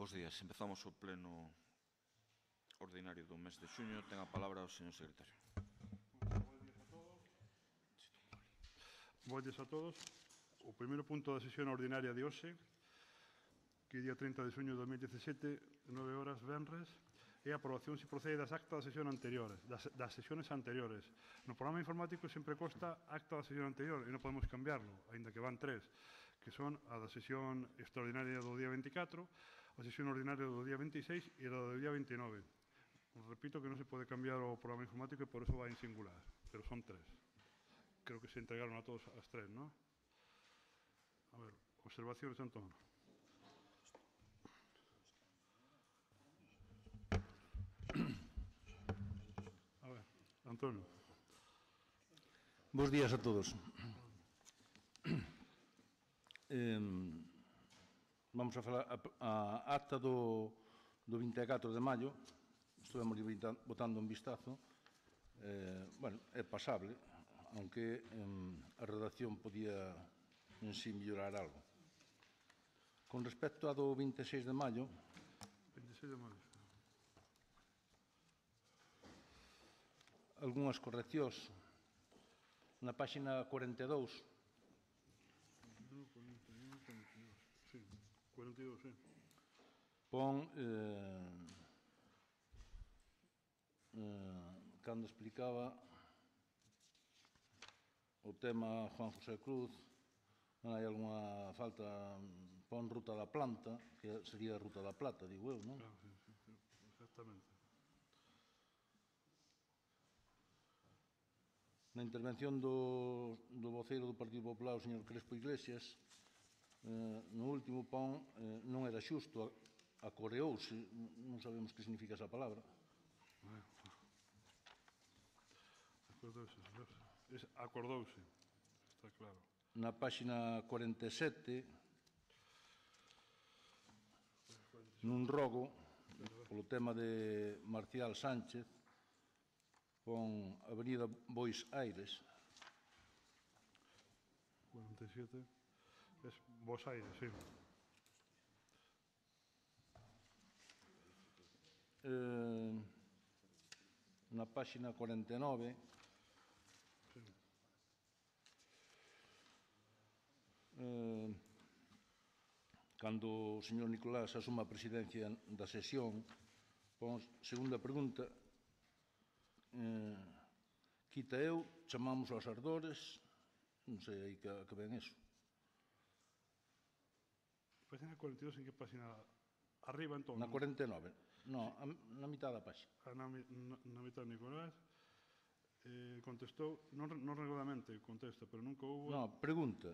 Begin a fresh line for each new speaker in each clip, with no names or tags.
Bos días. Empezamos o pleno ordinario do mes de xuño. Ten a palabra o señor secretario.
Bos días a todos. O primeiro punto da sesión ordinaria de hoxe, que é día 30 de xuño de 2017, 9 horas, venres, é a aprobación se procede das actas das sesiones anteriores. No programa informático sempre consta acta da sesión anterior e non podemos cambiarlo, aínda que van tres, que son a da sesión extraordinaria do día 24, a sesión ordinaria do día 26 e a do día 29. Repito que non se pode cambiar o programa informático e por eso vai en singular, pero son tres. Creo que se entregaron a todos as tres, non? A ver, observacións, Antón. A ver, Antonio.
Bos días a todos. Vamos a falar a acta do 24 de maio. Estivemos botando un vistazo. Bueno, é pasable, aunque a redacción podía en sí mellorar algo. Con respecto a do 26 de maio...
26 de maio.
Algúnas correccións. Na páxina 42.
No, 41, 42. Sí, 42, sí.
Pon, cando explicaba o tema Juan José Cruz, non hai algunha falta, pon Ruta da Planta, que sería a Ruta da Plata, digo eu, non?
Claro, sí, exactamente.
Na intervención do voceiro do Partido Popular, o señor Crespo Iglesias, no último pon non era xusto, acoreouse, non sabemos que significa esa palabra.
Acordouse, está claro.
Na páxina 47, nun rogo, polo tema de Marcial Sánchez, con Avenida Bois Aires.
47, es Bos Aires, sí.
Na páxina 49,
Sí.
Cando o señor Nicolás asuma a presidencia da sesión, pon segunda pregunta, quita eu, chamamos aos ardores, non sei aí que ven eso.
Página 42, en que página? Arriba, entón?
Na 49, no, na mitad da página.
Na mitad, Nicolás. Contestou, non regularmente contesta, pero nunca houve...
No, pregunta,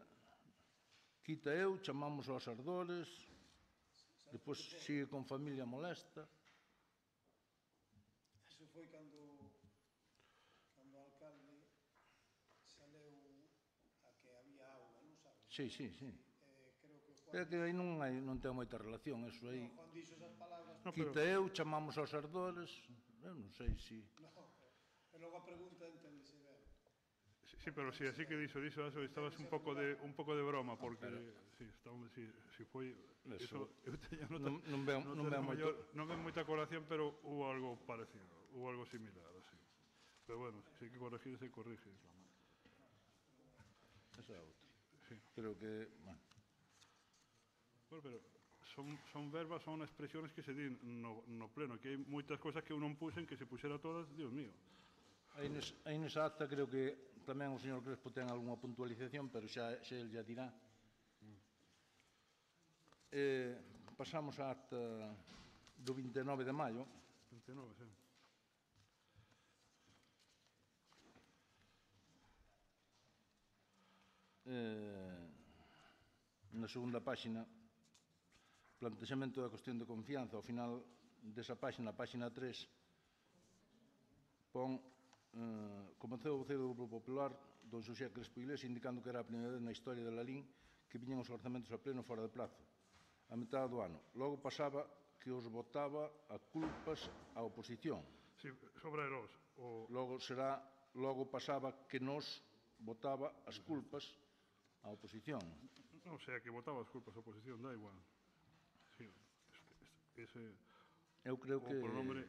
quita eu, chamamos aos ardores, depois sigue con familia molesta.
Eso foi cando o alcalde saleu a que había auga, non sabes?
Sí, sí, sí.
Creo que
Pero que aí non ten moita relación, eso aí.
Juan dixo esas palabras...
Quita eu, chamamos aos ardores, eu non sei se...
E logo a pregunta entendese ben.
Sí, pero si así que dixo, estabas un pouco de broma, porque si foi... Non ven moita colación, pero hubo algo parecido, hubo algo similar, así. Pero bueno, si hai que corregir, se corrige.
Esa é outra. Creo que...
Bueno, pero son verbas, son expresiones que se din no pleno, que hai moitas cosas que eu non puxen, que se puxera todas, Dios mío.
Aí nesa acta creo que tamén o señor Crespo ten algunha puntualización, pero xa el ya dirá. Pasamos á acta do 29 de maio.
29, sí.
Na segunda páxina, plantexamento da cuestión de confianza. Ao final desa páxina, a páxina 3, pon... Comezou o voceiro do Grupo Popular, don Xosé Crespo Iglesias, indicando que era a primeira vez na historia da LALIN que viñan os orzamentos a pleno fora de prazo, a metade do ano. Logo pasaba que os votaba a culpas a oposición.
Sí, sobre Eros.
Logo pasaba que nos votaba as culpas a oposición.
Non sei, que votaba as culpas a oposición, dá igual. Sí, ese
Eu creo
o
que
pronombre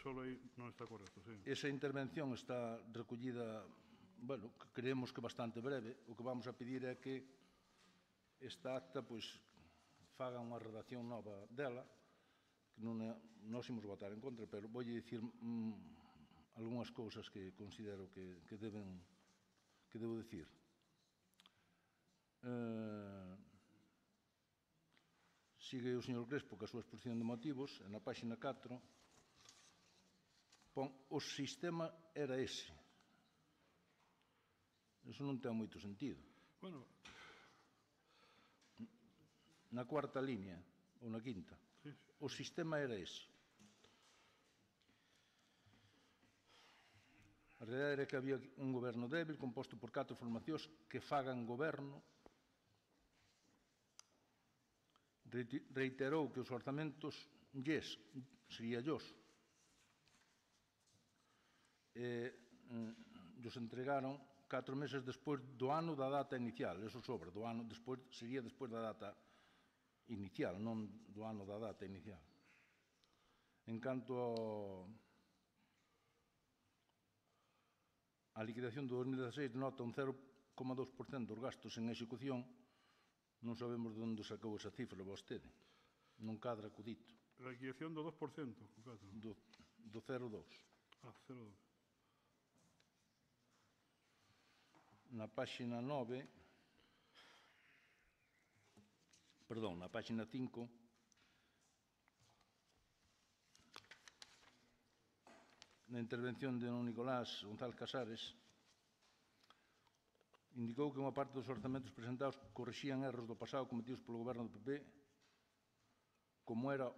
solo aí non está correcto, sí.
esa intervención está recollida, bueno, que creemos que bastante breve. O que vamos a pedir é que esta acta, pois, faga unha redacción nova dela, que non nós imos votar en contra, pero voulle dicir algunhas cousas que considero que debo dicir. Sigue o señor Crespo ca súa exposición de motivos, e na páxina 4 pon o sistema era ese. Eso non ten moito sentido.
Bueno,
Na cuarta línea, ou na quinta,
sí,
o sistema era ese. A realidade era que había un goberno débil composto por 4 formacións que fagan goberno. Reiterou que os orzamentos sería llos, os entregaron 4 meses despois do ano da data inicial. Eso sobra, sería despois da data inicial, non do ano da data inicial. En canto a liquidación do 2016 denota un 0,2% dos gastos en execución, non sabemos de onde sacou esa cifra vostede. Non cadra co dito.
la liquidación do 2%, co caso.
Do 0,2.
Ah, 0,2.
Na páxina 9, perdón, na páxina 5, na intervención de don Nicolás González Casares, indicou que unha parte dos orzamentos presentados corrixían erros do pasado cometidos polo goberno do PP, como era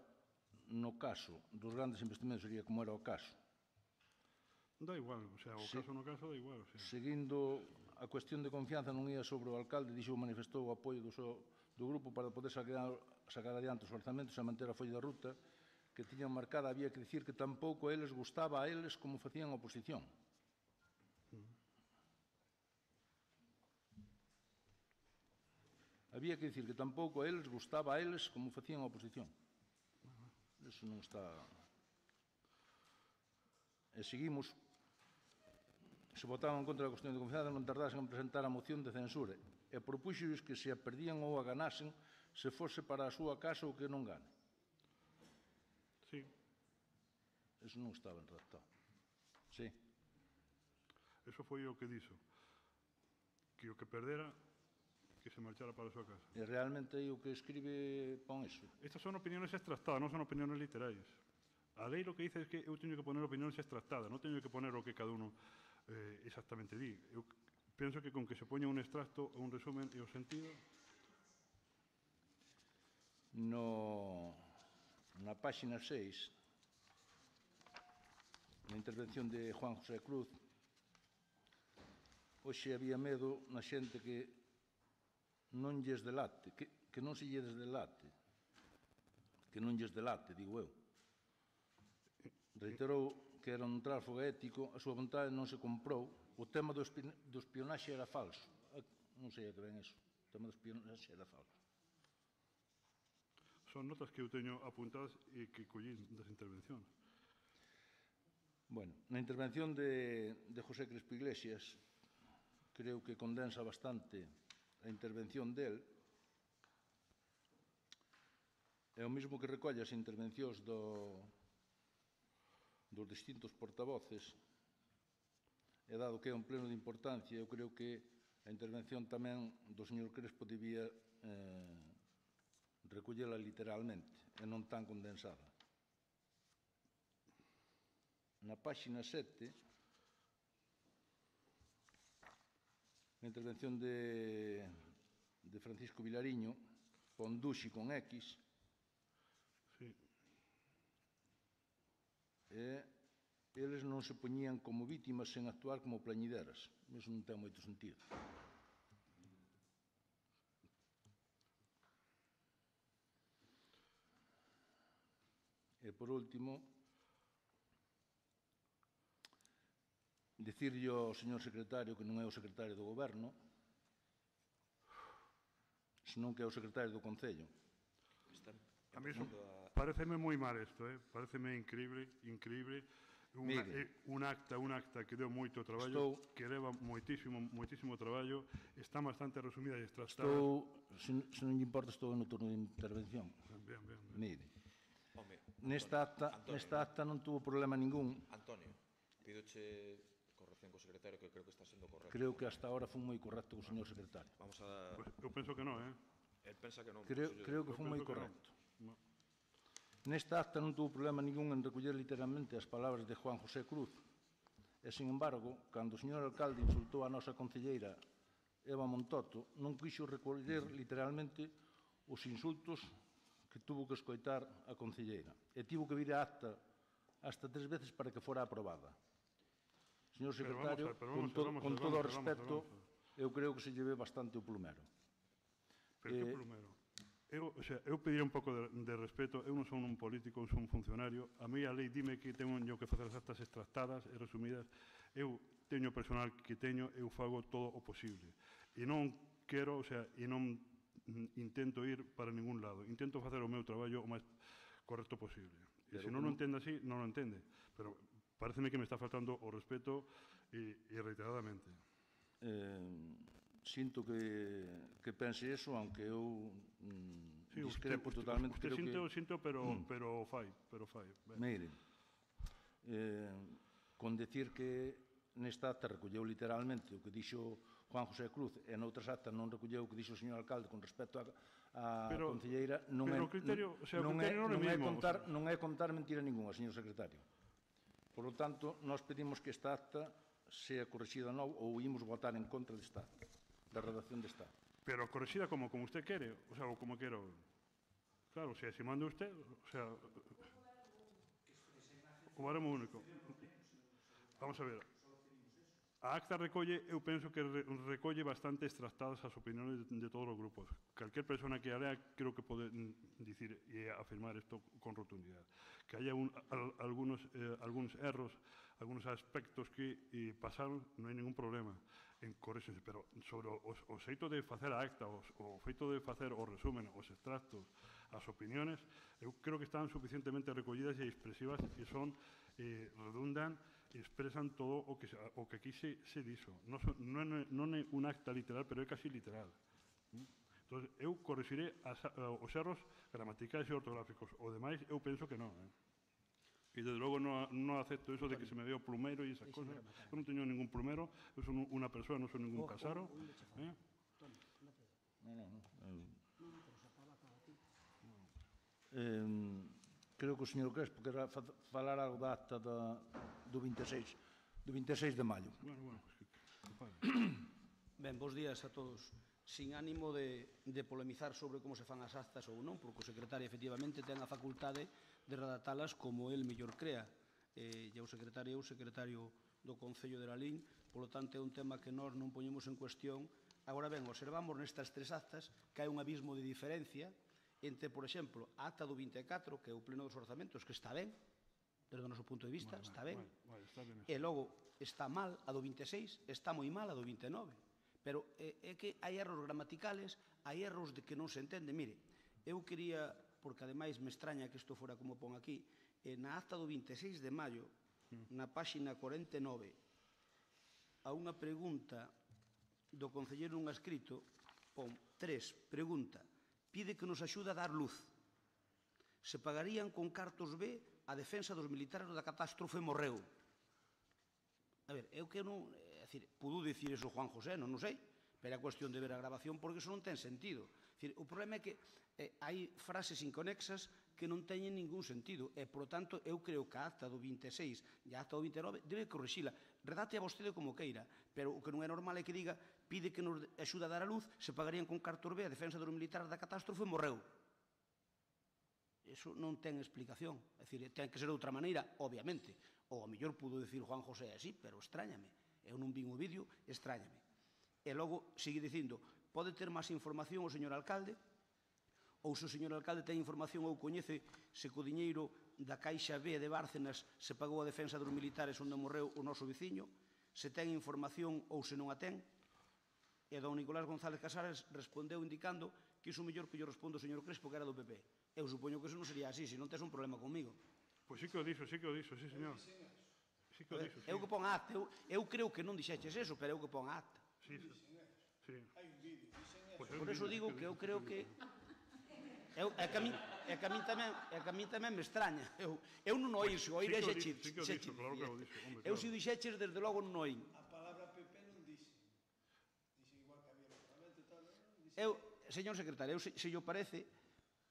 no caso dos grandes investimentos, sería como era o caso.
Da igual, o sea, o caso no caso da igual. O sea.
Seguindo a cuestión de confianza non ia sobre o alcalde, dixo manifestou o apoio do grupo para poder sacar adiante os orzamentos e manter a folla da ruta que tiñan marcada. Había que dicir que tampouco a eles gustaba a eles como facían a oposición. Había que dicir que tampouco a eles gustaba a eles como facían a oposición. Eso non está... E seguimos. Se votaban contra a cuestión de confianza non tardasen en presentar a moción de censura e propúxoles que se a perdían ou a ganasen se fose para a súa casa ou que non gane.
Sí.
Eso non estaba en redactado. Sí.
Eso foi o que dixo. Que o que perdera, que se marchara para a súa casa.
E realmente aí o que escribe pon eso.
Estas son opiniones extractadas, non son opiniones literais. A lei lo que dice é que eu teño que poner opiniones extractadas, non teño que poner o que cada uno exactamente di. Eu penso que con que se poña un extracto ou un resumen e o sentido...
Na páxina 6, na intervención de Juan José Cruz, hoxe había medo na xente que non lles delate, que non se lles delate, que non lles delate, digo eu. Reiterou que era un tránsfuga ético, a súa vontade non se comprou, o tema do espionaxe era falso. Non sei a que ven eso, o tema do espionaxe era falso.
Son notas que eu teño apuntadas e que collín das intervencións.
Bueno, na intervención de José Crespo Iglesias, creo que condensa bastante a intervención del. É o mesmo que recolle as intervencións dos distintos portavoces, e dado que é un pleno de importancia, eu creo que a intervención tamén do señor Crespo debía recollela literalmente e non tan condensada. Na páxina 7, na intervención de Francisco Vilariño, pon Duxi con X,
Sí.
e eles non se poñían como vítimas sen actuar como plañideras. Iso non ten moito sentido. E, por último, dicirlle ao señor secretario que non é o secretario do Goberno, senón que é o secretario do Concello.
Están
A mí eso-
empezando
Pareceme moi mal isto, pareceme increíble.
Mire.
Un acta que deu moito traballo, que leva moitísimo traballo, está bastante resumida e extractada.
Se non lle importa, estou no turno de intervención.
Ben.
Mire,
Home,
nesta acta non tuvo problema ningún.
Antonio, pídoche corrección co secretario, que creo que está sendo correcto.
Creo que hasta ahora fun moi correcto co señor secretario.
Vamos a...
Pues eu penso que non,
Él pensa que non.
Creo que fun moi correcto. Nesta acta non tuvo problema ningún en recoller literalmente as palabras de Juan José Cruz. E, sin embargo, cando o señor alcalde insultou a nosa concelleira Eva Montoto, non quixo recoller literalmente os insultos que tuvo que escoitar a concelleira. E tivo que vir a acta hasta 3 veces para que fora aprobada. Señor secretario, con todo o respeto, eu creo que se lleve bastante o plumero.
Pero que plumero? Eu pediría un pouco de respeto. Eu non son un político, eu son un funcionario. A mí a lei dime que teño que facer as actas extractadas e resumidas. Eu teño personal que teño, eu fago todo o posible. E non quero, e non intento ir para ningún lado. Intento facer o meu traballo o máis correcto posible. E se non o entende así, non o entende. Pero pareceme que me está faltando o respeto e reiteradamente.
Sinto que pense eso, aunque eu discrepo totalmente.
Sinto, pero fai.
Mire, con decir que nesta acta recolleu literalmente o que dixo Juan José Cruz e noutras actas non recolleu o que dixo o señor alcalde con respecto a concelleira, non é contar mentira ninguna, señor secretario. Por lo tanto, nós pedimos que esta acta sea corrixida novo ou imos votar en contra desta acta, da redacción desta acta.
Pero corrixida como usted quere, ou como quero. Claro, se manda usted, o baremo único. Vamos a ver. A acta recolle, eu penso que recolle bastante extractadas as opiniones de todos os grupos. Calquer persona que a lea, creo que pode dicir e afirmar isto con rotundidade. Que haya algunos erros, algunos aspectos que pasaron, non hai ningún problema en correxense, pero sobre o xeito de facer a acta, o feito de facer o resumen, os extractos, as opiniones, eu creo que están suficientemente recollidas e expresivas e son, redundan, expresan todo o que aquí se dixo. Non é un acta literal, pero é casi literal. Entón, eu corrixiré os erros gramaticais e ortográficos. O demais, eu penso que non. E, desde logo, non acepto eso de que se me veo plumero e esas cosas. Eu non teño ningún plumero, eu son unha persoa, non son ningún casaro.
Creo que o señor Crespo quer falar algo da acta do 26 de maio.
Ben, bons días a todos. Sin ánimo de polemizar sobre como se fan as actas ou non, porque o secretario efectivamente ten a facultade de redactalas como el mellor crea. E o secretario do Concello de Lalín, polo tanto é un tema que nós non poñemos en cuestión. Agora ben, observamos nestas 3 actas que hai un abismo de diferencia entre, por exemplo, a acta do 24, que é o pleno dos orzamentos, que está ben, desde o noso punto de vista, está ben, e logo está mal a do 26, está moi mal a do 29, pero é que hai erros gramaticales, hai erros de que non se entende. Mire, eu quería, porque ademais me extraña que isto fora como pon aquí, na acta do 26 de maio, na páxina 49, a unha pregunta do concelleiro non escrito, pon 3, pregunta, pide que nos axude a dar luz. Se pagarían con cartos B a defensa dos militares da catástrofe morreu. A ver, eu que non... É dicir, pudo dicir eso Juan José, non sei, pero é cuestión de ver a grabación porque eso non ten sentido. O problema é que hai frases inconexas que non teñen ningún sentido e, por tanto, eu creo que a acta do 26 e a acta do 29 debe corrixila. Redate a vostede como queira, pero o que non é normal é que diga pide que nos axude a dar a luz, se pagarían con cartos B a defensa dos militares da catástrofe morreu. Eso non ten explicación. É dicir, ten que ser de outra maneira, obviamente. Ou a mellor pudo dicir Juan José así, pero extrañame. Eu non vin o vídeo, extrañame. E logo sigue dicindo, pode ter máis información o señor alcalde? Ou se o señor alcalde ten información ou coñece se co diñeiro da Caixa B de Bárcenas se pagou a defensa dos militares onde morreu o noso veciño? Se ten información ou se non a ten? E don Nicolás González Casares respondeu indicando que iso mellor que lle respondo ao señor Crespo, que era do PP. Eu supoño que iso non sería así, se non tes un problema comigo.
Pois sí que o dixo, sí, señor. Sí que o dixo, sí.
Eu que pon a acta, eu creo que non dixeches eso, pero eu que pon a acta.
Sí.
Hai un vídeo, dixen eso.
Pois
Por eso digo que eu creo que... É que a min tamén me extraña. Eu non oí, se oí
Sí que o
dixeches.
dixo, sí que o dixo, claro que o dixo, hombre,
Eu
claro.
se o dixeches, desde logo non oí.
A palabra PP non dixe. Dixe igual que había no Parlamento e tal. Dixe
Eu, señor secretario, se lle parece,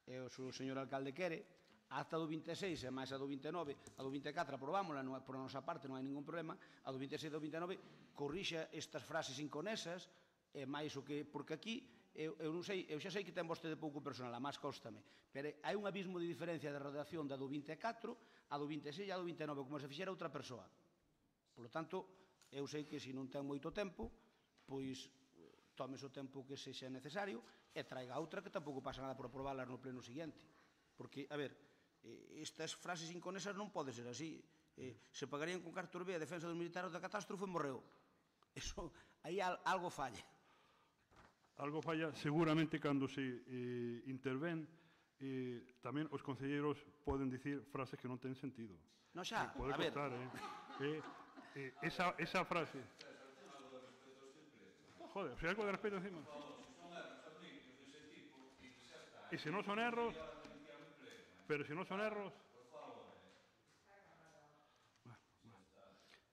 e o señor alcalde quere, a acta do 26 e máis a do 29, a do 24 aprobámola, non, por a nosa parte non hai ningún problema, a do 26 e do 29 corrixa estas frases inconesas, e máis o que, porque aquí, eu non sei, eu xa sei que ten vostede pouco personal, a máis cóstame, pero hai un abismo de diferencia de redacción da do 24, a do 26 e a do 29, como se fixera outra persoa. Por lo tanto, eu sei que se non ten moito tempo, pois tomes o tempo que sexa necesario e traiga outra que tampouco pasa nada por aprobalas no pleno siguiente. Porque, a ver, estas frases inconesas non pode ser así. Se pagarían con cartos B a defensa dos militares da catástrofe morreu. Eso, aí algo falla.
Algo falla seguramente cando se intervén, tamén os concelleiros poden dicir frases que non ten sentido.
Non xa,
Pode
a ver,
costar, esa frase. Joder, se hai algo de respeto encima. E se non son erros, pero se non son erros,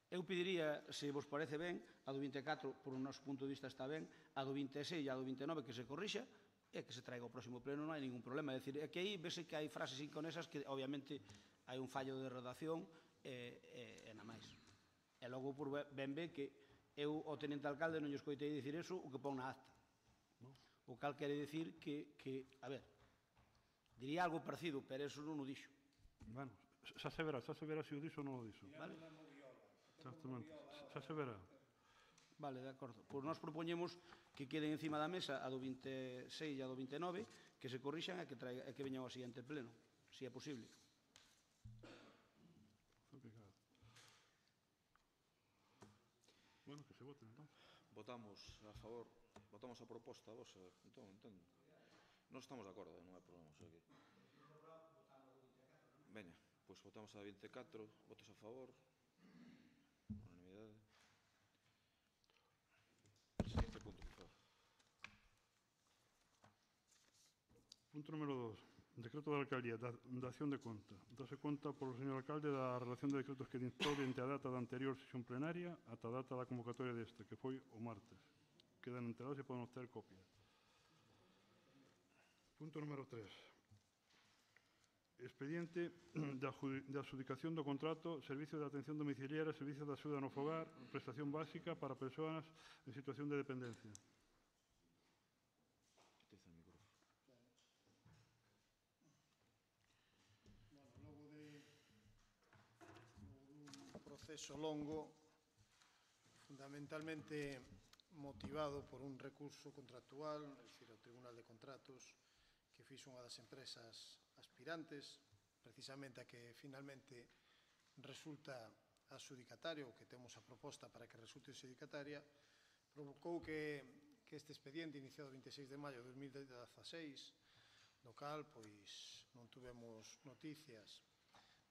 eu pediría, se vos parece ben, a do 24, por o noso punto de vista está ben, a do 26 e a do 29 que se corrixa, e que se traiga ao próximo pleno, non hai ningún problema. É dicir, é que aí vese que hai frases inconesas que, obviamente, hai un fallo de redacción e na máis. E logo, por ben ve que eu, o tenente alcalde, non lle escoitei dicir eso, o que pon na acta. O cal quere dicir que, a ver, diría algo parecido, pero eso non o dixo.
bueno, xa se verá se o dixo ou non o dixo.
Vale?
Exactamente, xa se verá.
Vale, de acordo. Pois nós propoñemos que queden encima da mesa a do 26 e a do 29, que se corrixan e que veñan ao siguiente pleno, se é posible.
Obrigado. Bueno, que se voten, entón.
Votamos a favor, votamos a proposta vosa, entón, entendo. Non estamos de acordo, non hai problema, o sea que... Veña, pois votamos a 24, votos a favor, unanimidade. Siguiente punto, por favor.
Punto número 2. Decreto da Alcaldía, dación de conta. Dase conta polo señor alcalde da relación de decretos que dictou dente a data da anterior sesión plenaria ata a data da convocatoria deste, que foi o martes. Quedan enterados e poden obter copia. Punto número 3. Expediente de adjudicación do contrato Servicio de Atención Domiciliaria, Servicio de Axuda no Fogar, Prestación Básica para Persoas en Situación de Dependencia.
Utiliza o micrófono.
Bueno, logo dun proceso longo, fundamentalmente motivado por un recurso contractual, é dicir, ao Tribunal de Contratos, que fixo unha das empresas aspirantes, precisamente a que finalmente resulta adxudicatario, que temos a proposta para que resulte adxudicataria, provocou que este expediente iniciado o 26 de maio de 2016, no cal pois non tuvemos noticias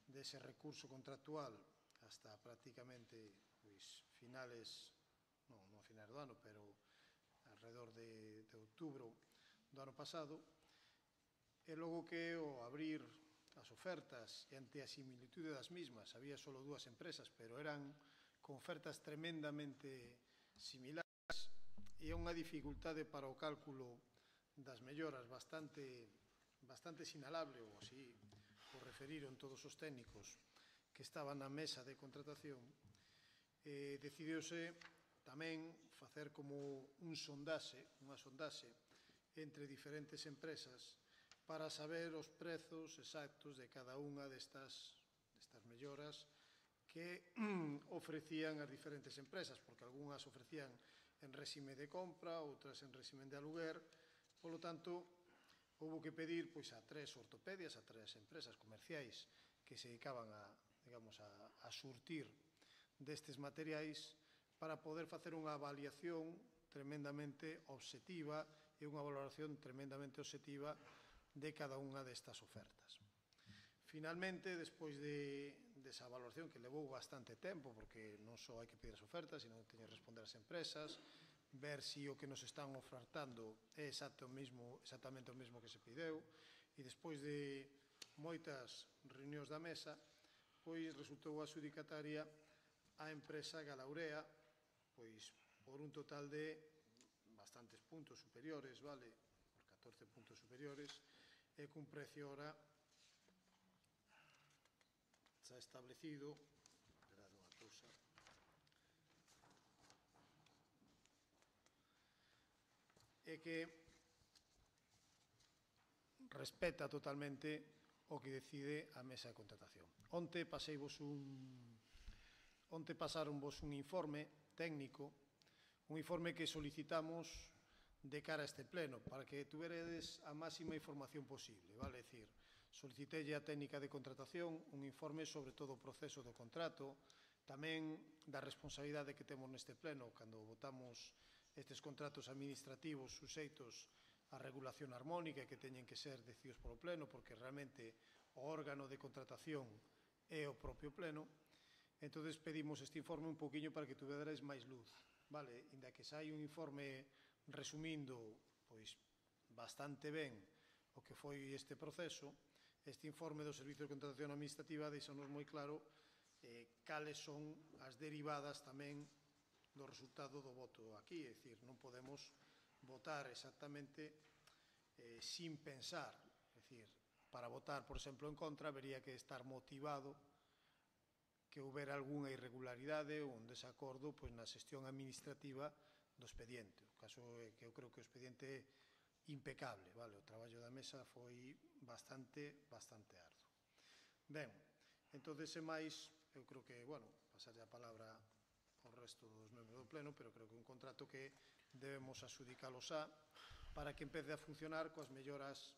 dese recurso contractual hasta prácticamente pois finales, non a finales do ano, pero alrededor de outubro do ano pasado, e logo que ao abrir as ofertas e ante a similitude das mismas, había só dúas empresas, pero eran con ofertas tremendamente similares e unha dificultade para o cálculo das melloras bastante sinalable, ou así o referiron todos os técnicos que estaban na mesa de contratación, decidiuse tamén facer como unha sondaxe entre diferentes empresas para saber os prezos exactos de cada unha destas melloras que ofrecían as diferentes empresas, porque algunhas ofrecían en réxime de compra, outras en réxime de aluguer. Polo tanto, houve que pedir pois a tres ortopedias, a tres empresas comerciais que se dedicaban a surtir destes materiais para poder facer unha avaliación tremendamente obxectiva e unha valoración tremendamente obxectiva de cada unha destas ofertas. Finalmente, despois desa valoración que levou bastante tempo, porque non só hai que pedir as ofertas, sino que teñen que responder as empresas, ver se o que nos están ofertando é exactamente o mesmo que se pideu, e despois de moitas reunións da mesa, pois resultou adxudicataria a empresa Galaurea, pois por un total de bastantes puntos superiores, vale, por 14 puntos superiores, e cun precio ora xa establecido, esperad unha cousa, e que respeta totalmente o que decide a mesa de contratación. Onte pasaronvos un informe técnico, un informe que solicitamos de cara a este pleno, para que tuveredes a máxima información posible, vale? É dicir, solicitelle a técnica de contratación un informe sobre todo o proceso do contrato, tamén da responsabilidade que temos neste pleno cando votamos estes contratos administrativos suxeitos a regulación armónica e que teñen que ser decididos polo pleno, porque realmente o órgano de contratación é o propio pleno. Entón, pedimos este informe un poquinho para que tuveredes máis luz, vale? Inda que xa hai un informe resumindo pois bastante ben o que foi este proceso, este informe do Servicio de Contratación Administrativa deixanos moi claro cales son as derivadas tamén do resultado do voto aquí, é dicir, non podemos votar exactamente sin pensar, é dicir, para votar, por exemplo, en contra, habería que estar motivado que houbera algunha irregularidade ou un desacordo pois, na xestión administrativa do expediente. O caso é que eu creo que o expediente é impecable, vale? O traballo da mesa foi bastante arduo. Ben, entón, sen máis, eu creo que, bueno, pasarlle a palabra ao resto dos membros do pleno, pero creo que é un contrato que debemos adxudicalo xa para que empece a funcionar coas melloras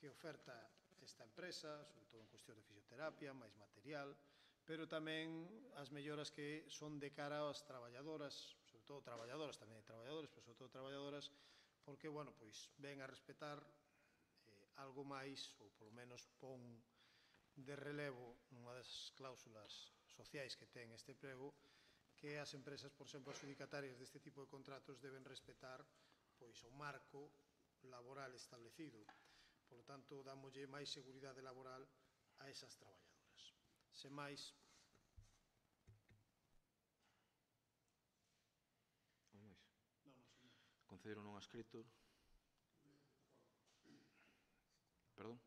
que oferta esta empresa, sobre todo en cuestión de fisioterapia, máis material, pero tamén as melloras que son de cara ás traballadoras, sobre todo traballadoras, tamén hai traballadores, pero sobre todo traballadoras, porque, bueno, pois ven a respetar algo máis, ou polo menos pon de relevo nunha das cláusulas sociais que ten este prego, que as empresas, por exemplo, adxudicatarias deste tipo de contratos deben respetar pois o marco laboral establecido. Por lo tanto, dámoslle máis seguridade laboral a esas traballadoras. Sen máis.
Concederon non escrito. Perdón?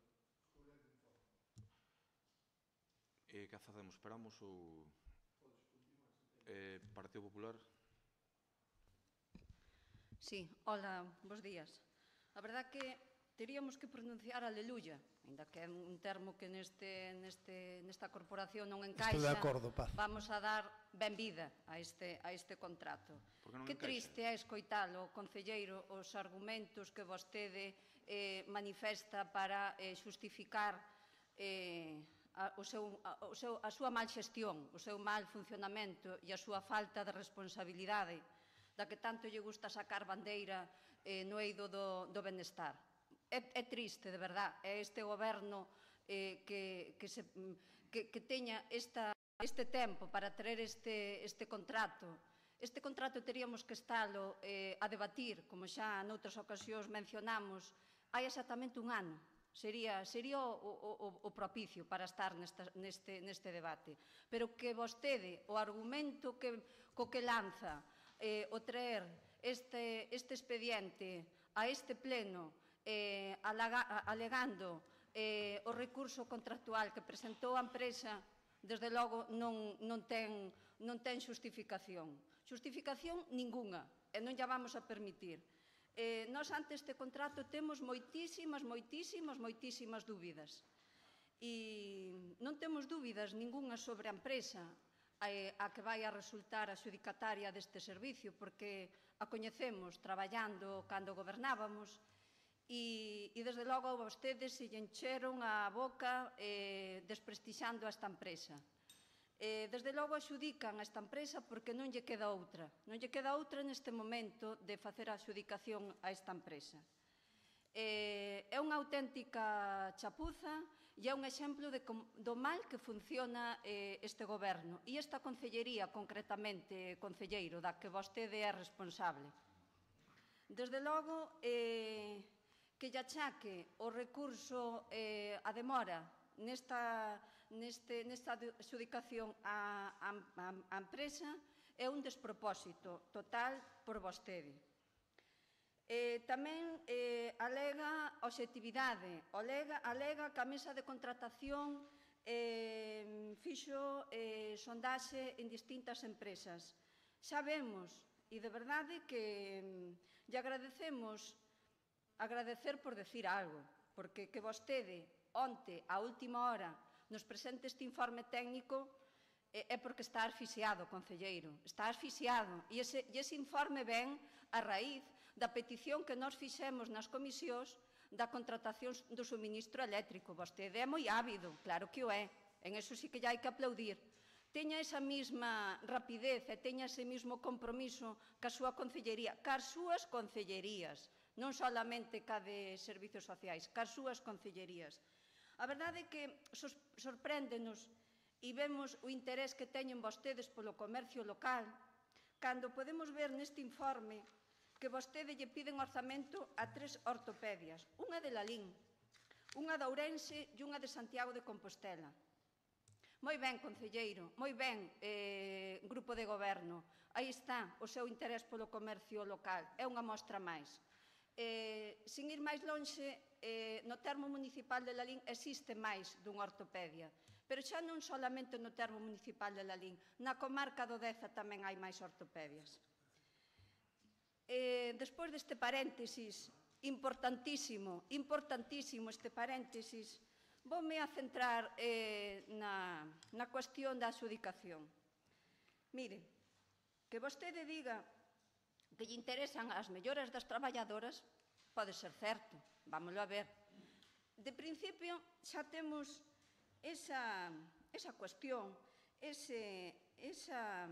Que facemos? Esperamos ou... Partido Popular?
Sí, hola, bos días. A verdad que teríamos que pronunciar aleluya, ainda que é un termo que nesta corporación non encaixa.
Estou de acordo, Paz.
Vamos a dar benvida a este contrato. Que triste é escoitalo, concelleiro, os argumentos que vostede manifesta para xustificar a súa mal xestión, o seu mal funcionamento e a súa falta de responsabilidade, da que tanto lle gusta sacar bandeira no eido do benestar. É triste, de verdad, é este goberno que teña este tempo para traer este contrato. Este contrato teríamos que estalo a debatir, como xa noutras ocasións mencionamos, hai exactamente un ano. Sería o propicio para estar neste debate. Pero que vostede, o argumento co que lanza o traer este expediente a este pleno alegando o recurso contractual que presentou a empresa, desde logo non ten xustificación. Xustificación ningunha, e non lla vamos a permitir. Nós, ante este contrato, temos moitísimas dúbidas. E non temos dúbidas ningunha sobre a empresa a que vai a resultar adxudicataria deste servicio, porque a coñecemos traballando cando gobernábamos e, desde logo, vostedes se lle encheron a boca desprestixando a esta empresa. Desde logo axudican a esta empresa porque non lle queda outra. Non lle queda outra neste momento de facer a adxudicación a esta empresa. É unha auténtica chapuza e é un exemplo do mal que funciona este goberno e esta concellería, concretamente, concelleiro, da que vostede é responsable. Desde logo, que lle achaque o recurso a demora nesta adxudicación á empresa é un despropósito total por vostede. Tamén alega obxectividade, alega que a mesa de contratación fixo sondaxe en distintas empresas. Xa vemos, e de verdade que lle agradecemos agradecer por decir algo, porque que vostede onte, a última hora, nos presente este informe técnico é porque está asfixiado, concelleiro, está asfixiado. E ese informe ven a raíz da petición que nós fixemos nas comisións da contratación do suministro eléctrico. Vostede é moi ávido, claro que o é, en eso sí que lle hai que aplaudir. Teña esa mesma rapidez e teña ese mesmo compromiso ca súa concellería, cas súas concellerías, non solamente ca de servicios sociais, cas súas concellerías. A verdade é que sorpréndenos e vemos o interés que teñen vostedes polo comercio local, cando podemos ver neste informe que vostede lle piden orzamento a 3 ortopedias, unha de Lalín, unha de Ourense e unha de Santiago de Compostela. Moi ben, concelleiro, moi ben, grupo de goberno. Aí está o seu interés polo comercio local, é unha mostra máis. Sin ir máis lonxe, no termo municipal de Lalín existe máis dunha ortopedia, pero xa non solamente no termo municipal de Lalín, na comarca do Deza tamén hai máis ortopedias. Despois deste paréntesis, importantísimo este paréntesis, voume a centrar na cuestión da adxudicación. Mire, que vostede diga que lle interesan as melloras das traballadoras, pode ser certo, vámoslo a ver. De principio, xa temos esa cuestión, esa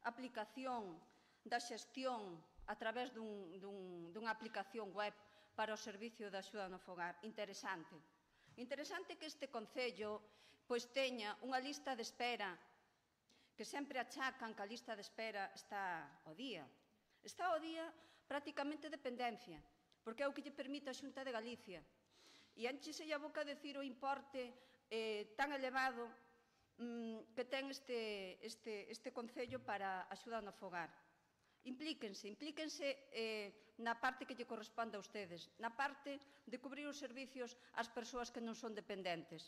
aplicación da xestión a través dunha aplicación web para o servicio de axuda no fogar. Interesante. Interesante que este concello teña unha lista de espera que sempre achacan que a lista de espera está ao día. Está ao día prácticamente dependencia, porque é o que lle permite a Xunta de Galicia. E enchese a boca decir o importe tan elevado que ten este concello para axuda no fogar. Implíquense na parte que lle corresponde a ustedes, na parte de cubrir os servicios ás persoas que non son dependentes.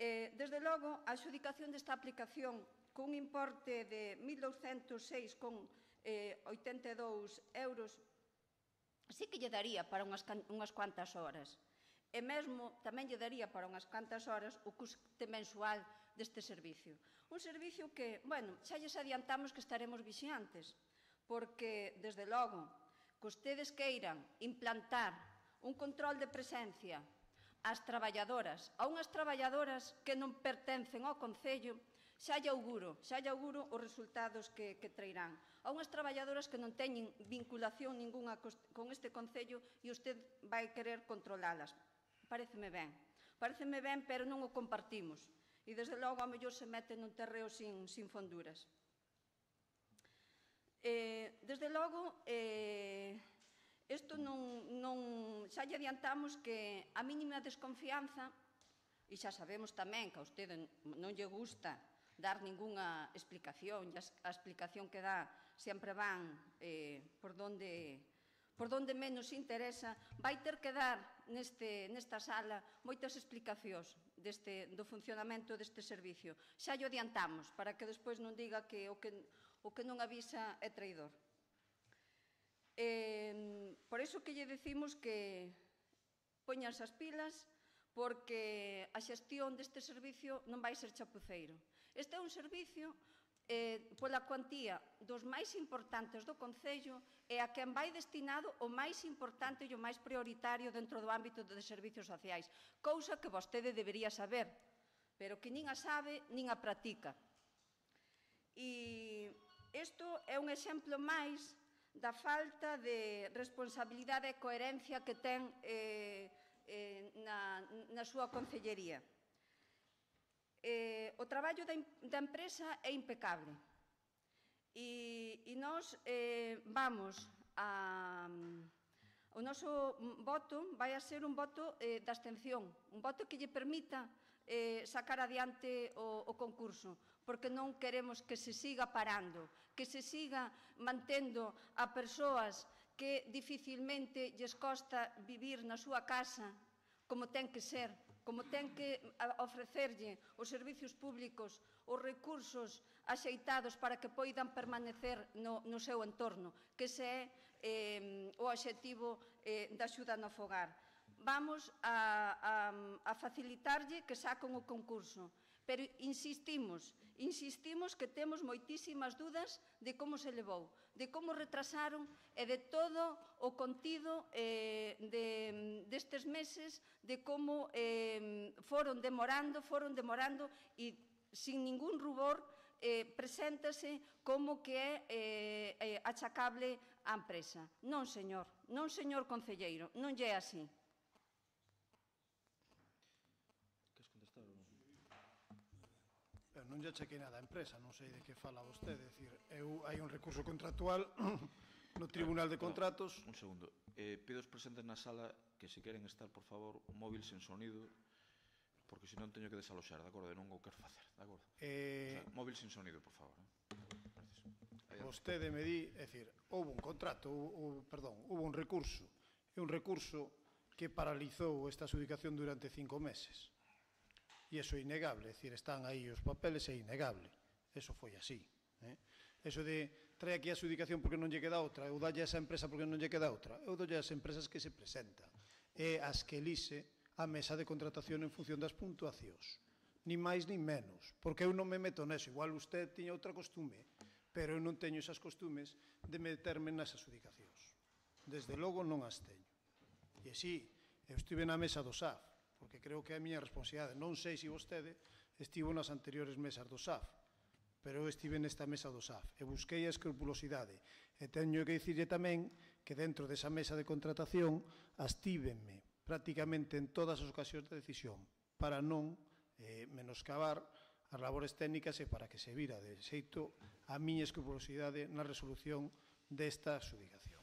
Desde logo, a adxudicación desta aplicación con un importe de 1.206,82 euros sí que lle daría para unhas cuantas horas. E mesmo tamén lle daría para unhas cuantas horas o custe mensual deste servicio. Un servicio que, bueno, xa lles adiantamos que estaremos vixiantes, porque, desde logo, que ustedes queiran implantar un control de presencia ás traballadoras, a unhas traballadoras que non pertencen ao Concello, xa lle auguro os resultados que trairán. A unhas traballadoras que non teñen vinculación ninguna con este Concello e usted vai querer controlalas. Paréceme ben, pero non o compartimos. E, desde logo, ao mellor se mete nun terreo sin fonduras. Desde logo, xa lle adiantamos que a mínima desconfianza, e xa sabemos tamén que a vostede non lle gusta dar ningunha explicación, e a explicación que dá sempre van por donde menos interesa, vai ter que dar nesta sala moitas explicacións do funcionamento deste servicio. Xa lle adiantamos, para que despois non diga que o que non avisa é traidor. Por iso que lle decimos que poñas as pilas, porque a xestión deste servicio non vai ser chapuceiro. Este é un servicio pola cuantía dos máis importantes do Concello e a quen vai destinado o máis importante e o máis prioritario dentro do ámbito de servicios sociais, cousa que vostede debería saber, pero que nin a sabe nin a practica. E isto é un exemplo máis da falta de responsabilidade e coherencia que ten na súa concellería. O traballo da empresa é impecable e nós vamos o noso voto vai a ser un voto de abstención, un voto que lle permita sacar adiante o concurso, porque non queremos que se siga parando, que se siga mantendo a persoas que dificilmente lles costa vivir na súa casa como ten que ser, como ten que ofrecerlle os servicios públicos, os recursos axeitados para que poidan permanecer no seu entorno, que ese é o obxectivo da axuda no fogar. Vamos a facilitarlle que saquen o concurso, pero insistimos que temos moitísimas dudas de como se levou, de como retrasaron e de todo o contido destes meses, de como foron demorando e sin ningún rubor preséntase como que é achacable á empresa. Non, señor concelleiro, non lle é así.
Non lle achequei nada á empresa, non sei de que fala vostede. Hai un recurso contractual no Tribunal de Contratos.
Un segundo. Pido os presentes na sala que se queren estar, por favor, móvil sen sonido, porque senón teño que desaloxar, de acordo? Non o quero facer, de acordo? Móvil sen sonido, por favor. Gracias.
Vostede me di, é dicir, houve un contrato, houve un recurso, e un recurso que paralizou esta adjudicación durante 5 meses. E iso é innegable, é dicir, están aí os papeles, é innegable. Eso foi así. Eso de trae aquí a adjudicación porque non lle queda outra, ou dalle a esa empresa porque non lle queda outra, eu dolle as empresas que se presentan, e as que elixe a mesa de contratación en función das puntuacións. Ni máis ni menos, porque eu non me meto neso. Igual usted tiña outra costume, pero eu non teño esas costumes de meterme nas adjudicacións. Desde logo non as teño. E así, eu estive na mesa do SAF, porque creo que é a miña responsabilidade. Non sei se vostede estivo nas anteriores mesas do SAF, pero eu estive nesta mesa do SAF e busquei a escrupulosidade. E teño que dicirlle tamén que dentro desa mesa de contratación astívenme prácticamente en todas as ocasións de decisión para non menoscabar as labores técnicas e para que se vira de xeito a miña escrupulosidade na resolución desta adjudicación.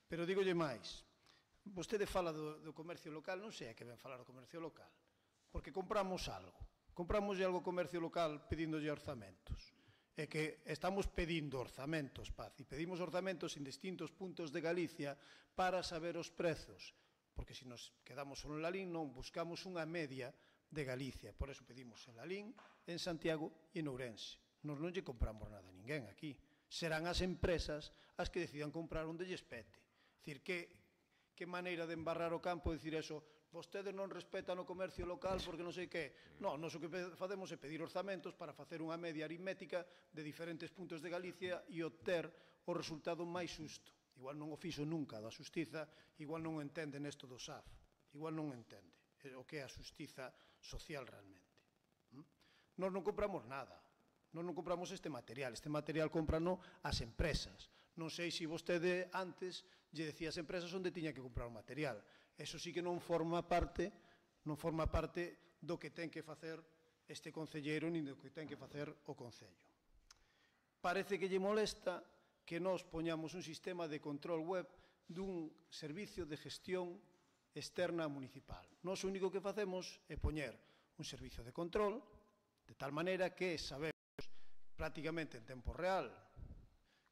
Pero dígolle máis. Vostede fala do comercio local, non sei a que ven falar do comercio local, porque compramos algo ao comercio local pedíndolle orzamentos, e que estamos pedindo orzamentos, Paz, e pedimos orzamentos en distintos puntos de Galicia para saber os prezos, porque se nos quedamos só en Lalín non buscamos unha media de Galicia, por eso pedimos en Lalín, en Santiago e en Ourense. Nos non lle compramos nada a ninguén aquí, serán as empresas as que decidan comprar onde lles pete. É dicir, que maneira de embarrar o campo e dicir eso, vostedes non respetan o comercio local porque non sei que. Non, nós o que facemos é pedir orzamentos para facer unha media aritmética de diferentes puntos de Galicia e obter o resultado máis xusto. Igual non o fixo nunca da xustiza, igual non o entende nesto do SAF, igual non entende o que é a xustiza social realmente. Nós non compramos nada, nós non compramos este material cómprano as empresas. Non sei se vostede antes lle decía ás empresas onde tiña que comprar o material. Eso sí que non forma parte do que ten que facer este concelleiro nin do que ten que facer o Concello. Parece que lle molesta que nós poñamos un sistema de control web dun servicio de gestión externa municipal. Nós o único que facemos é poñer un servicio de control de tal maneira que sabemos prácticamente en tempo real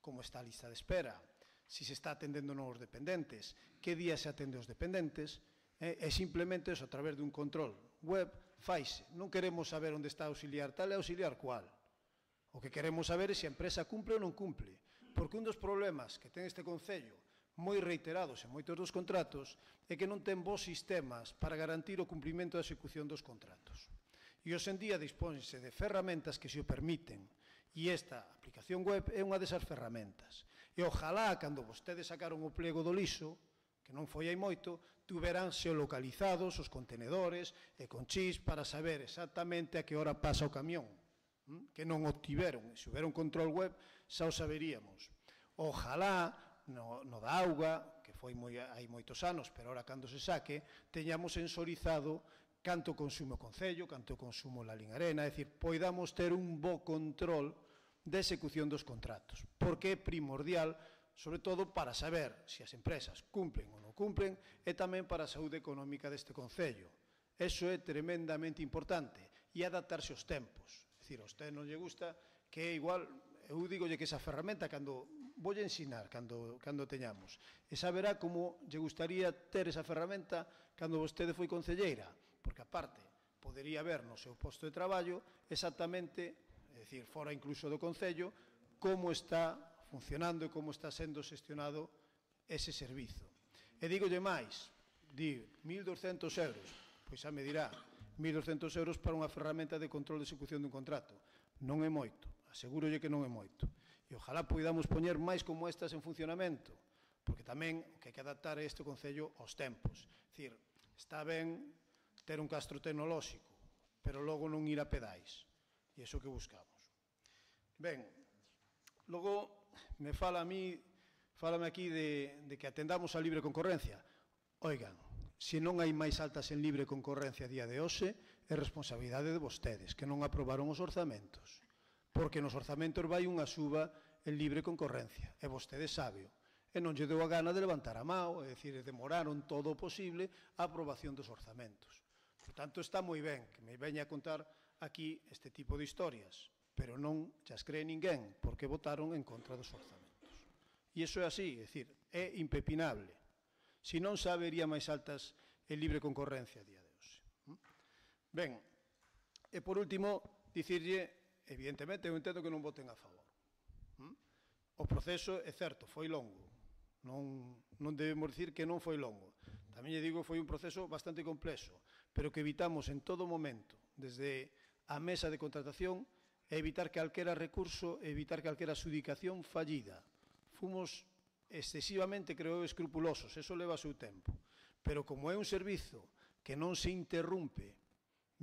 como está a lista de espera, si se está atendendo novos dependentes, que día se atende aos dependentes, e simplemente eso, a través dun control web, faise. Non queremos saber onde está auxiliar tal e auxiliar cual. O que queremos saber é se a empresa cumple ou non cumple, porque un dos problemas que ten este Concello, moi reiterados en moitos dos contratos, é que non ten bons sistemas para garantir o cumprimento da execución dos contratos. E hoxe en día dispónse de ferramentas que se o permiten, e esta aplicación web é unha desas ferramentas. E ojalá, cando vostedes sacaron o pliego do liso, que non foi hai moito, tuveran xeolocalizados os contenedores e con chips para saber exactamente a que hora pasa o camión, que non o tiveron. Se houbera un control web, xa o saberíamos. Ojalá, no da auga, que foi hai moitos anos, pero ahora cando se saque, teñamos sensorizado canto consumo o Concello, canto consumo la Linarena, é dicir, poidamos ter un bo control de execución dos contratos, porque é primordial, sobre todo para saber se as empresas cumplen ou non cumplen, e tamén para a saúde económica deste Concello. Eso é tremendamente importante, e adaptarse aos tempos. É dicir, a usted non lle gusta que é igual, eu digolle que esa ferramenta, cando vou ensinar, cando teñamos, e saberá como lle gustaría ter esa ferramenta cando vostede foi concelleira, porque aparte podería ver no seu posto de traballo exactamente, é dicir, fora incluso do Concello, como está funcionando e como está sendo xestionado ese servizo. E dígolle máis, di 1.200 euros, pois xa me dirá, 1.200 euros para unha ferramenta de control de execución dun contrato. Non é moito, asegúrolle que non é moito. E ojalá podamos poñer máis como estas en funcionamento, porque tamén o que hai que adaptar é este Concello aos tempos. É dicir, está ben ter un castro tecnolóxico, pero logo non ir a pedais. E iso que buscamos. Ben, logo me fálame aquí de que atendamos a libre concorrencia. Oigan, se non hai máis altas en libre concorrencia a día de hoxe, é responsabilidade de vostedes, que non aprobaron os orzamentos. Porque nos orzamentos vai unha suba en libre concorrencia, e vostedes sábeo. E non lle deu a gana de levantar a mao, é dicir, demoraron todo o posible a aprobación dos orzamentos. Por tanto, está moi ben que me veña a contar aquí este tipo de historias, pero non xas cree ninguén, porque votaron en contra dos orzamentos. E iso é así, é dicir, é impepinable. Se non xa habería máis altas en libre concorrencia a día de hoxe. Ben, e por último, dicirlle, evidentemente, eu entendo que non voten a favor. O proceso, é certo, foi longo. Non debemos dicir que non foi longo. Tamén lle digo que foi un proceso bastante complexo, pero que evitamos en todo momento, desde a mesa de contratación, evitar calquera recurso, evitar calquera adxudicación fallida. Fomos excesivamente, creo, escrupulosos, eso leva o seu tempo. Pero como é un servizo que non se interrumpe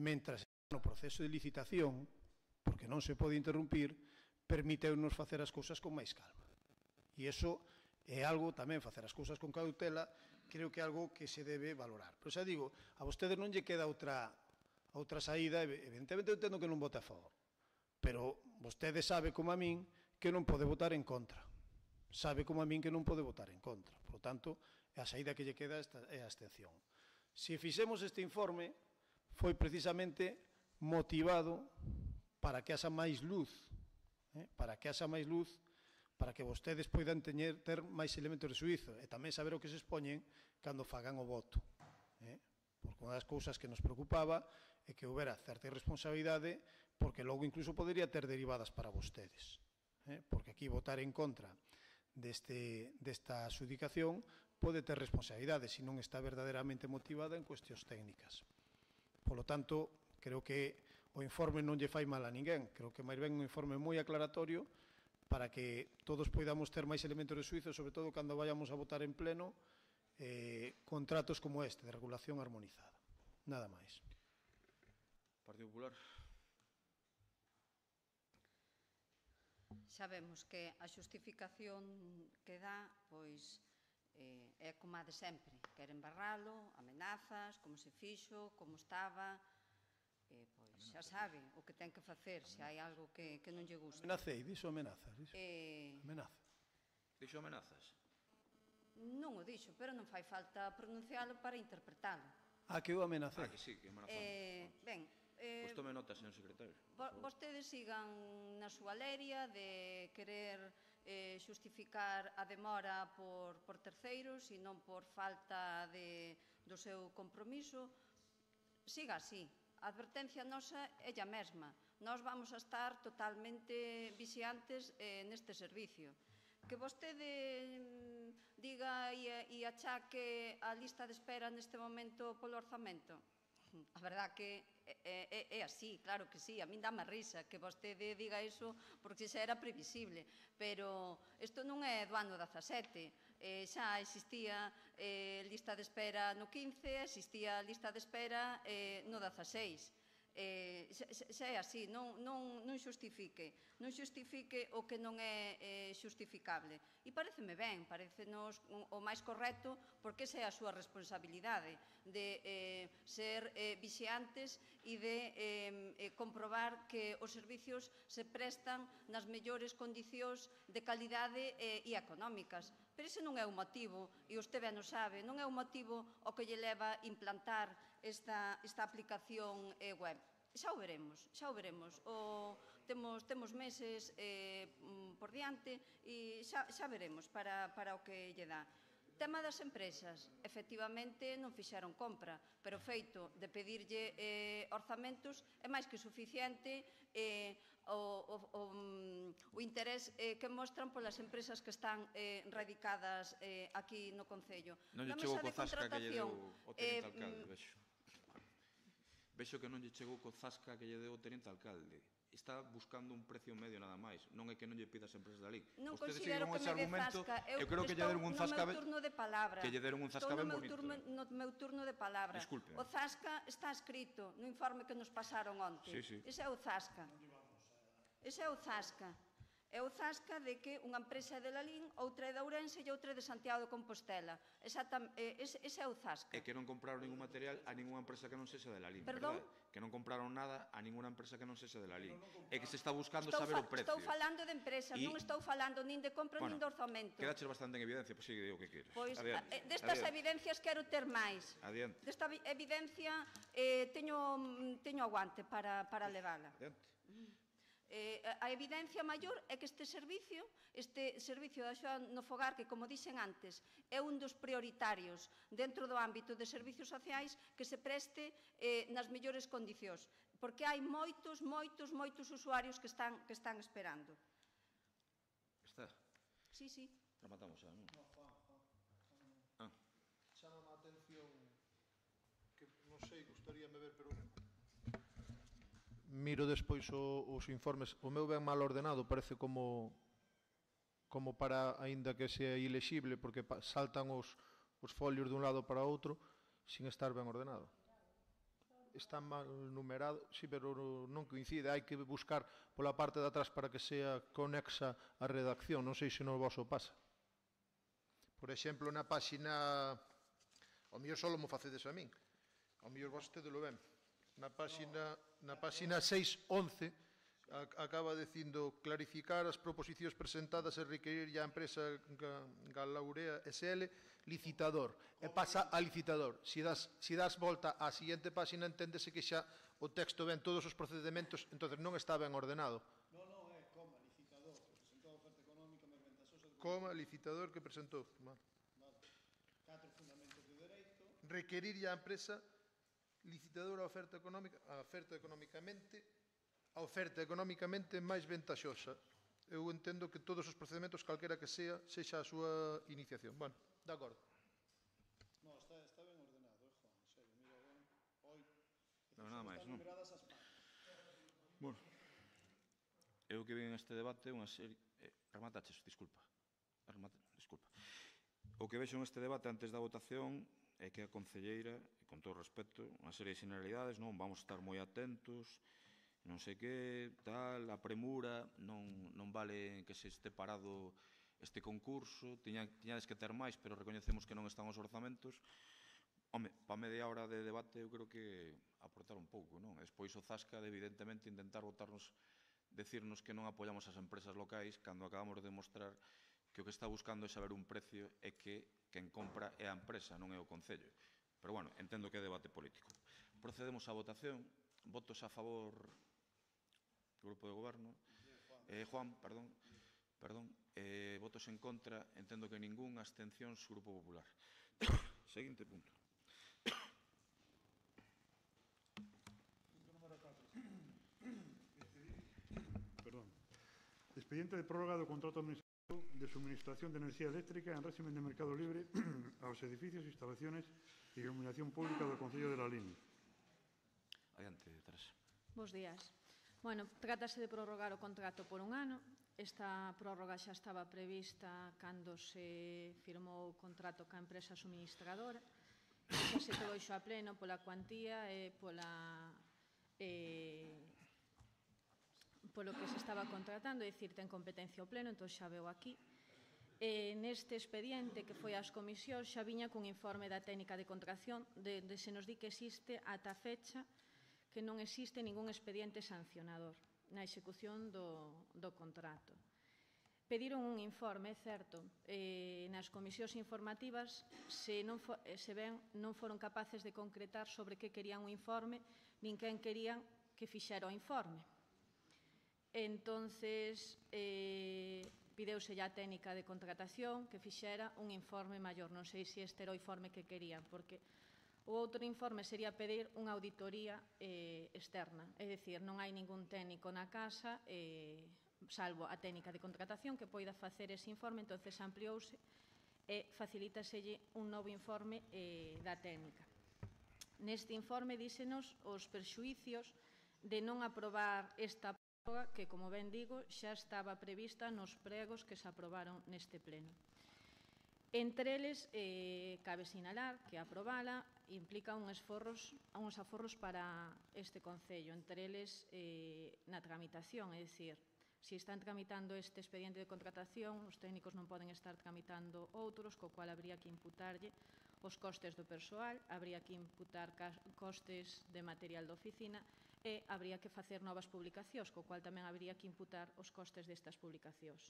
mentras está no proceso de licitación, porque non se pode interrumpir, permiteu-nos facer as cousas con máis calma. E iso é algo tamén, facer as cousas con cautela, creo que é algo que se debe valorar. Pero xa digo, a vostedes non lle queda outra saída, evidentemente eu entendo que non vote a favor, pero vostede sabe como a min que non pode votar en contra. Sabe como a min que non pode votar en contra. Por lo tanto, a saída que lle queda é a abstención. Se fixemos este informe, foi precisamente motivado para que haxa máis luz, para que vostedes poidan ter máis elementos de xuízo e tamén saber o que se expoñen cando fagan o voto. Porque unha das cousas que nos preocupaba é que houbera certa irresponsabilidade, porque logo incluso podería ter derivadas para vostedes. Porque aquí votar en contra desta adxudicación pode ter responsabilidade se non está verdadeiramente motivada en cuestións técnicas. Por lo tanto, creo que o informe non lle fai mal a ninguén. Creo que máis ben un informe moi aclaratorio para que todos poidamos ter máis elementos de xuízo, sobre todo cando vayamos a votar en pleno contratos como este, de regulación armonizada. Nada máis.
Partido Popular.
Sabemos que a xustificación que dá, pois, é como a de sempre. Queren barralo, amenazas, como se fixo, como estaba. Pois xa sabe o que ten que facer se hai algo que non lle gusta.
Amenacei, dixo amenazas. Amenaza.
Dixo amenazas?
Non o dixo, pero non fai falta pronuncialo para interpretalo.
Que eu amenacei.
Que sí, que amenazamos.
Ben,
Pois tome nota, señor secretario.
Vostedes sigan na súa leria de querer xustificar a demora por terceiros e non por falta do seu compromiso. Siga así. A advertencia nosa é a mesma. Nós vamos a estar totalmente vixiantes neste servicio. Que vostede diga e achaque a lista de espera neste momento polo orzamento, a verdad que é así, claro que sí, a min dá má risa que vostede diga iso porque xa era previsible, pero isto non é do ano 17, xa existía lista de espera no 15, existía lista de espera no 16. Xa é así, non xustifique o que non é xustificable. E pareceme ben, parecenos o máis correcto, porque esa é a súa responsabilidade de ser vixiantes e de comprobar que os servicios se prestan nas mellores condicións de calidade e económicas. Pero ese non é o motivo, e usted ben o sabe, non é o motivo o que lle leva a implantar esta aplicación web. Xa o veremos. Temos meses por diante e xa veremos para o que lle dá. Tema das empresas, efectivamente non fixeron compra, pero o feito de pedirlle orzamentos é máis que suficiente o interés que mostran polas empresas que están radicadas aquí no Concello.
Non lle chegou co zasca que lle deu o teniente alcalde, vexo. Vexo que non lle chegou co zasca que lle deu o teniente alcalde. Está buscando un precio medio nada máis. Non é que non lle pida as empresas da LIC.
Non considero que me dé zasca. Eu estou no meu turno de palabra.
Que lle deron un zasca ben bonito.
Estou no meu turno de palabra.
Disculpe.
O zasca está escrito no informe que nos pasaron onte. Ese é o zasca. Ese é o zasca. É o zasca de que unha empresa é de Lalín, outra é de Ourense e outra é de Santiago de Compostela. Ese é o zasca.
É que non compraron ningún material a ninguna empresa que non sexa de Lalín,
verdade?
Que non compraron nada a ninguna empresa que non sexa de Lalín. É que se está buscando saber o precio.
Estou falando de empresas, non estou falando nin de compra nin de orzamento.
Quedaches bastante en evidencia, pois sigue, digo o que queres.
Pois destas evidencias quero ter máis.
Adiante.
Desta evidencia teño aguante para levala.
Adiante.
A evidencia maior é que este servicio da axuda no fogar, que, como dixen antes, é un dos prioritarios dentro do ámbito de servicios sociais que se preste nas mellores condicións, porque hai moitos usuarios que están esperando.
Está?
Sí.
Rematamos xa, non?
Chama a atención que, non sei, gustaríame ver, pero miro despois os informes, o meu ben mal ordenado, parece como para, aínda que sea ilexible, porque saltan os folios dun lado para outro, sin estar ben ordenado. Está mal numerado, sí, pero non coincide, hai que buscar pola parte de atrás para que sea conexa a redacción, non sei se no voso pasa. Por exemplo, na páxina, ao mellor só mo facedes a min, ao mellor vos tedelo ben. Na páxina 6.11 acaba dicindo clarificar as proposicións presentadas e requerir a empresa Galaurea SL licitador, e pasa a licitador. Si das volta á seguinte páxina, enténdese que xa o texto ven todos os procedementos, entonces non está ben ordenado.
Non, é coma, licitador, que presentou a oferta económica máis ventaxosa.
Coma, licitador que presentou.
Vale. 4 fundamentos de dereito.
Requerir a empresa licitadora a oferta económicamente máis ventaxosa. Eu entendo que todos os procedementos, calquera que sexa a súa iniciación. Bueno, de acordo.
Non, está ben ordenado, Juan, en serio, mira ben. Hoy
Nada máis, non?
numeradas as partes.
Bueno, eu que vin este debate unha serie... Remataches, disculpa. O que vexo neste debate antes da votación é que a concelleira, con todo respeto, unha serie de generalidades, non vamos a estar moi atentos, non sei que, tal, a premura, non vale que se este parado este concurso, tiñades que ter máis, pero recoñecemos que non están os orzamentos. Home, pa media hora de debate eu creo que aportar un pouco, non? Despois o zasca de, evidentemente, intentar decirnos que non apoiamos as empresas locais cando acabamos de demostrar que o que está buscando é saber un precio e que quen compra é a empresa, non é o Concello. Pero, bueno, entendo que é debate político. Procedemos á votación. Votos a favor do Grupo de Goberno. Juan, perdón. Votos en contra. Entendo que ningún. Abstencións, Grupo Popular. Seguinte punto.
Perdón. Expediente de prórroga do contrato administrativo de suministración de enerxía eléctrica en régimen de mercado libre aos edificios, instalaciones e iluminación pública do Concello de Lalín.
Adiante, Teresa.
Bos días. Bueno, trátase de prorrogar o contrato por un ano. Esta prórroga xa estaba prevista cando se firmou o contrato ca empresa suministradora. Xa se todo iso a pleno pola cuantía e polo que se estaba contratando, é dicir, ten competencia o pleno, entón xa veo aquí. Neste expediente que foi ás comisións xa viña cun informe da técnica de contratación de se nos di que existe ata a fecha que non existe ningún expediente sancionador na execución do contrato. Pediron un informe, é certo, nas comisións informativas se ben non foron capaces de concretar sobre que querían o informe nin quen querían que fixera o informe. Entonces, pideuse a técnica de contratación que fixera un informe maior. Non sei se este era o informe que querían, porque o outro informe sería pedir unha auditoría externa. É dicir, non hai ningún técnico na casa, salvo a técnica de contratación, que poida facer ese informe, entonces ampliouse e facilítaselle un novo informe da técnica. Neste informe dísenos os perxuicios de non aprobar esta prórroga que, como ben digo, xa estaba prevista nos pregos que se aprobaron neste pleno. Entre eles, cabe sinalar que aprobala implica uns aforros para este Concello, entre eles na tramitación, é dicir, se están tramitando este expediente de contratación, os técnicos non poden estar tramitando outros, co cual habría que imputarlle os costes do persoal, habría que imputar costes de material de oficina e habría que facer novas publicacións, co cual tamén habría que imputar os costes destas publicacións.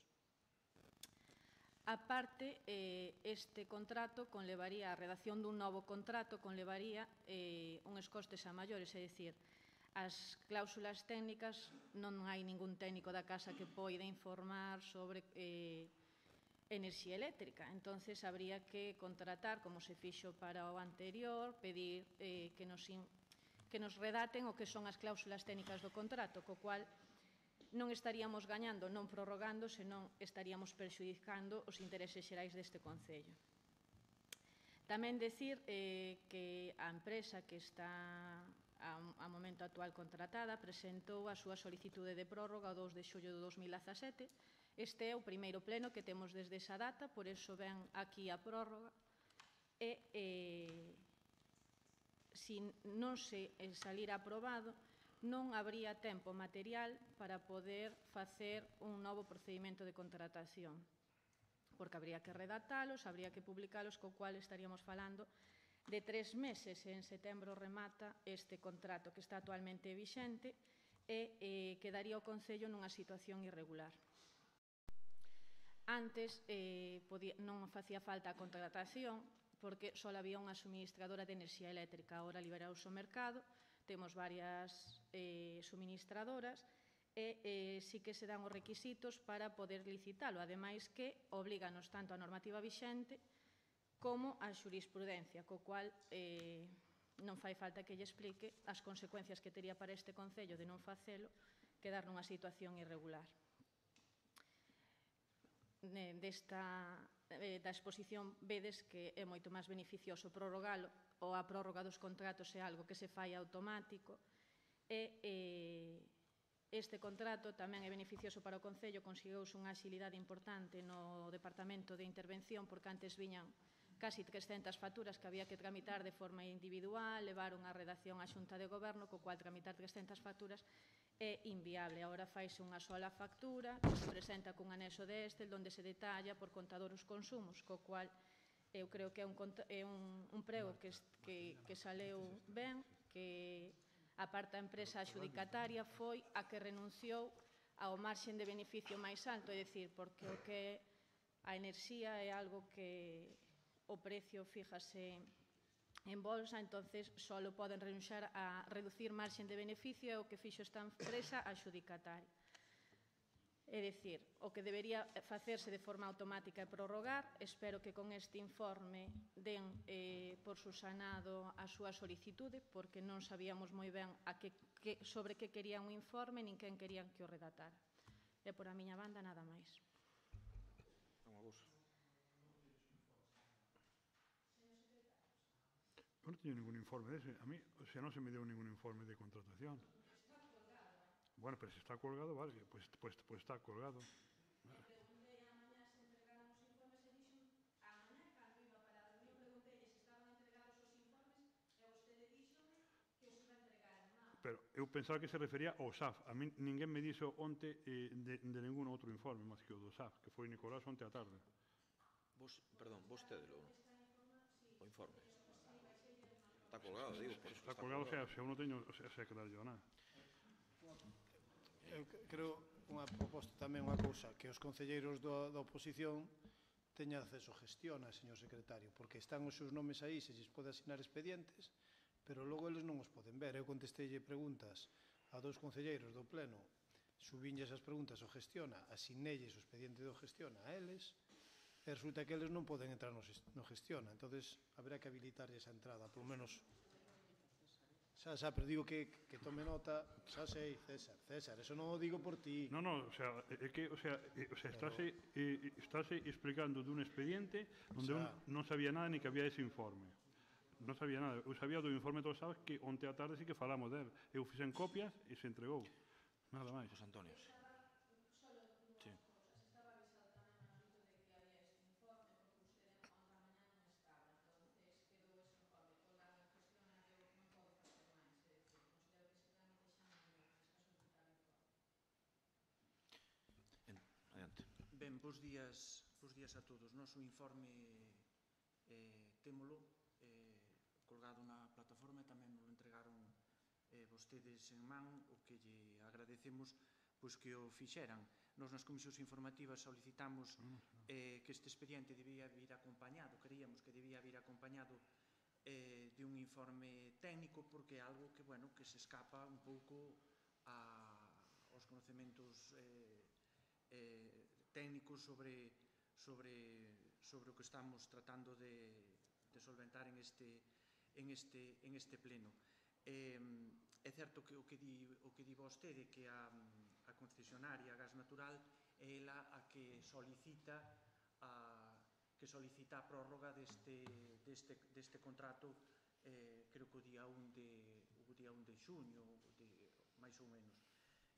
A parte, este contrato conlevaría a redacción dun novo contrato, conlevaría uns costes a maiores, é dicir, as cláusulas técnicas non hai ningún técnico da casa que poida informar sobre enerxía eléctrica, entonces habría que contratar, como se fixo para o anterior, pedir que nos redaten o que son as cláusulas técnicas do contrato, co cual non estaríamos gañando, non prorrogando, senón estaríamos perxudicando os intereses xerais deste Concello. Tamén decir que a empresa que está a momento actual contratada presentou a súa solicitude de prórroga o 2 de xullo de 2017. Este é o primeiro pleno que temos desde esa data, por iso ven aquí a prórroga e se non se salira aprobado non habría tempo material para poder facer un novo procedimento de contratación, porque habría que redactalos, habría que publicalos, co cual estaríamos falando de 3 meses. En setembro remata este contrato que está actualmente vixente e quedaría o Concello nunha situación irregular. Antes non facía falta a contratación porque só había unha suministradora de enerxía eléctrica. Agora liberause o mercado, temos varias suministradoras e sí que se dan os requisitos para poder licitalo. Ademais que oblíganos tanto a normativa vixente como a xurisprudencia, co cual non fai falta que lle explique as consecuencias que tería para este Concello de non facelo, quedar nunha situación irregular. Da exposición vedes que é moito máis beneficioso prorrogalo, ou a prórroga dos contratos é algo que se fai automático, e este contrato tamén é beneficioso para o Concello, conseguiuse unha axilidade importante no Departamento de Intervención, porque antes viñan casi 300 facturas que había que tramitar de forma individual, levar unha redacción á Xunta de Goberno, co cual tramitar 300 facturas é inviable. Agora faise unha sola factura que se presenta cun anexo de Excel onde se detalla por contador os consumos, co cual eu creo que é un prego que saleu ben, que a parte a empresa adxudicataria foi a que renunciou ao marxen de beneficio máis alto, é dicir, porque o que a enerxía é algo que o precio fíjase en bolsa, entonces só poden renunciar a reducir marxen de beneficio, é o que fixo esta empresa adxudicataria. É dicir, o que debería facerse de forma automática é prorrogar. Espero que con este informe den por subsanado a súa solicitude, porque non sabíamos moi ben sobre que querían o informe, nin quen querían que o redactara. E por a miña banda, nada máis.
teño ningún informe dese. A mí, o sea, non se me deu ningún informe de contratación. Bueno, pero se está colgado, vale, pues está colgado. Pero eu pensaba que se refería ao SAF. A mí ninguén me dixo onte de ningún outro informe, máis que o do SAF, que foi Nicolás onte a tarde.
Perdón, vostede o informe. Está colgado, digo, por eso
está colgado. O sea, eu non teño que darlle nada.
Eu creo unha proposta tamén, unha cousa, que os concelleiros da oposición teñan acceso a gestión, señor secretario, porque están os seus nomes aí, se lles pode asignar expedientes, pero logo eles non os poden ver. Eu contesteille preguntas a 2 concelleiros do pleno, subinlle esas preguntas ao gestiona, asignelles o expediente do gestiona a eles, e resulta que eles non poden entrar no gestiona. Entonces, haberá que habilitar esa entrada, polo menos. Xa, pero digo que tome nota, xa sei, César, eso non o digo por ti.
Non, o sea, é que, estáse explicando dun expediente onde eu non sabía nada ni que había ese informe. Non sabía nada. Eu sabía do informe do SAF que onte a tarde sí que falamos del. Eu fixen copias e se entregou. Nada máis.
José Antonio. Sí.
Ben, bos días a todos. Nos o informe témolo colgado na plataforma e tamén nos entregaron vostedes en man, o que lle agradecemos pois que o fixeran. Nos nas comisións informativas solicitamos que este expediente debía vir acompañado, creíamos que debía vir acompañado de un informe técnico, porque é algo que, bueno, que se escapa un pouco aos conocementos técnicos sobre o que estamos tratando de solventar en este pleno. É certo que o que di vostede que a concesionaria Gas Natural é ela a que solicita a prórroga deste contrato, creo que o día 1 de xuño, máis ou menos.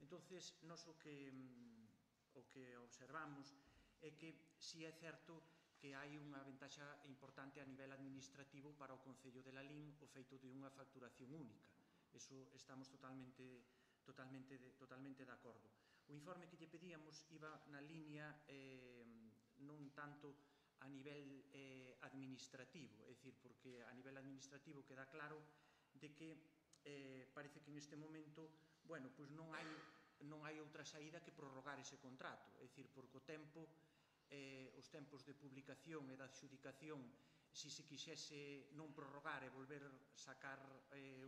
Entonces, nos o que observamos é que si é certo que hai unha ventaxa importante a nivel administrativo para o Concello de Lalín o feito de unha facturación única. Eso estamos totalmente de acordo. O informe que lle pedíamos iba na liña non tanto a nivel administrativo, é dicir, porque a nivel administrativo queda claro de que parece que neste momento, bueno, pois non hai outra saída que prorrogar ese contrato, é dicir, porque o tempo, os tempos de publicación e da adxudicación, se quixese non prorrogar e volver sacar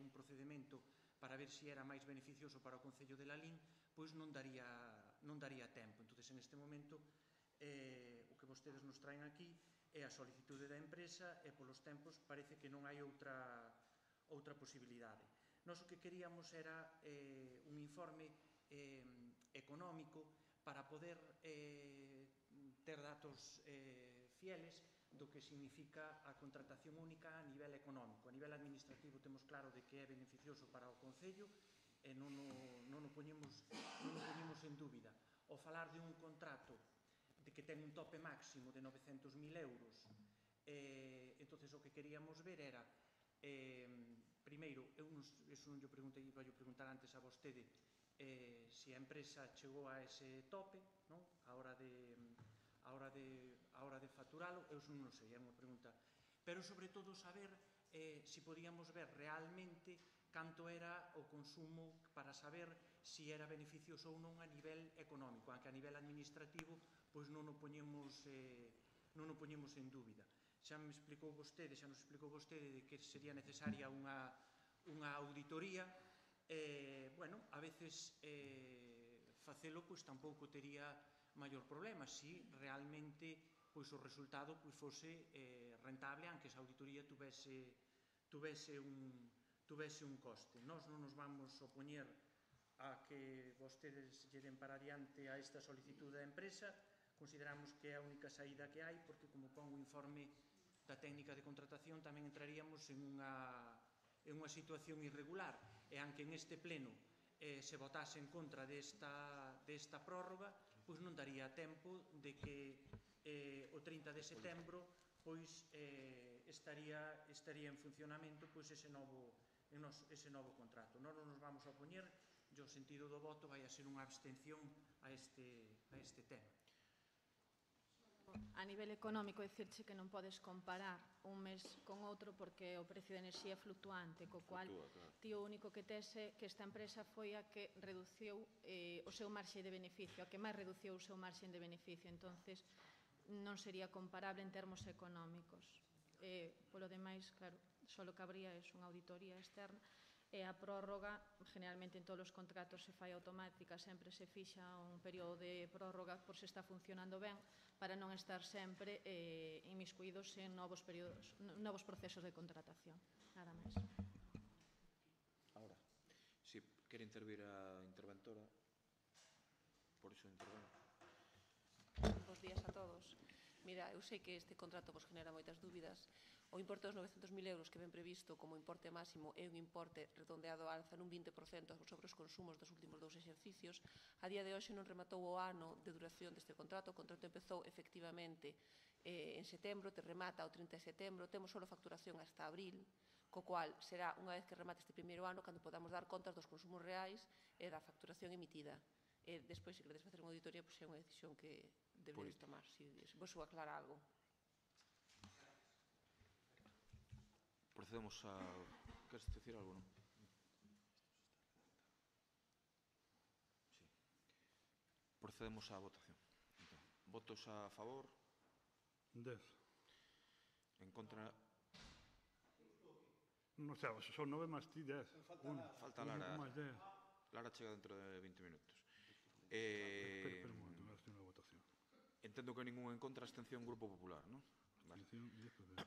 un procedimento para ver se era máis beneficioso para o Concello de Lalín, pois non daría tempo. Entón, en este momento, o que vostedes nos traen aquí é a solicitude da empresa e polos tempos parece que non hai outra posibilidade. Nós o que queríamos era un informe económico para poder ter datos fieles do que significa a contratación única a nivel económico. A nivel administrativo temos claro de que é beneficioso para o Concello e non o poñemos en dúbida. Ao falar de un contrato de que ten un tope máximo de 900.000 euros, entonces o que queríamos ver era, primeiro, eso non lle preguntei, iba a preguntar antes a vostede, se a empresa chegou a ese tope, non? A hora de facturalo, eu non sei, é unha pregunta. Pero, sobre todo, saber se podíamos ver realmente canto era o consumo para saber se era beneficioso ou non a nivel económico, aunque a nivel administrativo pois non o poñemos en dúbida. Xa nos explicou vostede de que sería necesaria unha auditoría. Bueno, a veces facelo pois tampouco tería maior problema se realmente pois o resultado pois fose rentable, aunque esa auditoría tuvese un coste. Nós non nos vamos opoñer a que vostedes lle den para adiante a esta solicitude da empresa. Consideramos que é a única saída que hai, porque como pon o informe da técnica de contratación tamén entraríamos en unha situación irregular, e aunque en este pleno se votase en contra desta prórroga, pois non daría tempo de que o 30 de setembro pois estaría en funcionamento pois ese novo contrato. Nós non nos vamos a opoñer, e o sentido do voto vai a ser unha abstención a este tema.
A nivel económico, dicirche que non podes comparar un mes con outro porque o precio de enerxía é fluctuante, co cual ti o único que tes é que esta empresa foi a que reduciu o seu marxe de beneficio, a que máis reduciu o seu marxe de beneficio, entonces non sería comparable en termos económicos. Polo demais, claro, só cabría unha auditoría externa, e a prórroga, generalmente en todos os contratos se fai automática, sempre se fixa un período de prórroga por se está funcionando ben, para non estar sempre inmiscuídos en novos procesos de contratación. Nada máis.
Ahora, si quere intervir a interventora, por iso intervengo.
Bos días a todos. Mira, eu sei que este contrato vos genera moitas dúbidas. O importe dos 900.000 euros que ven previsto como importe máximo é un importe redondeado a alza nun 20% sobre os consumos dos últimos 2 exercicios. A día de hoxe non rematou o ano de duración deste contrato. O contrato empezou efectivamente en setembro, te remata o 30 de setembro. Temos só facturación hasta abril, co cual será unha vez que remate este primeiro ano cando podamos dar contas dos consumos reais e da facturación emitida. Despois, se queredes facer unha auditoría, é unha decisión que debedes tomar. Vos aclara algo.
Procedemos a... Queres dicir algo, non? Sí. Procedemos á votación. Entón, votos a favor?
10.
En contra?
Non sei, son 9 máis ti 10.
Falta Lara. Lara chega dentro de 20 minutos.
Espera un momento, voy a hacer unha votación.
Entendo que ningún en contra, abstención, Grupo Popular, non?
Abstención, 10 por 10.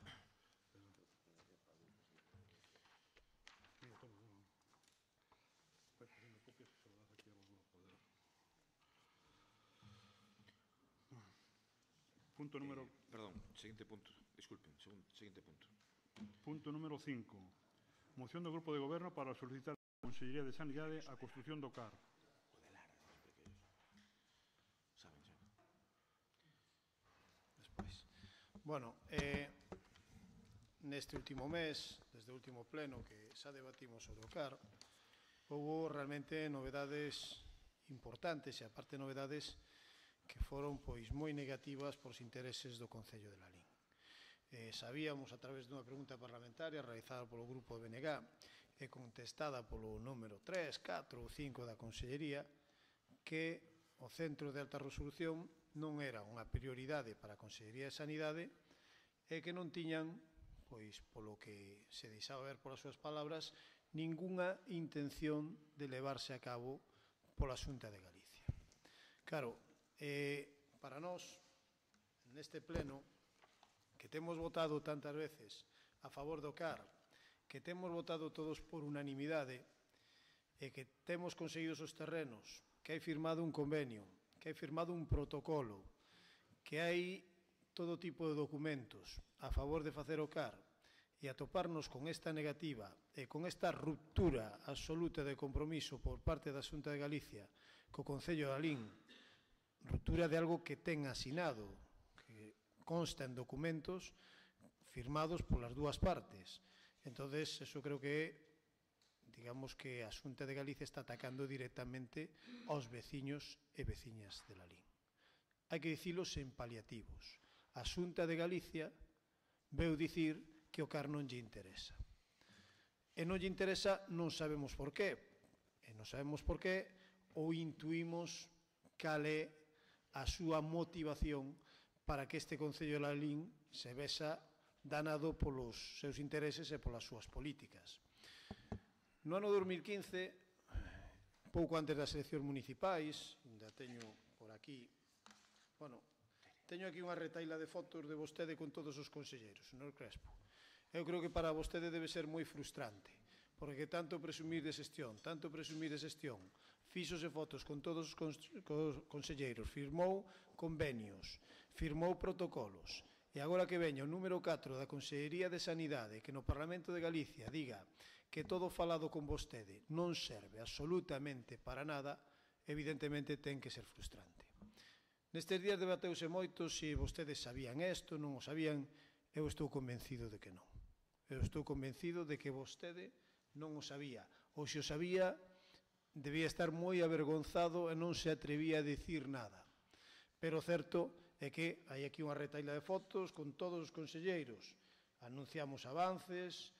Punto número...
Perdón, seguinte punto. Disculpen, seguinte punto.
Punto número 5. Moción do Grupo de Goberno para solicitar a Consellería de Sanidade a construción do CAR.
Saben xa.
Despois. Bueno, neste último mes, desde o último pleno que xa debatimos sobre o CAR, houve realmente novedades importantes, e aparte novedades que foron pois moi negativas pos intereses do Concello de Lalín. Sabíamos a través dunha pregunta parlamentaria realizada polo grupo de BNG e contestada polo número 3, 4 ou 5 da Consellería que o centro de alta resolución non era unha prioridade para a Consellería de Sanidade e que non tiñan, pois polo que se deixaba ver polas súas palabras, ningunha intención de levarse a cabo pola Xunta de Galicia. Claro, para nós, neste pleno, que temos votado tantas veces a favor do CAR, que temos votado todos por unanimidade e que temos conseguido os terrenos, que hai firmado un convenio, que hai firmado un protocolo, que hai todo tipo de documentos a favor de facer o CAR e atoparnos con esta negativa e con esta ruptura absoluta de compromiso por parte da Xunta de Galicia co Concello de Lalín, ruptura de algo que ten asinado, que consta en documentos firmados polas dúas partes. Entonces, eso creo que digamos que a Xunta de Galicia está atacando directamente aos veciños e veciñas de Lalín. Hai que dicilos en paliativos. A Xunta de Galicia veu dicir que o CAR non lle interesa. E non lle interesa, non sabemos por qué. E non sabemos por qué ou intuímos cal é a súa motivación para que este Concello de Lalín se vexa danado polos seus intereses e polas súas políticas. No ano 2015, pouco antes das eleccións municipais, ainda teño por aquí, teño aquí unha retaila de fotos de vostede con todos os conselleiros, señor Crespo. Eu creo que para vostede debe ser moi frustrante, porque tanto presumir de xestión, fíxose fotos con todos os conselleiros, firmou convenios, firmou protocolos, E agora que veña o número 4 da Consellería de Sanidade, que no Parlamento de Galicia diga que todo falado con vostede non serve absolutamente para nada, evidentemente ten que ser frustrante. Nestes días debateuse moito se vostedes sabían isto, non o sabían. Eu estou convencido de que non. Eu estou convencido de que vostede non o sabía. Ou se o sabía, debía estar moi avergonzado e non se atrevía a dicir nada. Pero o certo é que hai aquí unha retaila de fotos con todos os conselleiros. Anunciamos avances,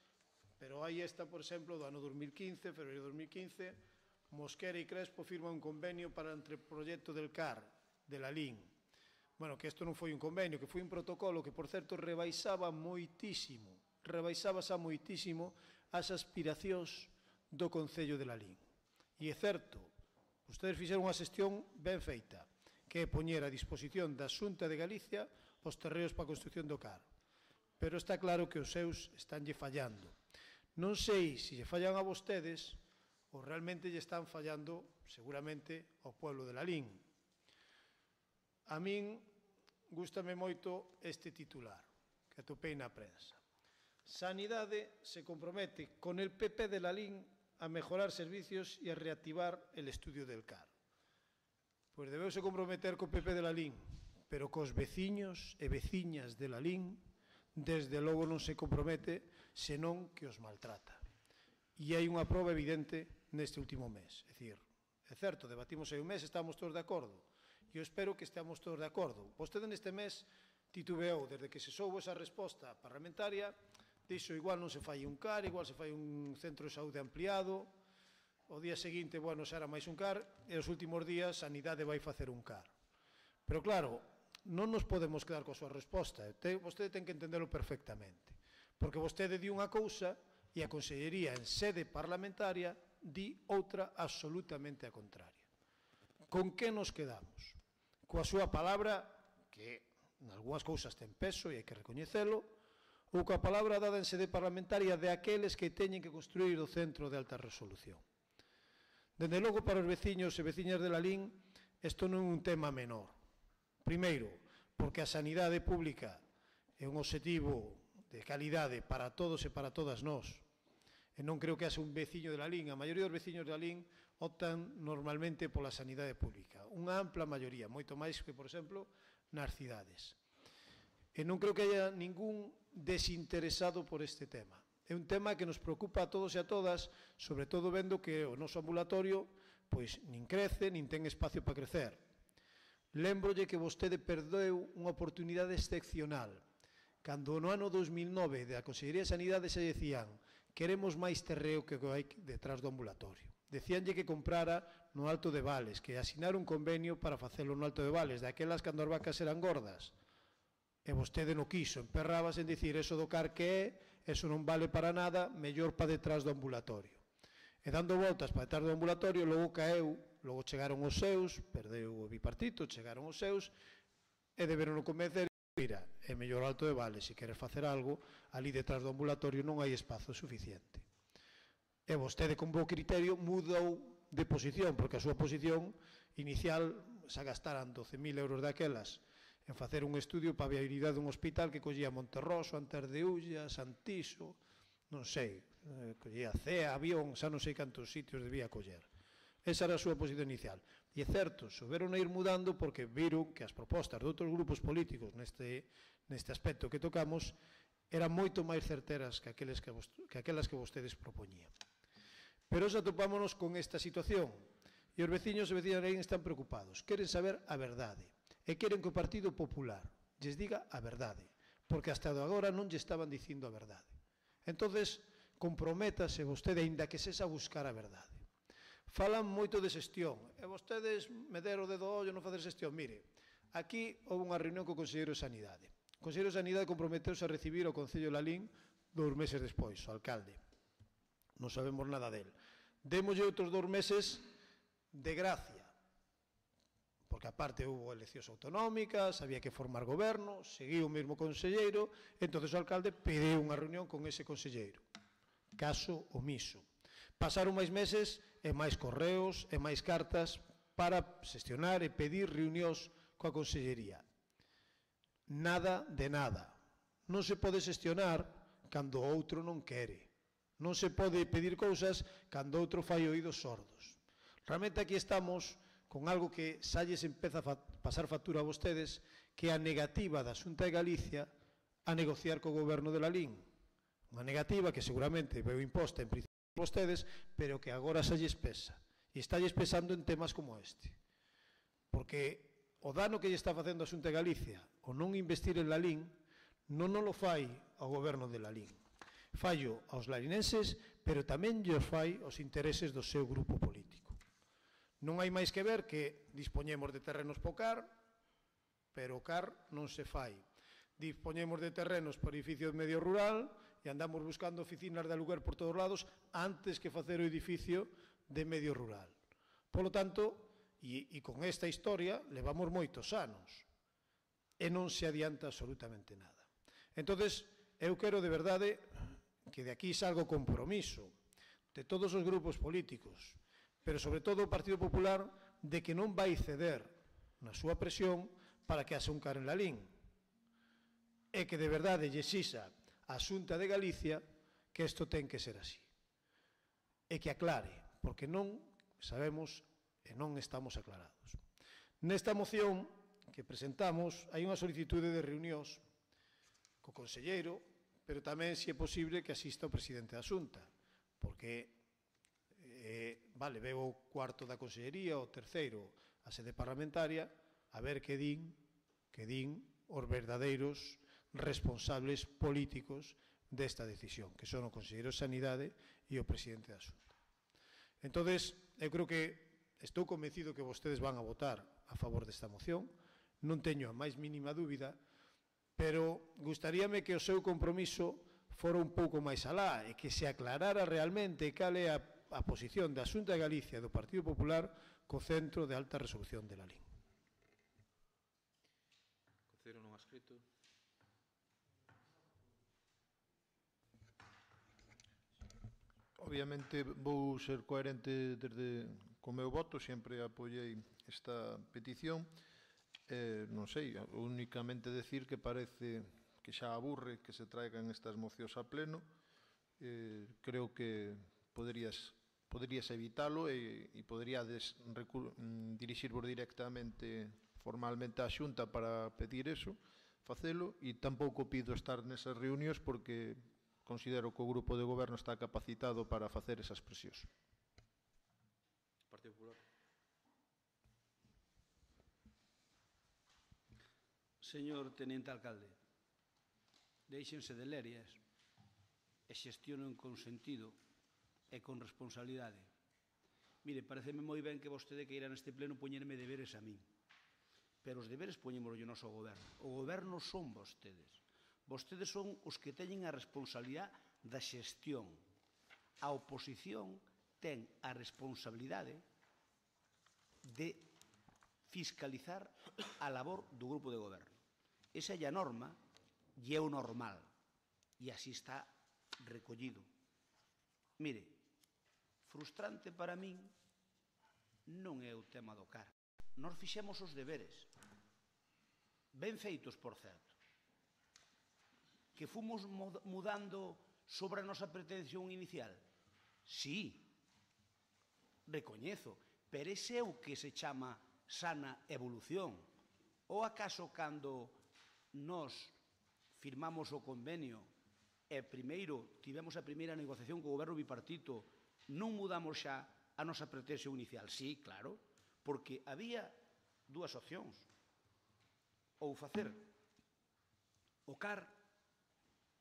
pero hai esta, por exemplo, do ano 2015, febrero de 2015, Mosquera e Crespo firman un convenio para o proxecto del CAR, de la LIN. Bueno, que isto non foi un convenio, que foi un protocolo que, por certo, rebaixaba moitísimo as aspiracións do Concello de la LIN. E é certo, vostedes fixeron unha xestión ben feita, que é poñer a disposición da Xunta de Galicia os terreos para a construción do CAR. Pero está claro que os seus estánlle fallando. Non sei se lle fallan a vostedes ou realmente lle están fallando seguramente ao pueblo de la LIN. A min gústame moito este titular que atopei na prensa. Sanidade se compromete con el PP de la LIN a mejorar servicios e a reactivar el estudio del CAR. Pois debeuse comprometer co PP de la LIN, pero cos veciños e veciñas de la LIN desde logo non se compromete, senón que os maltrata. E hai unha proba evidente neste último mes. É dicir, é certo, debatimos hai un mes, estamos todos de acordo. E eu espero que estemos todos de acordo. Vostede neste mes titubeou, desde que se soubo esa resposta parlamentaria, dixo igual non se fai un CAR, igual se fai un centro de saúde ampliado. O día seguinte, bueno, xa era máis un CAR, e os últimos días Sanidade vai facer un CAR. Pero claro, non nos podemos quedar coa súa resposta. Vostede ten que entendelo perfectamente. Porque vostede di unha cousa e a Consellería en sede parlamentaria di outra absolutamente a contraria. Con que nos quedamos? Coa súa palabra, que en algunhas cousas ten peso e hai que recoñecelo, ou coa palabra dada en sede parlamentaria de aqueles que teñen que construir o centro de alta resolución. Dende logo, para os veciños e veciñas de la LIN, isto non é un tema menor. Primeiro, porque a sanidade pública é un obxectivo de calidade para todos e para todas nós. E non creo que haxe un veciño de la LIN. A maioría dos veciños de la LIN optan normalmente pola sanidade pública. Unha ampla maioría, moito máis que, por exemplo, nas cidades. E non creo que haya ningún desinteresado por este tema. É un tema que nos preocupa a todos e a todas, sobre todo vendo que o noso ambulatorio pois nin crece, nin ten espacio para crecer. Lémbrolle que vostede perdeu unha oportunidade excepcional. Cando no ano 2009 da Consellería de Sanidade se decían queremos máis terreo que hai detrás do ambulatorio. Decíanlle que comprara no Alto de Vales, que asinar un convenio para facelo no Alto de Vales, daquelas cando as vacas eran gordas. E vostede non quiso, emperrabas en dicir eso do CAR que é, eso non vale para nada, mellor para detrás do ambulatorio. E dando voltas para detrás do ambulatorio, logo caeu, logo chegaron os seus, perdeu o bipartito, chegaron os seus, e deberon convencer, mira, é mellor Alto de Vales, se queres facer algo, ali detrás do ambulatorio non hai espazo suficiente. E vostede, con bo criterio, mudou de posición, porque a súa posición inicial xa gastaran 12.000 euros daquelas en facer un estudio para a viabilidade dun hospital que collía Monterroso, Antas de Ulla, Santiso, non sei, collía Cea, Avión, xa non sei cantos sitios debía coller. Esa era a súa posición inicial. E é certo, souberon a ir mudando porque viron que as propostas de outros grupos políticos neste aspecto que tocamos eran moito máis certeras que aquelas que vostedes propoñían. Pero xa topámonos con esta situación e os veciños e veciñas están preocupados. Queren saber a verdade e queren que o Partido Popular lles diga a verdade, porque hasta agora non lle estaban dicindo a verdade. Entonces, comprométase vostede, aínda que sexa buscar a verdade. Falan moito de xestión, e vostedes me deron o dedo ollo non facer xestión. Mire, aquí houve unha reunión co Conselleiro de Sanidade. O Conselleiro de Sanidade comprometeuse a recibir o Concello de Lalín 2 meses despois, o alcalde. Non sabemos nada del. Démoslle outros 2 meses de gracia, porque aparte houve eleccións autonómicas, había que formar goberno, seguiu o mesmo conselleiro, entonces o alcalde pediu unha reunión con ese conselleiro. Caso omiso. Pasaron máis meses e máis correos e máis cartas para xestionar e pedir reunións coa consellería. nada de nada. Non se pode xestionar cando o outro non quere. Non se pode pedir cousas cando o outro fai oídos sordos. Realmente aquí estamos con algo que xa lles empeza a pasar factura a vostedes, que é a negativa da Xunta de Galicia a negociar co goberno de Lalín. Unha negativa que seguramente veu imposta en principio por vostedes, pero que agora xa lles pesa. E está lles pesando en temas como este. Porque o dano que lle está facendo a Xunta de Galicia o non investir en Lalín non o fai ao goberno de Lalín. Fallo aos larinenses, pero tamén lles fai aos intereses do seu grupo político. Non hai máis que ver que dispoñemos de terrenos para o CAR, pero o CAR non se fai. Dispoñemos de terrenos para edificios de medio rural e andamos buscando oficinas de aluguer por todos lados antes que facer o edificio de medio rural. Polo tanto, e con esta historia levamos moitos anos e non se adianta absolutamente nada. Entonces, eu quero de verdade que de aquí salga o compromiso de todos os grupos políticos, pero sobre todo o Partido Popular, de que non vai ceder na súa presión para que haxa un CAR en Lalín, e que de verdade lle exixa a Xunta de Galicia que isto ten que ser así. E que aclare, porque non sabemos e non estamos aclarados. Nesta moción que presentamos hai unha solicitude de reunións co conselleiro, pero tamén, se é posible, que asista o presidente da Xunta, porque veo o cuarto da consellería, o terceiro, a sede parlamentaria, a ver que din os verdadeiros responsables políticos desta decisión, que son o conselleiro de Sanidade e o presidente da Xunta. Entón, eu creo que estou convencido que vostedes van a votar a favor desta moción, non teño a máis mínima dúbida, pero gustaríame que o seu compromiso fora un pouco máis alá e que se aclarara realmente cal é a posición da Xunta de Galicia e do Partido Popular co Centro de Alta Resolución de Lalín.
Concelleiro non adscrito.
Obviamente vou ser coherente desde co meu voto, sempre apoiei esta petición. Non sei, únicamente decir que parece que xa aburre que se traigan estas mocións a pleno. Creo que poderías evitalo e poderíades dirixirvos directamente formalmente á Xunta para pedir eso, facelo, e tampouco pido estar nesas reunións porque considero que o grupo de goberno está capacitado para facer esas presións.
Partido Popular.
Señor Tenente Alcalde, déixense de lerias e xestionen con sentido e con responsabilidade. Mire, pareceme moi ben que vostede queira neste pleno poñerme deberes a min, pero os deberes poñémoslo ao noso goberno. O goberno son vostedes. Vostedes son os que teñen a responsabilidade da xestión. A oposición ten a responsabilidade de fiscalizar a labor do grupo de goberno. Esa é a norma e é o normal. E así está recollido. Mire, frustrante para min non é o tema do CAR. Nós fixemos os deberes. Ben feitos, por certo. Que fomos mudando sobre a nosa pretensión inicial? Sí. Recoñezo. Pero ese é o que se chama sana evolución. Ou acaso cando nós firmamos o convenio e primeiro tivemos a primeira negociación co goberno bipartito, non mudamos xa a nosa pretensión inicial? Sí, claro, porque había dúas opcións. Ou facer o CAR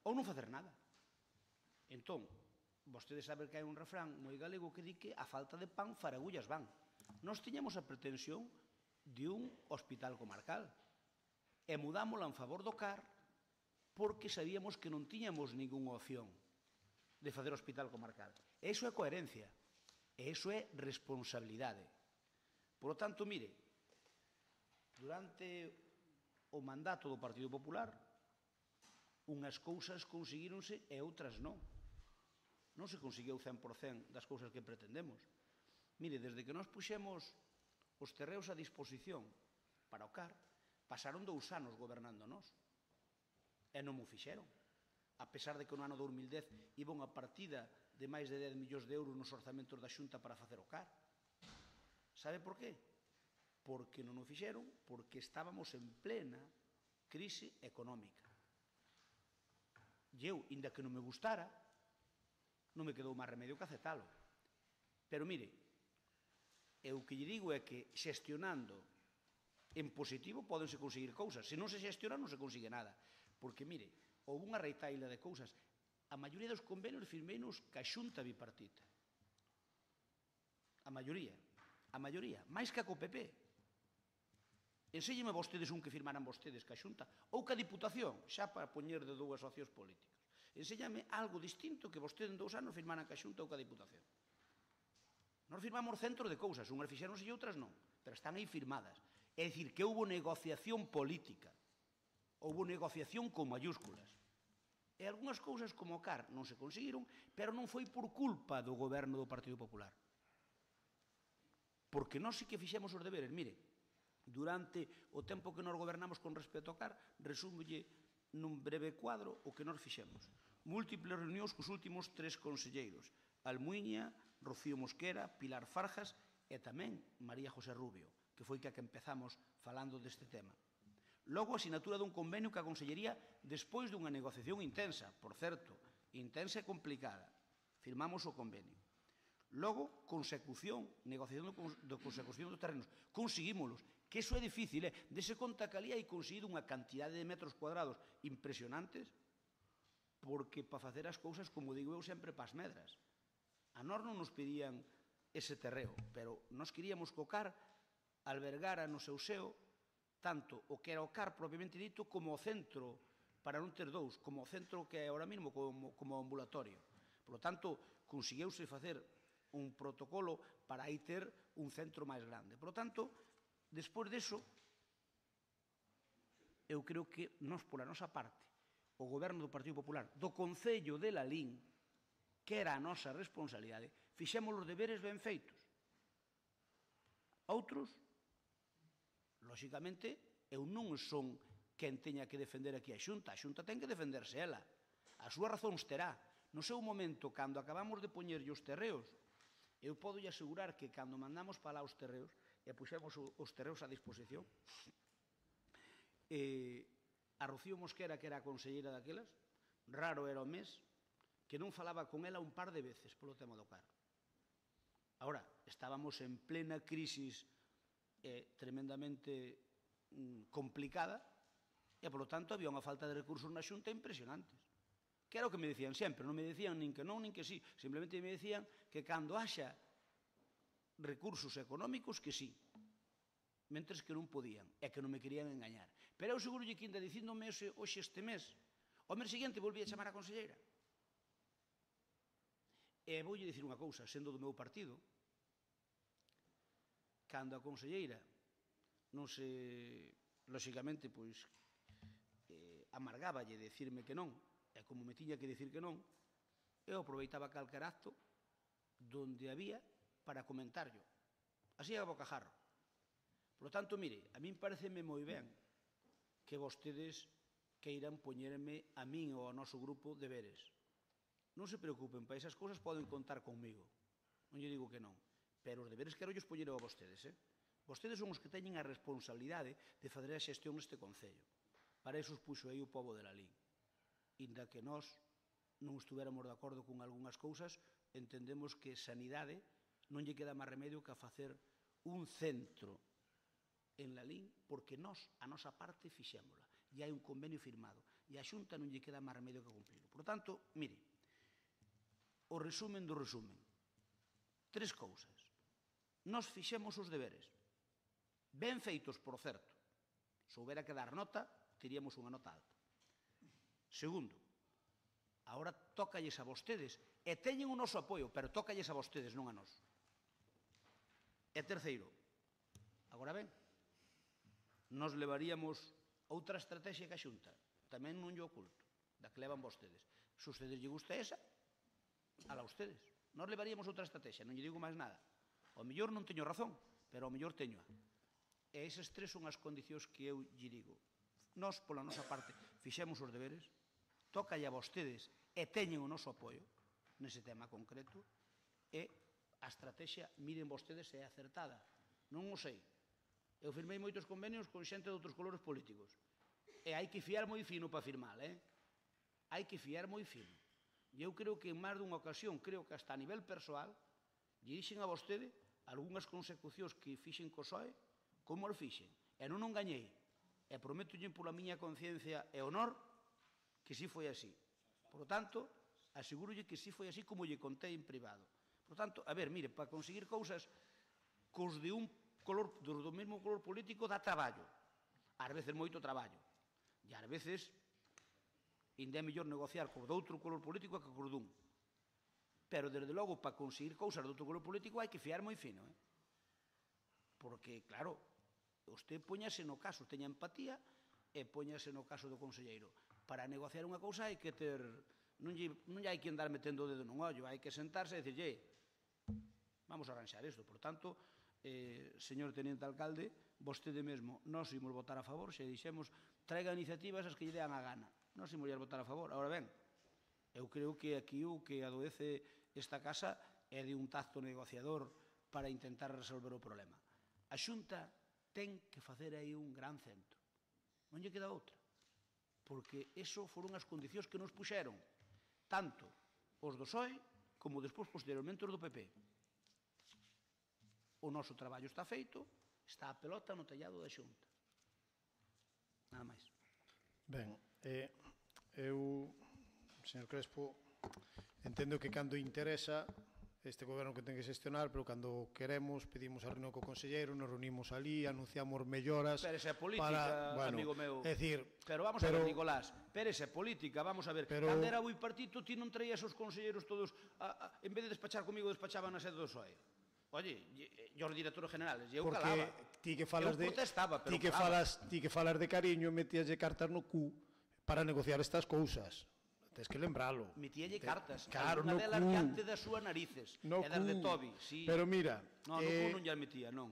ou non facer nada. Entón, vostedes saben que hai un refrán moi galego que di que a falta de pan faragullas van. Nós tiñamos a pretensión de un hospital comarcal e mudámola en favor do CAR porque sabíamos que non tiñamos ningunha opción de facer hospital comarcal. E iso é coherencia, e iso é responsabilidade. Por lo tanto, mire, durante o mandato do Partido Popular, unhas cousas conseguíronse e outras non. Non se conseguiu 100% das cousas que pretendemos. Mire, desde que nós puxemos os terreos a disposición para o CAR, Pasaron 2 anos gobernando nós. E non mo fixeron. A pesar de que no ano 2010 iba unha partida de máis de 10 millóns de euros nos orzamentos da Xunta para facer o CAR. Sabe por qué? Porque non o fixeron, porque estábamos en plena crise económica. E eu, inda que non me gustara, non me quedou máis remedio que aceptalo. Pero mire, o que lle digo é que xestionando en positivo pódense conseguir cousas. Se non se xestiona non se consigue nada. Porque, mire, houve unha reitaila de cousas. A maioría dos convenios firmeinos ca Xunta bipartita. A maioría. A maioría. Máis que a co PP. Enséñeme vostedes un que firmaran vostedes ca Xunta ou ca Diputación, xa para poñer de 2 socios políticos. Enséñame algo distinto que vostedes en 2 anos firmaran ca Xunta ou ca Diputación. Nós firmamos centro de cousas, unhas fixéronse e outras non, pero están aí firmadas. É dicir, que houve negociación política, houve negociación con mayúsculas. E algunhas cousas como o CAR non se conseguiron, pero non foi por culpa do goberno do Partido Popular. Porque nós sí que fixemos os deberes. Mire, durante o tempo que nós gobernamos con respecto ao CAR, resúmolle nun breve cuadro o que nós fixemos. Múltiples reunións cos últimos 3 conselleiros, Almuiña, Rocío Mosquera, Pilar Farjas e tamén María José Rubio, que foi que empezamos falando deste tema. Logo, a sinatura dun convenio que a Consellería, despois dunha negociación intensa, por certo, intensa e complicada, firmamos o convenio. Logo, consecución, negociación de consecución dos terrenos, conseguímolos, que iso é difícil, dese conta que ali hai conseguido unha cantidade de metros cuadrados impresionantes, porque para facer as cousas, como digo eu, sempre pas medras. A nós non nos pedían ese terreo, pero nós queríamos que o CAR albergara no seu seo tanto o que era o CAR propiamente dito como o centro, para non ter 2, como o centro que é ahora mesmo como ambulatorio. Por lo tanto, conseguiuse facer un protocolo para aí ter un centro máis grande. Por lo tanto, despois deso, eu creo que nós, pola nosa parte, o goberno do Partido Popular, do Concello de Lalín, que era a nosa responsabilidade, fixemos os deberes ben feitos. Outros, lóxicamente, eu non son quen teña que defender aquí a Xunta. A Xunta ten que defenderse ela. As súas razóns terá. No seu momento, cando acabamos de poñerlle os terreos, eu podo asegurar que cando mandamos para lá os terreos e puxemos os terreos a disposición, a Rocío Mosquera, que era a conselleira daquelas, raro era o mes que non falaba con ela un par de veces polo tema do CAR. Ahora, estábamos en plena crisis tremendamente complicada e, polo tanto, había unha falta de recursos na Xunta impresionantes. Que era o que me decían sempre, non me decían nin que non, nin que sí, simplemente me decían que cando haxa recursos económicos que sí, mentres que non podían e que non me querían engañar. Pero eu seguro que ainda dicíndome hoxe este mes, o mes seguinte volví a chamar a conselleira. E voulle dicir unha cousa, sendo do meu partido, cando a conselleira non se, lóxicamente, pois, amargáballe decirme que non, e como me tiña que dicir que non, eu aproveitaba calquer acto donde había para comentarlo. Así a bocajarro. Por lo tanto, mire, a min pareceme moi ben que vostedes queiran poñerme a min ou ao noso grupo deberes. Non se preocupen, para esas cousas poden contar conmigo. Non lle digo que non. Pero os deberes quero lles poñer a vostedes. Vostedes son os que teñen a responsabilidade de fazer a xestión neste Concello. Para iso os puxo aí o pobo de Lalín. Inda que nós non estuéramos de acordo con algunhas cousas, entendemos que sanidade non lle queda máis remedio que a facer un centro en Lalín, porque nós, a nosa parte, fixémola. E hai un convenio firmado. E a Xunta non lle queda máis remedio que cumplirlo. Por tanto, mire, o resumen do resumen. 3 cousas. Nós fixemos os deberes. Ben feitos, por certo. Se houbera que dar nota, teríamos unha nota alta. Segundo, agora tócalles a vostedes, e teñen o noso apoio, pero tócalles a vostedes, non a nós. E terceiro, agora ben, nos levaríamos outra estrategia que a Xunta, tamén non lle oculto, da que levan vostedes. Se a ustedes lle gusta esa, ala ustedes. Nos levaríamos outra estrategia, non lle digo máis nada. Ao mellor non teño razón, pero ao mellor teño. E esas tres son as condicións que eu lle digo. Nós, pola nosa parte, fixemos os deberes, toca a vostedes e teñen o noso apoio nese tema concreto, e a estrategia, miren vostedes, é acertada. Non o sei. Eu firmei moitos convenios con xente de outros colores políticos. E hai que fiar moi fino para firmar, hai que fiar moi fino. E eu creo que en máis dunha ocasión, creo que hasta a nivel persoal, lle dixen a vostede algunhas consecucións que fixen co PSOE, como o fixen. E non gañei. E prométolle pola miña conciencia e honor que si foi así. Por lo tanto, asegurolle que si foi así como lle contei en privado. Por lo tanto, a ver, mire, para conseguir cousas cos de un color, do mesmo color político dá traballo. Ás veces moito traballo. E ás veces ainda é mellor negociar co de outro color político que co dun. Pero, desde logo, para conseguir cousas de outro color político hai que fiar moi fino. Porque, claro, usted poñase no caso, teña empatía e poñase no caso do conselleiro. Para negociar unha cousa hai que ter... Non hai que andar metendo o dedo nun ollo, hai que sentarse e dicirlle vamos a arranxar isto. Por tanto, señor teniente alcalde, vostede mesmo, nós imos votar a favor, se dixemos traiga iniciativas as que lle dean a gana. Nós imos votar a favor. Ahora ben, eu creo que aquí o que adoece esta casa é de un tacto negociador para intentar resolver o problema. A Xunta ten que facer aí un gran centro. Non lle queda outra. Porque eso foron as condicións que nos puxeron, tanto os do PSOE como despois posteriormente os do PP. O noso traballo está feito, está a pelota no tellado da Xunta. Nada máis.
Ben, eu, señor Crespo, entendo que cando interesa este goberno que ten que xestionar, pero cando queremos pedimos a reunión co conselleiro, nos reunimos ali, anunciamos melloras.
Pero esa é política, amigo meu.
É dicir,
pero vamos a ver, Nicolás, pero esa é política, vamos a ver. Cando era o bipartito, ti non traías os conselleiros todos, en vez de despachar comigo, despachaban na sede do PSOE. Oye, os directores generales, eu calaba.
Porque ti que falas de...
Eu protestaba, pero
ti que falas de cariño, metíaslle cartas no cu para negociar estas cousas. Tens que lembralo.
Metíalle cartas,
claro,
unha delas diante das súas narices, e das de Tobi, sí.
Pero mira...
Non, no cu non lle metía, non.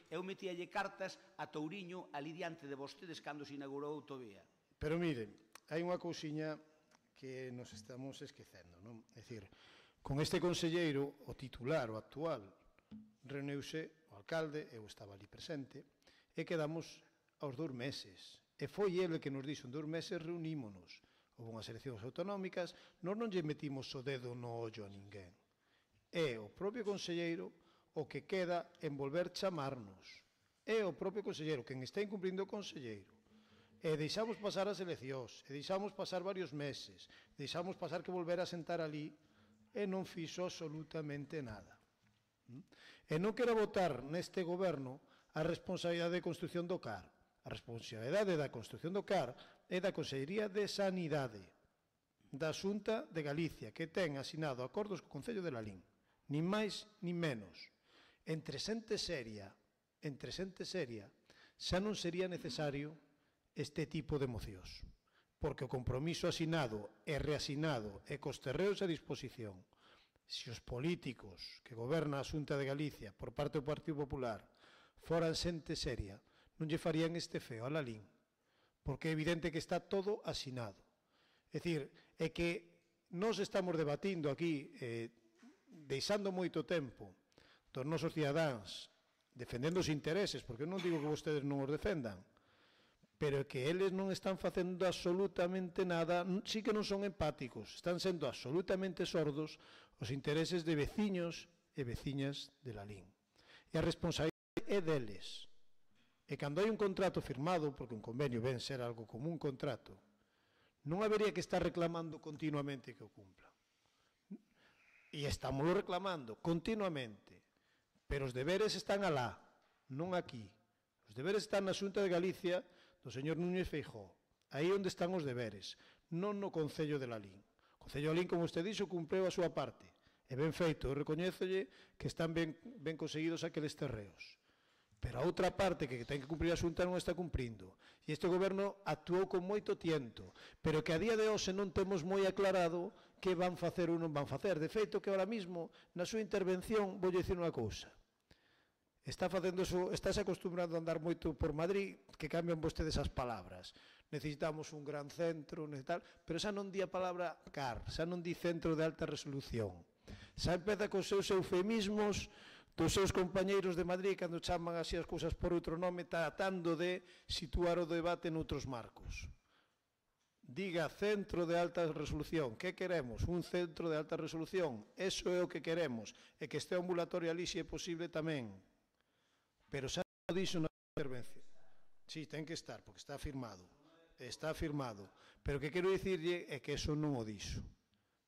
Eu metíalle cartas a Touriño ali diante de vostedes cando se inaugurou a autovía.
Pero miren, hai unha cousiña que nos estamos esquecendo, non? É dicir, con este conselleiro, o titular, o actual, reuniuse o alcalde, eu estaba ali presente, e quedamos aos 2 meses. E foi ele que nos dixo, en 2 meses reunímonos. Houve unhas eleccións autonómicas, nós non lle metimos o dedo no ollo a ninguén. É o propio conselleiro o que queda en volver chamarnos. É o propio conselleiro, quen está incumplindo o conselleiro. E deixamos pasar as eleccións, e deixamos pasar varios meses, deixamos pasar que volver a sentar ali, e non fixo absolutamente nada. E non quero botar neste goberno a responsabilidade de construción do CAR. A responsabilidade da construción do CAR é da Consellería de Sanidade da Xunta de Galicia, que ten asinado acordos co Concello de Lalín, nin máis nin menos. Entre xente seria, xa non sería necesario este tipo de mocións, porque o compromiso asinado e reasinado e cos terreos a disposición, se os políticos que goberna a Xunta de Galicia por parte do Partido Popular foran xente seria, non lle farían este feo a Lalín, porque é evidente que está todo asinado. É dicir, é que nós estamos debatindo aquí, deixando moito tempo dos nosos cidadáns, defendendo os intereses, porque non digo que vostedes non os defendan, pero que eles non están facendo absolutamente nada, sí que non son empáticos, están sendo absolutamente sordos os intereses de veciños e veciñas de Lalín. E a responsabilidade é deles. E cando hai un contrato firmado, porque un convenio ven ser algo como un contrato, non habería que estar reclamando continuamente que o cumpla. E estámoslo reclamando continuamente, pero os deberes están alá, non aquí. Os deberes están na Xunta de Galicia do señor Núñez Feijóo. Aí onde están os deberes, non no Concello de Lalín. O Concello de Lalín, como usted dixo, cumpleu a súa parte. E ben feito, eu recoñézolle que están ben conseguidos aqueles terreos. Pero a outra parte que ten que cumprir a Xunta non está cumprindo. E este goberno actuou con moito tiento, pero que a día de hoxe non temos moi aclarado que van facer ou non van facer. De feito, que ahora mismo, na súa intervención, vou dicir unha cousa. Estás acostumbrando a andar moito por Madrid, que cambian vostedes as palabras. Necesitamos un gran centro, pero xa non di a palabra CAR, xa non di centro de alta resolución. Xa empeza cos seus eufemismos dos seus compañeiros de Madrid cando chaman así as cousas por outro nome, tratando de situar o debate noutros marcos. Diga centro de alta resolución. Que queremos? Un centro de alta resolución. Eso é o que queremos. E que este ambulatorio ali se é posible tamén. Pero xa non dixo na intervención. Sí, ten que estar, porque está firmado. Está firmado. Pero o que quero dicirlle é que eso non o dixo.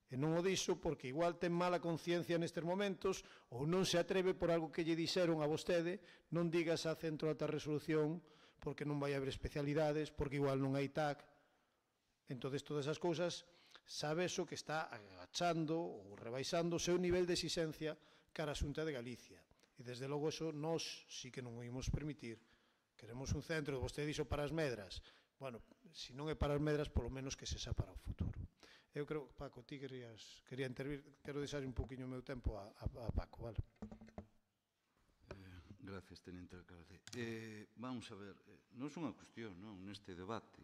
E non o dixo porque igual ten mala conciencia nestes momentos ou non se atreve por algo que lle dixeron a vostede, non digas a centro de alta resolución porque non vai haber especialidades, porque igual non hai TAC. Entón, todas esas cousas, sabe eso que está agachando ou rebaixando o seu nivel de exigencia cara a Xunta de Galicia. E desde logo eso nós sí que non o ímos permitir. Queremos un centro, vostede dixo para as medras. Bueno, se non é para as medras, polo menos que se xa para o futuro. Eu creo, Paco, ti quería intervir, quero deixar un poquinho o meu tempo a Paco, vale?
Gracias, Teniente Alcalde. Vamos a ver, non é unha cuestión, non, neste debate.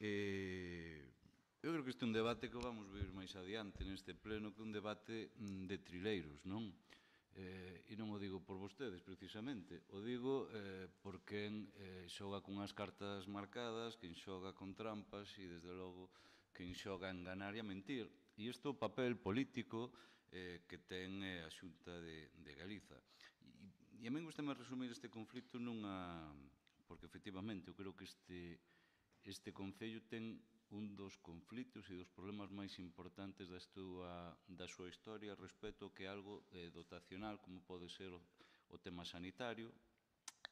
Eu creo que este é un debate que vamos ver máis adiante neste pleno, que é un debate de trileiros, non? E non o digo por vostedes, precisamente. O digo por quen xoga con as cartas marcadas, quen xoga con trampas e, desde logo, quen xoga a enganar e a mentir. E isto é o papel político que ten a Xunta de Galiza. E a mí gustame resumir este conflito nunha... Porque, efectivamente, eu creo que este Concello ten un dos conflitos e dos problemas máis importantes da súa historia respecto ao que é algo dotacional, como pode ser o tema sanitario,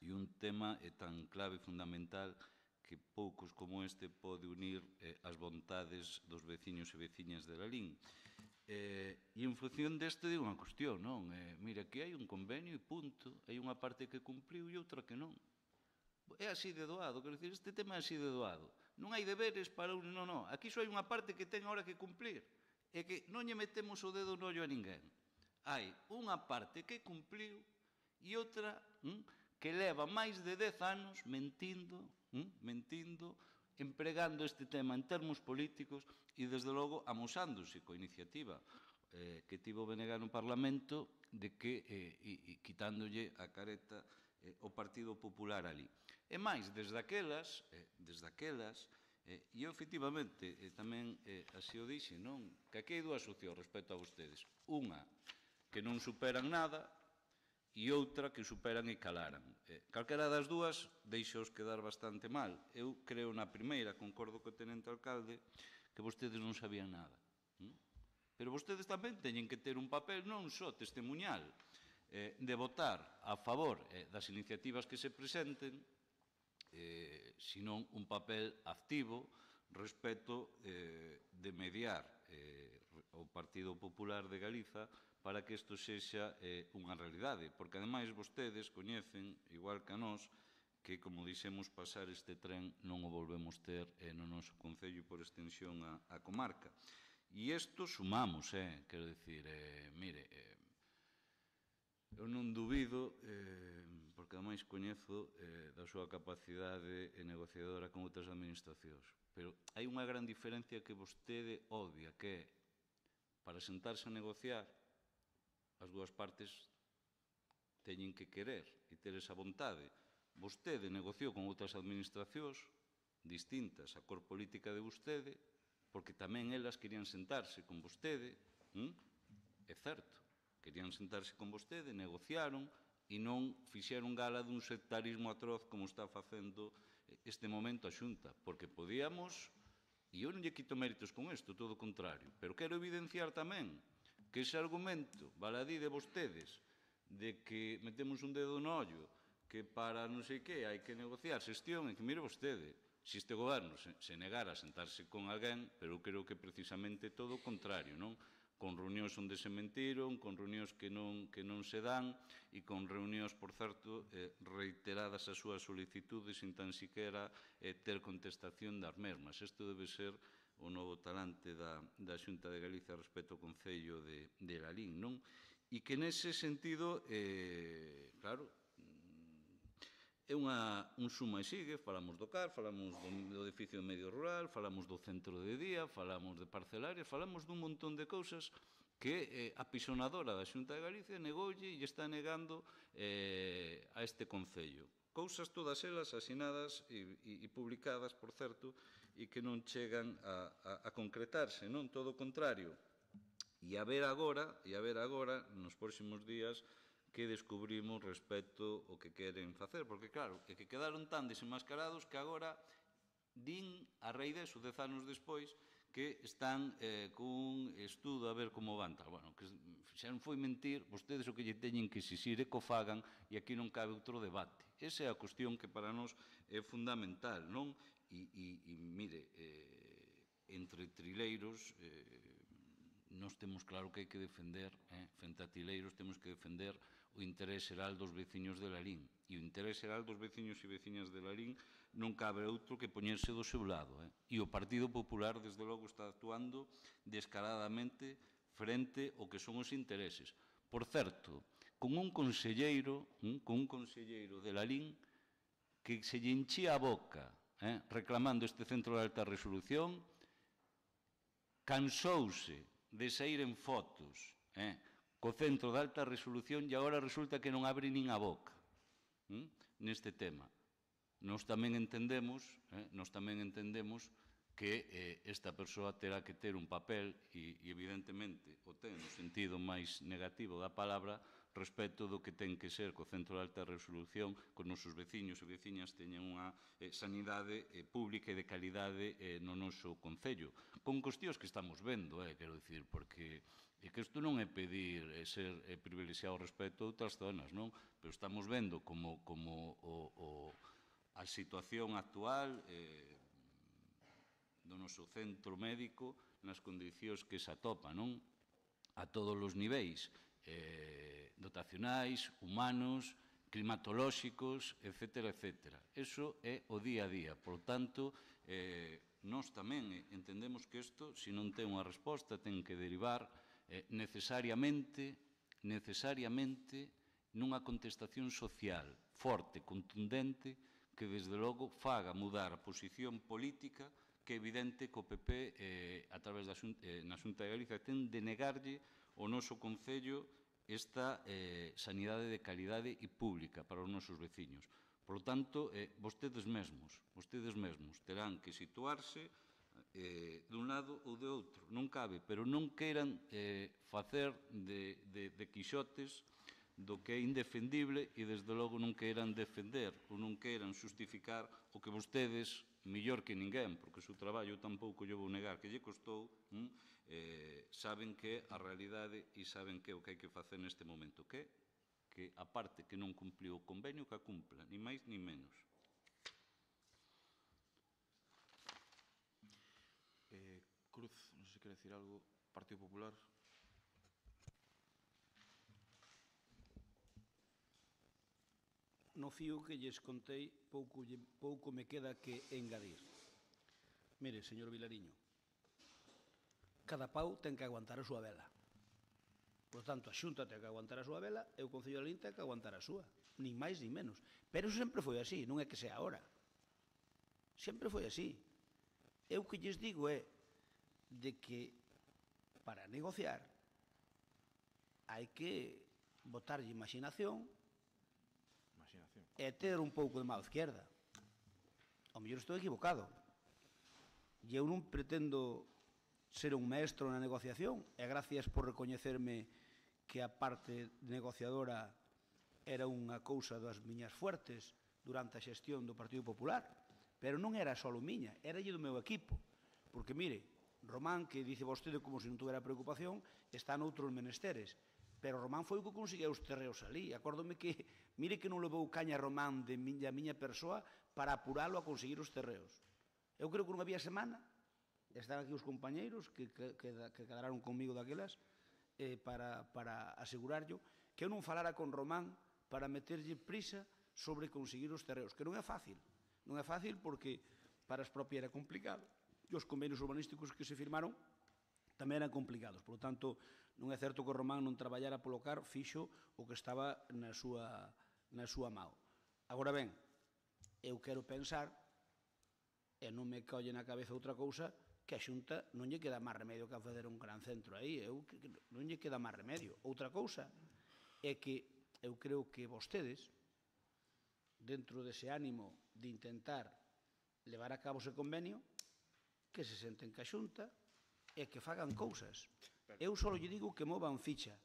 e un tema tan clave e fundamental que poucos como este pode unir as vontades dos veciños e veciñas de Lalín. E en función deste digo unha cuestión, non? Mira, que hai un convenio e punto, hai unha parte que cumpliu e outra que non. É así de doado, quero dicir, este tema é así de doado. Non hai deberes para un... Non. Aquí só hai unha parte que ten ahora que cumplir. É que non lle metemos o dedo no ollo a ninguén. Hai unha parte que cumpliu e outra que leva máis de 10 anos mentindo, empregando este tema en termos políticos e, desde logo, amosándose coa iniciativa que tivo Benegar no Parlamento de que, quitándolle a careta o Partido Popular ali. E máis, desde aquelas, e eu, efectivamente, tamén así o dixe, non? Que aquí hai dúas opcións respecto a vostedes. Unha, que non superan nada, e outra que superan e calaran. Calquera das dúas deixaos quedar bastante mal. Eu creo na primeira, concordo co Tenente Alcalde, que vostedes non sabían nada. Pero vostedes tamén teñen que ter un papel non só testemuñal de votar a favor das iniciativas que se presenten, senón un papel activo respecto de mediar o Partido Popular de Galiza para que isto sexa unha realidade, porque ademais vostedes coñecen, igual que a nós, que, como dixemos, pasar este tren non o volvemos ter no noso Concello por extensión a comarca. E isto sumamos, quero dicir, mire, eu non dubido, porque ademais coñezo da súa capacidade negociadora con outras administracións, pero hai unha gran diferencia que vostede obvia, que é, para sentarse a negociar, as dúas partes teñen que querer e ter esa vontade. Vostede negociou con outras administracións distintas a cor política de vostede, porque tamén elas querían sentarse con vostede, é certo, querían sentarse con vostede, negociaron e non fixeron gala dun sectarismo atroz como está facendo este momento a Xunta, porque podíamos, e eu non lle quito méritos con isto, todo o contrario, pero quero evidenciar tamén que ese argumento baladí de vostedes de que metemos un dedo no ollo, que para non sei que hai que negociar xestión, e que mire vostede, se este goberno se negara a sentarse con alguén, pero eu creo que precisamente todo o contrario, non? Con reunións onde se mentiron, con reunións que non se dan e con reunións, por certo, reiteradas as súas solicitudes sin tan siquiera ter contestación das mesmas. Isto debe ser o novo talante da Xunta de Galicia respecto ao Concello de Lalín, non? E que nese sentido, claro, é un suma e sigue, falamos do CAR, falamos do edificio de medio rural, falamos do centro de día, falamos de parcelarias, falamos dun montón de cousas que a pisonadora da Xunta de Galicia negoulle e está negando a este Concello. Cousas todas elas asinadas e publicadas, por certo, e que non chegan a concretarse, non? Todo o contrario. E a ver agora, nos próximos días, que descubrimos respecto ao que queren facer. Porque, claro, é que quedaron tan desenmascarados que agora din, a raíz deso, 10 anos despois, que están cun estudo a ver como van tal. Bueno, que xa non foi mentir, vostedes o que lle teñen que exixir é que o fagan e aquí non cabe outro debate. Esa é a cuestión que para nós é fundamental, non? E mire, entre trileiros, nós temos claro que hai que defender, frente a trileiros temos que defender o interés xeral dos veciños de Lalín. E o interés xeral dos veciños e veciñas de Lalín non cabe outro que poñerse do seu lado. E o Partido Popular, desde logo, está actuando descaradamente frente ao que son os intereses. Por certo, con un conselleiro de Lalín que se lle enchía a boca reclamando este centro de alta resolución, cansouse de sair en fotos co centro de alta resolución e agora resulta que non abre nin a boca neste tema. Nós tamén entendemos que esta persoa terá que ter un papel e evidentemente o ten no sentido máis negativo da palabra respecto do que ten que ser co centro de alta resolución que os nosos veciños e veciñas teñan unha sanidade pública e de calidade no noso Concello. Con cuestións que estamos vendo, quero dicir, porque é que isto non é pedir ser privilexiado respecto a outras zonas, non? Pero estamos vendo como a situación actual do noso centro médico nas condicións que se atopa, non? A todos os niveis, dotacionais, humanos, climatolóxicos, etcétera, etcétera. Eso é o día a día. Por tanto, nós tamén entendemos que isto, se non ten unha resposta, ten que derivar necesariamente nunha contestación social forte, contundente, que desde logo faga mudar a posición política que é evidente que o PP, a través na Xunta de Galicia, ten de negarlle ao noso Concello esta sanidade de calidade e pública para os nosos veciños. Por lo tanto, vostedes mesmos terán que situarse dun lado ou de outro, non cabe, pero non queiran facer de quixotes do que é indefendible e, desde logo, non queiran defender ou non queiran justificar o que vostedes, mellor que ninguén, porque o seu traballo tampouco lle vou negar que lle costou, saben que é a realidade e saben que é o que hai que facer neste momento, que a parte que non cumpliu o convenio que a cumpla, ni máis ni menos.
Cruz, non sei se quere decir algo. Partido Popular.
No fío que lles contei, pouco me queda que engadir. Mire, señor Vilariño, cada pau ten que aguantar a súa vela. Por tanto, a Xunta ten que aguantar a súa vela e o Concello de Lalín ten que aguantar a súa. Nin máis nin menos. Pero eso sempre foi así, non é que sea ahora. Sempre foi así. Eu que lles digo é de que para negociar hai que botarlle imaginación e ter un pouco de mão izquierda. Ao mellor estou equivocado. E eu non pretendo ser un maestro na negociación, e gracias por recoñecerme que a parte negociadora era unha cousa das miñas fuertes durante a xestión do Partido Popular, pero non era só miña, era do meu equipo. Porque, mire, Román, que dice vostede como se non tuvera preocupación, está noutros menesteres. Pero Román foi o que conseguiu os terreos ali. Acórdome que, mire que non levou caña Román da miña persoa para apuralo a conseguir os terreos. Eu creo que non había semana, están aquí os compañeiros que quedaron comigo daquelas, para asegurarlo, que eu non falara con Román para meterlle prisa sobre conseguir os terreos, que non é fácil. Non é fácil porque para as propias era complicado. E os convenios urbanísticos que se firmaron tamén eran complicados. Por lo tanto, Non é certo que o Román non traballara polo CAR, fixo o que estaba na súa mao. Agora ben, eu quero pensar, e non me colle na cabeza outra cousa, que a Xunta non lle queda máis remedio que a fazer un gran centro aí, non lle queda máis remedio. Outra cousa é que eu creo que vostedes, dentro dese ánimo de intentar levar a cabo ese convenio, que se senten ca Xunta e que fagan cousas. Eu só lle digo que movan ficha.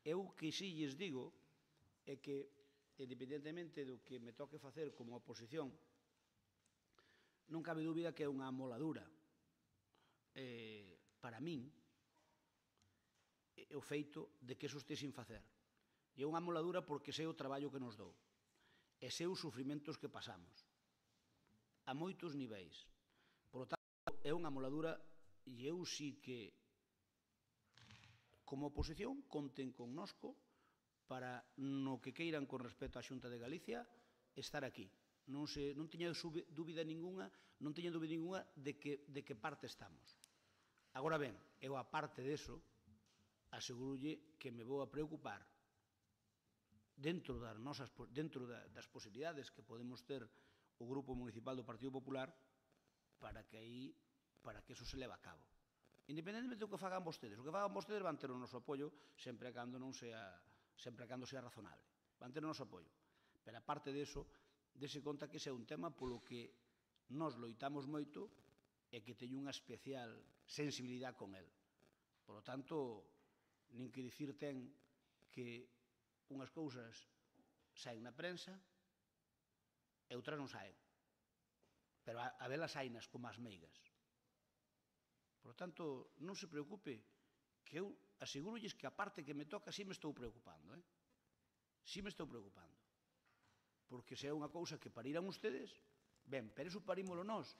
Eu que si lles digo é que, independentemente do que me toque facer como oposición, non cabe dúbida que é unha moladura. Para min, é o feito de que eso este sin facer. E é unha moladura porque sei o traballo que nos dou. E sei os sufrimentos que pasamos. A moitos niveis. Por lo tanto, é unha moladura e eu sí que, como oposición, conten connosco para no que queiran con respecto á Xunta de Galicia estar aquí. Non teño dúbida ninguna de que parte estamos. Agora ben, eu a parte deso asegurolle que me vou a preocupar dentro das posibilidades que podemos ter o Grupo Municipal do Partido Popular para que eso se leve a cabo. Independentemente do que fagan vostedes. O que fagan vostedes van ter o noso apoio sempre cando sea razonable. Van ter o noso apoio. Pero a parte deso, dese conta que ese é un tema polo que nos loitamos moito e que teño unha especial sensibilidade con el. Por lo tanto, nin que dicir ten que unhas cousas saen na prensa e outras non saen. Pero a velas sainas como as meigas. Por lo tanto, non se preocupe, que eu asegurolles que a parte que me toca sí me estou preocupando. Sí me estou preocupando. Porque se é unha cousa que pariran ustedes, ben, pero eso parímolo nós.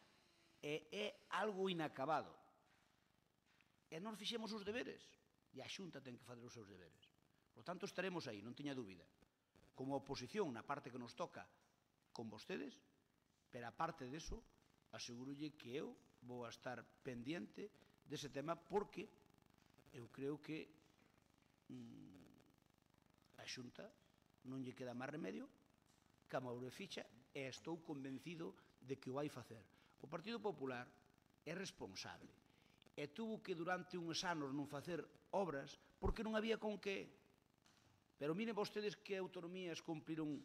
É algo inacabado. E nós fixemos os deberes. E a Xunta ten que fazer os seus deberes. Por lo tanto, estaremos aí, non teña dúbida. Como oposición, na parte que nos toca con vostedes, pero a parte deso, asegurolle que eu vou a estar pendiente dese tema porque eu creo que a Xunta non lle queda máis remedio que a moure ficha e estou convencido de que o vai facer. O Partido Popular é responsable e tuvo que durante uns anos non facer obras porque non había con que. Pero miren vostedes que autonomías cumpliron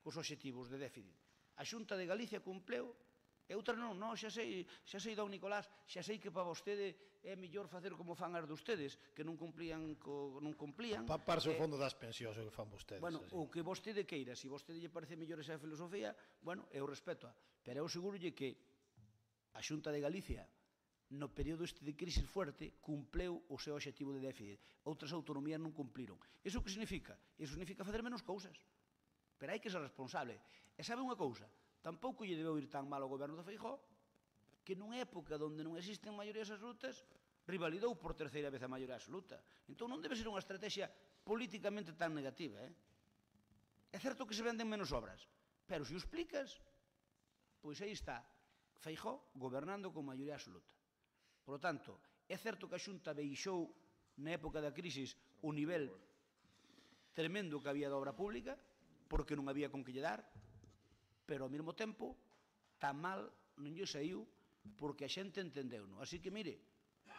os obxectivos de déficit. A Xunta de Galicia cumpleu e outra non, xa sei, don Nicolás, xa sei que para vostede é mellor facer como fan as de ustedes, que non cumplían.
Parse o fondo das pensións o que fan vostedes.
Bueno, o que vostede queira, se vostede lle parece mellor esa filosofía, bueno, eu respeto. Pero eu segurolle que a Xunta de Galicia, no período este de crise fuerte, cumpleu o seu obxectivo de déficit. Outras autonomías non cumpliron. Iso que significa? Iso significa facer menos cousas. Pero hai que ser responsable. E sabe unha cousa? Tampouco lle debeu ir tan mal ao goberno de Feijóo que nunha época onde non existen maiorías absolutas rivalidou por terceira vez a maioría absoluta. Entón non debe ser unha estrategia políticamente tan negativa. É certo que se venden menos obras, pero se o explicas, pois aí está Feijóo gobernando con maioría absoluta. Por lo tanto, é certo que a Xunta baixou na época da crisis o nivel tremendo que había de obra pública porque non había con que lle dar, pero ao mesmo tempo tan mal non lle saiu porque a xente entendeu-no. Así que, mire,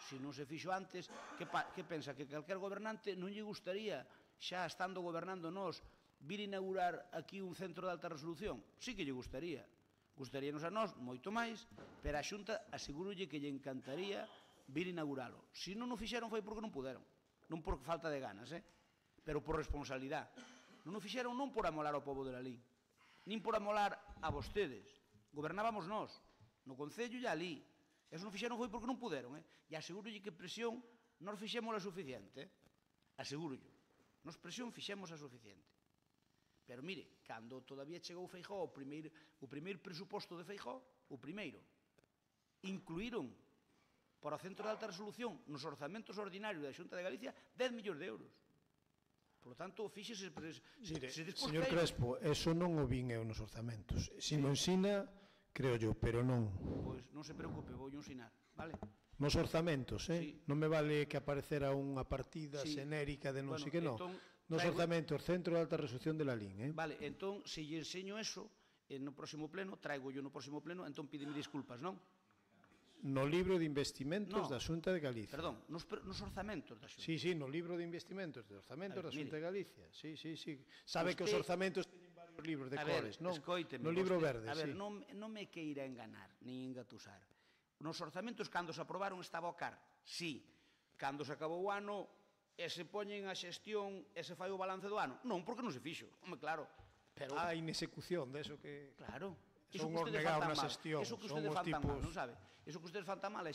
se non se fixo antes, que pensa? Que calquer gobernante non lle gustaría, xa estando gobernando nós, vir inaugurar aquí un centro de alta resolución? Sí que lle gustaría. Gustaríanos a nós moito máis, pero a Xunta asegurolle que lle encantaría vir inauguralo. Se non o fixeron foi porque non puderon. Non por falta de ganas, pero por responsabilidade. Non o fixeron non por amolar ao pobo de Lalín, nin por amolar a vostedes. Gobernábamos nós, no Concello e ali. Eso non fixeron foi porque non puderon. E asegurolle que presión nos fixemos a suficiente. Asegurolle. Nos presión fixemos a suficiente. Pero mire, cando todavía chegou Feijóo o primeiro presuposto de Feijóo, o primeiro, incluíron para o Centro de Alta Resolución nos orzamentos ordinarios da Xunta de Galicia 10 millóns de euros. Por lo tanto, fíxese...
Mire, señor Crespo, eso non o vin eu nos orzamentos. Se me ensina, creo yo, pero non.
Pois non se preocupe, vou ensinar, vale?
Nos orzamentos,
Sí.
Non me vale que aparecera unha partida
Sí.
xenérica de non
Bueno,
sei que non.
entón,
Nos
traigo-
orzamentos, Centro de Alta Resolución de la LIN,
Vale, entón, se lle enseño eso, no próximo pleno, traigo yo no próximo pleno, entón pídeme disculpas, non?
No libro de investimentos
No.
da Xunta de Galicia.
Perdón, nos orzamentos da Xunta.
Sí, no libro de investimentos de orzamentos
A ver,
da Xunta de
mire.
Galicia. Sí. Sabe que os
Usted-
orzamentos teñen varios libros de
A
cores,
ver,
non?
escoíteme,
No libro
vostede-
verde,
A ver,
sí.
non me queira enganar, nin engatusar. Nos orzamentos, cando se aprobaron, estaba o CAR. Sí. Cando se acabou o ano, e se poñen a xestión e se fai o balance do ano. Non, porque non se fixo. Home, claro. Pero,
A inexecución deso que...
claro.
Son
Iso que
os
ustedes
negados
fan
na
tan mal.
xestión,
Iso que
son
ustedes
os
fan tan mal,
tipos-
non sabe? Iso que ustedes fan tan mal, a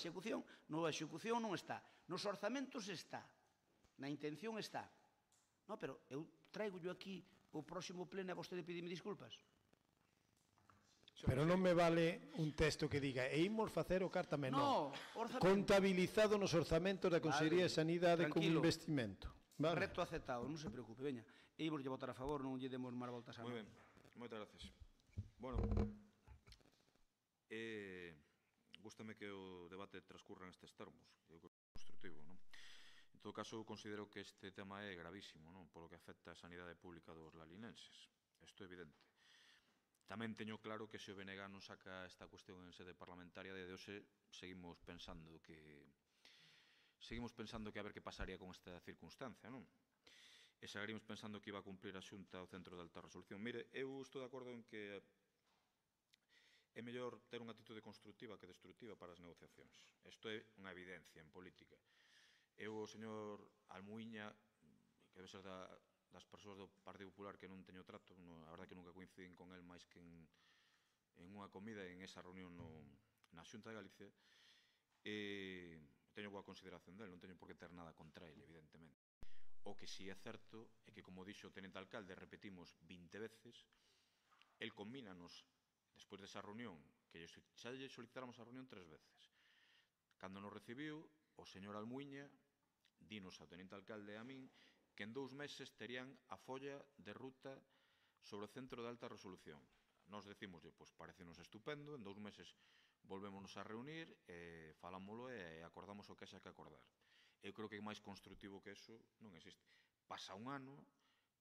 execución non está. Nos orzamentos está. Na intención está. No, pero eu traigo yo aquí o próximo pleno a vostede pedirme disculpas.
Pero non me vale un texto que diga e imos facer o CAR tamén,
No, orzamento.
Contabilizado nos orzamentos da Consellería de Sanidade como
tranquilo.
investimento. Vale.
Reto aceptado, non se preocupe, veña. E imos lle votar a favor, non lle demos máis voltas a
Moi
mano.
ben, moitas gracias. Bueno, gústame que o debate transcurra nestes termos, eu creo que é constructivo, non? En todo caso, eu considero que este tema é gravísimo, non? Polo que afecta a sanidade pública dos lalinenses. Isto é evidente. Tamén teño claro que se o BNG non saca esta cuestión en sede parlamentaria, de hoxe seguimos pensando que a ver que pasaría con esta circunstancia, non? E seguiríamos pensando que iba a cumplir a Xunta o Centro de Alta Resolución. Mire, eu estou de acordo en que é mellor ter unha actitude constructiva que destructiva para as negociacións. Isto é unha evidencia en política. Eu, o señor Almuíña, que debe ser das persoas do Partido Popular que non teño trato, a verdade que nunca coincidín con el máis que en unha comida en esa reunión na Xunta de Galicia, teño boa consideración del, non teño por que ter nada contra ele, evidentemente. O que si é certo é que, como dixo o tenente alcalde, repetimos 20 veces, el combínanos, despois desa reunión, que xa lle solicitáramos a reunión 3 veces. Cando nos recibiu, o señor Almuíña dinos ao tenente alcalde e a min que en 2 meses terían a folla de ruta sobre o Centro de Alta Resolución. Nos decimoslle, pois parecenos estupendo, en 2 meses volvémonos a reunir, falámoslo e acordamos o que xa que acordar. Eu creo que máis constructivo que eso non existe. Pasa un ano,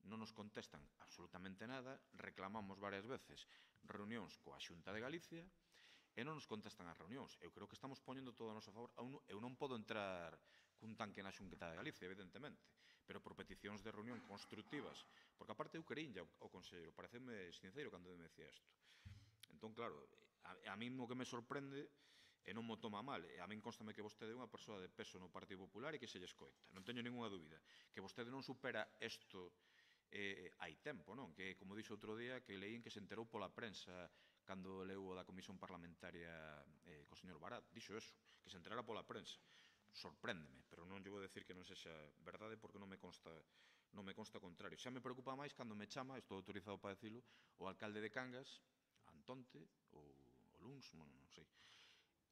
non nos contestan absolutamente nada, reclamamos varias veces reunións coa Xunta de Galicia e non nos contestan as reunións. Eu creo que estamos poñendo todo a noso favor. Eu non podo entrar cun tanque na Xunta de Galicia, evidentemente, pero por peticións de reunión constructivas, porque aparte eu querín ao conselleiro, pareceme sincero cando me decía isto. Entón, claro, a mí o que me sorprende e non mo toma mal, e a min constame que vostede é unha persoa de peso no Partido Popular e que se lle escoita, non teño ninguna dúbida, que vostede non supera isto hai tempo, non? Que, como dixo outro día, que leín que se enterou pola prensa cando leu o da Comisión Parlamentaria co señor Barat, dixo eso, que se enterara pola prensa. Sorpréndeme, pero non lle vou decir que non sexa verdade porque non me consta contrario. Xa me preocupa máis cando me chama, estou autorizado para decirlo, o alcalde de Cangas, Antonte, ou Luns, non sei,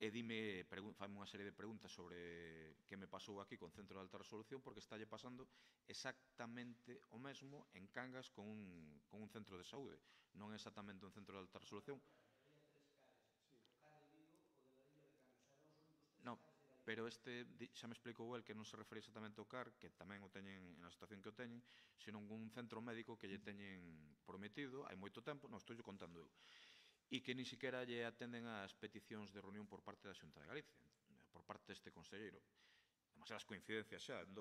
e faime unha serie de preguntas sobre que me pasou aquí con Centro de Alta Resolución, porque estalle pasando exactamente o mesmo en Cangas con un centro de saúde. Non é exactamente un centro de alta resolución. Non, pero xa me explicou el que non se refería exactamente ao CAR, que tamén o teñen na situación que o teñen, senón un centro médico que lle teñen prometido hai moito tempo, non estou contando eu, e que ni siquiera lle atenden as peticións de reunión por parte da Xunta de Galicia, por parte deste conselleiro. Demasiadas coincidencias xa en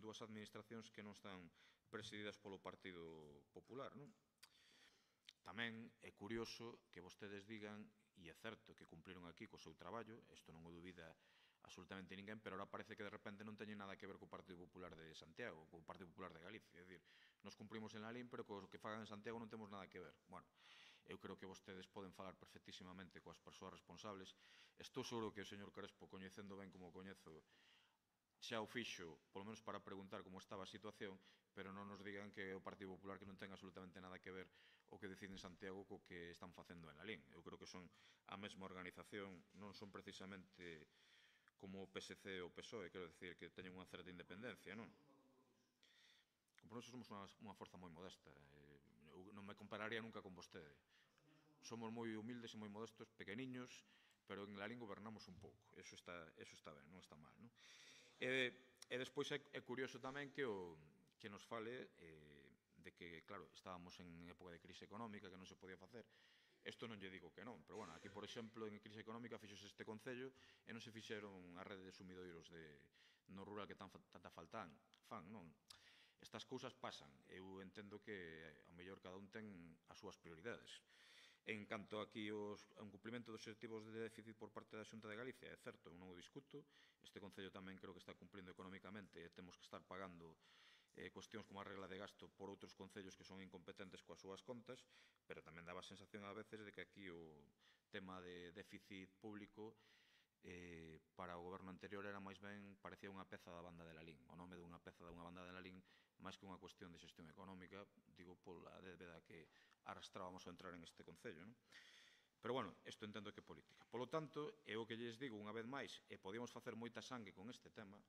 dúas administracións que non están presididas polo Partido Popular, non? Tamén é curioso que vostedes digan, e é certo que cumpliron aquí co seu traballo, isto non o dubida absolutamente ninguén, pero ahora parece que de repente non teñen nada que ver co Partido Popular de Santiago, co Partido Popular de Galicia, é dicir, nos cumprimos en la LIN, pero co que fagan en Santiago non temos nada que ver. Bueno, eu creo que vostedes poden falar perfectísimamente coas persoas responsables. Estou seguro que o señor Crespo, coñecendo ben como coñezo, xa o fixo, polo menos para preguntar como estaba a situación, pero non nos digan que o Partido Popular que non ten absolutamente nada que ver o que decide en Santiago co que están facendo en la LIN. Eu creo que son a mesma organización, non son precisamente como o PSC ou o PSOE, quero decir que teñen unha certa independencia, non? Compromiso somos unha forza moi modesta, eu non me compararía nunca con vostede. Somos moi humildes e moi modestos, pequeniños, pero en Lalín gobernamos un pouco, eso está ben, non está mal, non? E despois é curioso tamén que nos fale de que, claro, estábamos en época de crise económica, que non se podía facer. Isto non lle digo que non, pero, bueno, aquí, por exemplo, en crise económica fixose este Concello e non se fixeron a rede de sumidoiros no rural que tanta falta fan, non? Estas cousas pasan. Eu entendo que, ao mellor, cada un ten as súas prioridades. En canto aquí a un cumplimento dos objetivos de déficit por parte da Xunta de Galicia, é certo, eu non o discuto. Este Concello tamén creo que está cumplindo económicamente e temos que estar pagando cuestións como a regla de gasto por outros concellos que son incompetentes coas súas contas, pero tamén daba a sensación a veces de que aquí o tema de déficit público para o goberno anterior era máis ben, parecía unha peza da banda de Lalín, o nome dunha peza dunha banda de Lalín, máis que unha cuestión de xestión económica, digo, pola débeda que arrastrábamos ao entrar en este concello, non? Pero, bueno, isto entendo que é política. Polo tanto, é o que lles digo unha vez máis, e podíamos facer moita sangue con este tema,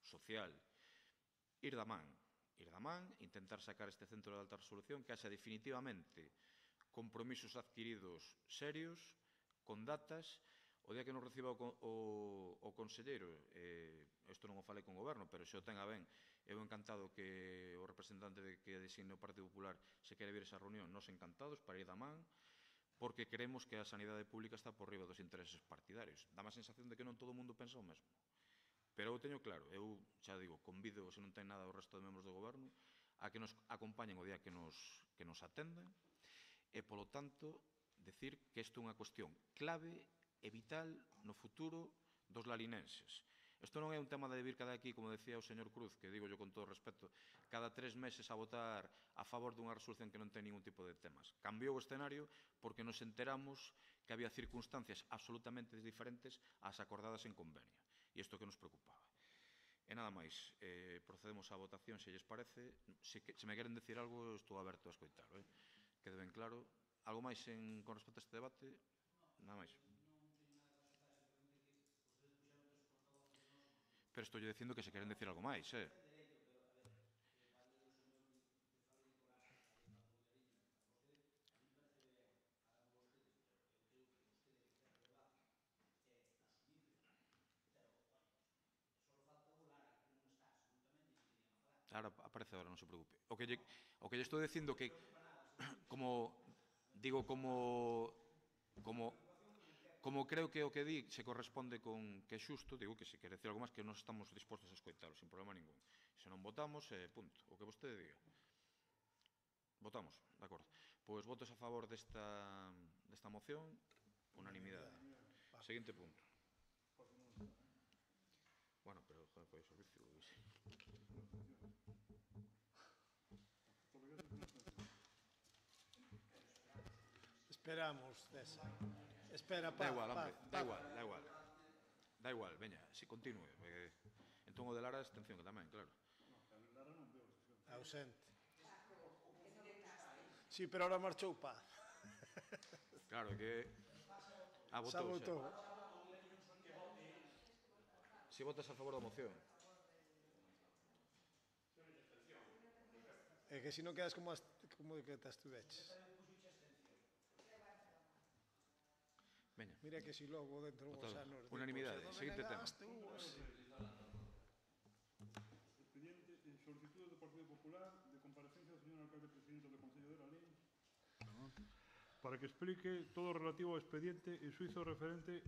social, ir da man, intentar sacar este centro de alta resolución, que haxa definitivamente compromisos adquiridos serios, con datas. O día que nos reciba o conselleiro, isto non o falei con o goberno, pero se o ten a ben, eu encantado que o representante que designe o Partido Popular se quere vir a esa reunión, nos encantados para ir da man, porque creemos que a sanidade pública está por riba dos intereses partidarios. Dá a sensación de que non todo o mundo pensa o mesmo. Pero eu teño claro, eu xa digo, convido, se non ten nada o resto de membros do goberno, a que nos acompañen o día que nos atendan, e, polo tanto, decir que isto é unha cuestión clave e vital no futuro dos lalinenses. Isto non é un tema de vir cada aquí, como decía o señor Cruz, que digo yo con todo respeto, cada 3 meses a votar a favor dunha resolución que non ten ningún tipo de temas. Cambiou o escenario porque nos enteramos que había circunstancias absolutamente diferentes ás acordadas en convenio. E isto que nos preocupaba. E nada máis, procedemos á votación, se lles parece. Se me queren decir algo, estou aberto a escoitar. Quede ben claro. Algo máis con respecto a este debate? Nada máis. Pero estou dicindo que se queren decir algo máis, Ahora aparece ahora, non se preocupe. O que lle estou dicindo que, como creo que o que di se corresponde con que é xusto, digo que se quere decir algo máis que nós estamos dispostos a escoitalo, sin problema ningún. Se non votamos, punto. O que vostede diga. Votamos, de acordo. Pois votos a favor desta moción, unanimidade. Seguinte punto. Bueno, pero foi o servicio.
Esperamos, César. Espera,
Da igual, hombre, da igual, veña, si continúe. Entón o de Lara, atención, que tamén, claro.
Ausente. Sí, pero ahora marchou Paz.
Claro, que...
Xa votou.
Si votas a favor da moción.
É que se non quedas como que te estuveches.
Veña.
Mira que si logo dentro dos anos...
Unanimidade, seguinte tema.
Expediente en solicitud do Partido Popular de comparecencia do señor alcalde presidente do Concello de Lalín para que explique todo o relativo ao expediente e suizo referente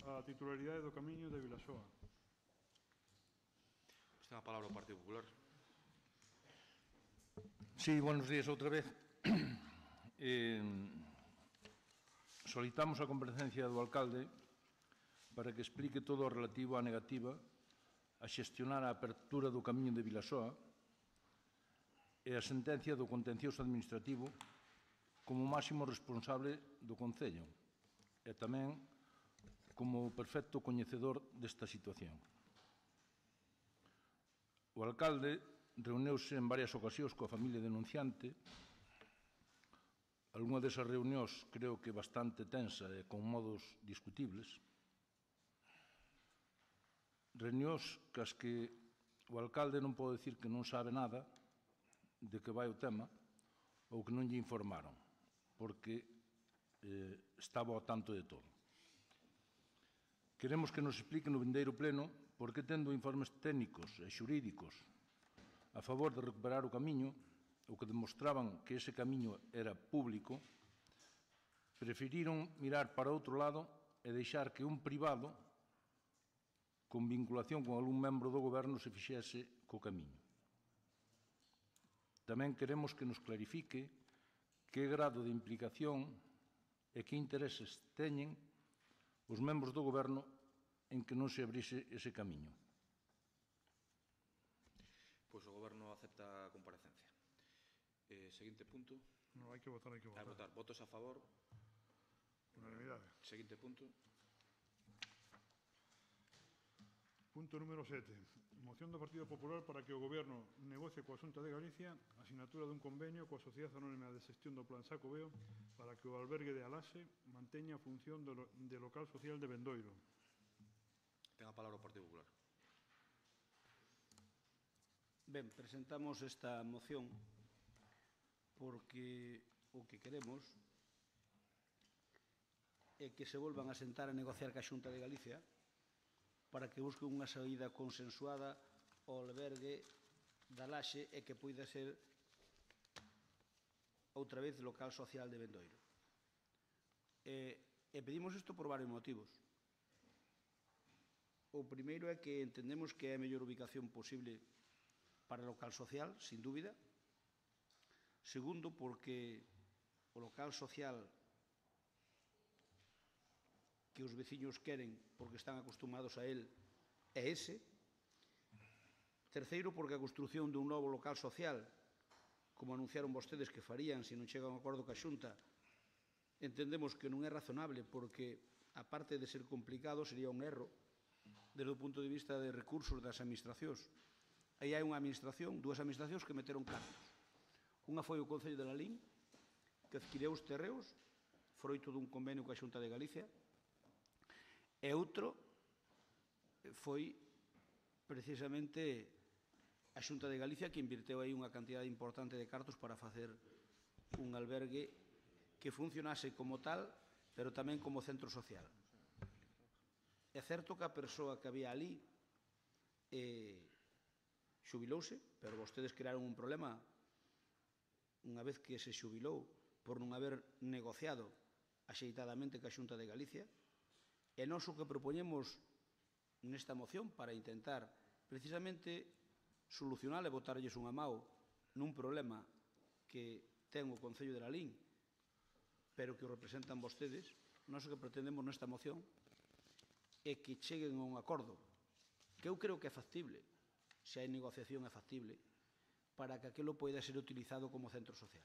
á titularidade do camiño de Vilasoa.
Ten a palabra o Partido Popular.
Sí, buenos días outra vez. Solicitamos a comparecencia do alcalde para que explique todo o relativo á negativa a xestionar a apertura do camiño de Vilasoa e a sentencia do contencioso administrativo como máximo responsable do Concello e tamén como perfecto coñecedor desta situación. O alcalde reuniuse en varias ocasións coa familia denunciante. Algunha desas reunións creo que bastante tensa e con modos discutibles. Reunións cas que o alcalde non pode dicir que non sabe nada de que vai o tema ou que non lle informaron, porque estaba ao tanto de todo. Queremos que nos explique no vindeiro pleno por que, tendo informes técnicos e xurídicos a favor de recuperar o camiño, o que demostraban que ese camiño era público, preferiron mirar para outro lado e deixar que un privado con vinculación con algún membro do goberno se fixese co camiño. Tamén queremos que nos clarifique que grado de implicación e que intereses teñen os membros do goberno en que non se abrise ese camiño.
Pois o goberno acepta a comparecencia. Seguinte punto.
Non, hai que votar, hai que votar.
A votar. Votos a favor.
Unanimidade.
Seguinte punto.
Punto número 7. Moción do Partido Popular para que o Goberno negocie coa Xunta de Galicia a sinatura dun convenio coa Sociedade Anónima de Xestión do Plan Xacobeo para que o albergue de Alaxe manteña a función de local social de Bendoiro.
Ten a palabra o Partido Popular.
Ben, presentamos esta moción porque o que queremos é que se volvan a sentar a negociar ca Xunta de Galicia para que busque unha saída consensuada ao albergue da Laxe e que poida ser outra vez local social de Bendoiro. E pedimos isto por varios motivos. O primeiro é que entendemos que é a mellor ubicación posible para o local social, sin dúbida. Segundo, porque o local social que os veciños queren porque están acostumados a él é ese. Terceiro, porque a construción dun novo local social, como anunciaron vostedes que farían se non chega a un acordo ca Xunta, entendemos que non é razonable porque, aparte de ser complicado, sería un erro desde o punto de vista de recursos das administracións. Aí hai unha administración, dúas administracións que meteron cartos. Unha foi o Concello de Lalín, que adquiriu os terreos, froito dun convenio coa Xunta de Galicia, e outro foi precisamente a Xunta de Galicia que invirteu aí unha cantidade importante de cartos para facer un albergue que funcionase como tal, pero tamén como centro social. É certo que a persoa que había ali xubilouse, pero vostedes crearon un problema unha vez que se xubilou por non haber negociado axeitadamente ca Xunta de Galicia. E nós o que propoñemos nesta moción para intentar precisamente solucionar e botarlles unha mao nun problema que ten o Concello de Lalín, pero que o representan vostedes, nós o que pretendemos nesta moción é que cheguen a un acordo, que eu creo que é factible, se hai negociación é factible, para que aquilo poida ser utilizado como centro social.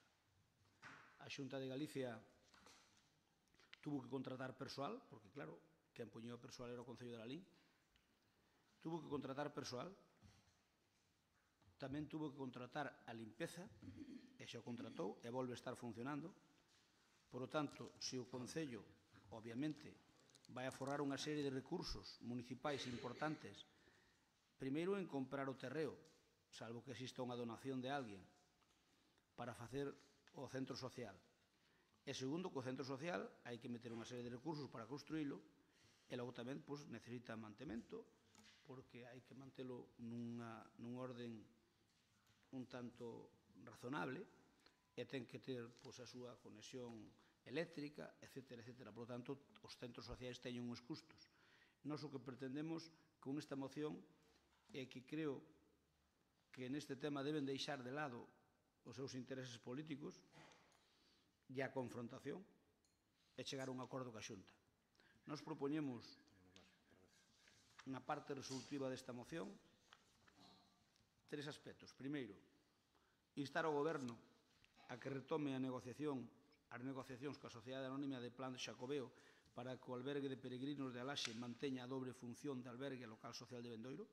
A Xunta de Galicia tuvo que contratar persoal, porque claro, quen poñía o persoal era o Concello de Lalín, tuvo que contratar persoal, tamén tuvo que contratar a limpeza, e xa o contratou, e volve a estar funcionando. Por lo tanto, se o Concello, obviamente, vai a forrar unha serie de recursos municipais importantes, primeiro en comprar o terreo, salvo que exista unha donación de alguén, para facer o centro social. E segundo, que o centro social hai que meter unha serie de recursos para construílo, e logo tamén necesita mantemento, porque hai que mantelo nun orden un tanto razonable, e ten que ter a súa conexión eléctrica, etc. Por lo tanto, os centros sociais teñen uns custos. Nós o que pretendemos con esta moción é que creo que neste tema deben deixar de lado os seus intereses políticos e a confrontación e chegar a un acordo ca Xunta. Nos propoñemos na parte resolutiva desta moción 3 aspectos. Primeiro, instar ao Goberno a que retome as negociacións coa Sociedade Anónima de Plan Xacobeo para que o albergue de peregrinos de Alaxe manteña a dobre función de albergue local social de Bendoiro.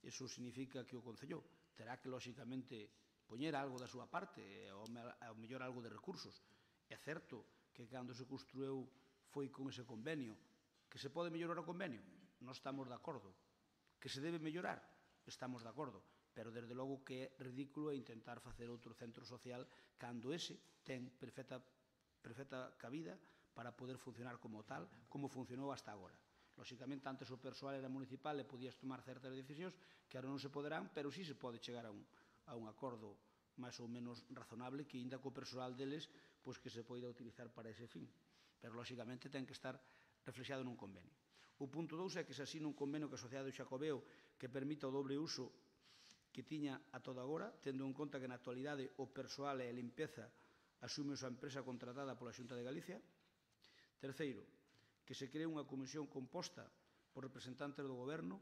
Iso significa que o Concello terá que, lóxicamente, poñer algo da súa parte, ao mellor algo de recursos. É certo que cando se construeu foi con ese convenio. Que se pode mellorar o convenio? Non estamos de acordo. Que se debe mellorar? Estamos de acordo. Pero, desde logo, que é ridículo intentar facer outro centro social cando ese ten perfecta perfecta cabida para poder funcionar como tal, como funcionou hasta agora. Lóxicamente, antes o persoal era municipal e podías tomar certas decisións que agora non se poderán, pero sí se pode chegar a un acordo máis ou menos razonable que ainda co persoal deles que se poida utilizar para ese fin. Pero, lóxicamente, ten que estar reflexado nun convenio. O punto 2 é que se asina un convenio que a Sociedade do Xacobeo que permita o doble uso que tiña a todo agora, tendo en conta que na actualidade o persoal e a limpeza asume a empresa contratada pola Xunta de Galicia. Terceiro, que se cree unha comisión composta por representantes do Goberno,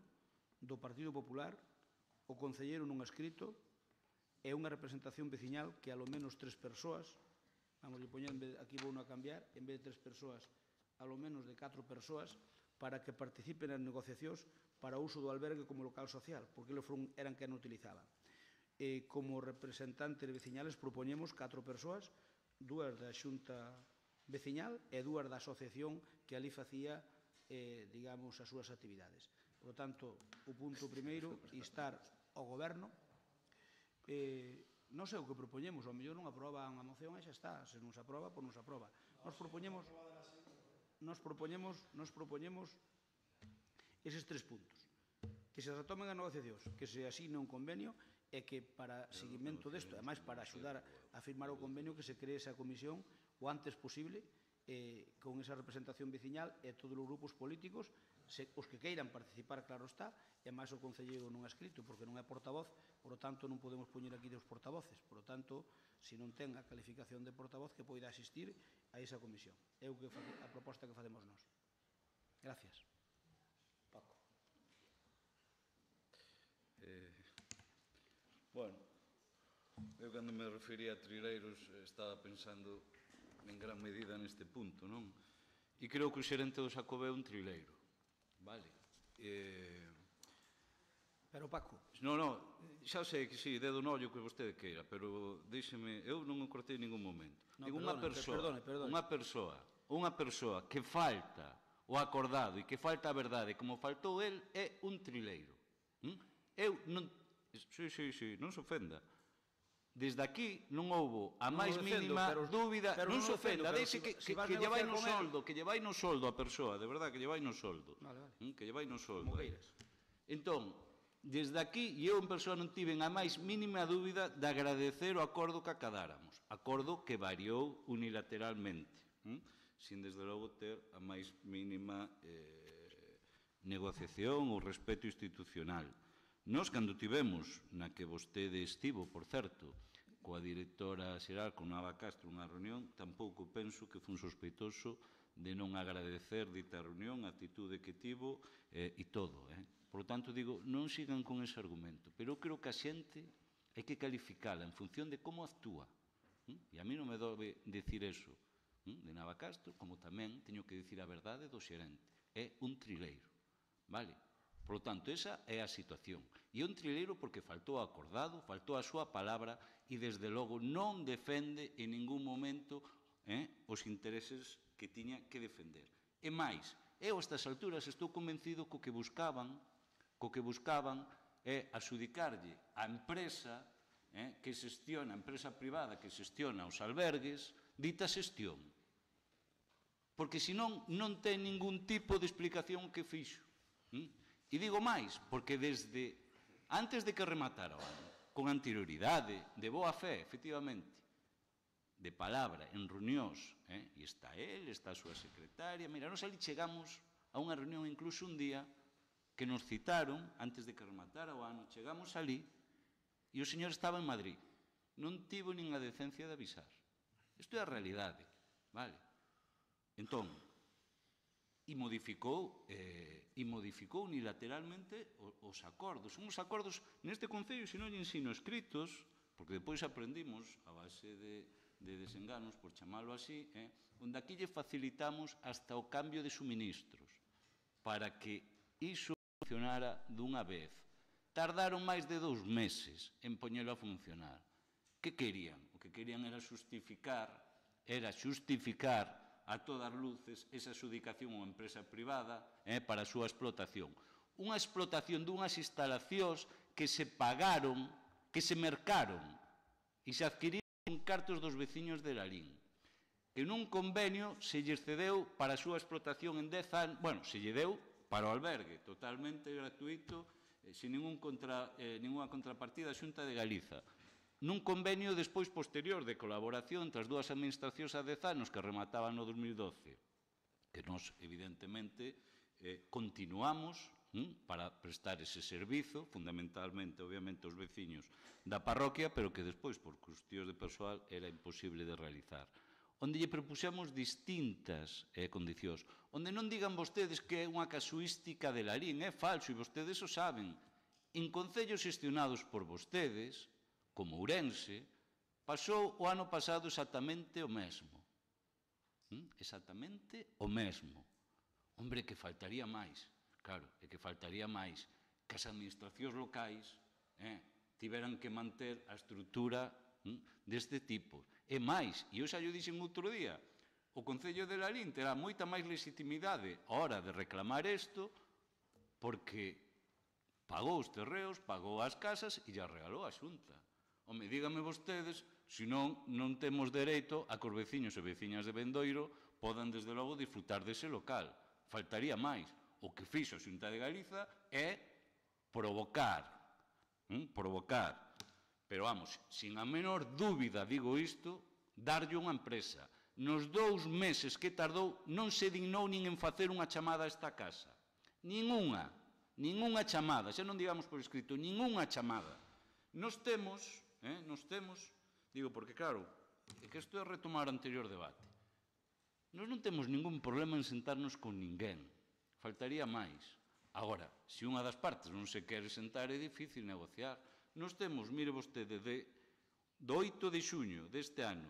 do Partido Popular, o concelleiro non escrito e unha representación veciñal que a lo menos 3 persoas, vamos a poñer, aquí vou a cambiar, en vez de 3 persoas, a lo menos de 4 persoas, para que participen nas negociacións para o uso do albergue como local social, porque eles eran quen utilizaban. Como representantes veciñales propoñemos 4 persoas, 2 da Xunta veciñal e 2 da asociación que ali facía, digamos, as súas actividades. Por lo tanto, o punto primeiro, instar ao Goberno, non sei o que propoñemos, ao mellor non aproba unha moción e xa está, se non se aproba, pois non se aproba. Nos propoñemos eses 3 puntos. Que se retomen as negociacións, que se asine un convenio e que para seguimento desto, ademais para axudar a firmar o convenio, que se cree esa comisión o antes posible con esa representación veciñal e todos os grupos políticos, os que queiran participar, claro está, e máis o concelleiro non é escrito, porque non é portavoz, por lo tanto non podemos poñer aquí dos portavoces, por lo tanto, se non ten a calificación de portavoz, que poida asistir a esa comisión. É a proposta que facemos nós. Gracias. Paco.
Bueno, eu cando me refería a trileiros estaba pensando en gran medida neste punto, non? E creo que o xerente do Xacobeo é un trileiro, vale?
Pero, Paco...
Non, xa sei que sí, dedo no ollo que vostede queira, pero díxeme, eu non o cortei en ningún momento. Digo, unha persoa que falta o acordado e que falta a verdade, como faltou el, é un trileiro. Eu non... Sí, non se ofenda. Desde aquí non houbo a máis mínima dúbida, non se ofenda, deixe que lle vai no soldo a persoa, de verdad, que lle vai no soldo. Que lle vai no soldo. Entón, desde aquí, eu en persoa non tiven a máis mínima dúbida de agradecer o acordo que acadáramos. Acordo que variou unilateralmente, sin desde logo ter a máis mínima negociación ou respeto institucional. Nós, cando tivemos, na que vostede estivo, por certo, coa directora xeral, con Nava Castro, unha reunión, tampouco penso que fun sospeitoso de non agradecer dita reunión, a actitude que tivo e todo. Por lo tanto, digo, non sigan con ese argumento, pero eu creo que a xente hai que calificala en función de como actúa. E a mí non me dobe dicir eso de Nava Castro, como tamén teño que dicir a verdade do xerente. É un trileiro, vale? Por lo tanto, esa é a situación. E un trileiro porque faltou acordado, faltou a súa palabra e, desde logo, non defende en ningún momento os intereses que tiña que defender. E máis, eu a estas alturas estou convencido que o que buscaban é adxudicarlle a empresa que xestiona, a empresa privada que xestiona os albergues, dita xestión. Porque, senón, non ten ningún tipo de explicación que fixo. E digo máis, porque desde antes de que rematara o ano, con anterioridade, de boa fe, efectivamente, de palabra, en reunións, e está él, está a súa secretaria, mira, nos ali chegamos a unha reunión incluso un día que nos citaron, antes de que rematara o ano, chegamos ali e o señor estaba en Madrid. Non tivo nin a decencia de avisar. Isto é a realidade, vale? Entón, e modificou unilateralmente os acordos. Son os acordos neste Concello, se non lle ensino escritos, porque depois aprendimos, a base de desenganos, por chamalo así, onde aquí lle facilitamos hasta o cambio de suministros, para que iso funcionara dunha vez. Tardaron máis de 2 meses en poñelo a funcionar. Que querían? O que querían era xustificar a todas luces esa adxudicación a unha empresa privada para a súa explotación. Unha explotación dunhas instalacións que se pagaron, que se mercaron e se adquiriron con cartos dos veciños de Lalín. que nun convenio se lles cedeu para a súa explotación en 10 anos, bueno, se lle deu para o albergue, totalmente gratuito, sin ninguna contrapartida a Xunta de Galiza. Nun convenio despois posterior de colaboración entre as dúas administracións a 10 anos que remataba no 2012, que nos, evidentemente, continuamos para prestar ese servizo, fundamentalmente, obviamente, aos veciños da parroquia, pero que despois, por cuestións de persoal, era imposible de realizar. Onde lle propusemos distintas condicións, onde non digan vostedes que é unha casuística de Lalín, é falso, e vostedes o saben. En concellos gestionados por vostedes, como Ourense, pasou o ano pasado exactamente o mesmo. Exactamente o mesmo. Hombre, que faltaría máis. Claro, é que faltaría máis que as administracións locais tiveran que manter a estrutura deste tipo. E máis, e eu xa llo dixen outro día, o Concello de Lalín terá moita máis legitimidade a hora de reclamar isto porque pagou os terreos, pagou as casas e ya regalou a Xunta. Home, díganme vostedes, se non temos dereito a que os veciños e veciñas de Bendoiro podan, desde logo, disfrutar dese local. Faltaría máis. O que fixo a Xunta de Galiza é provocar. Pero, vamos, sin a menor dúbida, digo isto, darlle unha empresa. Nos 2 meses que tardou, non se dignou nin en facer unha chamada a esta casa. Ninguna chamada, xa non digamos por escrito, ninguna chamada. Nos temos, digo, porque claro, é que isto é retomar o anterior debate. Nos non temos ningún problema en sentarnos con ninguén. Faltaría máis. Agora, se unha das partes non se quere sentar, é difícil negociar. Nos temos, mire vostede, do 8 de xuño deste ano,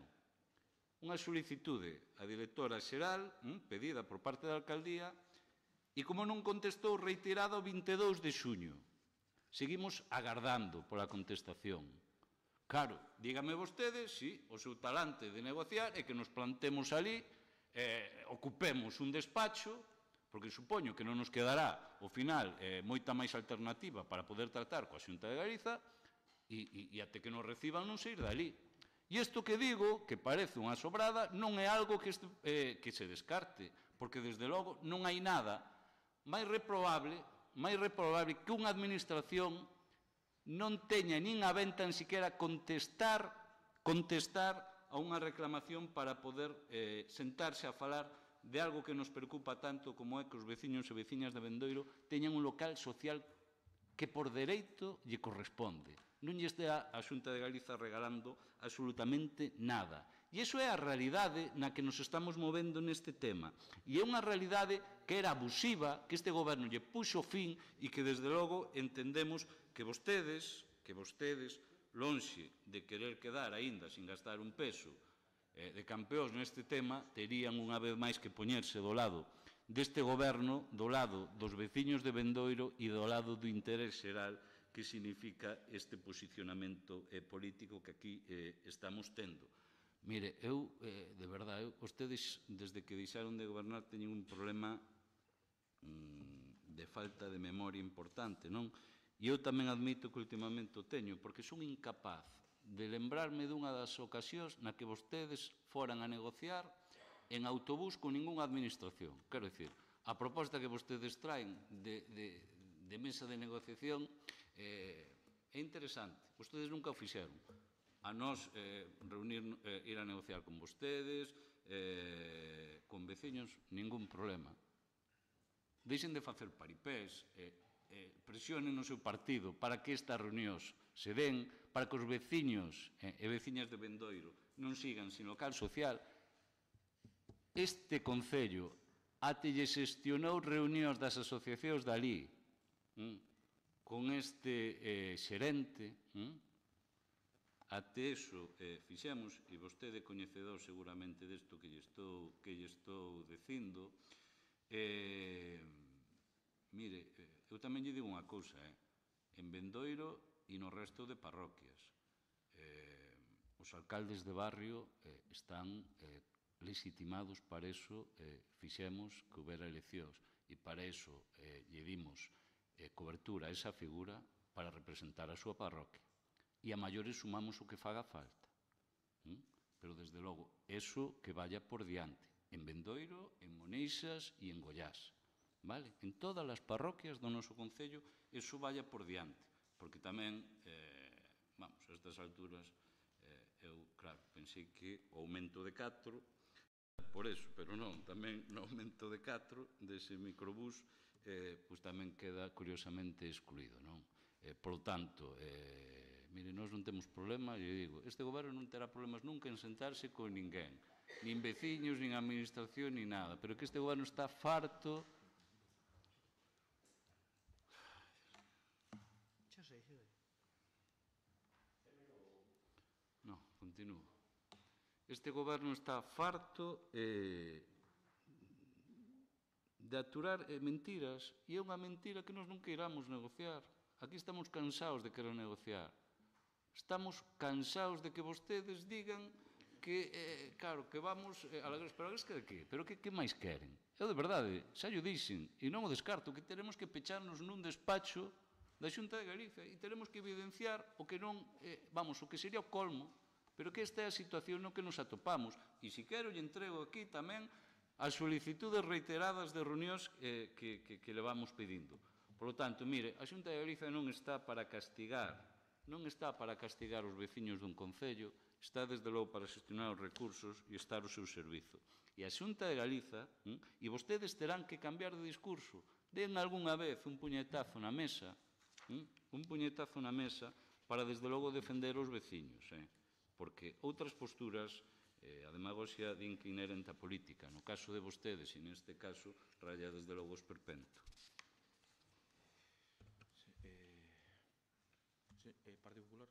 unha solicitude á directora xeral, pedida por parte da alcaldía, e como non contestou, reiterada o 22 de xuño. Seguimos agardando pola contestación. Claro, dígame vostede, si o seu talante de negociar é que nos plantemos ali, ocupemos un despacho, porque supoño que non nos quedará, ao final, moita máis alternativa para poder tratar coa Xunta de Galiza e até que nos reciban non saír dali. E isto que digo, que parece unha sobrada, non é algo que se descarte, porque, desde logo, non hai nada máis reprobable que unha administración non teña nin a venta en siquiera contestar a unha reclamación para poder sentarse a falar de algo que nos preocupa tanto como é que os veciños e veciñas de Bendoiro teñan un local social que por dereito lle corresponde. Non lle está a Xunta de Galiza regalando absolutamente nada. E iso é a realidade na que nos estamos movendo neste tema. E é unha realidade que era abusiva, que este goberno lle puxo fin e que, desde logo, entendemos que vostedes, lonxe de querer quedar aínda sin gastar un peso de campeóns neste tema, terían unha vez máis que poñerse do lado deste goberno, do lado dos veciños de Bendoiro e do lado do interés xeral que significa este posicionamento político que aquí estamos tendo. Mire, de verdade, vostedes, desde que deixaron de gobernar, teñen un problema de falta de memoria importante, non? E eu tamén admito que últimamente o teño, porque son incapaz de lembrarme dunha das ocasións na que vostedes foran a negociar en autobús con ningunha administración. Quero dicir, a proposta que vostedes traen de mesa de negociación é interesante. Vostedes nunca o fixeron. A nós ir a negociar con vostedes, con veciños, ningún problema. Deixen de facer paripés, presionen no seu partido para que estas reunións se den, para que os veciños e veciñas de Bendoiro non sigan sin local social. Este Concello até lle xestionou reunións das asociacións dali con este xerente, até iso fixemos, e vostede coñecedor seguramente desto que lle estou dicindo. Mire, eu tamén lle digo unha cousa, en Bendoiro e no resto de parroquias. Os alcaldes de barrio están legitimados, para eso fixemos que houbera eleccións e para eso lle dimos cobertura a esa figura para representar a súa parroquia. E a maiores sumamos o que faga falta. pero desde logo, eso que vaya por diante, en Bendoiro, en Moneixas e en Goiás, vale? En todas as parroquias do noso concello, eso vaya por diante, porque tamén, vamos, a estas alturas, eu, claro, pensei que o aumento de 4, por eso, pero non, tamén no aumento de 4 dese microbús, pois tamén queda curiosamente excluído, non? Por lo tanto, mire, nós non temos problema, e digo, este goberno non terá problemas nunca en sentarse con ninguén, nin veciños, nin administración, nin nada, pero que este goberno está farto.
Xa sei.
No, continúo. Este goberno está farto de aturar mentiras, e é unha mentira que nós non queiramos negociar. Aquí estamos cansados de querer negociar. Estamos cansados de que vostedes digan que, claro, que vamos a la Gresca. Pero a Gresca de que? Pero que máis queren? Eu, de verdade, xa llo dixen, e non o descarto, que teremos que pecharnos nun despacho da Xunta de Galicia e teremos que evidenciar o que non, vamos, o que sería o colmo, pero que esta é a situación no que nos atopamos. E se quero, lle entrego aquí tamén as solicitudes reiteradas de reunións que le vamos pedindo. Por lo tanto, mire, a Xunta de Galicia non está para castigar, os veciños dun concello, está desde logo para xestionar os recursos e estar ao seu servizo. E a Xunta de Galiza, e vostedes terán que cambiar de discurso, den algunha vez un puñetazo na mesa, para desde logo defender os veciños, porque outras posturas, a demagoxia din que inherente a política. No caso de vostedes, e neste caso, raya desde logo o esperpento.
Partido Popular.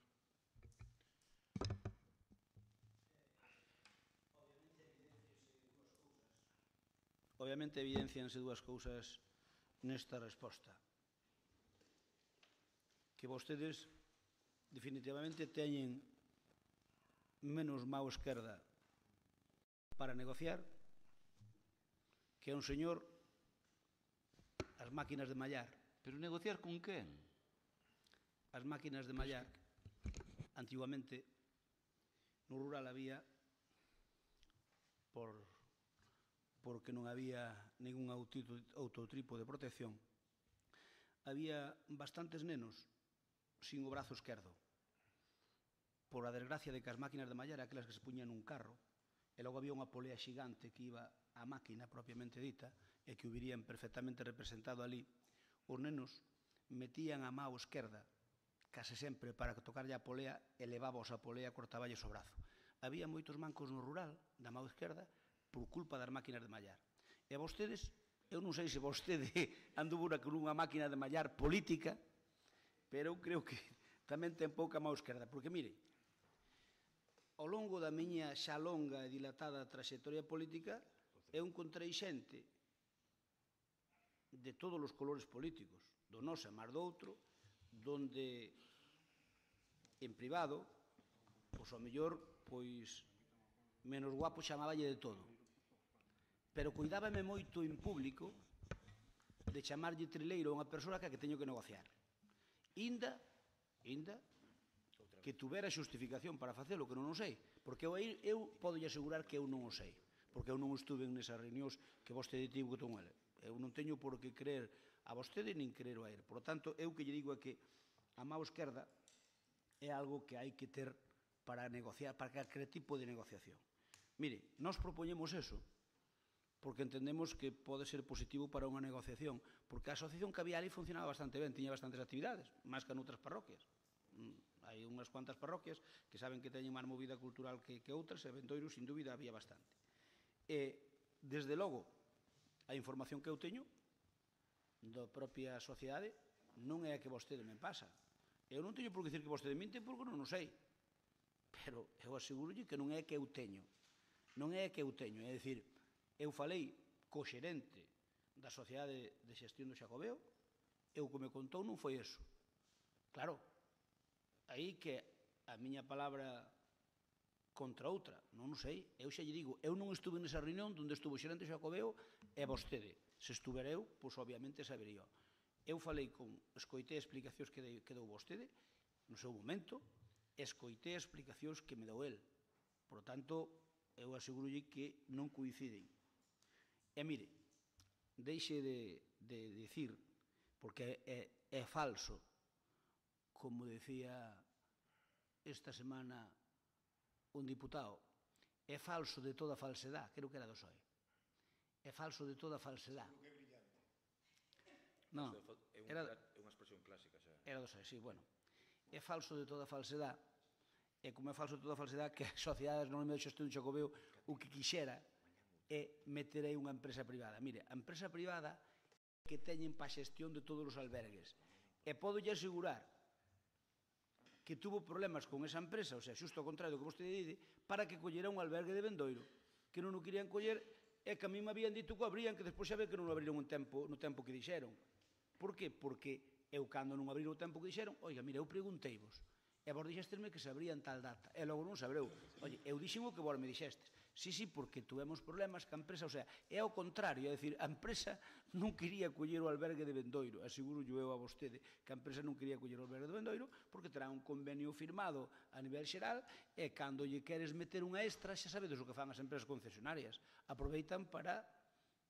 Obviamente evidencianse dúas cousas nesta resposta. Que vostedes definitivamente teñen menos mao esquerda para negociar que un señor as máquinas de mallar.
Pero negociar con quen?
As máquinas de mallar, antiguamente, no rural había, porque non había ningún outro tipo de protección, había bastantes nenos sin o brazo esquerdo. Por a desgracia de que as máquinas de mallar, aquelas que se puñan nun carro, e logo había unha polea xigante que iba á máquina propiamente dita, e que o virían perfectamente representado ali, os nenos metían a mao esquerda, case sempre para tocarlle a polea, e levábaos a polea e cortaballes o brazo. Había moitos mancos no rural, da mao esquerda, por culpa das máquinas de mallar. E vostedes, eu non sei se vostede anduvo con unha máquina de mallar política, pero eu creo que tamén ten pouca mao esquerda, porque, mire, ao longo da miña xa longa e dilatada traxectoria política, eu encontrei xente de todos os colores políticos, do noso e máis do outro, donde en privado, pois ao mellor, pois menos guapo chamaballe de todo. Pero cuidábame moito en público de chamarlle trileiro a unha persoa que teño que negociar. Inda que tuvera xustificación para facelo, que non o sei, porque eu podo asegurar que eu non o sei, porque eu non estuve nesas reunións que vostede tivo con ele. Eu non teño por que creer a vostede nin creer a ele. Por lo tanto, eu que lle digo é que a mao esquerda é algo que hai que ter para negociar, para calquer tipo de negociación. Mire, nós propoñemos eso, porque entendemos que pode ser positivo para unha negociación, porque a asociación que había ali funcionaba bastante ben, tiña bastantes actividades, máis que noutras parroquias. Hai unhas cuantas parroquias que saben que teñen máis movida cultural que outras, e Bendoiro, sin dúbida, había bastante. E, desde logo, a información que eu teño da propia sociedade non é a que vostede me pasa. Eu non teño por que dicir que vostede minte porque non o sei, pero eu aseguro que non é a que eu teño. Non é a que eu teño, é dicir, eu falei co xerente da Sociedade de Xestión do Xacobeo e o que me contou non foi eso. Claro, aí que a miña palabra contra outra, non o sei, eu xa lle digo, eu non estuve nesa reunión onde estuvo o xerente do Xacobeo e vostede. Se estuvera eu, pois obviamente sabería. Eu falei escoitei explicacións que dou vostede no seu momento, escoitei explicacións que me dou el. Por lo tanto, eu aseguro-lle que non coinciden. E mire, deixe de dicir, porque é falso, como decía esta semana un diputado, é falso de toda falsedad, creo que era do PSOE. É falso de toda falsedad. Non, era
unha expresión clásica, xa.
Era do PSOE, sí, bueno. É falso de toda falsedad, e como é falso de toda falsedad que as sociedades non me xestión do Xacobeo o que quixera é meter aí unha empresa privada. Mire, a empresa privada que teñen pa xestión de todos os albergues. E podo lle asegurar que tuvo problemas con esa empresa, o sea, xusto ao contrario do que vostede dice, para que collera un albergue de Bendoiro, que non o querían coller, e que a mí me habían dito que o abrían, que despois xa ve que non o abriron no tempo que dixeron. Por que? Porque eu, cando non abriron o tempo que dixeron, oiga, mira, eu pregunteivos, e vos dixestesme que se abrían tal data, e logo non se abreu. Oye, eu dixen o que vos me dixestes. Sí, porque tuvemos problemas que a empresa, o sea, é ao contrario, é dicir, a empresa non quería coller o albergue de Bendoiro, aseguro eu a vostede que a empresa non quería coller o albergue de Bendoiro porque terá un convenio firmado a nivel xeral e cando lle queres meter unha extra, xa sabedes o que fan as empresas concesionarias, aproveitan para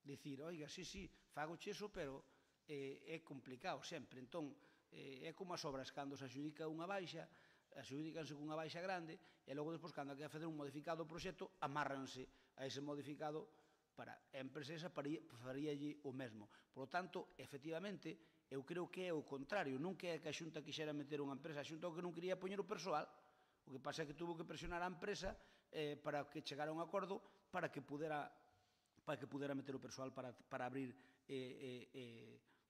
dicir, oiga, sí, fago cheso, pero é complicado sempre, entón, é como as obras cando se adxudica unha baixa, adxudícanse cunha baixa grande e logo despois cando hai que facer un modificado do proxecto amárranse a ese modificado para a empresa esa faríalle o mesmo. Por lo tanto, efectivamente, eu creo que é o contrario, non que é que a Xunta quixera meter unha empresa, a Xunta o que non quería poñer o persoal, o que pasa é que tuvo que presionar a empresa para que chegara a un acordo para que pudera meter o persoal para abrir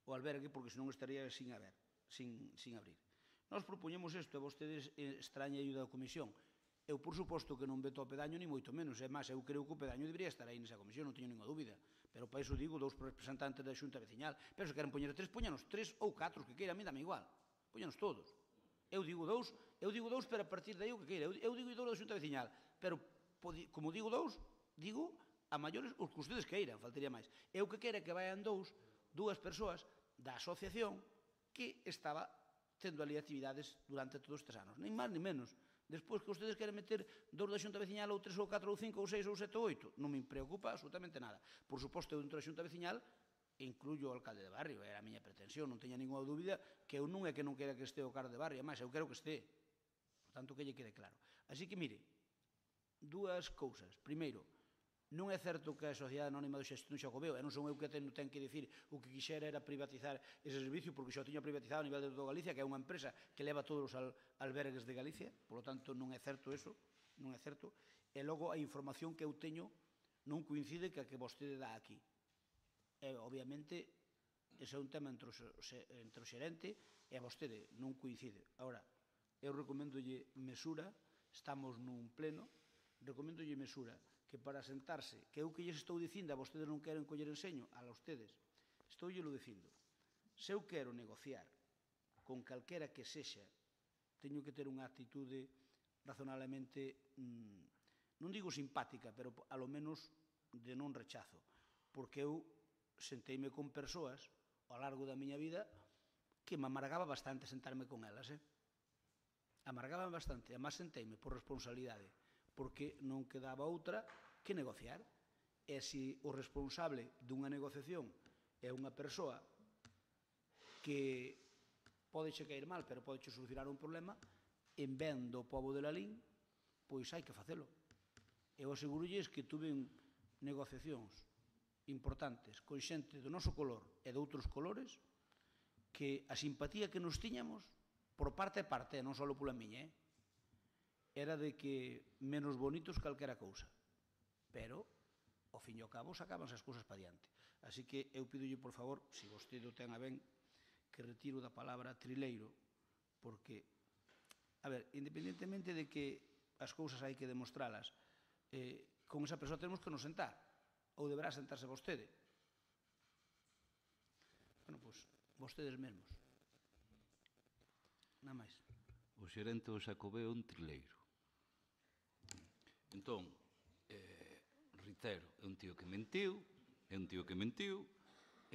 o albergue, porque senón estaría sin abrir. Nós propoñemos isto, e vostedes extraña a ayuda da comisión. Eu, por suposto, que non veto o pedaño, ni moito menos. É máis, eu creo que o pedaño debería estar aí nesa comisión, non teño ninguna dúbida. Pero para iso digo 2 representantes da Xunta Veciñal. Pero se queren poñer 3, poñanos 3 ou 4, os que queiran, a mí dame igual. Poñanos todos. Eu digo 2, pero a partir de aí o que queira. Eu digo 2 da Xunta Veciñal, pero como digo 2, digo a maiores os que ustedes queiran, faltaría máis. Eu que queira que vayan 2 persoas da asociación que estaba tendo ali actividades durante todos estes anos, nin máis nin menos. Despois que ustedes queren meter 2 da Xunta Veciñal ou 3 ou 4 ou 5 ou 6 ou 7 ou 8, non me preocupa absolutamente nada. Por suposto, eu dentro da Xunta Veciñal incluyo o alcalde de barrio, era a miña pretensión, non teña ninguna dúbida que eu non é que non quera que este o alcalde de barrio, máis, eu quero que este. Por tanto, que lle quede claro. Así que, mire, 2 cousas. Primeiro, non é certo que a Sociedade Anónima do Xestión Xacobeo, e non son eu que ten que dicir o que quixera era privatizar ese servicio, porque xa o tiña privatizado a nivel de toda Galicia, que é unha empresa que leva todos os albergues de Galicia, por lo tanto non é certo eso, non é certo, e logo a información que eu teño non coincide que a que vostede dá aquí. E, obviamente, ese é un tema entre o xerente e a vostede, non coincide. Agora, eu recomendolle mesura, estamos nun pleno, recomendolle mesura, que para sentarse, que eu que lles estou dicindo, a vostedes non queren coller enseño, a ustedes, estou llelo dicindo. Se eu quero negociar con calquera que sexa, teño que ter unha actitude razonablemente, non digo simpática, pero a lo menos de non rechazo, porque eu senteime con persoas ao largo da miña vida que me amargaba bastante sentarme con elas, amargaba bastante, e máis senteime por responsabilidade, porque non quedaba outra que negociar. E se o responsable dunha negociación é unha persoa que pode che caer mal, pero pode che solucionar un problema, en ben do pobo de Lalín, pois hai que facelo. Eu asegurolles que tuven negociacións importantes con xente do noso color e de outros colores, que a simpatía que nos tiñamos, por parte a parte, non só pola miña, era de que menos bonitos calquera cousa. Pero, ao fin e ao cabo, sacábanse as cousas pa diante. Así que eu pidolle, por favor, se vostede o ten a ben, que retiro da palabra trileiro, porque, a ver, independentemente de que as cousas hai que demostralas, con esa persoa tenemos que nos sentar, ou deberá sentarse vostede. Bueno, pois, vostedes mesmos. Nada máis.
O xerente do Xacobeo é un trileiro. Entón, reitero, é un tío que mentiu, é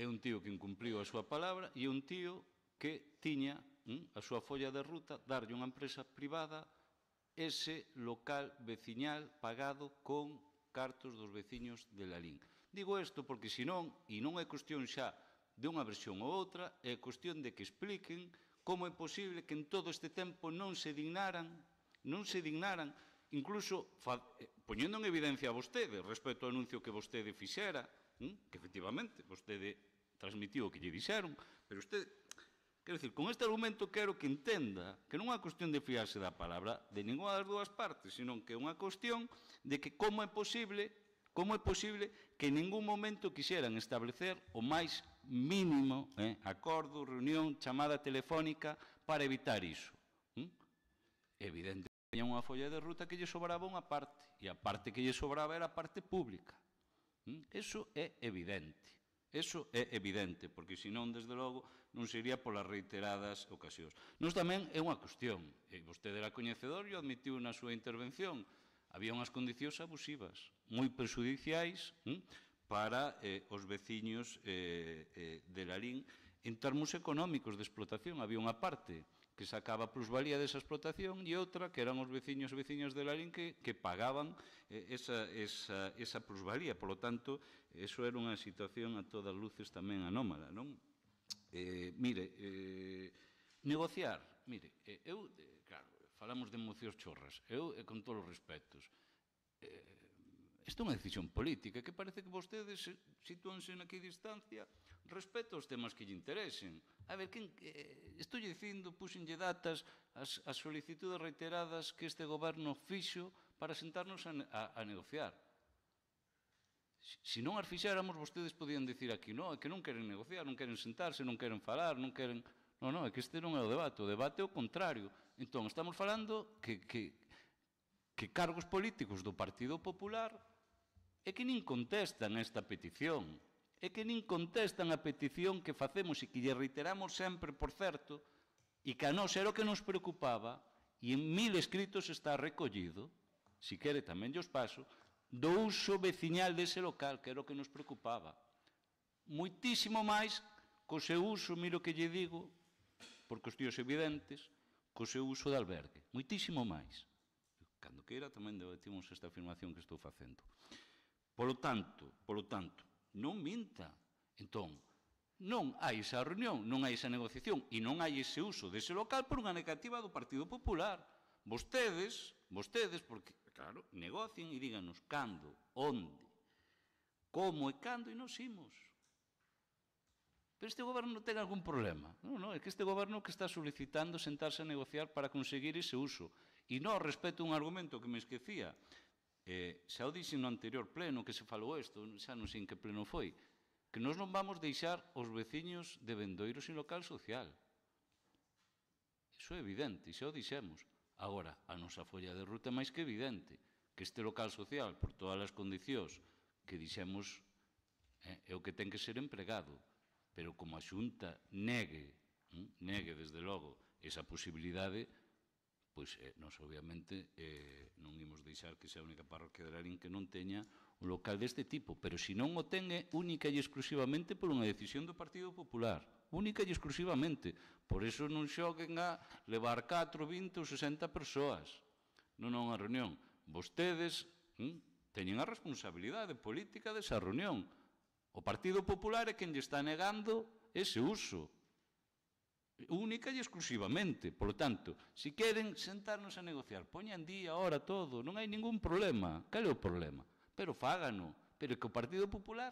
un tío que incumpliu a súa palabra e é un tío que tiña a súa folla de ruta darlle unha empresa privada ese local veciñal pagado con cartos dos veciños de Lalín. Digo isto porque, senón, e non é cuestión xa de unha versión ou outra, é cuestión de que expliquen como é posible que en todo este tempo non se dignaran, incluso poñendo en evidencia a vostede respecto ao anuncio que vostede fixera, que efectivamente vostede transmitiu o que lle dixeron, pero vostede, quero dicir, con este argumento quero que entenda que non é unha cuestión de fiarse da palabra de ninguna das dúas partes, senón que é unha cuestión de que como é posible que en ningún momento quixeran establecer o máis mínimo acordo, reunión, chamada telefónica para evitar iso. Evidente que tiña unha folla de ruta que lle sobraba unha parte, e a parte que lle sobraba era a parte pública. Eso é evidente, porque senón, desde logo, non sería polas reiteradas ocasións. Nos tamén é unha cuestión, e vostede era coñecedor e o admitiu na súa intervención, había unhas condicións abusivas, moi prexudiciais para os veciños de Lalín en termos económicos de explotación. Había unha parte que sacaba plusvalía desa explotación e outra que eran os veciños e veciñas de Lalín que pagaban esa plusvalía. Por lo tanto, eso era unha situación a todas luces tamén anómala, non? Negociar, eu, claro, falamos de mocións chorras. Eu, con todos os respetos, isto é unha decisión política que parece que vostedes sitúanse na equidistancia respecto aos temas que lle interesen. A ver, estou dicindo, puxenlle datas as solicitudes reiteradas que este goberno fixo para sentarnos a negociar. Se non as fixéramos, vostedes podían dicir aquí, non, é que non queren negociar, non queren sentarse, non queren falar, non queren... Non, é que este non é o debate é o contrario. Entón, estamos falando que cargos políticos do Partido Popular é que nin contestan esta petición, é que nin contestan a petición que facemos e que lle reiteramos sempre, por certo, e que a nós era o que nos preocupaba, e en 1000 escritos está recollido, si quere tamén llos paso, do uso veciñal dese local, que era o que nos preocupaba. Moitísimo máis co seu uso, miro que lle digo, por cuestións evidentes, co seu uso de albergue. Moitísimo máis. Cando queira tamén debatimos esta afirmación que estou facendo. Polo tanto, non minta. Entón, non hai esa reunión, non hai esa negociación e non hai ese uso dese local por unha negativa do Partido Popular. Vostedes, porque, claro, negocien e díganos cando, onde, como e cando e nos imos. Pero este goberno non ten algún problema. Non, é que este goberno que está solicitando sentarse a negociar para conseguir ese uso. E non respecto a un argumento que me esquecía. Xa o dixen no anterior pleno que se falou isto, xa non sei en que pleno foi, que nós non vamos deixar os veciños de Bendoiro sin local social. Iso é evidente, e xa o dixemos. Agora, a nosa folla de ruta é máis que evidente, que este local social, por todas as condicións que dixemos, é o que ten que ser empregado, pero como a Xunta negue desde logo esa posibilidade, pois nós obviamente non imos deixar que sea a única parroquia de Lalín que non teña un local deste tipo, pero se non o ten é única e exclusivamente por unha decisión do Partido Popular, única e exclusivamente. Por iso non xoguen a levar 4, 20 ou 60 persoas non a unha reunión. Vostedes teñen a responsabilidade política desa reunión. O Partido Popular é quen lle está negando ese uso, única e exclusivamente. Por lo tanto, se queren sentarnos a negociar, poñan día, hora, todo, non hai ningún problema. Cal é o problema? Pero fágano. Pero que o Partido Popular,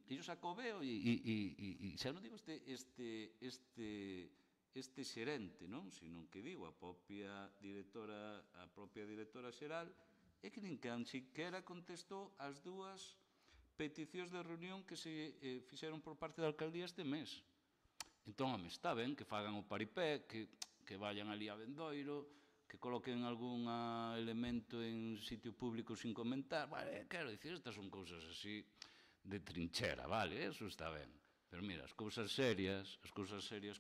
eu saco veo, e xa non digo este xerente, non? Senón que digo, a propia directora xeral, é que nin que sequera contestou as dúas peticións de reunión que se fixeron por parte da alcaldía este mes. Entón, home, está ben que fagan o paripé, que vayan ali a Bendoiro, que coloquen algún elemento en sitio público sin comentar. Vale, quero dicir, estas son cousas así de trinchera, vale, eso está ben. Pero mira, as cousas serias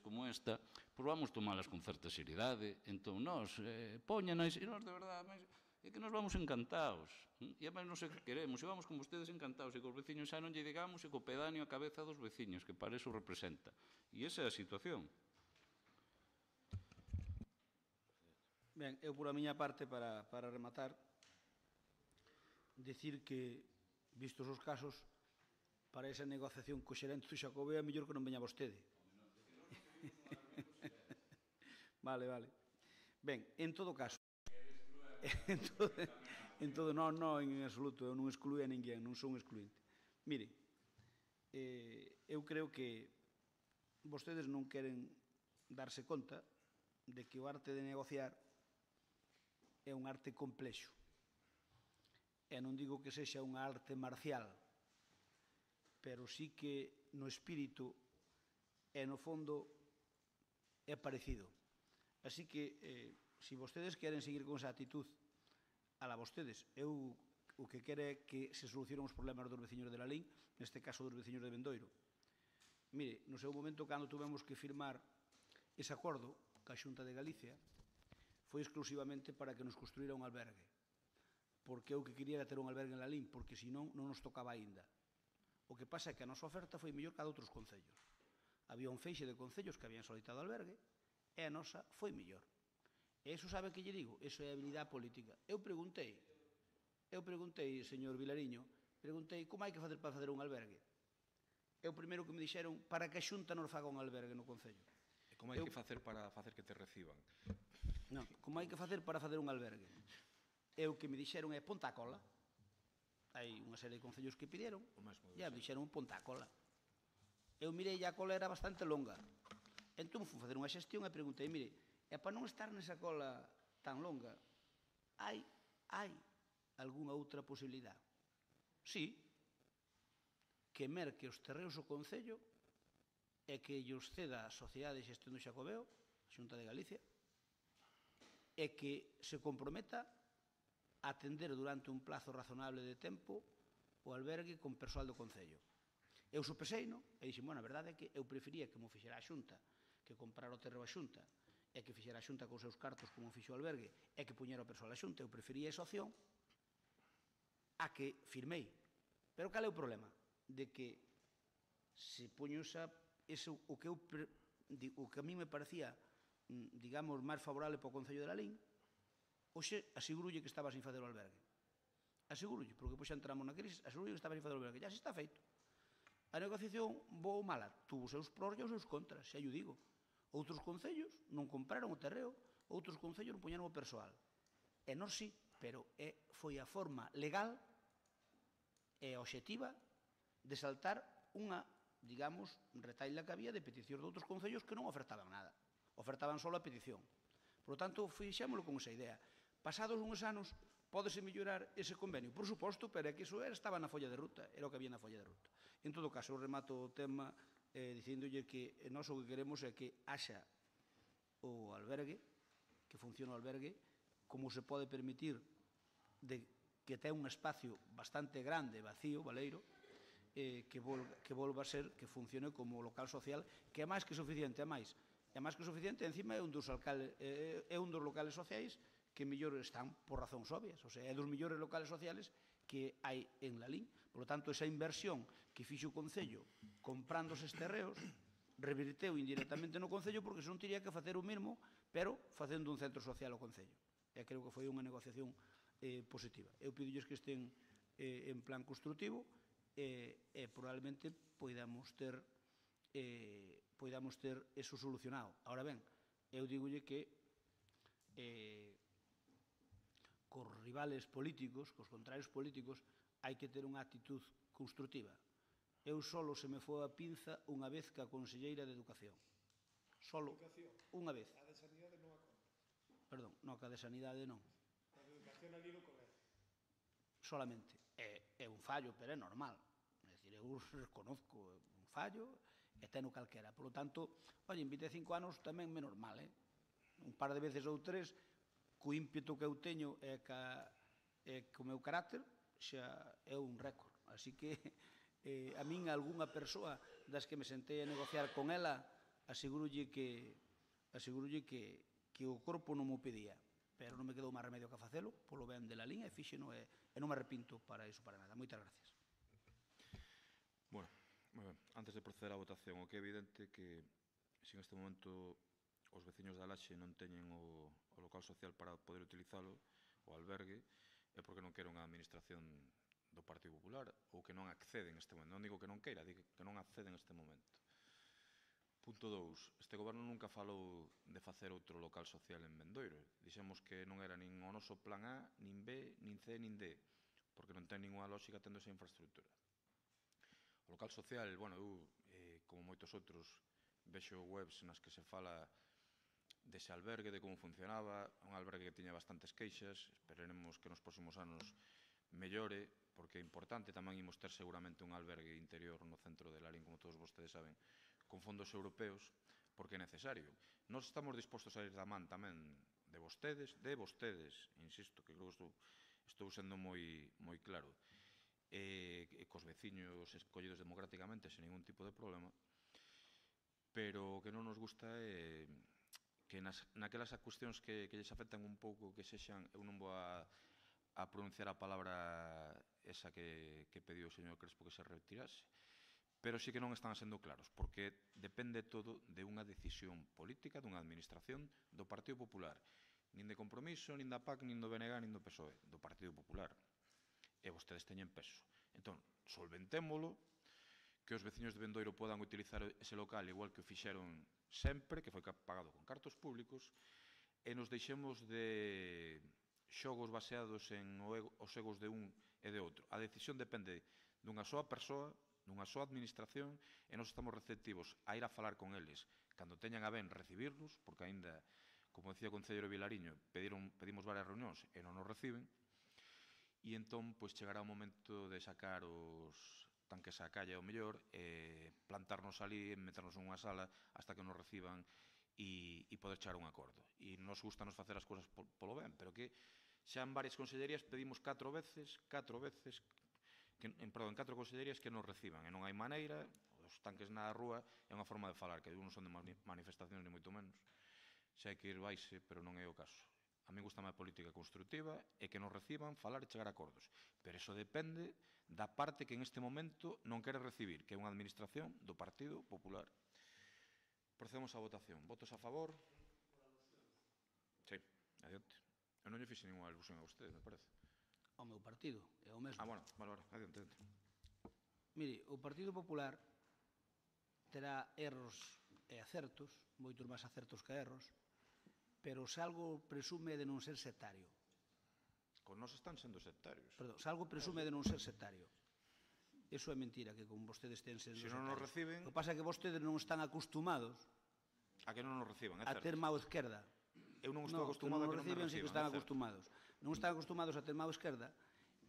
como esta, pois vamos tomalas con certa seriedade. Entón, nós, poñanas, e nós de verdade, é que nos vamos encantados. E además non sei que queremos, e vamos con vostedes encantados, e que os veciños xa non lle digamos e co pedáneo a cabeza dos veciños, que para eso representa. E esa é a situación.
Ben, eu por a miña parte, para rematar, decir que, vistos os casos, para esa negociación co xerente do Xacobeo é mellor que non veña vostede. Vale, vale. Ben, en todo caso, non, en absoluto, eu non excluo a ninguén, non son excluinte. Mire, eu creo que vostedes non queren darse conta de que o arte de negociar é un arte complexo. E non digo que sexa unha arte marcial, pero sí que no espírito e no fondo é parecido. Así que, se vostedes queren seguir con esa actitud, ala vostedes, eu o que quero é que se solucionen os problemas dos veciños de Lalín, neste caso dos veciños de Bendoiro. Mire, no seu momento, cando tuvemos que firmar ese acordo ca Xunta de Galicia, foi exclusivamente para que nos construíra un albergue. Porque eu que quería era ter un albergue en Lalín, porque senón non nos tocaba aínda. O que pasa é que a nosa oferta foi mellor que a de outros concellos. Había un feixe de concellos que habían solicitado albergue e a nosa foi mellor. E iso sabe que lle digo? Iso é habilidade política. Eu preguntei, señor Vilariño, como hai que facer para facer un albergue? É o primeiro que me dixeron para que a Xunta nos faga un albergue no concello.
E como hai que facer para facer que te reciban?
Non, como hai que facer para facer un albergue? E o que me dixeron é ponta a cola. Hai unha serie de concellos que pidieron, e me dixeron ponta a cola. Eu mirei e a cola era bastante longa. Entón fui facer unha xestión e preguntei, mire, e para non estar nesa cola tan longa, hai algunha outra posibilidade? Sí, que merque os terreos o concello e que llos ceda a Sociedade de Xestión do Xacobeo, a Xunta de Galicia, e que se comprometa a atender durante un plazo razonable de tempo o albergue con persoal do concello. Eu sopeseino e dixen, bueno, a verdade é que eu prefería que mo fixera a Xunta, que comprara o terreo a Xunta, e que fixera a Xunta con os seus cartos como fixo o albergue, e que puñera o persoal a Xunta. Eu prefería esa opción a que firmei. Pero cal é o problema? De que se poño o que a mí me parecía, digamos, máis favorable para o Concello de Lalín, hoxe asegurolle que estaba sin facer o albergue. Asegurolle, porque depois xa entramos na crise, asegurolle que estaba sin facer o albergue. Ya se está feito. A negociación, boa ou mala, tuvo os seus prós e os seus contras, xa yo digo. Outros concellos non compraron o terreo, outros concellos non poñeron o persoal. E nós sí, pero foi a forma legal e obxectiva de saltar unha, digamos, retaila que había de peticións de outros concellos que non ofertaban nada. Ofertaban só a petición. Por lo tanto, fixémolo con esa idea. Pasados uns anos, pódese mellorar ese convenio? Por suposto, pero é que iso estaba na folla de ruta, era o que había na folla de ruta. En todo caso, eu remato o tema dicíndolle que nós o que queremos é que haxa o albergue, que funcione o albergue, como se pode permitir que ten un espacio bastante grande, vacío, baleiro, que volva a ser, que funcione como local social, que é máis que suficiente, encima é un dos locales sociais que mellor están por razóns obvias, o sea, é dos mellores locales sociales que hai en Lalín. Por lo tanto, esa inversión que fixo o Concello comprando eses terreos revirteu indirectamente no Concello, porque senón tiría que facer o mesmo, pero facendo un centro social ao Concello. E creo que foi unha negociación positiva. Eu pidolles que estén en plan constructivo e probablemente poidamos ter eso solucionado. Ahora ben, eu digolle que cos rivales políticos, cos contrarios políticos, hai que ter unha actitud constructiva. Eu solo se me foi a pinza unha vez que a conselleira de Educación. Solo unha vez.
A de Sanidade non a conta.
Perdón, non, que a de Sanidade non.
A de Educación ali no colegio.
Solamente. É un fallo, pero é normal. É dicir, eu reconozco un fallo e teno calquera. Por lo tanto, en 25 anos tamén é normal, un par de veces ou tres, co ímpeto que eu teño e co meu carácter, xa é un récord. Así que a min algunha persoa das que me sentei a negociar con ela asegurolle que o corpo non mo pedía, pero non me quedou máis remedio que facelo polo ben de Lalín e fíxeno e non me arrepinto para iso, para nada. Moitas gracias.
Bueno, moi ben. Antes de proceder á votación, o que é evidente que se en este momento o os veciños da Laxe non teñen o local social para poder utilizalo, o albergue, é porque non quere unha administración do Partido Popular ou que non accede neste momento. Non digo que non queira, digo que non accede neste momento. Punto 2. Este goberno nunca falou de facer outro local social en Bendoiro. Dixemos que non era nin o noso plan A, nin B, nin C, nin D, porque non ten ninguna lógica tendo esa infraestructura. O local social, bueno, eu, como moitos outros, vexo webs nas que se fala dese albergue, de como funcionaba, un albergue que tiña bastantes queixas, esperemos que nos próximos anos mellore, porque é importante, tamén imos ter seguramente un albergue interior no centro de Lalín, como todos vostedes saben, con fondos europeos, porque é necesario. Nos estamos dispostos a ir da man tamén de vostedes, insisto, que creo que estou sendo moi claro, cos veciños escollidos democráticamente, sen ningún tipo de problema, pero o que non nos gusta é que naquelas cuestións que lles afectan un pouco, que sexan, eu non vou a pronunciar a palabra esa que pediu o señor Crespo que se retirase, pero sí que non están sendo claros, porque depende todo de unha decisión política dunha administración do Partido Popular, nin de Compromiso, nin da PAC, nin do BNG, nin do PSOE, do Partido Popular. E vostedes teñen peso. Entón, solventémolo, que os veciños de Bendoiro podan utilizar ese local igual que o fixeron sempre, que foi pagado con cartos públicos, e nos deixemos de xogos baseados en os egos de un e de outro. A decisión depende dunha soa persoa, dunha soa administración, e nós estamos receptivos a ir a falar con eles cando teñan a ben recibirnos, porque aínda, como decía o concelleiro Vilariño, pedimos varias reunións e non nos reciben, e entón chegará o momento de sacar os tanques á calle ao mellor, plantarnos ali, meternos nunha sala hasta que nos reciban e poder chegar a un acordo. E nos gustanos facer as cousas polo ben, pero que xa en varias consellerías pedimos 4 veces, en 4 consellerías que nos reciban, e non hai maneira, os tanques na rúa é unha forma de falar, que non son de manifestacións ni moito menos, xa hai que ir baixe, pero non é o caso. A mí gusta máis política constructiva e que nos reciban, falar e chegar a acordos. Pero iso depende da parte que en este momento non quere recibir, que é unha administración do Partido Popular. Procedemos á votación. Votos a favor? Sí, adiante. Eu non lle fixe ninguna alusión a usted, me parece.
Ao meu partido, é o mesmo.
Bueno, vale, adiante.
Mire, o Partido Popular terá erros e acertos, moitos máis acertos que erros, pero se algo presume de non ser sectario.
Con nós están sendo sectarios.
Perdón, se algo presume de non ser sectario. Eso é mentira, que con vostedes ten sendo sectarios.
Se non nos reciben...
O que pasa é que vostedes non están acostumados
a que non nos reciban, é
certo. A ter mao esquerda.
Eu non estou acostumado a que non me reciban,
sí que están acostumados. Non están acostumados a ter mao esquerda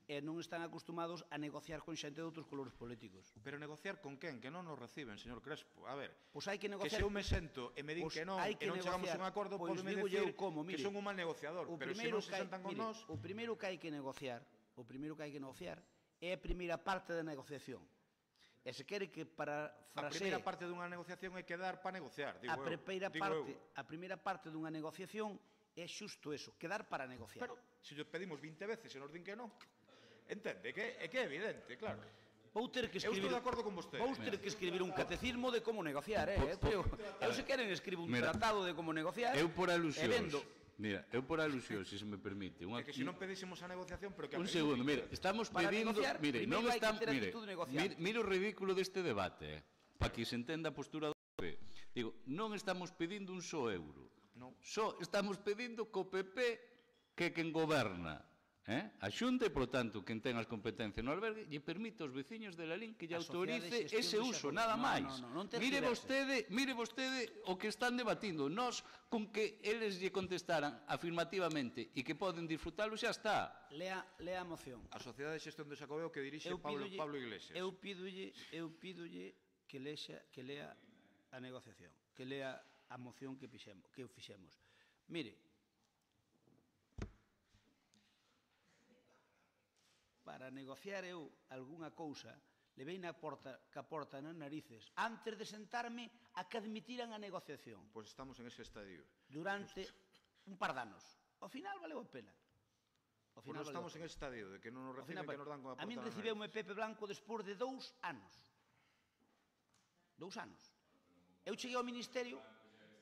e non están acostumados a negociar con xente de outros colores políticos.
Pero negociar con quen? Que non nos reciben, señor Crespo. A ver,
pues hai que negociar...
Que se eu me sento e me din que non, e non chegamos a un acordo, podeme decir que son un mal negociador. Pero se non se sentan con nós...
O primeiro que hai que negociar é a primeira parte da negociación. E se quere que para
A primeira parte dunha negociación é quedar para negociar, digo eu.
A primeira parte dunha negociación é xusto eso, quedar para negociar.
Pero se yo pedimos 20 veces e nos din que non... Entende, é que é evidente, claro.
Vou ter que escribir...
Eu estou de acordo con vostede.
Vou ter que escribir un catecismo de como negociar, Eu se queren escribo un tratado de como negociar.
Eu por alusións. Mira, eu por alusións, se me permite.
É que se non pedísemos a negociación, pero que...
Un segundo, mira, estamos pedindo... Mire, non estamos... Mire o ridículo deste debate, para que se entenda a postura do PP. Digo, non estamos pedindo un só euro. Só estamos pedindo que o PP, que quen goberna, a Xunta e, por tanto, quen ten as competencias no albergue, lle permite aos veciños de Lalín que lle autorice ese uso, nada máis. Mire vostede o que están debatindo. Nós, con que eles lle contestaran afirmativamente e que poden disfrutalo, xa está.
Lea a moción.
A Sociedade de Xestión de Xacobeo que dirixe Pablo Iglesias.
Eu pídolle que lea a negociación, que lea a moción que fixemos. Mire, para negociar eu algunha cousa, levei na porta nas narices, antes de sentarme a que admitiran a negociación.
Pois estamos en ese estadio.
Durante un par de anos. Ao final valeu a pena.
Pois non estamos en ese estadio, de que non nos reciben, que nos dan con a porta
nas narices. A min recibeume Pepe Blanco despois de 2 anos. 2 anos. Eu cheguei ao Ministerio,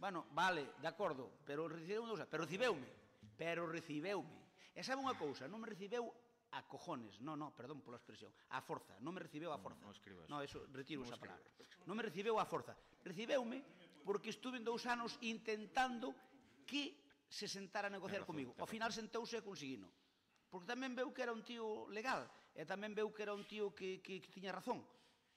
Bueno, vale, de acordo, pero recibeume. E sabe unha cousa, non me recibeu a cojones, perdón pola expresión, a forza, non me recibeu a forza. Non, eso, retiro esa palabra. Non me recibeu a forza. Recibeume porque estuve 2 anos intentando que se sentara a negociar comigo. Ao final sentouse e conseguino. Porque tamén veu que era un tío legal e tamén veu que era un tío que tiña razón.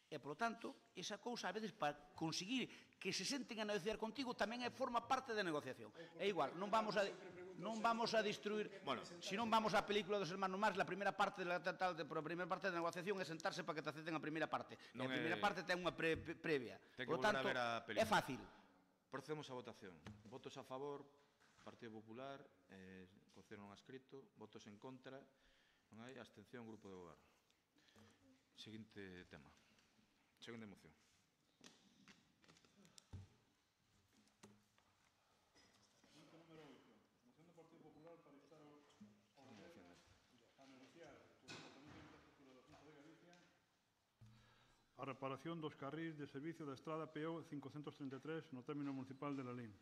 E, polo tanto, esa cousa, a veces, para conseguir que se senten a negociar contigo, tamén forma parte da negociación. É igual, non vamos a destruir... Bueno, se non vamos á película dos hermanos Marx, a primeira parte da negociación é sentarse para que te acepten a primeira parte. E a primeira parte ten unha previa. Por lo tanto, é fácil.
Procedemos a votación. Votos a favor, Partido Popular, considero non escrito, votos en contra, non hai, abstención, Grupo de Goberno. Seguinte tema. Segunda moción.
Número 8. Moción do Partido Popular para instar ao Goberno a negociar co Departamento de Infraestructura da Xunta de Galicia a reparación dos carrís de servicio da estrada PO 533 no término municipal de Lalín.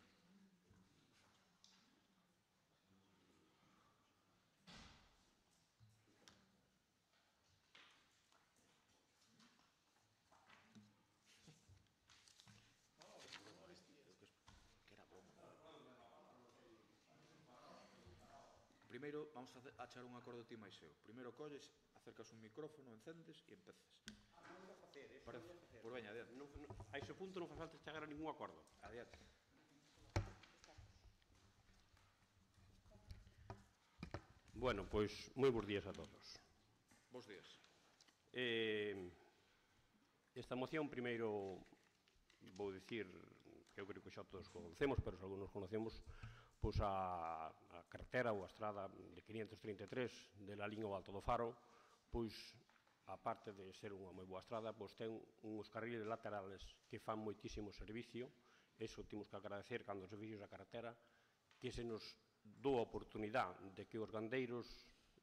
Primeiro, vamos a achar un acordo ti máis eu. Primeiro colles, acercas un micrófono, encendes e empezas. Parece? Pois veña, adiante.
A ese punto non faz falta chegar a ningún acordo.
Adiante.
Bueno, pois, moi bons días a todos.
Bos días.
Esta moción, primeiro, vou dicir que eu creo que xa todos conocemos, pero se algunos conocemos, pois a carretera ou a estrada de 533 de Lalín ao Alto do Faro, pois, a parte de ser unha moi boa estrada, pois ten uns carriles laterales que fan moitísimo servicio. Eso temos que agradecer cando se fixo a carretera, que se nos dou a oportunidade de que os gandeiros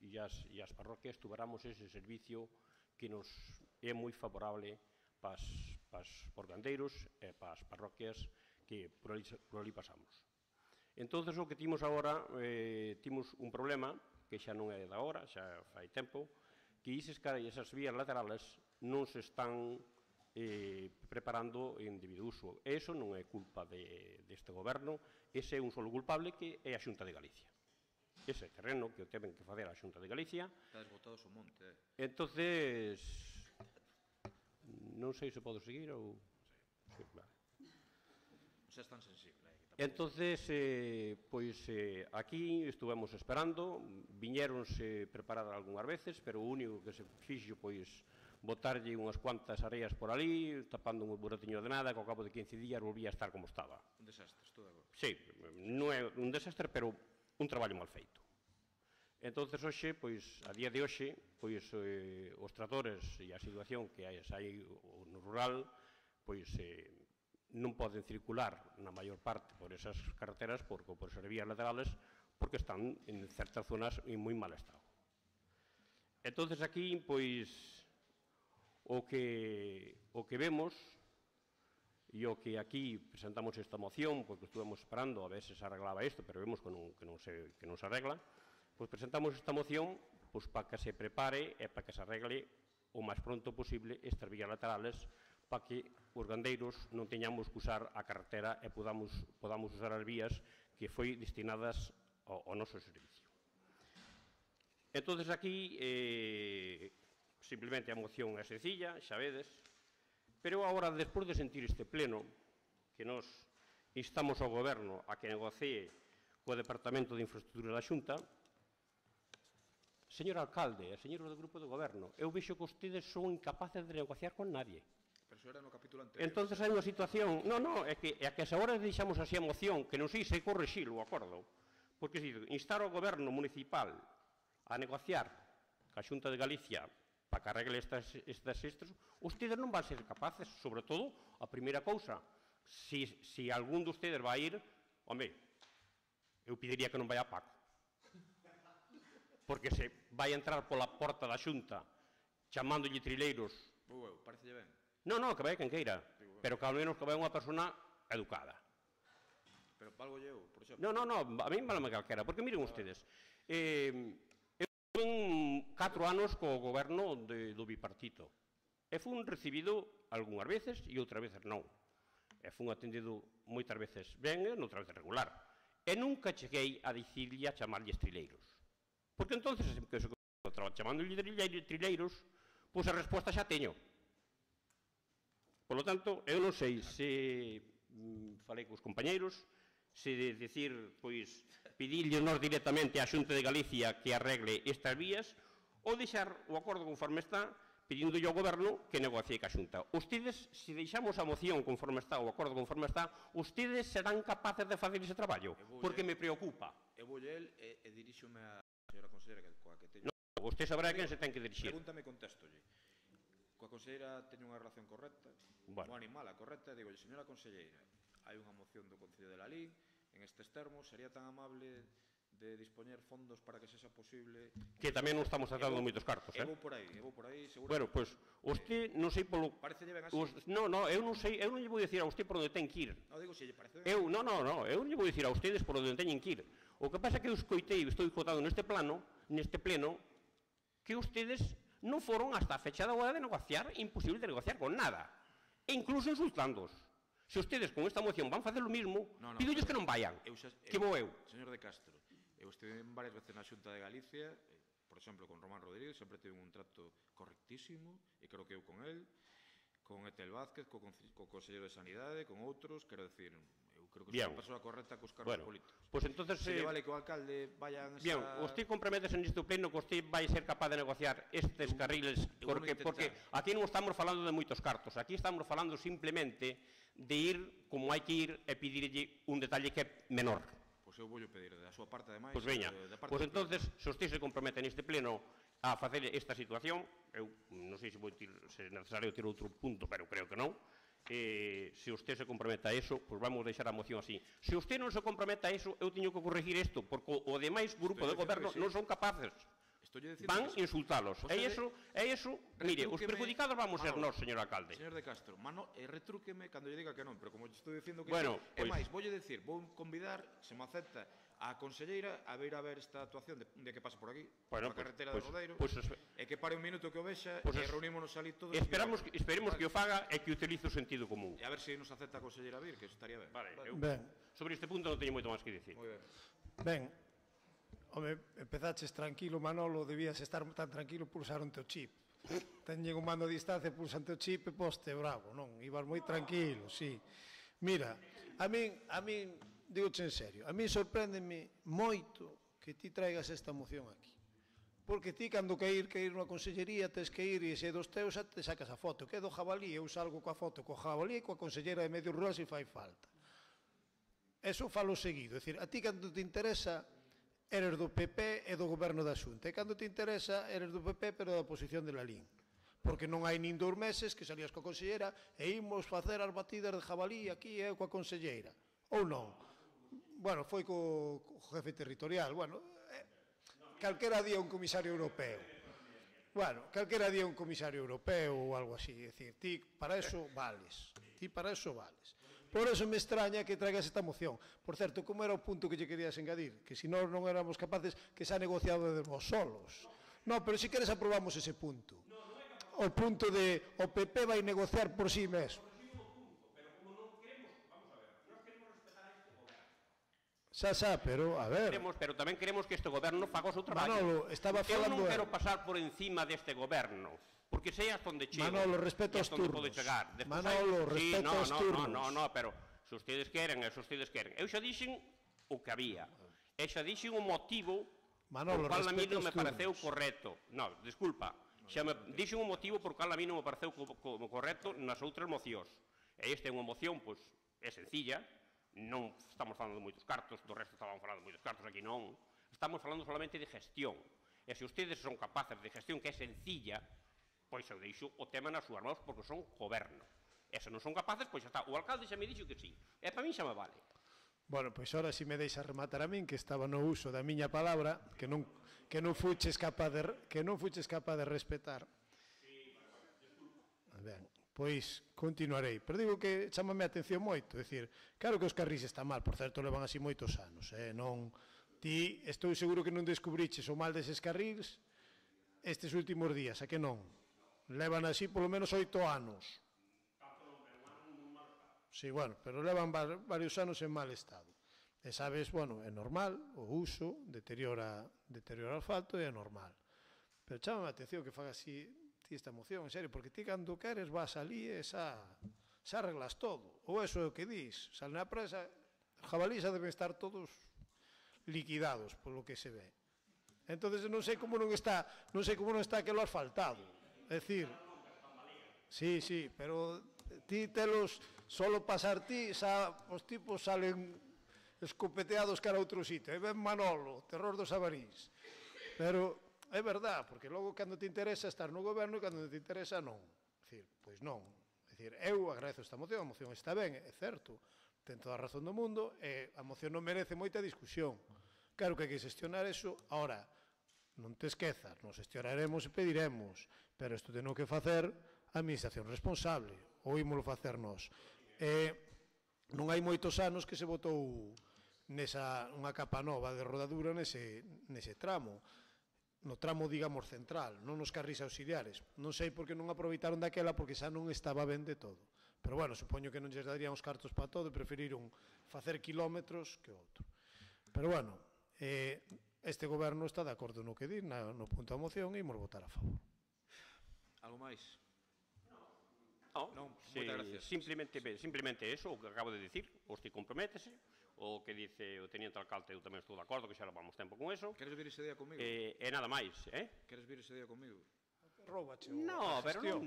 e as parroquias tuveramos ese servicio que nos é moi favorable para os gandeiros e para as parroquias que por ali pasamos. Entón, o que timos agora, timos un problema, que xa non é da hora, xa fai tempo, que esas vías laterales non se están preparando en debido uso. Eso non é culpa deste goberno, ese é un solo culpable que é a Xunta de Galicia. Ese terreno que o temen que facer a Xunta de Galicia.
Está desbotado o monte.
Entonces, non sei se podo seguir ou... Sí, vale.
Xa están sensibles.
Entonces, pois, aquí estuvemos esperando, viñéronse preparar algunhas veces, pero o único que se fixo, pois, botarlle unhas cuantas areas por ali, tapando un buratiño de nada, que ao cabo de 15 días volvía a estar como estaba.
Un desastre, estou de acordo.
Sí, non é un desastre, pero un traballo mal feito. Entonces, hoxe, pois, a día de hoxe, pois, os tractores e a situación que hai no rural, pois, non poden circular na maior parte por esas carreteras, por esas vías laterales, porque están en certas zonas en moi mal estado. Entón, aquí, pois, o que vemos, e o que aquí presentamos esta moción, porque estuvemos esperando a ver se se arreglaba isto, pero vemos que non se arregla, pois presentamos esta moción para que se prepare e para que se arregle o máis pronto posible estas vías laterales, para que os gandeiros non teñamos que usar a carretera e podamos usar as vías que foi destinadas ao noso servicio. Entón, aquí, simplemente a moción é sencilla, xa vedes, pero agora, despois de sentir este pleno, que nos instamos ao Goberno a que negocie co Departamento de Infraestructura da Xunta, señor alcalde e señores do Grupo do Goberno, eu vexo que ustedes son incapaces de negociar con nadie.
Pero era no capítulo anterior.
Entón, hai unha situación... é que se agora deixamos así a moción, que non sei se correxilo o acordo, porque instar ao Goberno municipal a negociar ca Xunta de Galicia para que arregle estas extras, ustedes non van ser capaces, sobre todo, a primeira cousa, se algún de ustedes vai ir, home, eu pediría que non vai a Paco, porque se vai entrar pola porta da Xunta chamándolle trileiros...
Parecelle ben.
Non, que vai quen queira, pero que ao menos que vai unha persona educada.
Pero valgo eu, por exemplo.
No, a mí válame calquera, porque miren ustedes, eu fun 4 anos co goberno do bipartito, e fun recibido algunhas veces e outras veces non. E fun atendido moitas veces ben e outras veces regular. E nunca cheguei a dicirlle a chamarlle trileiros. Porque entonces, que se estaba chamando trileiros, pois a resposta xa teño. Por lo tanto, eu non sei se falei cos compañeiros, se decir, pois, pedirlle nós directamente á Xunta de Galicia que arregle estas vías ou deixar o acordo conforme está pedindolle ao Goberno que negocie ca Xunta. Ustedes, se deixamos a moción conforme está, o acordo conforme está, ustedes serán capaces de facer ese traballo, porque me preocupa.
Eu vou el e diríxome a señora conselleira coa que teño...
Usted sabrá a quen se ten que dirixir.
Pregúntame e contéstolle. Coa conselleira teño unha relación correcta, ou animala correcta, digo, señora conselleira, hai unha moción do Concello de Lalín, en estes termos, sería tan amable de dispoñer fondos para que sexa posible...
Que tamén non estamos tratando moitos cartos,
Eu vou por aí, seguro...
Bueno, pois, usted non sei polo...
Parecelle ben así?
Non, eu non sei, eu non lle vou dicir a usted por onde ten que ir.
Non, digo, se lle parece ben...
Eu non lle vou dicir a ustedes por onde teñen que ir. O que pasa é que eu escoitei, estou escoitando neste pleno, que ustedes non foron hasta a fecha da hora de negociar, imposible de negociar con nada. E incluso insultándoos. Se ustedes con esta moción van facer o mismo, pídolles que non vayan. Que vou eu.
Señor de Castro, eu estive varias veces na Xunta de Galicia, por exemplo, con Román Rodríguez, sempre tive un trato correctísimo, e creo que eu con él, con Etel Vázquez, co Conselleiro de Sanidade, con outros, quero decir, eu creo que é unha persoa correcta cos cargos políticos.
Pois entonces...
Se lle vale que o alcalde vaya a...
Bien, usted comprométese neste pleno que usted vai ser capaz de negociar estes carriles, porque aquí non estamos falando de moitos cartos, aquí estamos falando simplemente de ir como hai que ir e pedirlle un detalle que é menor.
Pois eu vou pedir, da súa parte, ademais...
Pois veña, pois entonces, se usted se compromete neste pleno a facer esta situación, eu non sei se é necesario ter outro punto, pero creo que non, se usted se compromete a eso, pois vamos deixar a moción así. Se usted non se compromete a eso, eu teño que corregir isto, porque o demais grupo de goberno non son capaces. Van insultalos. E iso, mire, os perjudicados vamos ser nós, señor alcalde.
Señor de Castro, retrúqueme cando lle diga que non, pero como lle estou dicindo que
sí,
é máis, voulle dicir, vou convidar, se me acepta, a conselleira a ver esta actuación de que pasa por aquí, por a carretera de Rodeiro, e que pare un minuto que o vexa e reunímonos ali todos.
Esperemos que o faga e que utilice o sentido común.
E a ver se nos acepta a conselleira vir, que estaría ben.
Sobre este punto non teño moito máis que dicir.
Ben, home, empezaches tranquilo, Manolo, debías estar tan tranquilo, pulsaron teu chip. Teñen un mando a distancia, pulsan teu chip e poste bravo, non? Ibas moi tranquilo, sí. Mira, a min digoche en serio, a min sorpréndeme moito que ti traigas esta moción aquí. Porque ti, cando que ir unha consellería, tes que ir e se dos teus te sacas a foto. Que do jabalí, eu salgo coa foto co jabalí e coa consellera de Medio Rural se fai falta. Eso falo seguido, é dicir, a ti cando te interesa eres do PP e do goberno da Xunta, e cando te interesa eres do PP pero da oposición de Lalín. Porque non hai nin 2 meses que salías coa consellera e imos facer as batidas de jabalí aquí e coa conselleira. Ou non? Bueno, foi co jefe territorial, bueno, calquera día un comisario europeo. Bueno, calquera día un comisario europeo ou algo así, é dicir, ti para eso vales, Por eso me extraña que traigas esta moción. Por certo, como era o punto que lle querías engadir? Que se nós non éramos capaces, que se ha negociado de vos solos. No, pero si queres aprobamos ese punto. O punto de o PP vai negociar por si mesmo. Xa, pero, a ver...
Pero tamén queremos que este goberno faga o seu traballo.
Manolo, estaba falando...
Eu non quero pasar por encima deste goberno, porque sei hasta onde chego.
Manolo, respeto aos turnos. Manolo, respeto aos turnos.
No, pero se ustedes queren, Eu xa dixen o que había. E xa dixen o motivo por cal a mí non me pareceu correcto. No, disculpa. Xa me dixen o motivo por cal a mí non me pareceu correcto nas outras mocións. E esta é unha moción, pois, é sencilla. Non estamos falando de moitos cartos, do resto estaban falando de moitos cartos, aquí non. Estamos falando solamente de gestión. E se ustedes son capaces de gestión que é sencilla, pois eu deixo o tema nas súas mãos porque son goberno. E se non son capaces, pois xa está. O alcalde xa me dixo que sí. E para mí xa me vale.
Bueno, pois ahora si me deixa rematar a min, que estaba no uso da miña palabra, que non fuches capaz de respetar. Ben, pois continuarei. Pero digo que chámame a atención moito, é dicir, claro que os carrís está mal, por certo, levan así moitos anos, non... Ti, estou seguro que non descubriches o mal deses carrís estes últimos días, a que non? Levan así polo menos 8 anos. Sí, bueno, pero levan varios anos en mal estado. E sabes, bueno, é normal, o uso deteriora o asfalto e é normal. Pero chámame a atención que faga así ti esta moción, en serio, porque ti cando queres vas ali e xa arreglas todo. Ou eso é o que dis, sal na presa, os jabalís deben estar todos liquidados polo que se ve. Entonces non sei como non está aquelo asfaltado. É dicir, sí, pero ti telos solo pasar ti, xa os tipos salen escopeteados cara a outro sitio. E ven Manolo, terror dos avarís. Pero é verdad, porque logo cando te interesa estar no goberno e cando te interesa non. É dicir, pois non. É dicir, eu agradezo esta moción, a moción está ben, é certo, ten toda a razón do mundo, e a moción non merece moita discusión. Claro que hai que xestionar eso. Ahora, non te esquezas, nos xestionaremos e pediremos, pero isto ten que facer a administración responsable, ou ímolo facer nós. Non hai moitos anos que se botou unha capa nova de rodadura nese tramo, no tramo, digamos, central, non nos carrís auxiliares. Non sei por que non aproveitaron daquela, porque xa non estaba ben de todo. Pero, bueno, supoño que non lles darían os cartos para todo e preferiron facer kilómetros que outro. Pero, bueno, este goberno está de acordo no que di, no punto da moción, e imos votar a favor.
Algo máis?
Non, simplemente eso, o que acabo de dicir, ti comprométese, o que dice o teniente alcalde, eu tamén estou de acordo, que xa levamos tempo con eso.
Queres vir ese día comigo?
E nada máis,
Queres vir ese día comigo?
Róbache
No, pero eu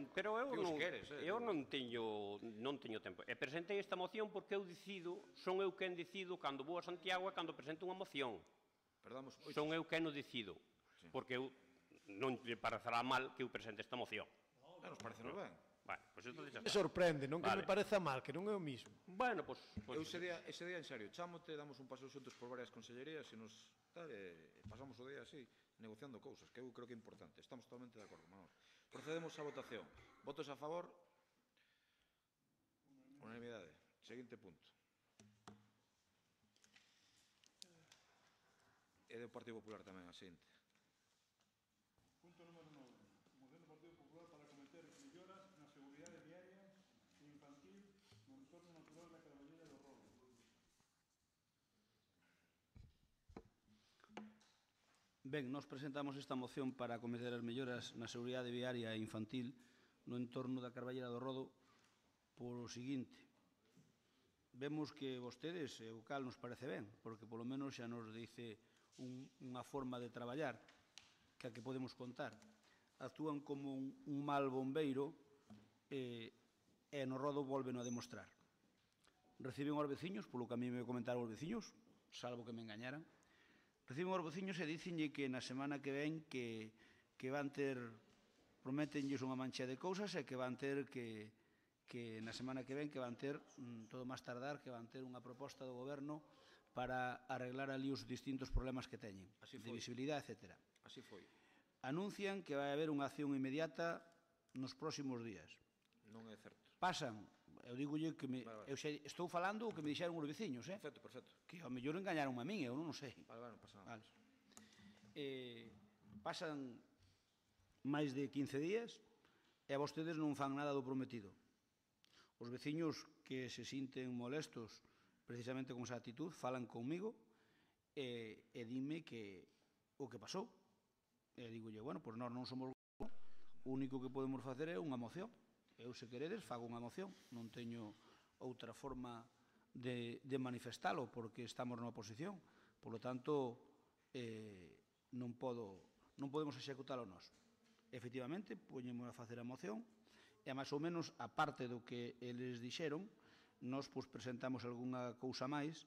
non teño tempo. E presentei esta moción porque eu decido, son eu quen decido cando vou a Santiago e cando presento unha moción. Son eu quen o decido, porque eu non lle parecerá mal que eu presente esta moción.
Nos parece ben.
Me sorprende, non que me pareza mal, que non é o mismo.
Bueno, pois...
Eu ese día, en serio, chámote, damos un paseo xuntos por varias consellerías e pasamos o día así, negociando cousas, que eu creo que é importante. Estamos totalmente de acordo, Manuel. Procedemos á votación. Votos a favor? Unanimidade. Seguinte punto. E do Partido Popular tamén, a seguinte.
Punto número 9. Moción do Partido Popular para cometer melloras na seguridade viaria e infantil no entorno natural da Carballeira do Rodo.
Ben, nós presentamos esta moción para cometer as melloras na seguridade viaria e infantil no entorno da Carballeira do Rodo polo seguinte. Vemos que vostedes, o cal nos parece ben, porque polo menos xa nos dice unha forma de traballar que a que podemos contar. Actúan como un mal bombeiro e no Rodo volven a demostrar. Reciben aos veciños, polo que a mí me comentaron os veciños, salvo que me engañaran, reciben aos veciños e dicenlle que na semana que ven que van ter, prométenlles unha mancha de cousas e que van ter que na semana que ven que van ter, todo máis tardar, que van ter unha proposta do goberno para arreglar ali os distintos problemas que teñen, de visibilidade, etc.
Así foi.
Anuncian que vai haber unha acción inmediata nos próximos días.
Non é certo.
Pasan, eu digolle que eu estou falando o que me dixeron os veciños,
Perfecto.
Que ao mellor engañaron a min, eu non sei.
Non pasa nada.
Pasan máis de 15 días e a vostedes non fan nada do prometido. Os veciños que se sinten molestos precisamente con esa actitud falan conmigo e dime que o que pasou. E digolle, bueno, pois nós non somos o único que podemos facer é unha moción. Eu, se queredes, fago unha moción. Non teño outra forma de manifestalo porque estamos na oposición. Por lo tanto, non podemos executalo nós. Efectivamente, poñemos a facer a moción e, máis ou menos, a parte do que eles dixeron, nós presentamos algunha cousa máis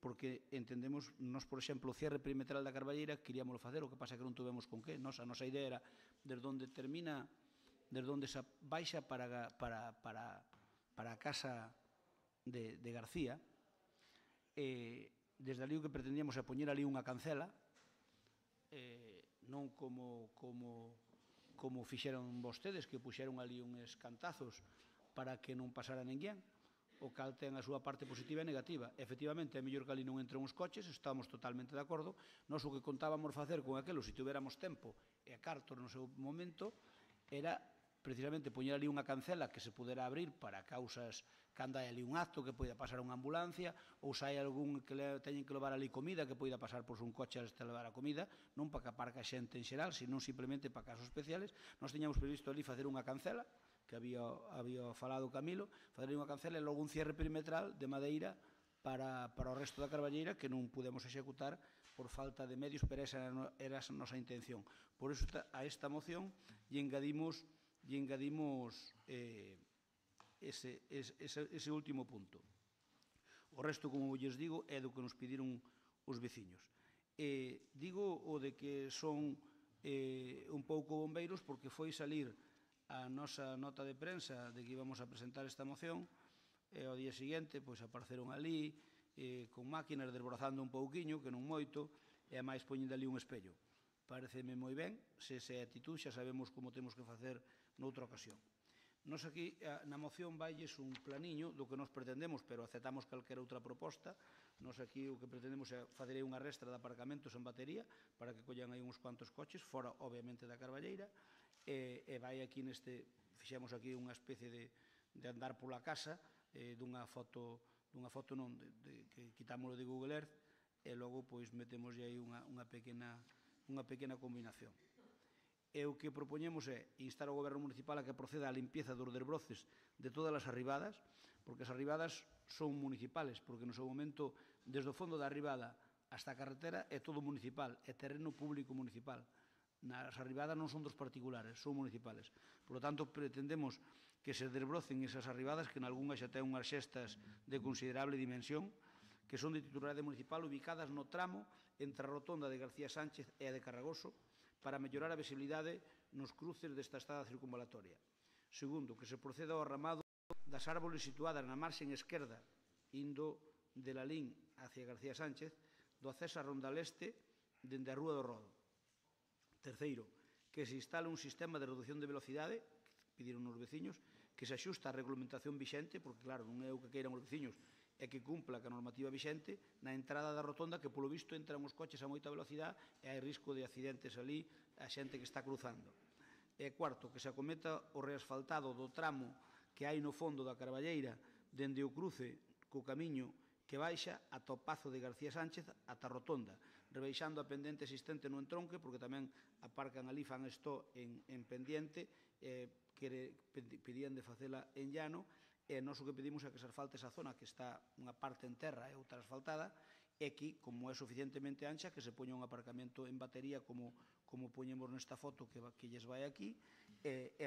porque entendemos, nós, por exemplo, o cierre perimetral da Carballeira queríamos facer, o que pasa que non tuvemos con que. A nosa idea era desde onde termina, desde onde se baixa para a casa de García, desde ali o que pretendíamos é poñer ali unha cancela, non como fixeron vostedes, que puxeron ali uns cantazos para que non pasara ninguén, o cal ten a súa parte positiva e negativa. Efectivamente, é mellor que ali non entren os coches, estamos totalmente de acordo. Nós o que contábamos facer con aquilo, se tuviéramos tempo e a cartos no seu momento, era precisamente poñer ali unha cancela que se pudera abrir para causas cando hai ali un acto, que poida pasar unha ambulancia, ou se hai algún que teñen que levar ali comida, que poida pasar por un coche a levar a comida, non para que aparca xente en xeral, senón simplemente para casos especiales. Nós teñamos previsto ali facer unha cancela, que había falado Camilo, fazer unha cancela e logo un cierre perimetral de madeira para o resto da carballeira que non pudemos executar por falta de medios, pero esa era a nosa intención. Por iso a esta moción lle engadimos ese último punto. O resto, como lles digo, é do que nos pediron os veciños. Digo o de que son un pouco bombeiros porque foi salir a nosa nota de prensa de que íbamos a presentar esta moción e ao día seguinte apareceron ali con máquinas desbrozando un pouquiño, que non moito, e a máis poñendo ali un espello. Pareceme moi ben, se esa actitud xa sabemos como temos que facer noutra ocasión. Nos aquí, na moción, vailles un planiño do que nos pretendemos, pero aceptamos calquera outra proposta. Nos aquí o que pretendemos é facer unha restra de aparcamentos en batería para que collan aí uns cuantos coches, fora, obviamente, da carballeira, e vai aquí fixemos aquí unha especie de andar pola casa dunha foto non, que quitámoslo de Google Earth e logo metemos aí unha pequena combinación. E o que propoñemos é instar ao Goberno Municipal a que proceda á limpieza dos desbroces de todas as arribadas, porque as arribadas son municipales, porque no seu momento, desde o fondo da arribada hasta a carretera, é todo municipal, é terreno público municipal. As arribadas non son dos particulares, son municipales. Por lo tanto, pretendemos que se desbrocen esas arribadas, que en algunha xa ten unhas xestas de considerable dimensión, que son de titularidade municipal, ubicadas no tramo entre a rotonda de García Sánchez e a de Carragoso, para mellorar a visibilidade nos cruces desta estrada circunvalatoria. Segundo, que se proceda ao arramado das árboles situadas na marxen esquerda, indo de Lalín hacia García Sánchez, do acceso a Ronda Leste dende a Rúa do Rodo. Terceiro, que se instale un sistema de reducción de velocidade, que pediron os veciños, que se axusta á regulamentación vixente, porque, claro, non é o que queiran os veciños, é que cumpla ca normativa vixente na entrada da rotonda, que, polo visto, entran os coches a moita velocidade e hai risco de accidentes ali a xente que está cruzando. E cuarto, que se acometa o reasfaltado do tramo que hai no fondo da Carballeira dende o cruce co camiño que baixa ata o Pazo de García Sánchez ata a rotonda, rebaixando a pendente existente no entronque, porque tamén aparcan ali, fan isto en pendiente, que pedían de facela en llano, e nós o que pedimos é que se asfalte esa zona, que está unha parte en terra e outra asfaltada, e aquí, como é suficientemente ancha, que se poña un aparcamento en batería, como poñemos nesta foto que lles vai aquí, e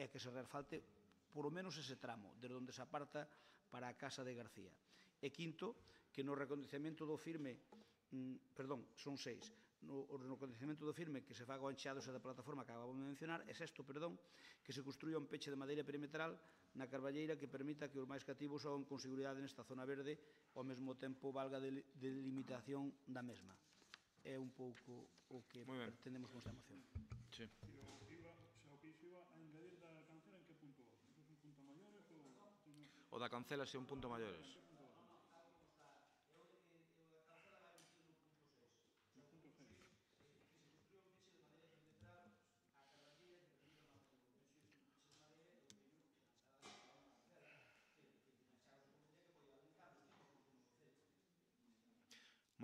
que se reasfalte por lo menos ese tramo, desde onde se aparta para a casa de García. E quinto, que no recondicionamento do firme, son 6, no recondicionamento do firme que se faga o enxeado da plataforma que acabamos de mencionar, e sexto, que se construya un peche de madeira perimetral na Carballeira que permita que os máis cativos son con seguridade nesta zona verde, ao mesmo tempo valga de limitación da mesma. É un pouco o que pretendemos con esta moción.
Sí. O que iso iba a engadir da cancela, en que punto? É un punto maiores ou...
O da cancela é un punto maiores.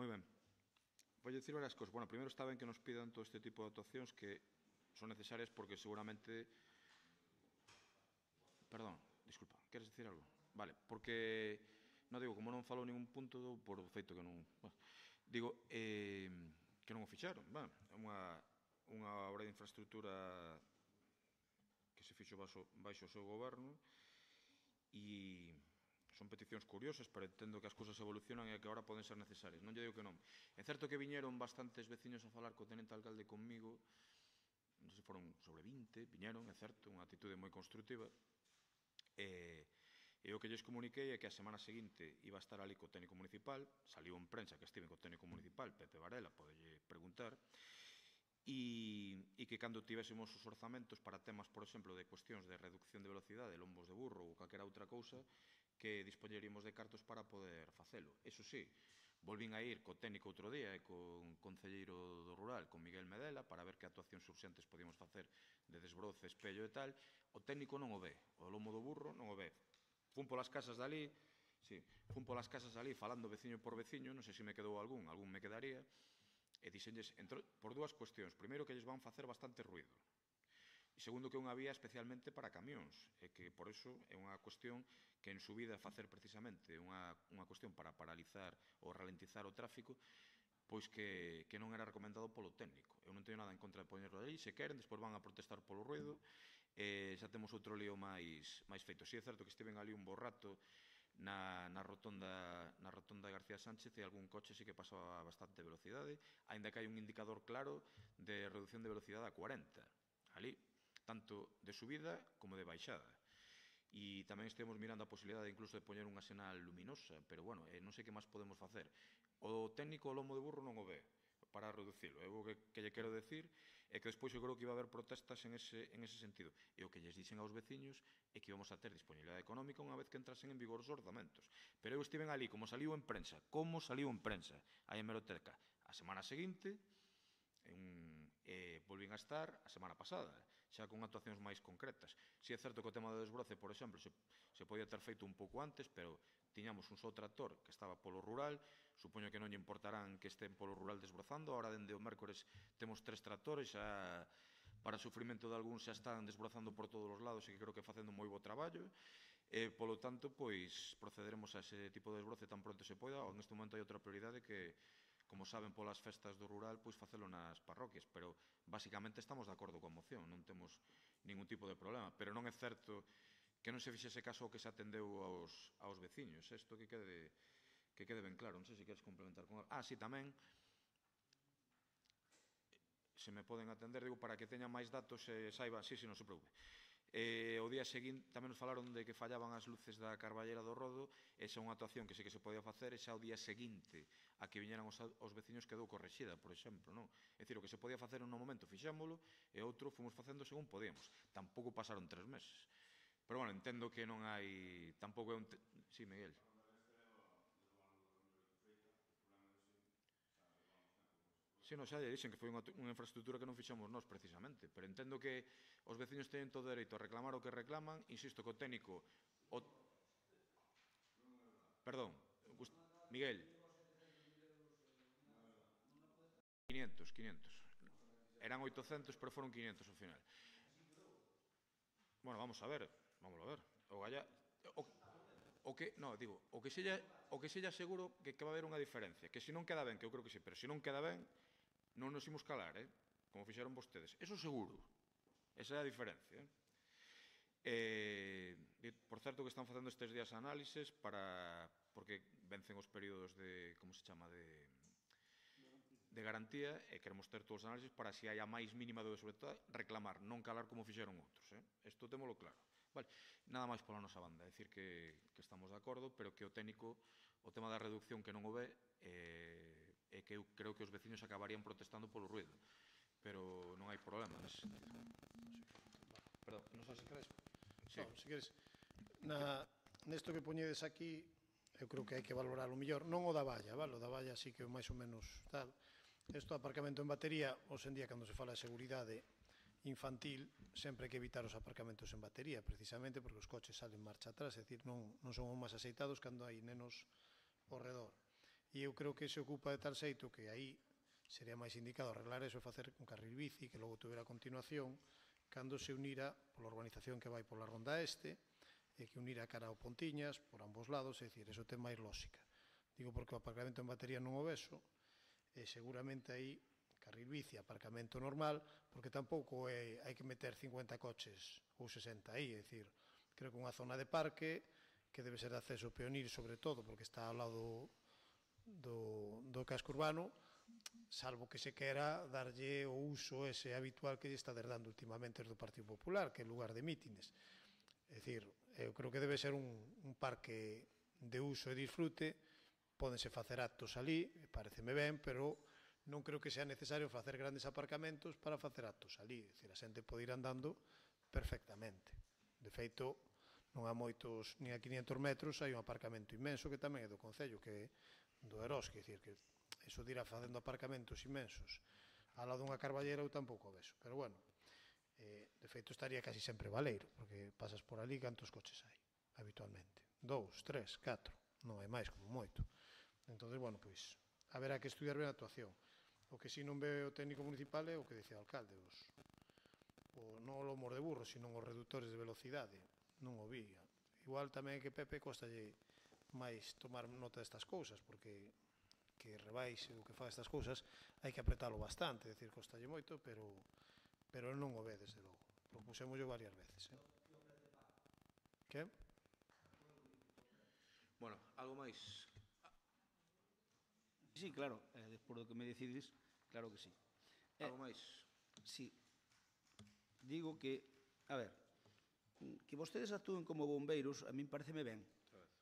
Moi ben. Vou dicir varias cosas. Bueno, primeiro está ben que nos pidan todo este tipo de actuacións que son necesarias porque seguramente... Perdón, disculpa, queres dicir algo? Vale, porque... Non digo, como non falou ningún punto, por feito que non... Digo, que non o fixaron. É unha obra de infraestructura que se fixo baixo o seu goberno e... son peticións curiosas, pero entendo que as cousas evolucionan e que agora poden ser necesarias. Non lle digo que non. É certo que viñeron bastantes veciños a falar co tenente alcalde conmigo, non sei se foron sobre 20, viñeron, é certo, unha actitude moi constructiva, e o que lles comuniquei é que a semana seguinte iba a estar ali co técnico municipal, saliu en prensa que estive co técnico municipal, Pepe Varela, podelle preguntar, e que cando tivésemos os orzamentos para temas, por exemplo, de cuestións de reducción de velocidade, lombos de burro ou calquera outra cousa, que dispoñeríamos de cartos para poder facelo. Eso sí, volvín a ir co técnico outro día e con concelleiro do rural, con Miguel Medela, para ver que actuacións urxentes podíamos facer de desbroce, espello e tal. O técnico non o ve, o lomo do burro non o ve. Fun polas casas dali, falando veciño por veciño, non sei se me quedou algún me quedaría, e dixenlles por dúas cuestións. Primeiro, que lles van facer bastante ruido. E segundo, que é unha vía especialmente para camións, e que por iso é unha cuestión que en subida facer precisamente unha cuestión para paralizar ou ralentizar o tráfico, pois que non era recomendado polo técnico. Eu non teño nada en contra de poñerlo ali, se queren, despois van a protestar polo ruido, e xa temos outro lío máis feito. Si é certo que estiven ali un bo rato na rotonda de García Sánchez e algún coche sí que pasaba a bastante velocidade, aínda que hai un indicador claro de reducción de velocidade a 40, ali, tanto de subida como de baixada. E tamén estivemos mirando a posibilidade incluso de poñer unha sinal luminosa, pero bueno, non sei que máis podemos facer. O técnico o lomo de burro non o ve para reducilo. O que lle quero decir é que despois eu creo que iba a haber protestas en ese sentido. E o que lles dixen aos veciños é que íbamos a ter disponibilidade económica unha vez que entrasen en vigor os orzamentos. Pero eu estiven ali, como saliu en prensa, a hemeroteca, a semana seguinte, volvín a estar a semana pasada, xa con actuacións máis concretas. Si é certo que o tema do desbroce, por exemplo, se podía ter feito un pouco antes, pero tiñamos un só tractor que estaba polo rural, supoño que non lle importarán que estén polo rural desbrozando, ahora dende o mércores temos 3 tractores, xa para sufrimento de algún xa están desbrozando por todos os lados e que creo que facendo moi bo traballo, e polo tanto, pois, procederemos a ese tipo de desbroce tan pronto se poida. Neste momento hai outra prioridade que, como saben, polas festas do rural, pois facelo nas parroquias, pero basicamente estamos de acordo coa moción, non temos ningún tipo de problema, pero non é certo que non se fixese caso ao que se atendeu aos veciños. Isto que quede ben claro. Non sei se queres complementar con algo. Sí, tamén, se me poden atender, digo, para que teñan máis datos e saiban, non se preocupe. O día seguinte tamén nos falaron de que fallaban as luces da Carballera do Rodo, esa é unha actuación que sí que se podía facer, e xa o día seguinte a que viñeran os veciños quedou correxida, por exemplo, non? É dicir, o que se podía facer en un momento fixémolo, e outro fomos facendo según podíamos. Tampouco pasaron 3 meses. Pero, bueno, entendo que non hai... Tampouco é un... Sí, Miguel. Si, non, xa lle dixen que foi unha infraestructura que non fixamos nós, precisamente. Pero entendo que os veciños teñen todo o dereito a reclamar o que reclaman. Insisto que o técnico... Perdón, Miguel. 500. Eran 800, pero foron 500 ao final. Bueno, vamos a ver. O Galla... o que sella seguro que va a haber unha diferencia, que se non queda ben, que eu creo que sí, pero se non queda ben, non nos imos calar, como fixeron vostedes. Eso seguro. Esa é a diferencia. Por certo que están facendo estes días análises porque vencen os períodos de, como se chama, de garantía, e queremos ter todos os análises para se hai a máis mínima dúbida sobre todo reclamar, non calar como fixeron outros. Isto témolo claro. Vale, nada máis pola nosa banda, é dicir que estamos de acordo, pero que o técnico, o tema da reducción que non o ve, é que eu creo que os veciños acabarían protestando polo ruido, pero non hai problema nese sentido. Perdón, non sei se queres.
Se queres, nesto que poñedes aquí, eu creo que hai que valorar o mellor, non o da valla, vale? O da valla sí que máis ou menos tal. Isto aparcamento en batería, hoxe en día, cando se fala de seguridade infantil, sempre hai que evitar os aparcamentos en batería, precisamente porque os coches salen marcha atrás, é dicir, non son os máis aceitados cando hai nenos ao redor. E eu creo que se ocupa de tal xeito que aí sería máis indicado arreglar eso e facer un carril bici que logo tuvera a continuación cando se unira pola urbanización que vai pola Ronda Este e que unira cara ao Pontiñas por ambos lados, é dicir, eso ten máis lógica. Digo porque o aparcamento en batería non o vexo e seguramente aí carril bici, aparcamento normal, porque tampouco hai que meter 50 coches ou 60 aí, é dicir, creo que unha zona de parque que debe ser de acceso peonil sobre todo porque está ao lado do casco urbano, salvo que se quera darlle o uso ese habitual que lle está dando últimamente do Partido Popular, que é lugar de mítines. É dicir, eu creo que debe ser un parque de uso e disfrute, pódense facer actos ali, pareceme ben, pero non creo que sea necesario facer grandes aparcamentos para facer actos ali. É dicir, a xente pode ir andando perfectamente. De feito, non há moitos, nin a 500 metros, hai un aparcamento inmenso que tamén é do Concello, que é do Eros, que é dicir, que eso de ir facendo aparcamentos inmensos ao lado dunha carballera eu tampouco o vexo. Pero bueno, de feito estaría casi sempre Valeiro, porque pasas por ali cantos coches hai habitualmente. 2, 3, 4, non hai máis como moito. Entón, bueno, pois, haberá que estudiar ben a actuación. O que si non ve o técnico municipal é o que dicía o alcalde, non o lomos de burro, sino os reductores de velocidade. Non o vi. Igual tamén é que Pepe costalle máis tomar nota destas cousas, porque que rebaixe o que fa estas cousas hai que apretalo bastante, é dicir, costalle moito, pero el non o ve, desde logo. Propusémoslo varias veces. Que?
Bueno, algo máis?
Sí, claro, despois do que me decides, claro que sí.
Algo máis?
Sí. Digo que, a ver, que vostedes actúen como bombeiros, a min pareceme ben,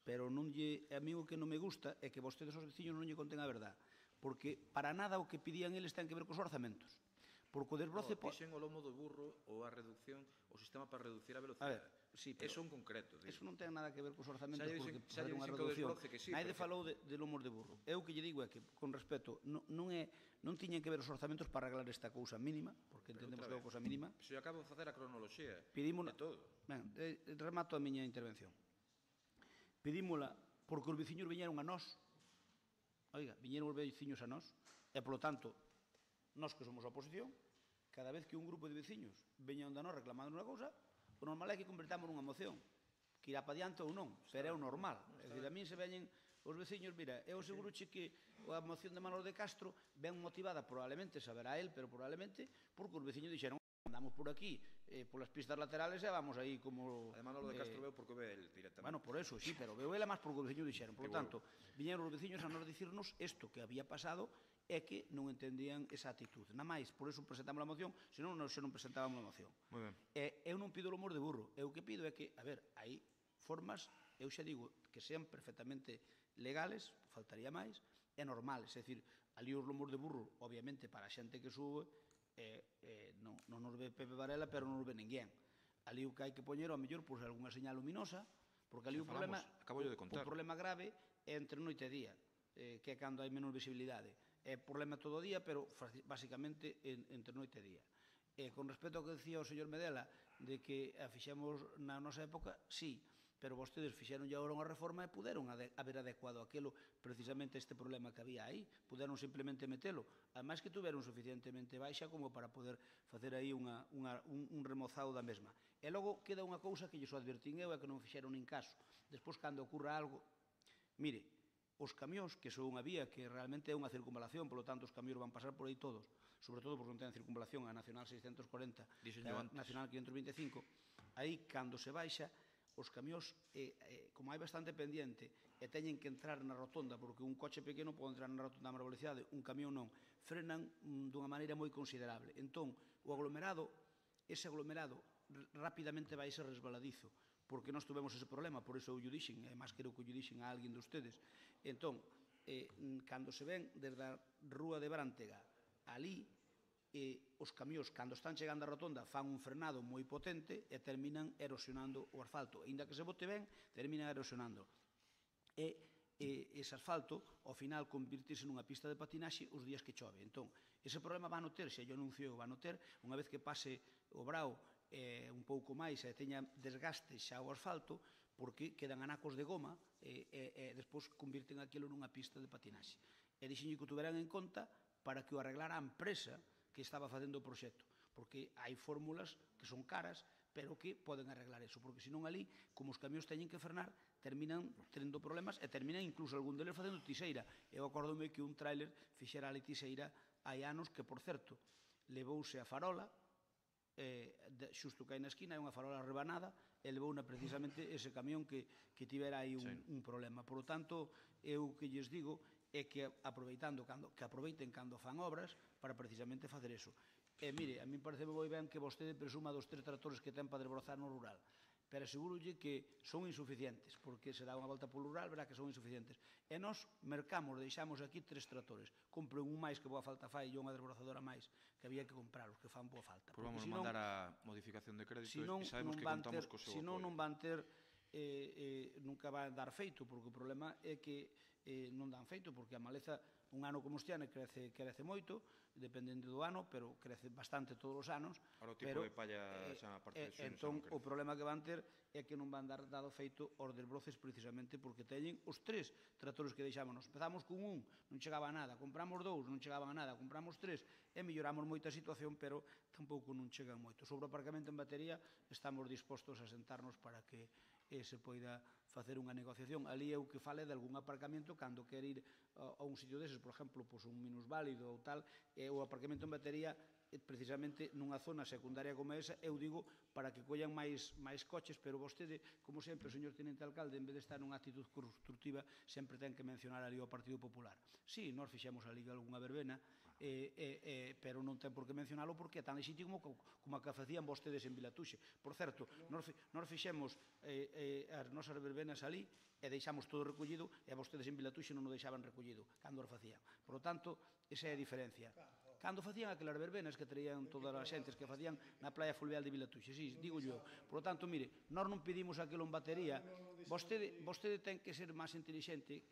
pero a mí o que non me gusta é que vostedes aos veciños non lle conten a verdad, porque para nada o que pedían eles ten que ver cos orzamentos. Porque o desbroce...
Dixen o lomo do burro ou a reducción, o sistema para reducir a velocidade.
Sí, pero
eso en concreto.
Eso non ten nada que ver cos orzamentos, porque fazer unha reducción... Naide falou de lomos de burro. Eu que lle digo é que, con respeto, non tiñen que ver os orzamentos para arreglar esta cousa mínima, porque entendemos que é unha cousa mínima.
Se eu acabo de facer a cronoloxía
de
todo.
Ben, remato a miña intervención. Pedímola porque os veciños viñeron a nós. Oiga, viñeron os veciños a nós, e, polo tanto, nós que somos a oposición, cada vez que un grupo de veciños veña onde a nós reclamando unha cousa, o normal é que convertamos nunha moción, que irá para diante ou non, pero é o normal. É dicir, a min se veñen os veciños, mira, eu seguroche que a moción de Manolo de Castro ven motivada, probablemente, saberá él, pero probablemente, porque os veciños dixeron, andamos por aquí, polas pistas laterales, e vamos aí como...
A Manolo de Castro veu porque ve el directamente.
Bueno, por eso, sí, pero veu ela máis porque os veciños dixeron. Por lo tanto, viñeron os veciños a nos dicirnos isto que había pasado é que non entendían esa actitude. Na máis, por eso presentamos a moción, senón xa non presentábamos a moción.
Moi ben.
Eu non pido o lomos de burro, eu que pido é que, a ver, hai formas, eu xa digo, que sean perfectamente legales, faltaría máis, e normales, é dicir, ali os lomos de burro, obviamente, para a xente que sube, non nos ve Pepe Varela, pero non nos ve ninguén. Ali o que hai que poñer, ao mellor, pois algunha señal luminosa, porque ali o problema grave é entre noite e día, que é cando hai menos visibilidade. É problema todo o día, pero basicamente entre noite e día. Con respecto ao que decía o señor Medela, de que a fixemos na nosa época, sí, pero vostedes fixeron agora unha reforma e puderon haber adecuado aquilo precisamente este problema que había aí, puderon simplemente metelo, ademais que tuveron suficientemente baixa como para poder facer aí un remozado da mesma. E logo queda unha cousa que lles o advertín eu e que non fixeron nin caso. Despois, cando ocurra algo, mire, os camións, que son unha vía que realmente é unha circunvalación, polo tanto os camións van pasar por aí todos, sobre todo porque non ten circunvalación a Nacional 640 e a Nacional 525, aí, cando se baixa, os camións, como hai bastante pendiente, e teñen que entrar na rotonda, porque un coche pequeno pode entrar na rotonda a máis velocidade, un camión non, frenan dunha maneira moi considerable. Entón, o aglomerado, ese aglomerado, rapidamente vai ser resbaladizo, porque nós tuvemos ese problema, por iso eu lle dixen, e máis creo que lle dixen a alguén de ustedes. Entón, cando se ven desde a rúa de Brántega, ali, os camións, cando están chegando á rotonda, fan un frenado moi potente e terminan erosionando o asfalto. Ainda que se bote ben, terminan erosionando. E ese asfalto, ao final, convirtirse nunha pista de patinaxe os días que chove. Entón, ese problema van a ter, se yo anuncio, van a ter, unha vez que pase o brao un pouco máis e teña desgaste xa o asfalto, porque quedan anacos de goma e despois convirten aquilo nunha pista de patinaxe. E dixenlle que o tuveran en conta para que o arreglara a empresa que estaba facendo o proxecto, porque hai fórmulas que son caras, pero que poden arreglar eso, porque senón ali, como os camións teñen que frenar, terminan tendo problemas e terminan incluso algún deles facendo tiseira. Eu acordome que un tráiler fixera ali tiseira hai anos que, por certo, levouse a farola, xusto que hai na esquina, é unha farola rebanada, e levouna precisamente ese camión que tivera aí un problema. Por lo tanto, eu que lles digo é que aproveiten cando fan obras para precisamente facer eso. E mire, a mí parece moi ben que vostede presuma dos 3 tractores que ten para desbrozar no rural. pero asegúrolle que son insuficientes, porque se dá unha volta polo rural, verá que son insuficientes. E nós mercamos, deixamos aquí 3 tractores. Compre un máis que boa falta fai e unha desbrozadora máis que había que compralos, que fan boa falta.
Pois vamos mandar a modificación de crédito e sabemos que contamos co seu apoio.
Senón non van ter, nunca van dar feito, porque o problema é que non dan feito, porque a maleza un ano como este ano crece moito, dependendo do ano, pero crece bastante todos os anos.
Ahora o tipo de palla xa a parte de xuño.
Entón, o problema que van ter é que non van dar dado feito aos desbroces precisamente porque teñen os 3 tratores que deixámonos. Empezamos con un, non chegaba a nada, compramos 2, non chegaban a nada, compramos 3 e melloramos moito a situación, pero tampouco non chegan moito. Sobre o aparcamento en batería, estamos dispostos a sentarnos para que se poida facer unha negociación. Ali é o que fale de algún aparcamento cando quer ir a un sitio deses, por exemplo, un minusválido ou tal, o aparcamento en batería precisamente nunha zona secundaria como esa, eu digo, para que collan máis coches, pero vostede, como sempre, o señor Tenente Alcalde, en vez de estar nunha actitud constructiva, sempre ten que mencionar ali o Partido Popular. Sí, nós fixemos ali algunha verbena, pero non ten por que mencionalo porque é tan legítimo como a que facían vostedes en Vilatuxe. Por certo, nós fixemos as nosas verbenas ali e deixamos todo recollido e vostedes en Vilatuxe non o deixaban recollido cando o facían. Por lo tanto, esa é a diferencia. Cando facían aquelas verbenas que traían todas as xentes que facían na playa fluvial de Vilatuxe, sí, digo yo. Por lo tanto, mire, nós non pedimos aquilo en batería, vostede ten que ser máis inteligente,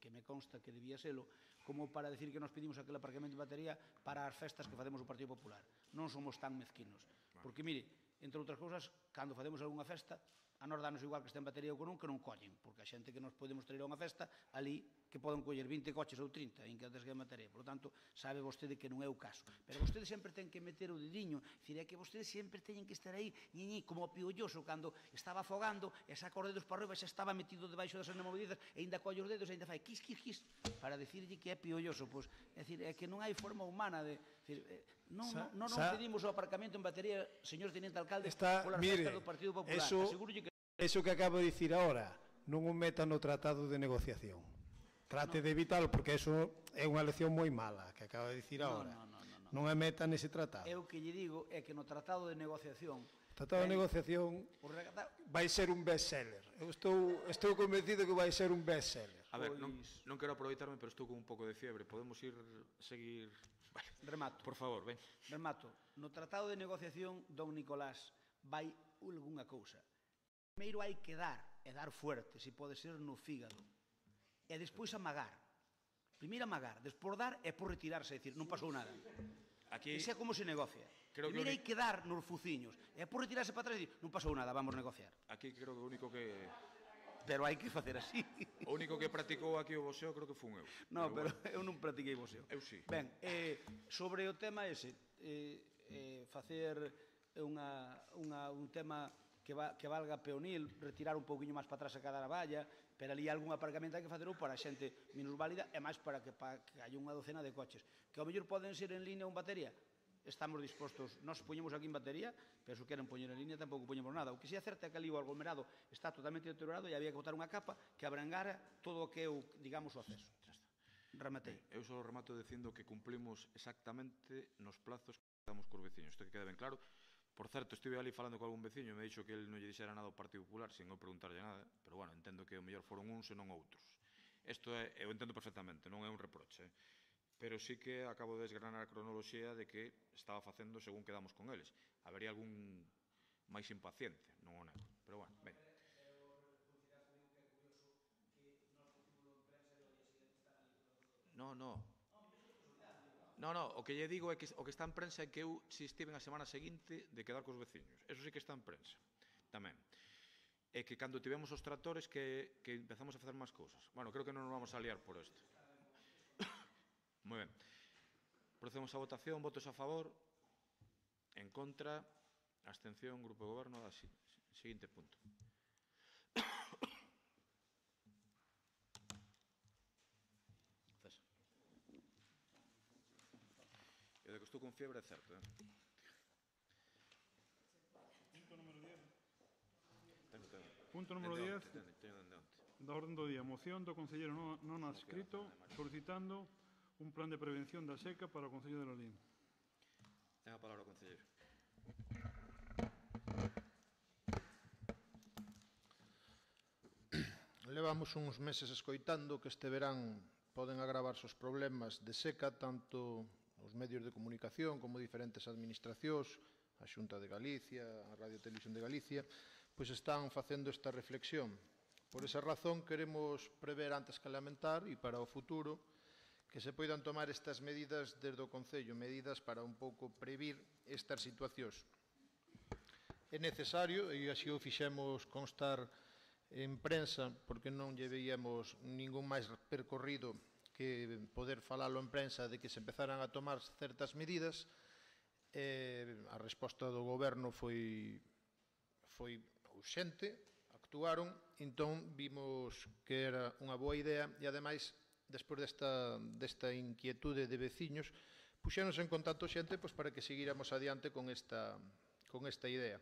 que me consta que debía selo, como para decir que nos pedimos aquel aparcamento de batería para as festas que facemos o Partido Popular. Non somos tan mezquinos. Porque, mire, entre outras cousas, cando facemos algunha festa, a nós danos igual que este en batería ou con un, que non collen, porque a xente que nos podemos traer a unha festa, ali que poden coller 20 coches ou 30, en que antes que en batería. Por lo tanto, sabe vostede que non é o caso. Pero vostede sempre ten que meter o dediño, dicir, é que vostede sempre teñen que estar aí, como o piolloso, cando estaba afogando, e saca os dedos para arriba, xa estaba metido debaixo das anemovedizas, e ainda colle os dedos, e ainda fai quis, quis, quis, para dicirlle que é piolloso. Pois, é dicir, é que non hai forma humana de... Non pedimos o aparcamento en batería, señor Tenente Alcalde, polas festas do Partido Popular. Asegúrolle que...
Eso que acabo de dicir ahora, non o meta no tratado de negociación. Trate de evitalo, porque eso é unha lección moi mala, que acabo de dicir ahora. Non a meta nese tratado.
Eu que lle digo é que no tratado de negociación...
O tratado de negociación vai ser un best-seller. Eu estou convencido que vai ser un best-seller.
A ver, non quero aproveitarme, pero estou con un pouco de fiebre. Podemos seguir...
Remato.
Por favor, ven.
Remato. No tratado de negociación, don Nicolás, vai algunha cousa. Primeiro hai que dar, e dar fuerte, se pode ser no fígado. E despois amagar. Primeiro amagar, despois dar e por retirarse, é dicir, non pasou nada. Ese é como se negocia. Primeiro hai que dar nos fuciños, e por retirarse para atrás e dicir, non pasou nada, vamos negociar.
Aquí creo que o único que...
Pero hai que facer así.
O único que practicou aquí o boxeo creo que fun eu.
Non, pero eu non practiquei boxeo.
Eu sí.
Ben, sobre o tema ese, facer un tema que valga peonil, retirar un pouquiño máis para atrás a cada valla, pero ali algún aparcamento hai que facer para a xente minusválida e máis para que hai unha docena de coches. Que ao mellor poden ser en línea ou en batería, estamos dispostos, nós poñemos aquí en batería, pero se queren poñer en línea tampouco poñemos nada. O que se acerta é que ali o aglomerado está totalmente deteriorado e había que botar unha capa que abrangara todo o que é, digamos, o acceso. Rematei.
Eu só remato dicindo que cumplimos exactamente nos plazos que damos cos veciños. Isto que queda ben claro. Por certo, estive ali falando con algún veciño e me dixo que ele non lle dixera nada ao Partido Popular sin eu preguntarlle nada, pero bueno, entendo que o mellor foron uns e non outros. Isto eu entendo perfectamente, non é un reproche, pero sí que acabo de desgranar a cronoloxía de que estaba facendo según quedamos con eles. Habería algún máis impaciente, non o nego, pero bueno, ben. No, o que lle digo é que o que está en prensa é que eu si estive a semana seguinte de quedar cos veciños. Eso sí que está en prensa, tamén. E que cando tivemos os tractores que empezamos a facer máis cousas. Bueno, creo que non nos vamos a liar por isto. Moi ben. Procedemos a votación, votos a favor, en contra, abstención, grupo de goberno, seguinte punto. E de que estou con fiebre é certo,
Punto número 10 da orden do día. Moción do concelleiro non adscrito solicitando un plan de prevención da seca para o Concello de Lalín.
Ten a palabra o concelleiro.
levamos uns meses escoitando que este verán poden agravarse os problemas de seca tanto os medios de comunicación como diferentes administracións, a Xunta de Galicia, a Radio Televisión de Galicia, pois están facendo esta reflexión. Por esa razón queremos prever antes que lamentar e para o futuro que se poidan tomar estas medidas desde o Concello, medidas para un pouco previr estas situacións. É necesario, e así o fixemos constar en prensa, porque non lle veíamos ningún máis percorrido que poder falalo en prensa de que se empezaran a tomar certas medidas. A resposta do goberno foi urxente, actuaron, entón vimos que era unha boa idea e ademais, despois desta inquietude de veciños, puxéronos en contacto xente para que seguíramos adiante con esta idea.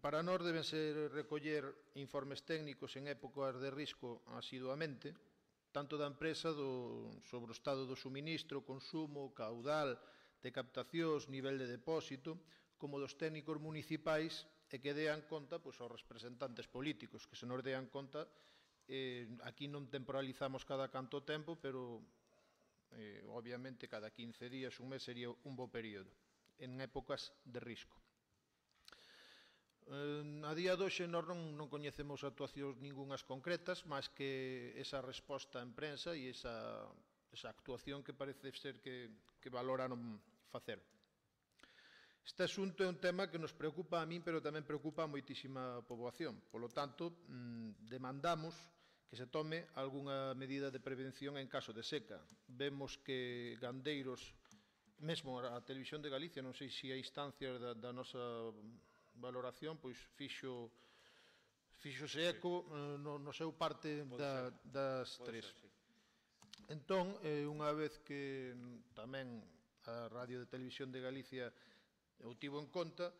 Para nós deben ser recoller informes técnicos en épocas de risco asiduamente, tanto da empresa sobre o estado do suministro, consumo, caudal, de captacións, nivel de depósito, como dos técnicos municipais e que dean conta aos representantes políticos, que se nos dean conta. Aquí non temporalizamos cada canto tempo, pero obviamente cada 15 días, un mes sería un bo período, en épocas de risco. A día de hoxe nós non coñecemos actuacións ningunhas concretas, máis que esa resposta en prensa e esa actuación que parece ser que valoraron facer. Este asunto é un tema que nos preocupa a min, pero tamén preocupa a moitísima poboación. Polo tanto, demandamos que se tome algunha medida de prevención en caso de seca. Vemos que gandeiros, mesmo a Televisión de Galicia, non sei se a instancia da nosa valoración, pois fíxose eco no seu parte das tres. Entón, unha vez que tamén a Radio de Televisión de Galicia o tivo en conta,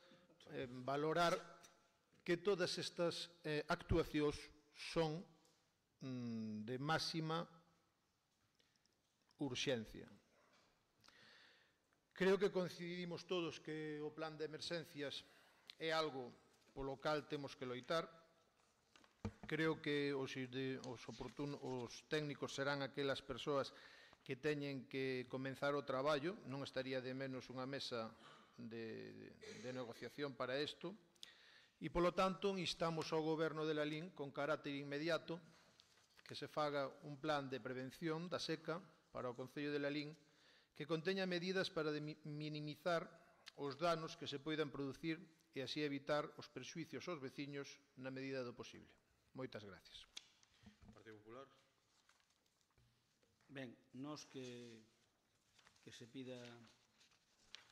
valorar que todas estas actuacións son de máxima urxencia. Creo que coincidimos todos que o plan de emerxencias é algo polo cal temos que loitar. Creo que os técnicos serán aquelas persoas que teñen que comenzar o traballo. Non estaría de menos unha mesa de negociación para isto. E, polo tanto, instamos ao Goberno de Lalín con carácter inmediato que se faga un plan de prevención da seca para o Concello de Lalín que conteña medidas para minimizar os danos que se poidan producir e así evitar os perxuicios aos veciños na medida do posible. Moitas gracias.
Partido Popular.
Ben, nós que se pida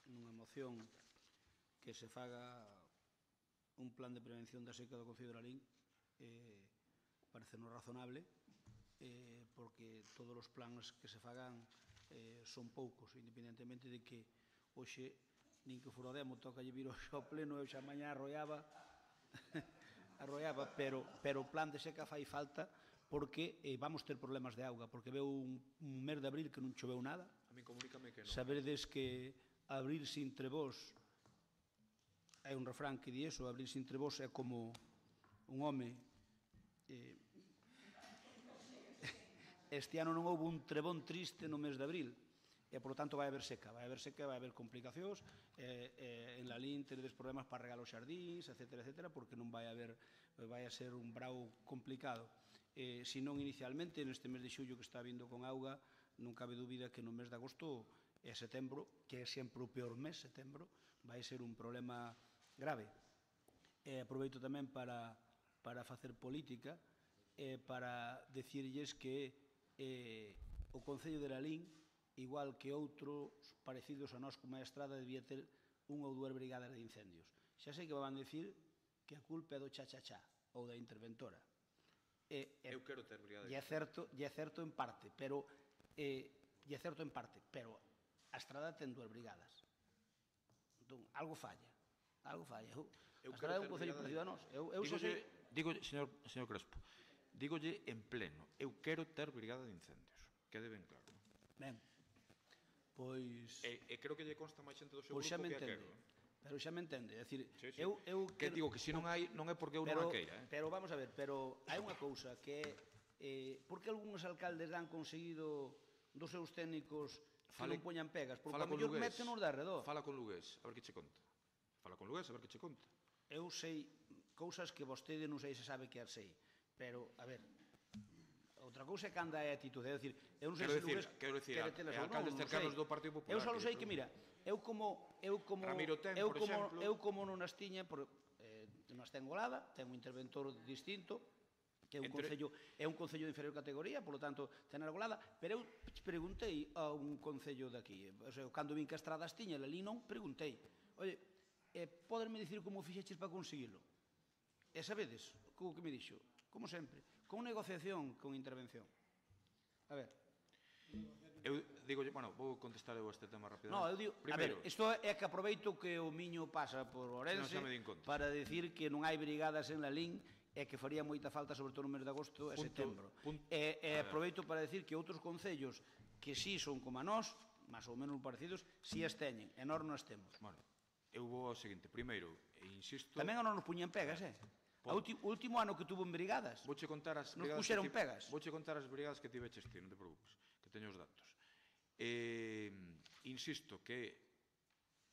nunha moción que se faga un plan de prevención da seca do Concello de Lalín, parece-nos razonable, porque todos os plans que se fagan son poucos, independentemente de que hoxe nin que fora o demo toca lle vir ao pleno, eu xa mañá arroiaba, pero o plan de seca fai falta porque vamos ter problemas de auga, porque veu un mes de abril que non choveu nada.
A mí comunícame que non.
Saberedes que abrir sin trebós, hai un refrán que di eso, abrir sin trebós é como un home. Este ano non houve un trebón triste no mes de abril, e, por lo tanto, vai haber seca, vai haber complicacións, en Lalín teredes problemas para regar os xardíns, etcétera, porque non vai a ser un brau complicado. Se non inicialmente, neste mes de xullo que está vindo con auga, non cabe dúbida que no mes de agosto e setembro, que é sempre o peor mes, setembro, vai ser un problema grave. Aproveito tamén para facer política, para decirlles que o Concello de Lalín, igual que outros parecidos a nós como a Estrada, debía ter unha ou dúas brigadas de incendios. Xa sei que van dicir que a culpa é do cha-cha-cha ou da interventora.
Eu quero ter brigada de
incendios. E é certo en parte, pero a Estrada ten dúas brigadas. Entón, algo falla. A Estrada é un concello parecido a nós.
Digo, señor Crespo, dígolle en pleno, eu quero ter brigada de incendios. Quede ben claro.
Ben, pois...
E creo que lle consta máis xente do seu
grupo
que a quero.
Pero xa me entende, é dicir,
que digo que se non hai, non é porque eu non a queira.
Pero vamos a ver, pero hai unha cousa que é, por que algúns alcaldes dan conseguido dos seus técnicos que non poñan pegas? Porque a mellor métenos de arredor.
Fala con Lugués, a ver que che conta. Fala con Lugués, a ver que che conta.
Eu sei cousas que vostede non sei se sabe que as sei, pero, a ver, outra cousa é que anda a atitude, é dicir, eu non sei se Lugués
quero dicir, alcaldes cercanos do Partido Popular.
Eu só sei que, mira, eu como non as tiña, non as ten golada, ten un interventor distinto, que é un concello de inferior categoría, polo tanto, ten a golada, pero eu preguntei a un concello daqui, cando vin que a estrada as tiña, ali non, preguntei, oye, poderme dicir como fixeches para conseguilo? E sabedes, como que me dixo? Como sempre, con negociación, con intervención. A ver.
Eu digo, bueno, vou contestar eu este tema rapidamente.
No, eu digo, a ver, isto é que aproveito que o Miño pasa por Ourense para decir que non hai brigadas en Lalín e que faría moita falta, sobre todo no mes de agosto e setembro. E aproveito para decir que outros concellos que sí son como a nós, máis ou menos parecidos, sí as teñen, e nós non as temos.
Bueno, eu vou ao seguinte, primeiro, insisto...
Tamén non nos puñan pegas, O último ano que tuvo en brigadas,
nos
puxeron pegas.
Vouche contar as brigadas que tiveches ti, non te preocupes, que teño os datos. Insisto que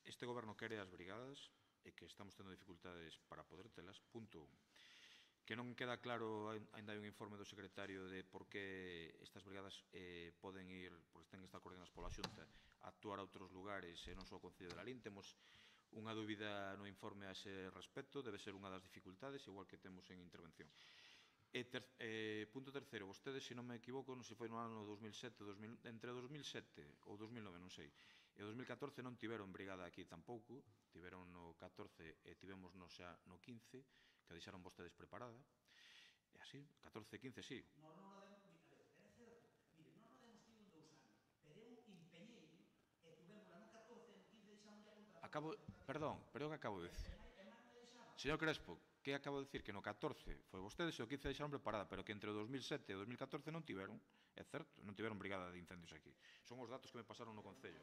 este goberno quere as brigadas e que estamos tendo dificultades para poder telas, punto 1. Que non queda claro, ainda hai un informe do secretario de por que estas brigadas poden ir, porque ten que estar coordinadas pola Xunta, a actuar a outros lugares e non só o Concello de Lalín. Temos unha dúbida no informe a ese respecto, debe ser unha das dificultades, igual que temos en intervención. Punto terceiro, vostedes, se non me equivoco, non se foi no ano 2007, entre 2007 ou 2009, non sei, e 2014 non tiveron brigada aquí tampouco, tiveron no 14 e tivemos xa no 15, que deixaron vostedes preparada, e así, 14 e 15, sí.
Non o demos, é certo, mire, non o demos tido en 2 anos, pero eu empeñei e tuvemos no 14 e no 15 deixamos ya contratar.
Perdón, pero eu que acabo de decir. Señor Crespo, que acabo de decir que no 14 foi vostedes e o 15 deixaron preparada, pero que entre o 2007 e o 2014 non tiveron, é certo, non tiveron brigada de incendios aquí. Son os datos que me pasaron no Concello.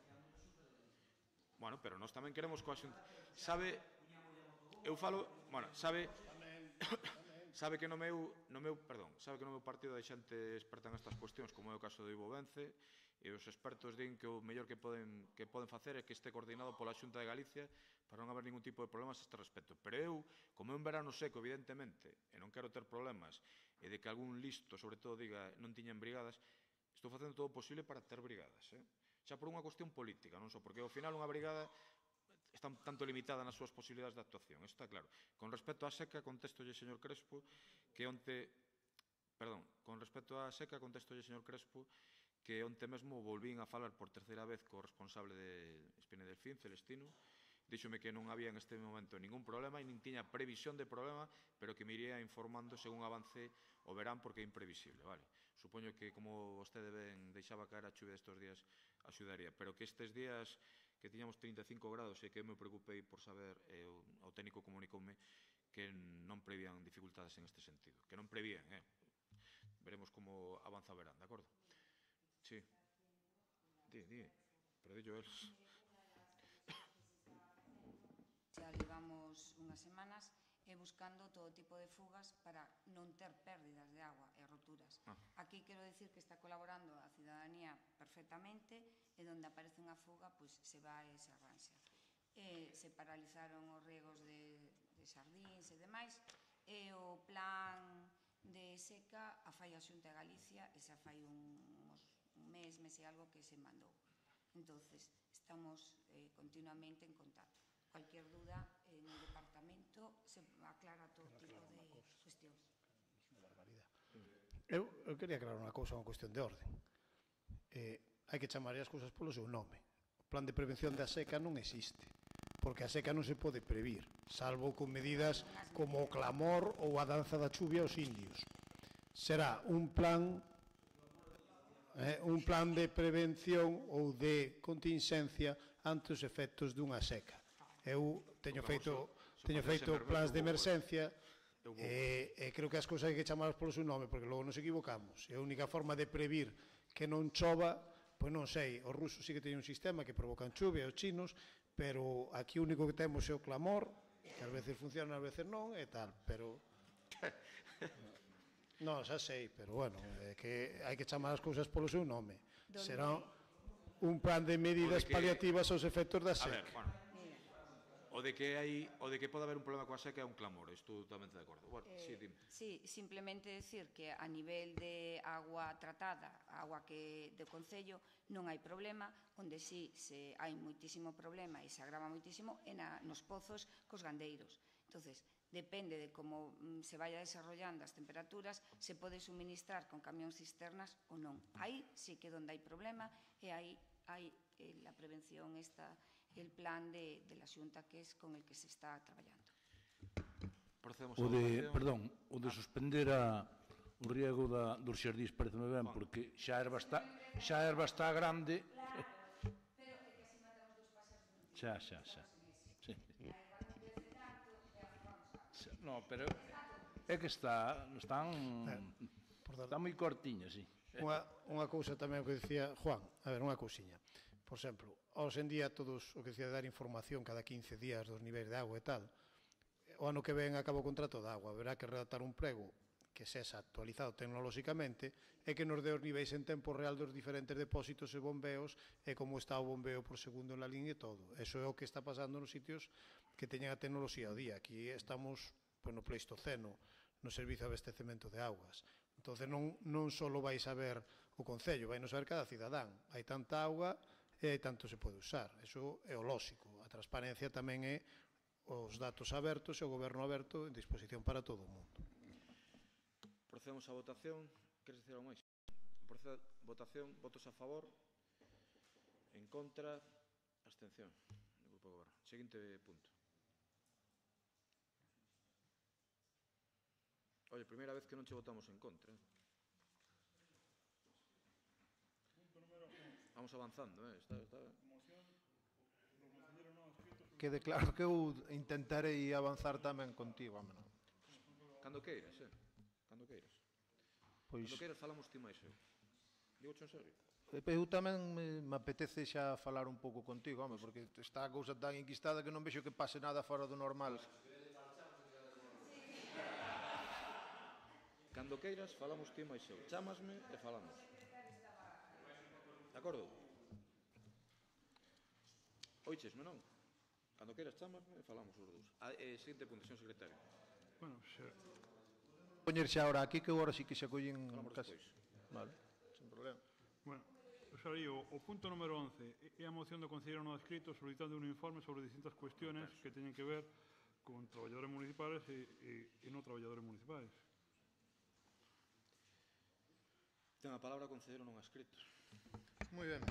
Bueno, pero nós tamén queremos coa xunta. Sabe, eu falo, bueno, sabe que no meu partido hai xente experta en estas cuestións, como é o caso de Ivo Vence, e os expertos din que o mellor que poden facer é que este coordinado pola Xunta de Galicia para non haber ningún tipo de problemas a este respecto. Pero eu, como é un verano seco, evidentemente, e non quero ter problemas, e de que algún listo, sobre todo, diga non tiñen brigadas, estou facendo todo o posible para ter brigadas, xa por unha cuestión política, non só, porque ao final unha brigada está tanto limitada nas súas posibilidades de actuación, isto está claro. Con respecto á seca, contéstolle, señor Crespo, que onte mesmo volvín a falar por terceira vez co responsable de Espina del Fin, Celestino, díxome que non había en este momento ningún problema e nin tiña previsión de problema, pero que me iría informando según avance o verán porque é imprevisible, vale? Supoño que, como vostede ben deixaba caer a chuvia destes días, axudaría, pero que estes días que tiñamos 35 grados e que me preocupei por saber, o técnico comunicoume que non prevían dificultades en este sentido, que non prevían, veremos como avanza o verán, de acordo? Sí. Pero dillo eles.
Xa levamos unhas semanas buscando todo tipo de fugas para non ter pérdidas de agua e roturas. Aquí quero dicir que está colaborando a cidadanía perfectamente e onde aparece unha fuga, pois se vai e se arranxa. Se paralizaron os riegos de xardíns e demais, e o plan de seca a fai a Xunta de Galicia e xa fai un mes e algo que se mandou. Entonces, estamos continuamente en contacto. Cualquier duda en el departamento se aclara todo tipo de cuestións.
Eu quería aclarar unha cousa, unha cuestión de orden. Hai que chamar as cousas polo seu nome. O plan de prevención da seca non existe, porque a seca non se pode previr, salvo con medidas como o clamor ou a danza da chuvia aos indios. Será un plan de prevención ou de contingencia ante os efectos dunha seca. Eu teño feito plans de emerxencia e creo que as cousas hai que chamarlas polo seu nome, porque logo nos equivocamos. E a única forma de previr que non chova, pois non sei, os rusos sí que teñen un sistema que provocan chuvia, os chinos, pero aquí o único que temos é o clamor, que ás veces funciona, ás veces non, e tal, pero... Non, xa sei, pero bueno, é que hai que chamar as cousas polo seu nome. Será un plan de medidas paliativas aos efectos da seca.
A ver, bueno, o de que pode haber un problema coa seca é un clamor, estou totalmente de acordo. Bueno, sí, dime.
Sí, simplemente decir que a nivel de agua tratada, agua que do Concello, non hai problema, onde sí hai moitísimo problema e se agrava moitísimo é nos pozos cos gandeiros. Entonces, depende de como se vaya desarrollando as temperaturas, se pode suministrar con camións cisternas ou non. Aí sí que onde hai problema e aí hai a prevención el plan de la Xunta que es con el que se está traballando.
O de suspender o riego dos xardís pareceme ben, porque xa a erva está grande. Xa. No, pero é que están moi cortiñas, sí.
Unha cousa tamén que dicía Juan, a ver, unha cousiña. Por exemplo, hoxe en día todos o que decía de dar información cada 15 días dos niveis de agua e tal, o ano que ven acaba o contrato de agua, haberá que redactar un prego que sexa actualizado tecnolóxicamente e que nos dé os niveis en tempo real dos diferentes depósitos e bombeos e como está o bombeo por segundo na liña e todo. Eso é o que está pasando nos sitios que teñen a tecnoloxía ao día. Aquí estamos no Pleistoceno, no servizo de abastecemento de augas. Entón, non só vais a ver o Concello, vai nos ver cada cidadán. Hai tanta auga e hai tanto se pode usar. Eso é o lóxico. A transparencia tamén é os datos abertos e o goberno aberto en disposición para todo o mundo.
Procedemos á votación. Queres dicir algo máis? Votación, votos a favor, en contra, abstención do Grupo de Goberno. Seguinte punto. Oye, primeira vez que non che votamos en contra. Vamos avanzando, está...
Quede claro que eu intentarei avanzar tamén contigo, ameno.
Cando queiras, cando queiras. Cando queiras falamos ti máis eu. Digo en serio.
Eu tamén me apetece xa falar un pouco contigo, home, porque está a cousa tan enquistada que non vexo que pase nada fora do normal.
Cando queiras falamos ti máis eu. Chámasme e falamos. De acordo? Oíchesme, non? Cando queiras chámasme e falamos os dous. Seguinte punto, señor secretario.
Bueno,
poñer xa ahora aquí que agora sí que xa collen...
Falamos despois.
Vale, sen problema.
Bueno, xa digo, o punto número 11 é a moción do Concelleiro non adscrito solicitando un informe sobre distintas cuestiones que teñen que ver con traballadores municipales e non traballadores municipales.
Ten a palabra o Concelleiro non adscrito.
Moi ben.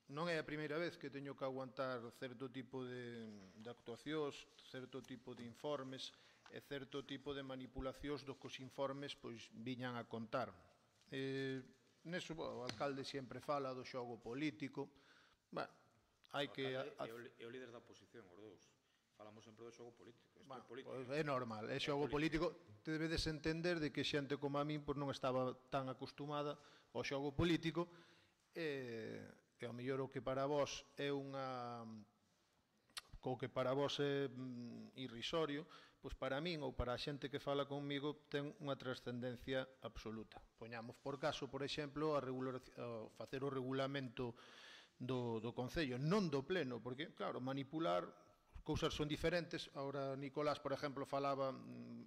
Non é a primeira vez que teño que aguantar certo tipo de actuacións, certo tipo de informes e certo tipo de manipulacións dos que os informes viñan a contar. Neso, o alcalde sempre fala do xogo político. Hai que...
É o líder da oposición, os dous. Falamos sempre do xogo político.
É normal, é xogo político. Debedes entender de que xente como a min non estaba tan acostumada ao xogo político e ao mellor o que para vós é irrisorio, pois para min ou para a xente que fala conmigo ten unha trascendencia absoluta. Poñamos por caso, por exemplo, a facer o regulamento do Concello, non do Pleno, porque, claro, manipular cousas son diferentes. Ahora Nicolás, por exemplo, falaba,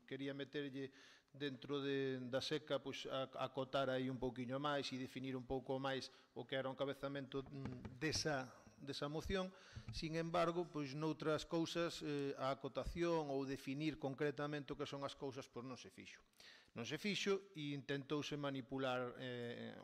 quería meterlle dentro da seca, acotar aí un pouquiño máis e definir un pouco máis o que era o encabezamento desa moción. Sin embargo, noutras cousas, a acotación ou definir concretamente o que son as cousas, non se fixo. Non se fixo e intentouse manipular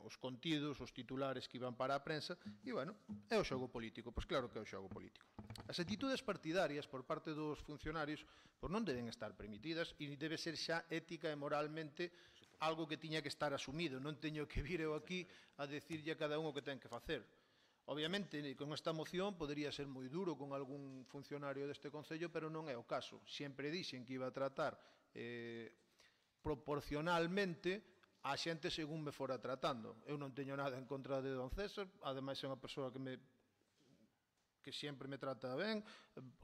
os contidos, os titulares que iban para a prensa e, bueno, é o xogo político. Pois claro que é o xogo político. As actitudes partidarias por parte dos funcionarios non deben estar permitidas e debe ser xa ética e moralmente algo que tiña que estar asumido. Non teño que vir eu aquí a decirlle a cada un o que ten que facer. Obviamente, con esta moción podería ser moi duro con algún funcionario deste Concello, pero non é o caso. Sempre dixen que iba a tratar proporcionalmente a xente según me fora tratando. Eu non teño nada en contra de don César, ademais é unha persoa que me que sempre me trata ben,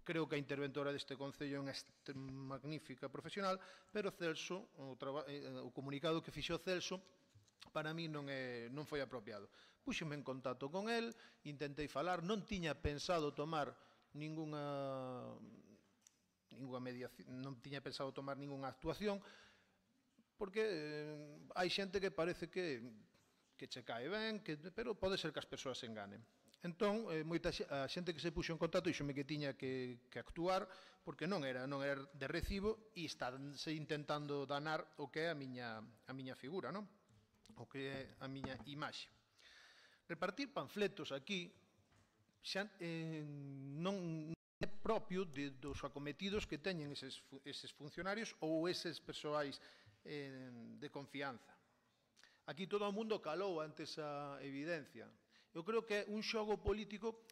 creo que a interventora deste Concello é unha magnífica profesional, pero Celso, o comunicado que fixo Celso, para mí non foi apropiado. Puxeme en contacto con el, intentei falar, non tiña pensado tomar ninguna mediación, non tiña pensado tomar ninguna actuación, porque hai xente que parece que che cae ben, pero pode ser que as persoas se enganen. Entón, a xente que se puxo en contacto dixome que tiña que actuar porque non era de recibo e estánse intentando danar o que é a miña figura, non? O que é a miña imaxe. Repartir panfletos aquí xa non é propio dos acometidos que teñen eses funcionarios ou eses persoais de confianza. Aquí todo o mundo calou ante esa evidencia. Eu creo que é un xogo político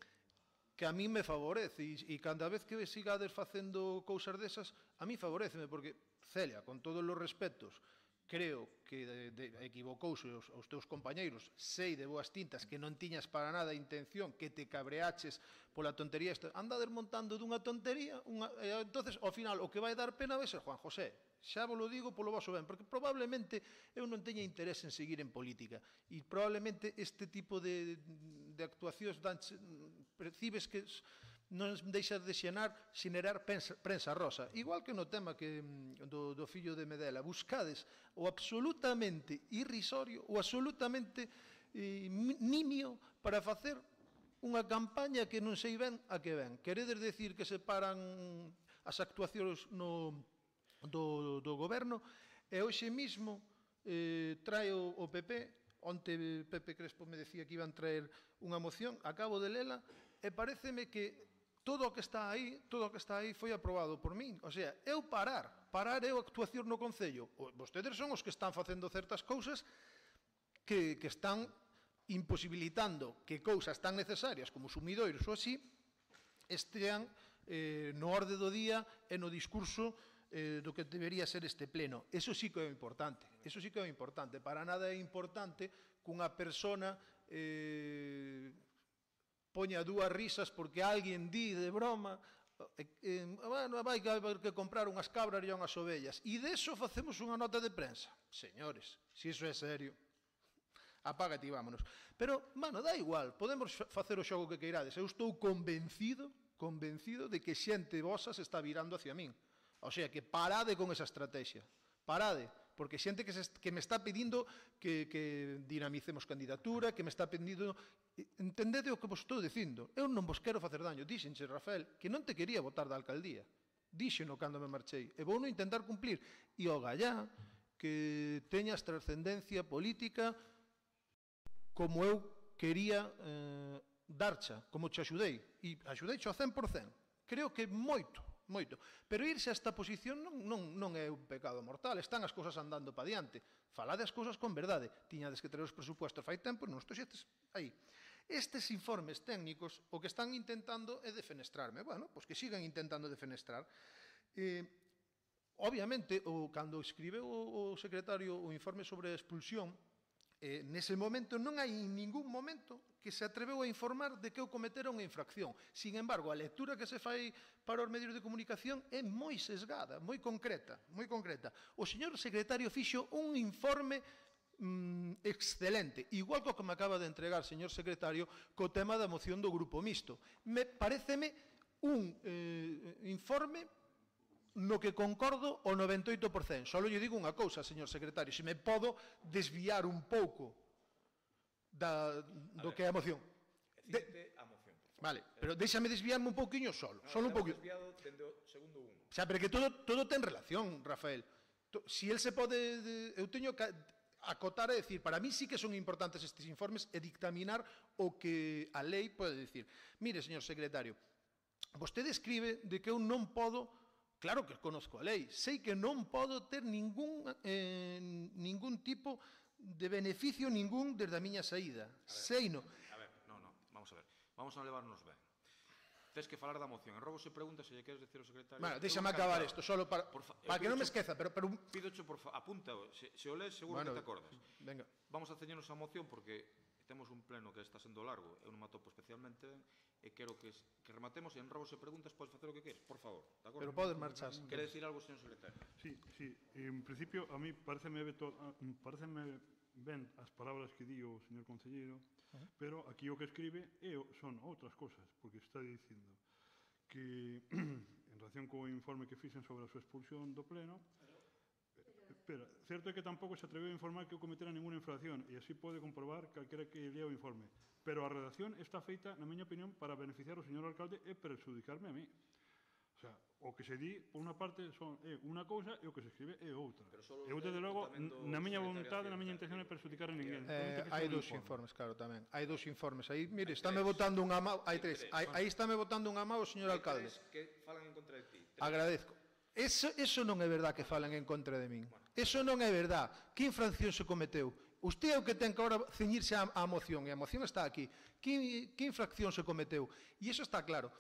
que a mí me favorece e cada vez que sigades facendo cousas desas, a mí favoreceme, porque Celia, con todos os respetos, creo que equivocouse aos teus compañeiros, sei de boas tintas que non tiñas para nada intención, que te cabreaches pola tontería esta, anda desmontando dunha tontería, entonces ao final o que vai dar pena vai ser Juan José. Xa vos lo digo polo vosso ben, porque probablemente eu non teña interés en seguir en política e probablemente este tipo de actuacións percibes que non deixas de xenerar prensa rosa. Igual que no tema do fillo de Medela, buscades o absolutamente irrisorio, o absolutamente nimio para facer unha campaña que non sei ben a que ven. Queredes decir que se paran as actuacións do goberno e hoxe mismo trae o PP, onte Pepe Crespo me decía que iban traer unha moción, acabo de lela e pareceme que todo o que está aí foi aprobado por min. O sea, eu parar é a actuación no Concello. Vostedes son os que están facendo certas cousas que están imposibilitando que cousas tan necesarias como sumidoiros ou así estean no orde do día e no discurso do que debería ser este pleno. Eso sí que é importante. Para nada é importante que unha persona poña dúas risas porque alguén di de broma vai haber que comprar unhas cabras e unhas ovellas e deso facemos unha nota de prensa. Señores, se iso é serio, apágate e vámonos. Pero, dá igual, podemos facer o xogo que queirades. Eu estou convencido de que xente vosa se está virando hacia min. O sea, que parade con esa estrategia. Parade, porque xente que me está pedindo que dinamicemos candidatura, que me está pedindo... Entendede o que vos estou dicindo. Eu non vos quero facer daño. Díxenche, Rafael, que non te quería votar da alcaldía. Díxeno cando me marchei. E vou non intentar cumplir. E o gallá que teñas trascendencia política como eu quería darcha, como te axudei. E axudei ao 100%. Creo que moito. Pero irse a esta posición non é un pecado mortal, están as cousas andando pa diante. Falade as cousas con verdade. Tiñades que traer os presupuestos fai tempo e non os trouxetes aí. Estes informes técnicos o que están intentando é defenestrarme. Bueno, pois que sigan intentando defenestrar. Obviamente, cando escribeu o secretario o informe sobre a expulsión, nese momento non hai ningún momento que se atreveu a informar de que eu cometera unha infracción. Sin embargo, a lectura que se fai para os medios de comunicación é moi sesgada, moi concreta. O señor secretario fixo un informe excelente, igual que o que me acaba de entregar, señor secretario, co tema da moción do Grupo Mixto. Paréceme un informe no que concordo o 98%. Só lle digo unha cousa, señor secretario, se me podo desviar un pouco do que é a moción.
Decídete a moción.
Vale, pero déxame desviarme un pouquiño solo un pouquiño.
Desviado dende o segundo 1.
Xa, pero que todo ten relación, Rafael. Si el se pode... Eu teño que acotar e decir, para mí sí que son importantes estes informes e dictaminar o que a lei pode decir. Mire, señor secretario, vostede escribe de que eu non podo... Claro que conozco a lei, sei que non podo ter ningún tipo de beneficio ningún desde a miña saída. Seino.
A ver, vamos a ver. Vamos a levarnos ben. Tes que falar da moción. En rogo se pregunta se lle queres decir ao secretario...
Bueno, déxame acabar isto, solo para que non me esqueza, pero...
Pídoche, apúntao, se o lees seguro que te acordas.
Venga.
Vamos a ceñernos a moción porque temos un pleno que está sendo largo, eu non me atopo especialmente ben, e quero que rematemos e en robos e preguntas podes facer o que queres, por favor, de acordo?
Pero podes marcharse.
Quere decir algo, señor secretario?
Sí, en principio a mí pareceme ben as palabras que di o señor concelleiro, pero aquí o que escribe son outras cosas, porque está dicindo que en relación co informe que fixen sobre a súa expulsión do pleno, certo é que tampouco se atreveu a informar que eu cometera ninguna infracción, e así pode comprobar calquera que lea o informe. Pero a redacción está feita, na miña opinión, para beneficiar o señor alcalde e perjudicarme a mí. O sea, o que se di, por unha parte, é unha cousa e o que se escribe é outra. Eu, desde logo, na miña vontade, na miña intención é perjudicar a ninguén.
Hai dous informes, claro, tamén. Hai dous informes. Aí, mire, estáme votando unha mão, hai tres. Aí estáme votando unha mão o señor alcalde.
Que falan en contra de ti.
Agradezco. Eso non é verdad que falan en contra de min. Eso non é verdad. Que infracción se cometeu? Usted é o que ten que agora ceñirse á moción, e a moción está aquí. Que infracción se cometeu? E iso está claro.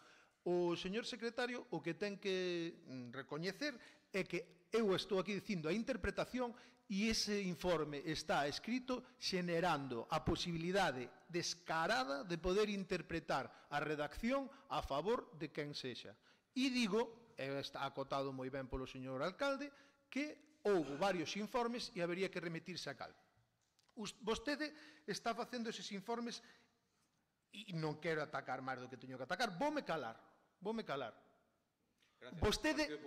O señor secretario o que ten que recoñecer é que eu estou aquí dicindo a interpretación e ese informe está escrito xenerando a posibilidade descarada de poder interpretar a redacción a favor de quen sexa. E digo, está acotado moi ben polo señor alcalde, que houve varios informes e habería que remitirse a cal. Vostede está facendo eses informes e non quero atacar máis do que teño que atacar. Voume calar. Vostede,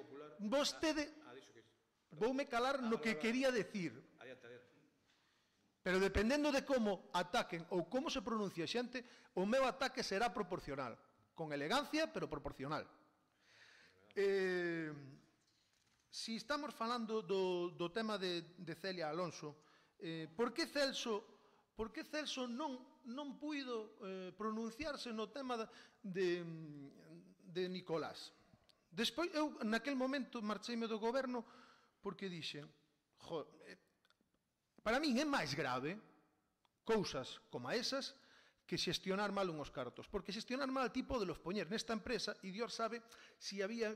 voume calar no que quería decir. Pero dependendo de como ataquen ou como se pronuncia a xente, o meu ataque será proporcional. Con elegancia, pero proporcional. Si estamos falando do tema de Celia Alonso, por que Celso non puido pronunciarse no tema de Nicolás? Despois, eu naquel momento marcheime do goberno porque dixen, para min é máis grave cousas como esas que xestionar mal unhos cartos, porque xestionar mal ti podelos poñer nesta empresa e Dios sabe se había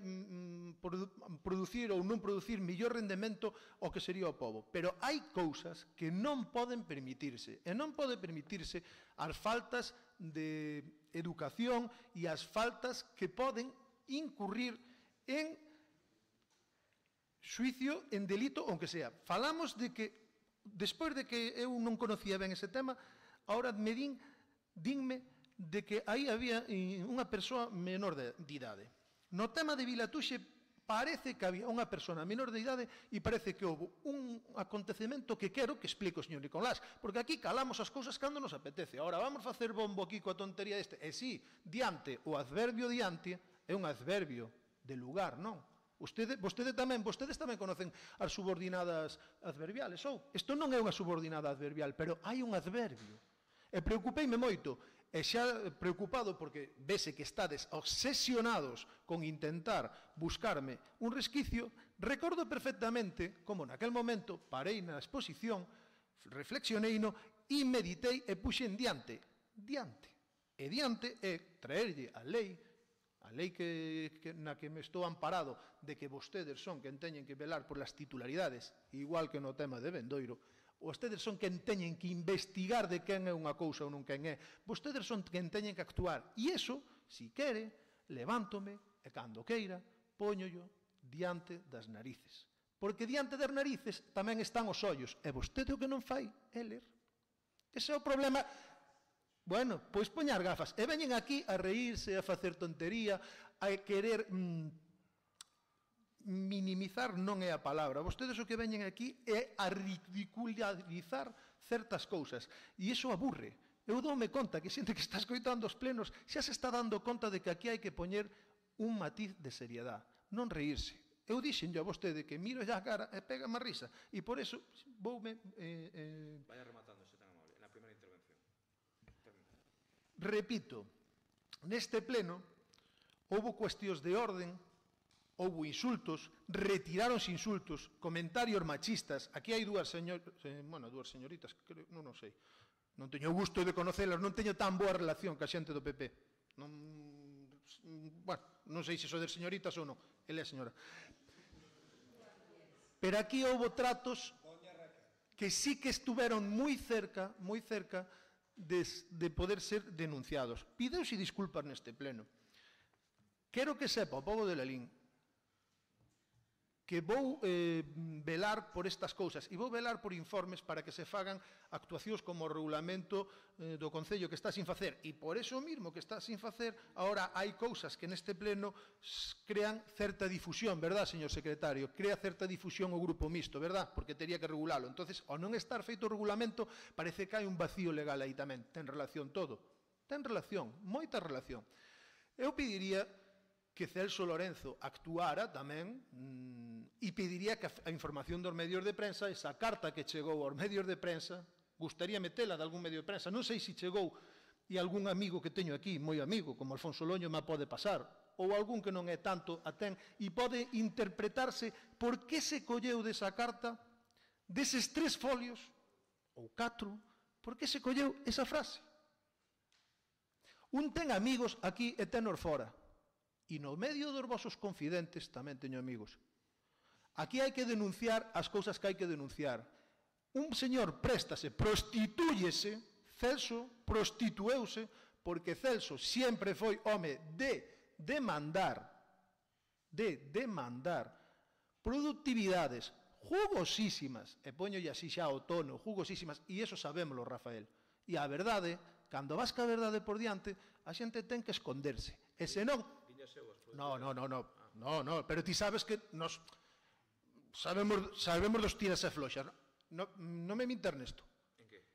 producir ou non producir millor rendemento o que sería o pobo. Pero hai cousas que non poden permitirse, e non pode permitirse as faltas de educación e as faltas que poden incurrir en xuicio, en delito, onde sea. Falamos de que, despois de que eu non conocía ben ese tema, ahora dinme de que aí había unha persoa menor de idade. No tema de Vilatuxe parece que había unha persona menor de idade e parece que houve un acontecemento que quero que explique o señor Nicolás, porque aquí calamos as cousas cando nos apetece. Ahora vamos facer bombo aquí coa tontería deste. E si, diante, o adverbio diante é un adverbio de lugar, non? Vostedes tamén conocen as subordinadas adverbiales, ou? Isto non é unha subordinada adverbial, pero hai un adverbio. E preocupeime moito, e xa preocupado porque vese que estades obsesionados con intentar buscarme un resquicio, recordo perfectamente como naquel momento parei na exposición, reflexioneino e meditei e puxen diante. E diante é traerlle a lei na que me estou amparado de que vostedes son quen teñen que velar por las titularidades, igual que no tema de Bendoiro. Vostedes son quen teñen que investigar de quen é unha cousa ou non quen é. Vostedes son quen teñen que actuar. E iso, si quere, levántome e cando queira, póñollo diante das narices. Porque diante das narices tamén están os ollos. E vostede o que non fai é ler. Ese é o problema. Bueno, pois poñar gafas. E veñen aquí a reírse, a facer tontería, a querer minimizar non é a palabra. Vostedes o que veñen aquí é a ridicularizar certas cousas. E iso aburre. Eu doume conta que xente que está escoitando os plenos xa se está dando conta de que aquí hai que poñer un matiz de seriedade. Non reírse. Eu dixenlle a vostede que miro xa a cara e pega má risa. E por eso voume...
Vaya rematando, se tan amable, na primeira intervención.
Repito, neste pleno houve cuestións de orden, houve insultos, retiráronse insultos, comentarios machistas. Aquí hai dúas señoritas, non sei. Non teño o gusto de conocelas, non teño tan boa relación ca xente do PP. Non sei se sodes señoritas ou non. Ela é señora. Pero aquí houve tratos que sí que estuveron moi cerca de poder ser denunciados. Pideuse disculpas neste pleno. Quero que sepa o pobo de Lalín que vou velar por estas cousas e vou velar por informes para que se fagan actuacións como o regulamento do Concello que está sin facer, e por eso mismo que está sin facer, ahora hai cousas que neste pleno crean certa difusión, verdad, señor secretario? Crea certa difusión o grupo mixto, verdad? Porque teria que regulalo. Entonces, ao non estar feito o regulamento, parece que hai un vacío legal aí tamén. Ten relación todo. Ten relación, moita relación. Eu pediría que Celso Lorenzo actuara tamén e pediría que a información dos medios de prensa, esa carta que chegou aos medios de prensa, gustaría metela de algún medio de prensa, non sei se chegou e algún amigo que teño aquí, moi amigo, como Alfonso Loño, me pode pasar, ou algún que non é tanto a ten, e pode interpretarse por que se colleu desa carta, deses 3 folios, ou 4, por que se colleu esa frase. Un ten amigos aquí e tenor fora. E no medio dos vosos confidentes tamén teño amigos. Aquí hai que denunciar as cousas que hai que denunciar. Un señor préstase, prostitúyese, Celso prostitueuse, porque Celso sempre foi home de demandar productividades jugosísimas, e poñolle así xa o tono, jugosísimas, e iso sabémoslo, Rafael. E a verdade, cando vas ca verdade por diante, a xente ten que esconderse. E senón, no, pero ti sabes que nos sabemos dos tiras e floxas. Non me mintas nesto.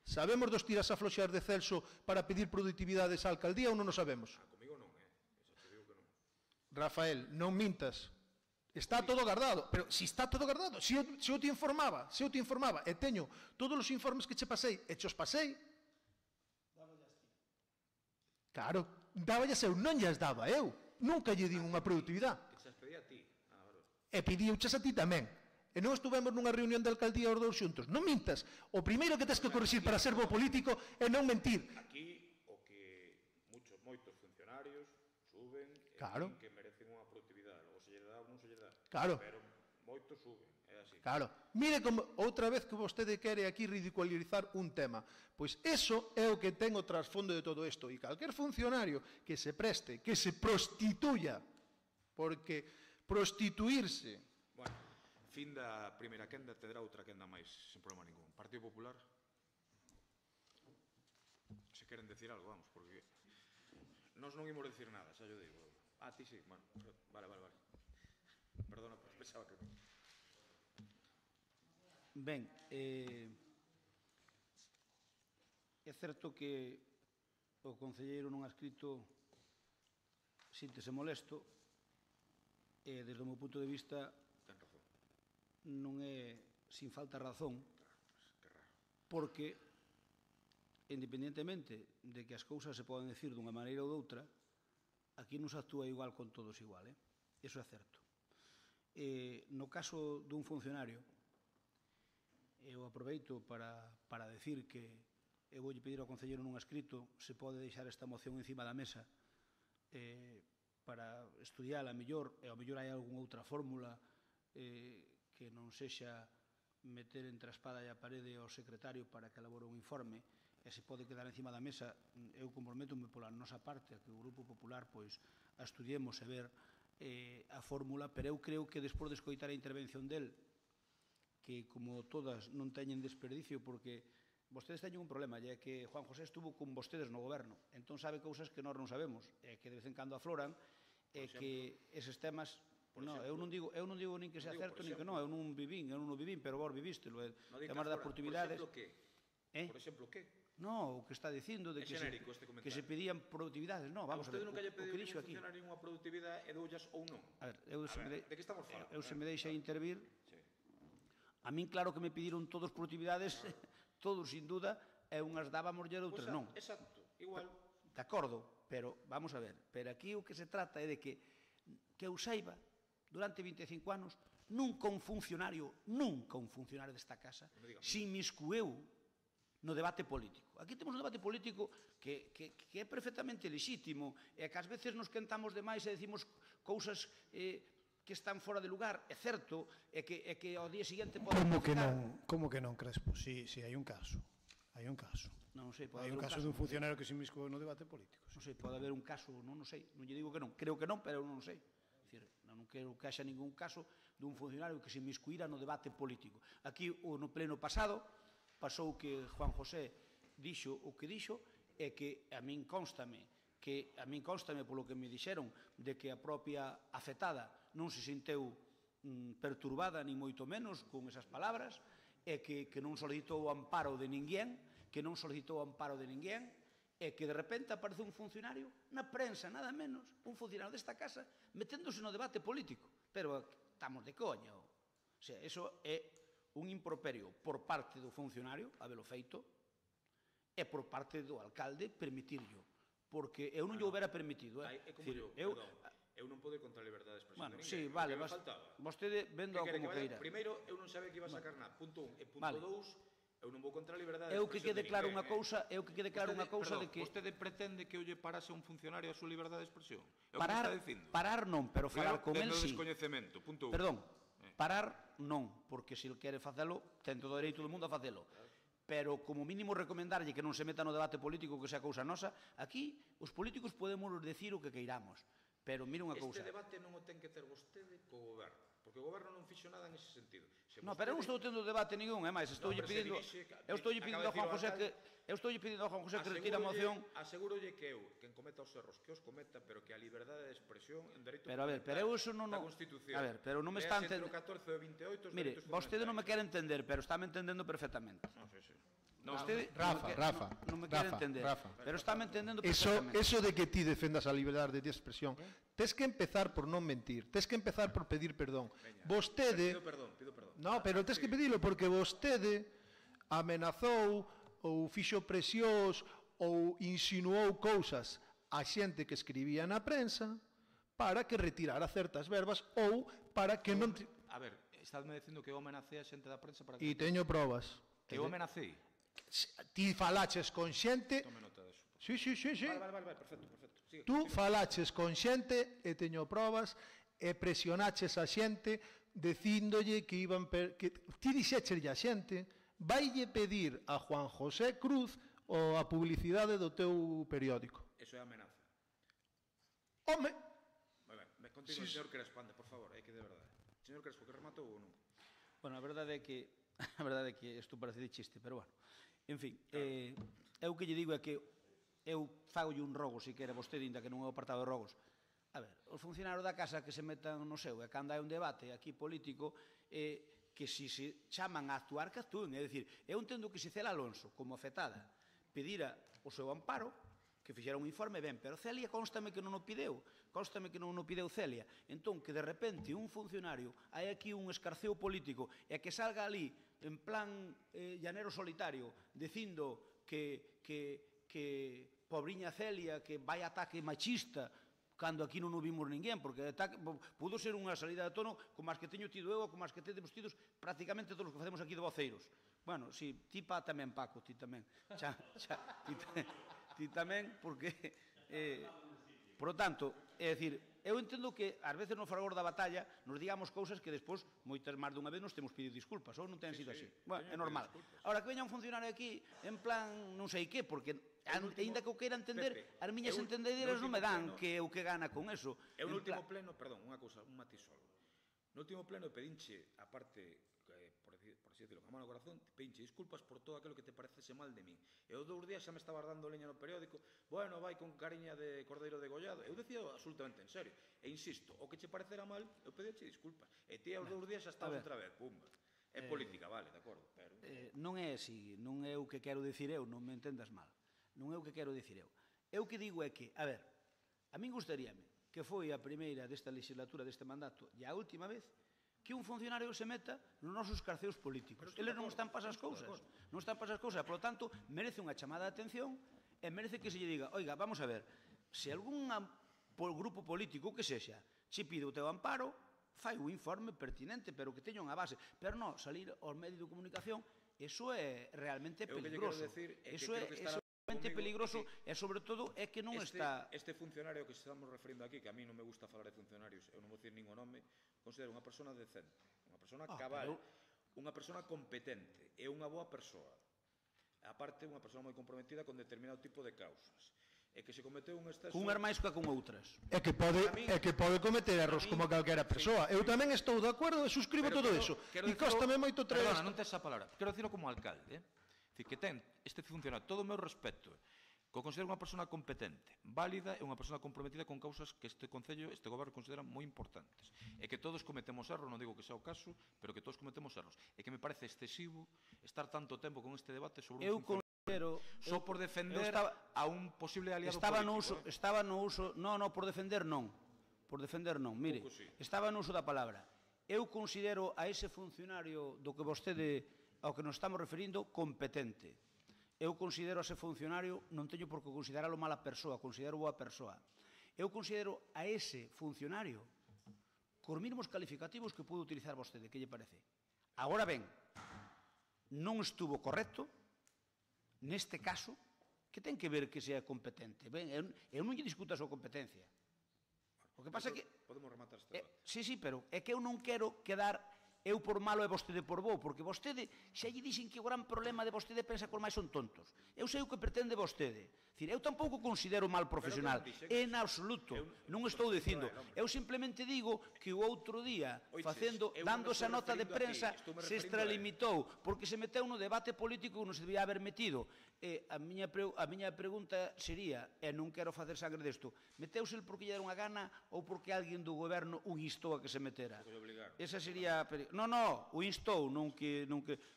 Sabemos dos tiras e floxas de Celso para pedir productividades á alcaldía ou non o sabemos?
Comigo non,
Rafael, non mintas. Está todo guardado, pero si está todo guardado, se eu te informaba, e teño todos os informes que che pasei, e che os pasei, claro, daballas eu, non llas daba eu. Nunca lle din unha productividade.
Que se pedía a ti.
E pediuches a ti tamén. E non estuvemos nunha reunión de alcaldía os dous xuntos. Non mintas. O primeiro que tens que corrixir para ser bo político é non mentir.
Aquí o que moitos funcionarios suben e
din
que merecen unha productividade. Logo se lle dá ou non se lle dá.
Claro.
Pero moitos suben, é así.
Claro. Mire como outra vez que vostede quere aquí ridiculizar un tema. Pois eso é o que ten o trasfondo de todo isto. E calquer funcionario que se preste, que se prostituya, porque prostituirse...
Bueno, fin da primeira quenda, tedrá outra quenda máis, sen problema ningún. Partido Popular? Se queren decir algo, vamos, porque... Nos non imos decir nada, xa yo digo. Ah, ti sí, bueno, vale. Perdona, pensaba que non.
Ben, é certo que o concelleiro non ha escrito síntese molesto e desde o meu punto de vista non é sin falta razón porque independentemente de que as cousas se poden decir dunha maneira ou doutra aquí non se actúa igual con todos igual, eso é certo. No caso dun funcionario eu aproveito para decir que eu voulle pedir ao concelleiro nun escrito se pode deixar esta moción encima da mesa para estudiala mellor e ao mellor hai algunha outra fórmula que non sexa meter entre a espada e a parede ao secretario para que elabore un informe e se pode quedar encima da mesa eu comprométome pola nosa parte a que o Grupo Popular pois a estudiemos e ver a fórmula, pero eu creo que despois de escoitar a intervención del que como todas non teñen desperdicio porque vostedes teñen un problema, e é que Juan José estuvo con vostedes no goberno, entón sabe cousas que nós non sabemos, e que de vez en cando afloran, e que eses temas... Eu non digo nin que sea certo, nin que non, eu non vivín, pero vos vivistelo, temas das productividades...
Por exemplo, que?
No, o que está dicindo de que se pedían productividades, non, vamos a ver,
o que lle pediu un funcionario unha productividade e doullas ou non?
A ver, de
que estamos falando?
Eu se me deixa intervir, a min claro que me pediron todos productividades, todos sin duda, e unhas dábamos e outras non.
Exacto, igual.
De acordo, pero vamos a ver, pero aquí o que se trata é de que eu saiba, durante 25 anos, nunca un funcionario desta casa se inmiscueu no debate político. Aquí temos un debate político que é perfectamente lexítimo e que ás veces nos quentamos demais e decimos cousas que están fora de lugar, é certo, e que ao día seguinte...
Como que non, Crespo? Si, hai un caso.
Non sei, pode
Hai
haber
un caso dun funcionario que se inmiscou no debate político.
Non sei, pode haber un caso, non sei, non lle digo que non, creo que non, pero non sei. Non quero que haxa ningún caso dun funcionario que se inmiscuíra no debate político. Aquí, no pleno pasado, pasou que Juan José dixo o que dixo e que a min constame polo que me dixeron de que a propia afectada non se sinteu perturbada ni moito menos con esas palabras e que non solicitou o amparo de ninguén, e que de repente aparece un funcionario na prensa, nada menos, un funcionario desta casa, meténdose no debate político. Pero estamos de coña. O sea, eso é un improperio por parte do funcionario, habelo feito, e por parte do alcalde permitirlo. Porque eu non lle houbera permitido.
É como eu non podo ir contra a liberdade de expresión de ninguén.
Sí, vale, vostede vendo como queira.
Primeiro, eu non sabía que iba a sacar nada, punto 1. E punto 2, eu non vou contra a liberdade de
Eu que
expresión
quede
de
claro
ninguén.
unha cousa de que...
Vostede pretende que eu lle parase a un funcionario a súa liberdade de expresión? É o que
Parar,
está dicindo?
parar non, pero falar con el sí.
Descoñecemento, punto 1.
Perdón, parar non, porque se el quere facelo, ten todo o dereito do mundo a facelo. Pero como mínimo recomendarlle que non se meta no debate político que sea cousa nosa, aquí os políticos podemos decir o que queiramos, pero mira unha cousa.
Este debate non o ten que ter vostede co goberno, porque o goberno non fixo nada nese sentido.
No, pero eu non estou tendo debate ningún, é máis, estou pedindo a Juan José que retire a moción.
Asegúrolle que eu, quen cometa os erros que os cometa, pero que a liberdade de expresión en dereito
pero a ver, pero eu eso non...
da Constitución.
A ver, pero non me está entendendo. Mire, vostede non me quere entender, pero está me entendendo perfectamente.
Rafa,
non me quere entender, pero está me entendendo perfectamente.
Eso de que ti defendas a liberdade de expresión, tes que empezar por non mentir, tes que empezar por pedir perdón. Vostede...
Pido perdón.
No, pero tes que pedilo porque vostede amenazou ou fixo presións ou insinuou cousas a xente que escribía na prensa para que retirara certas verbas ou para que non...
A ver, estadme dicindo que eu amenacei a xente da prensa para que...
E teño probas.
Que eu amenacei?
Ti falaches con xente...
Tome nota deso.
Sí.
Vale, perfecto. Sigue.
Tú falaches con xente e teño probas e presionaches a xente dicíndolle que iban... Ti dixéchelle a xente, vaille pedir a Juan José Cruz ou a publicidade do teu periódico.
Eso é amenaza.
Home!
Me continúa, señor Crespo, ande, por favor, é que de verdade. Señor Crespo, que rematou ou non?
Bueno, a verdade é que isto parece de chiste, pero bueno. En fin, eu que lle digo é que eu fagolle un rogo, se quere vostede, inda que non é o apartado de rogos. A ver, os funcionarios da casa que se metan no seu, e cando hai un debate aquí político, que se chaman a actuar, que actúen. É dicir, eu entendo que se Cela Alonso, como afectada, pedira o seu amparo, que fixera un informe, ben, pero Celia constame que non o pideu, Celia. Entón, que de repente un funcionario, hai aquí un escarceo político, e que salga ali, en plan llanero solitario, dicindo que pobriña Celia, que vai ataque machista, cando aquí non o vimos ninguén, porque pudo ser unha salida de tono como as que teño tido eu, como as que tedes tidos prácticamente todos os que facemos aquí de voceiros. Bueno, si, ti tamén, Paco, ti tamén. Ti tamén, porque... Por lo tanto, é dicir, eu entendo que ás veces no fragor da batalla nos digamos cousas que despois, moitas máis dunha vez, nos temos pedido disculpas, ou non ten sido así. Bueno, é normal. Ahora, que veña un funcionario aquí en plan non sei que, porque ainda que eu queira entender, as miñas entendederas non me dan que eu que gana con eso.
Eu no último pleno, perdón, unha cousa, un matiz solo. No último pleno pedinche, aparte, por así decirlo, con a mano no corazón, pedinche disculpas por todo aquilo que te parecese mal de min. E os 2 días xa me estabas dando leña no periódico, bueno, vai con cariña de cordeiro degollado. Eu decía absolutamente en serio. E insisto, o que che parecera mal, eu pedinche disculpas. E ti aos 2 días xa estabas outra vez, pumba. É política, vale, de acordo, pero...
Non é así, non é o que quero dicir eu, non me entendas mal. Non é o que quero dicir eu. Eu que digo é que, a ver, a min gustaríame que foi a primeira desta legislatura, deste mandato, e a última vez, que un funcionario se meta nos nosos carceos políticos. Eles non están para esas cousas. Non están para esas cousas. Por lo tanto, merece unha chamada de atención e merece que se lle diga, oiga, vamos a ver, se algún grupo político que sexa che pide o teu amparo, fai un informe pertinente, pero que teña unha base. Pero non, salir aos medios de comunicación, eso é realmente peligroso. Eso é realmente peligroso e, sobre todo, é que non está...
Este funcionario que estamos referindo aquí, que a mí non me gusta falar de funcionarios, eu non vou dicir ningún nome, considero unha persona decente, unha persona cabal, unha persona competente e unha boa persoa. A parte, unha persoa moi comprometida con determinado tipo de causas. E que se cometeu un exceso...
Con unhas máis que con outras.
É que pode cometer erros como calquera persoa. Eu tamén estou de acordo e suscribo todo iso. E cóstame moito traer...
Perdona, non tes esa palabra. Quero dicirlo como alcalde. Dicir, que ten este funcionario todo o meu respeto, que o considero unha persona competente, válida e unha persona comprometida con causas que este Concello, este Goberno considera moi importantes. E que todos cometemos erros, non digo que sea o caso, pero que todos cometemos erros. E que me parece excesivo estar tanto tempo con este debate sobre un funcionario. Só por defender a un posible aliado político.
Estaba no uso... Non, por defender non. Por defender non. Mire, estaba no uso da palabra. Eu considero a ese funcionario do que vostede, ao que nos estamos referindo, competente. Eu considero a ese funcionario, non teño por que considerarlo mala persoa, considero boa persoa. Eu considero a ese funcionario cos mínimos calificativos que pode utilizar vostede, que lle parece. Agora ben, non estuvo correcto, neste caso, que ten que ver que sea competente. Ben, eu non lle discuto a súa competencia. O que pasa é que...
Podemos rematar este debate.
Sí, pero é que eu non quero quedar eu por malo e vostede por bo, porque vostede, xa lle dixen que o gran problema de vostede pensa que os máis son tontos. Eu sei o que pretende vostede. Eu tampouco considero mal profesional, en absoluto, non estou dicindo. Eu simplemente digo que o outro día, dando esa nota de prensa, se extralimitou, porque se meteu no debate político que non se debía haber metido. A miña pregunta sería, e non quero facer sangre desto, meteuse porque lle deron a gana ou porque alguén do goberno o instou a que se metera? Esa sería... Non, o instou, non que...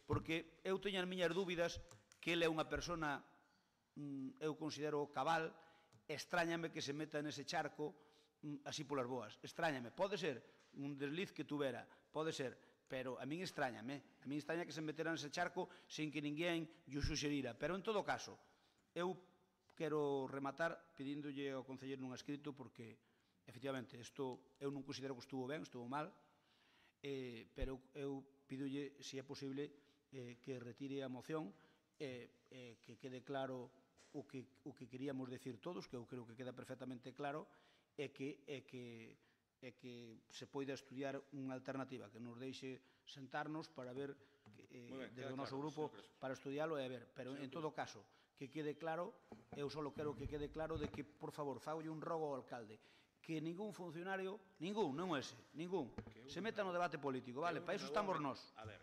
Porque eu teño as miñas dúbidas que ele é unha persona, eu considero cabal, extrañame que se meta nese charco así polas boas. Extrañame, pode ser un desliz que tuvera, pode ser, pero a min extrañame. A min extraña que se metera nese charco sin que ninguén lle suxerira. Pero en todo caso, eu quero rematar pedíndolle ao concelleiro nun escrito porque, efectivamente, isto eu non considero que estuvo ben, estuvo mal, pero eu pídolle, se é posible, que retire a moción, que quede claro o que queríamos decir todos, que eu creo que queda perfectamente claro, e que se poida estudiar unha alternativa que nos deixe sentarnos para ver, desde o noso grupo, para estudiarlo e a ver. Pero, en todo caso, que quede claro, eu só quero que quede claro de que, por favor, fagolle un rogo ao alcalde, que ningún funcionario, ningún, non ese, ningún, se meta no debate político, vale? Para iso estamos nós.
A ver,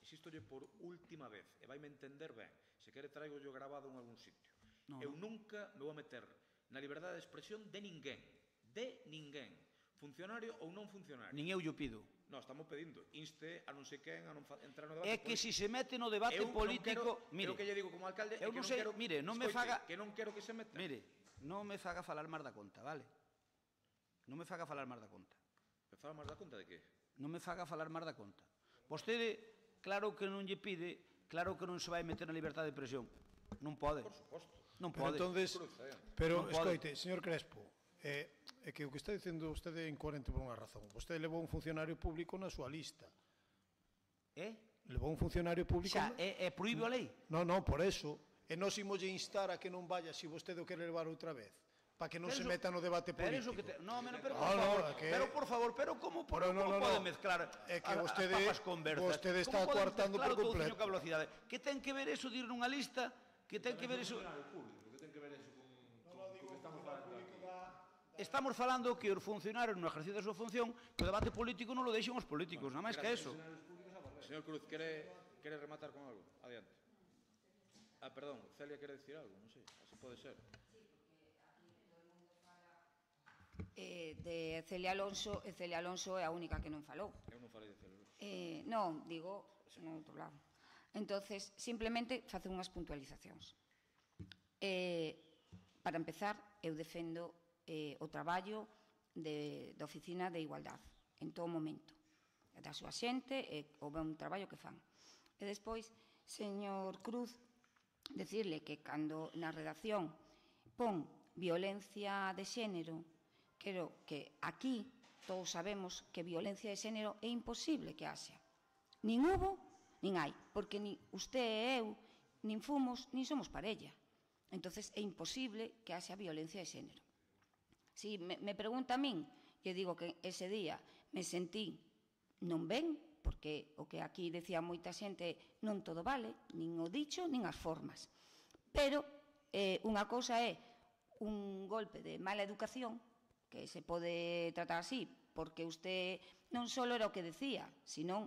insistolle por última vez, e vai me entender ben, se quere traigo yo grabado en algún sitio. Eu nunca me vou a meter na liberdade de expresión de ninguén, funcionario ou non funcionario.
Nin eu lle pido.
Non, estamos pedindo, inste a non sei quen a non entrar no debate
político. É que se se mete no debate político, mire,
eu que lle digo como alcalde,
eu non sei, mire, non me faga,
que non quero que se meta.
Mire, non me faga falar máis da conta, vale? Non me faga falar máis da conta.
Me faga máis da conta de que?
Non me faga falar máis da conta. Vostede, claro que non lle pide, claro que non se vai meter na liberdade de expresión. Non pode.
Por suposto.
Non pode.
Pero, escoite, señor Crespo, é que o que está dicendo vostede é incoherente por unha razón. Vostede levou un funcionario público na súa lista. Levou un funcionario público...
Xa, é proíbe a lei?
Non, por eso. E nós imoslle instar a que non vaya se vostede o quere levar outra vez. Para que non se meta no debate político.
Pero por favor, pero como pode mezclar as papas con berzas?
Vostede está coartando por completo.
Que ten que ver eso de ir nunha lista? Que ten que ver eso... Estamos falando que os funcionarios no ejercicio da súa función, que o debate político non lo deixen os políticos, nada máis que eso.
Señor Cruz, quere rematar con algo? Adiante. Perdón, Celia quere decir algo, non sei, así pode ser.
De Celia Alonso, Celia Alonso é a única que non falou.
Eu non falei de Celia Alonso.
Non, digo, no outro lado. Entonces, simplemente facer unhas puntualizacións. Para empezar, eu defendo o traballo da Oficina de Igualdade en todo momento, da súa xente e o bon traballo que fan. E despois, señor Cruz, decirle que cando na redacción pon violencia de xénero, creo que aquí todos sabemos que violencia de xénero é imposible que haxa. Nin hubo, nin hai, porque ni usted e eu nin fomos, nin somos parella. Entonces é imposible que haxa violencia de xénero. Si me pregunta a min, eu digo que ese día me sentí non ben, porque o que aquí decía moita xente, non todo vale, nin o dicho, nin as formas. Pero unha cousa é un golpe de mala educación, que se pode tratar así, porque usted non só era o que decía, senón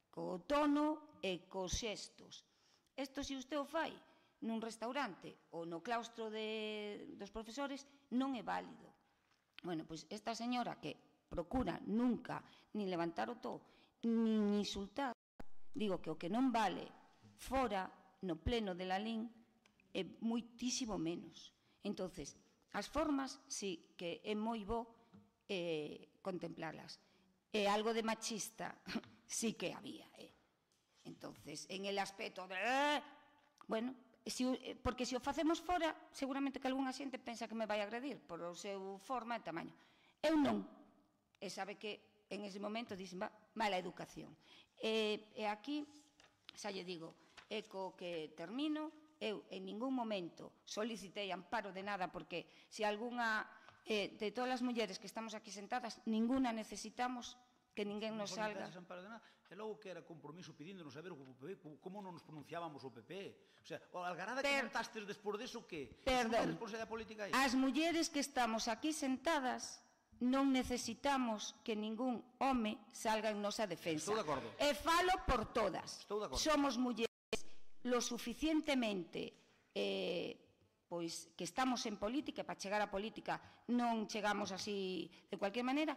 co tono e cos xestos. Isto, se usted o fai nun restaurante ou no claustro dos profesores, non é válido. Bueno, pois esta señora que procura nunca nin levantar o to, nin insultar, digo que o que non vale fora no pleno de la LIN é moitísimo menos. Entonces, as formas, sí, que é moi bo contemplalas. E algo de machista sí que había. Entonces, en el aspecto de... Bueno, porque se o facemos fora, seguramente que algunha xente pensa que me vai agredir por o seu forma e tamaño. Eu non. E sabe que en ese momento dicen, mala educación. E aquí, xa lle digo, é co que termino, eu en ningún momento solicitei amparo de nada, porque se algunha de todas as mulleres que estamos aquí sentadas, ninguna necesitamos que ninguén nos salga.
E logo que era compromiso pidíndonos a ver como non nos pronunciábamos o PP. O sea, o algarada que montastes despois deso, que?
Perdón,
política aí.
as mulleres que estamos aquí sentadas non necesitamos que ningún home salga en nosa defensa.
Estou de acordo.
E falo por todas.
Estou de acordo.
Somos mulleres lo suficientemente pois que estamos en política, e para chegar á política non chegamos así de cualquier maneira.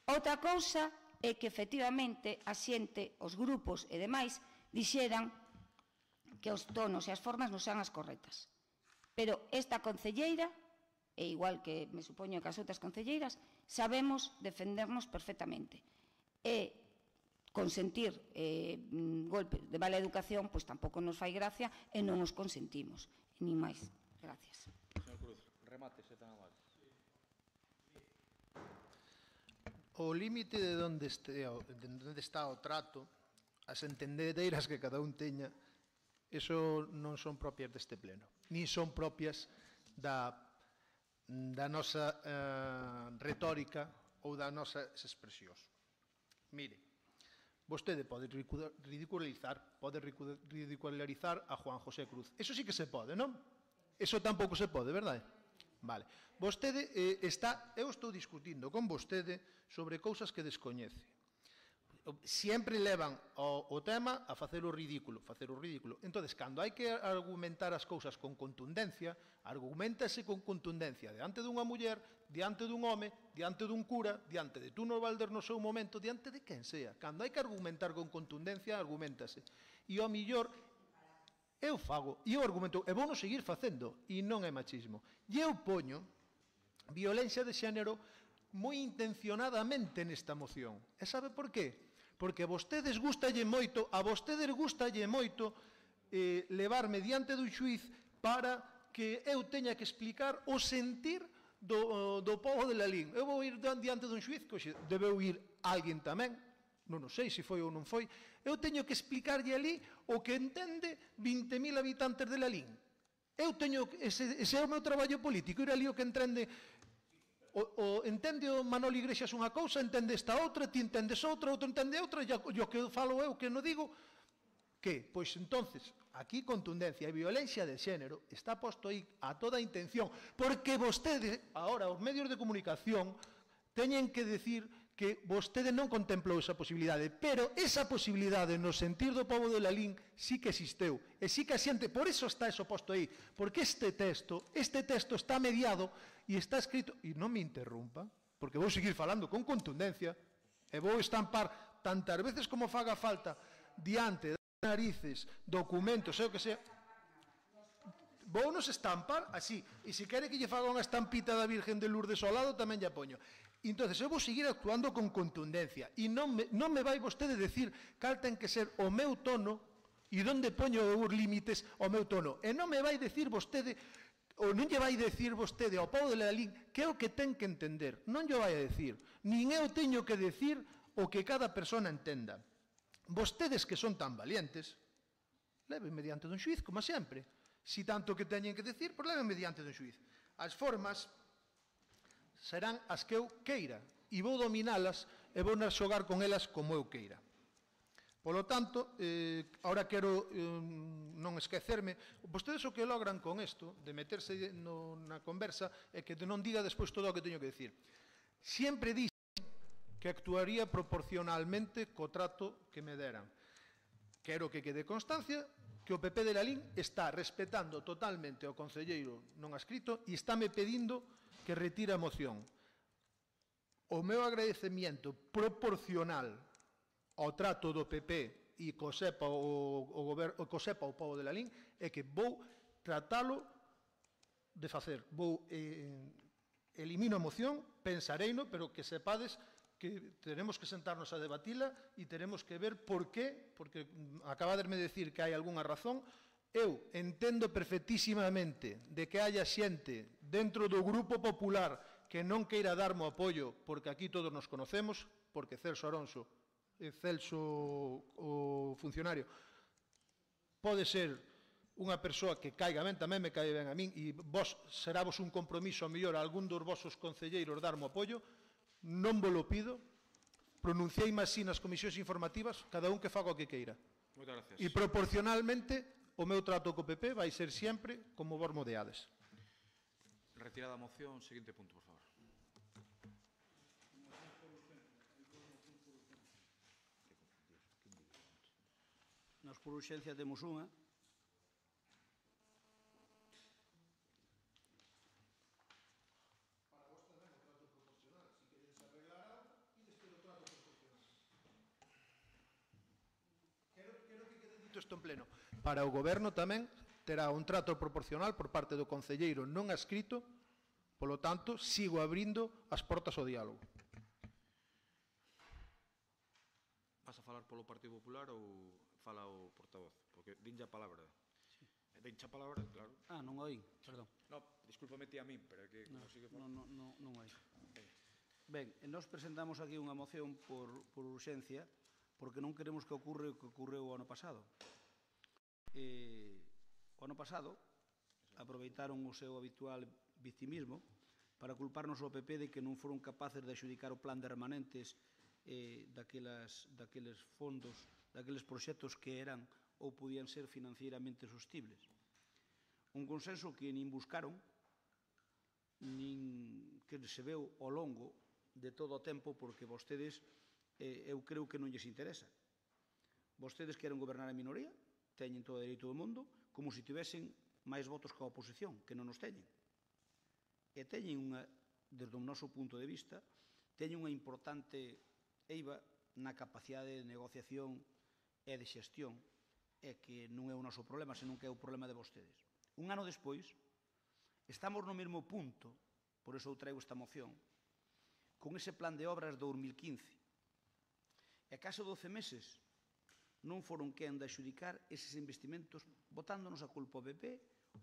Outra cousa é que efectivamente a xente, os grupos e demais dixeran que os tonos e as formas non sean as correctas. Pero esta concelleira, e igual que me supoño que as outras concelleiras, sabemos defendernos perfectamente. E consentir golpes de mala educación, pois tampouco nos fai gracia e non os consentimos. Nin máis. Gracias.
Señor Cruz, remate, se tan amable.
O límite de onde está o trato, as entendedeiras que cada un teña, eso non son propias deste pleno, ni son propias da nosa retórica ou das nosas expresións. Mire, vostede pode ridicularizar a Juan José Cruz. Eso sí que se pode, non? Eso tampouco se pode, verdade? Vale. Vostede eu estou discutindo con vostede sobre cousas que descoñece. Sempre levan o tema a facer o ridículo. Entonces, cando hai que argumentar as cousas con contundencia, argumentase con contundencia diante dunha muller, diante dun home, diante dun cura, diante de Tuno Valder no seu momento, diante de quen sea. Cando hai que argumentar con contundencia, argumentase. E ao millor, eu fago, e eu argumento, e vou non seguir facendo, e non é machismo. E eu poño violencia de xénero moi intencionadamente nesta moción. E sabe por qué? Porque a vostedes gustalle moito, levarme diante dun xuiz para que eu teña que explicar o sentir do pobo de Lalín. Eu vou ir diante dun xuiz, que debeu ir alguén tamén, non sei se foi ou non foi, eu teño que explicarlle ali o que entende 20.000 habitantes de Lalín. Eu teño, ese é o meu traballo político, ir ali o que entende... entende o Manolo Iglesias unha cousa, entende esta outra, ti entendes outra, outro entende outra, e o que falo eu que non digo, que? Pois entonces, aquí contundencia e violencia de xénero está posto aí a toda intención, porque vostede, agora, os medios de comunicación, teñen que decir que vostede non contemplou esa posibilidade, pero esa posibilidade no sentir do pobo de Lalín sí que existeu, e sí que a xente, por iso está eso posto aí, porque este texto está mediado e está escrito, e non me interrumpa, porque vou seguir falando con contundencia, e vou estampar tantas veces como faga falta diante das narices, documentos, sei o que sea, vou nos estampar así, e se quere que lle faga unha estampita da Virgen de Lourdes ao lado, tamén lle poño. Entonces, eu vou seguir actuando con contundencia, e non me vai vostede decir cal ten que ser o meu tono e onde poño os límites ao meu tono, e non me vai decir vostede, ou non lle vai decir vostede ao pobo de Lalín que é o que ten que entender, non lle vai a decir, nin eu teño que decir o que cada persona entenda. Vostedes que son tan valientes, leven mediante dun xuiz, como sempre. Si tanto que teñen que decir, pois leven mediante dun xuiz. As formas serán as que eu queira, e vou dominalas e vou xogar con elas como eu queira. Polo tanto, ahora quero non esquecerme, vostedes o que logran con isto, de meterse na conversa, é que non diga despois todo o que teño que decir. Sempre dixen que actuaría proporcionalmente co trato que me deran. Quero que quede constancia que o PP de Lalín está respetando totalmente ao concelleiro non adscrito e estáme pedindo que retire a moción. O meu agradecimiento proporcional ao trato do PP e co SEPA o povo de Lalín é que vou tratalo de facer. Elimino a moción, pensareino, pero que sepades que tenemos que sentarnos a debatila e tenemos que ver por qué, porque acabaderme de decir que hai algunha razón. Eu entendo perfectísimamente de que haya xente dentro do Grupo Popular que non queira darme o apoio, porque aquí todos nos conocemos, porque Celso Aronso e Celso, o funcionario, pode ser unha persoa que caiga ben, tamén me cae ben a min, e vos seravos un compromiso a mellor a algún dos vosos concelleiros darme apoio, non vos lo pido, pronunciei máis así nas comisións informativas, cada un que faga o que queira.
Moitas gracias.
E proporcionalmente, o meu trato co PP vai ser sempre como vos modeades.
Retirada a moción, seguinte punto, por favor.
Nós por urxencia temos unha.
Isto en pleno. Para o Goberno tamén terá un trato proporcional por parte do concelleiro non adscrito, polo tanto, sigo abrindo as portas ao diálogo.
Vas a falar polo Partido Popular ou fala o portavoz? Porque dinlle a palabra. Dinche a palabra, claro.
Non oín, perdón.
No, discúlpame ti a min, pero é que como sigue falando.
Non oín. Ben, nós presentamos aquí unha moción por urxencia porque non queremos que ocurre o que ocorreu o ano pasado. O ano pasado aproveitaron o seu habitual victimismo para culparnos ao PP de que non foron capaces de adxudicar o plan de remanentes daqueles fondos, daqueles proxectos que eran ou podían ser financieramente sostibles. Un consenso que nin buscaron, nin que se veu ao longo de todo o tempo, porque vostedes, eu creo que non lles interesa. Vostedes queren gobernar a minoría, teñen todo o dereito do mundo, como se tivesen máis votos que a oposición, que non os teñen. E teñen unha, desde o noso punto de vista, teñen unha importante eiva na capacidade de negociación e de xestión, e que non é o noso problema, senón que é o problema de vostedes. Un ano despois, estamos no mesmo punto, por iso eu traigo esta moción, con ese plan de obras de 2015. E case 12 meses non foron quen de adxudicar eses investimentos botándonos a culpa ao PP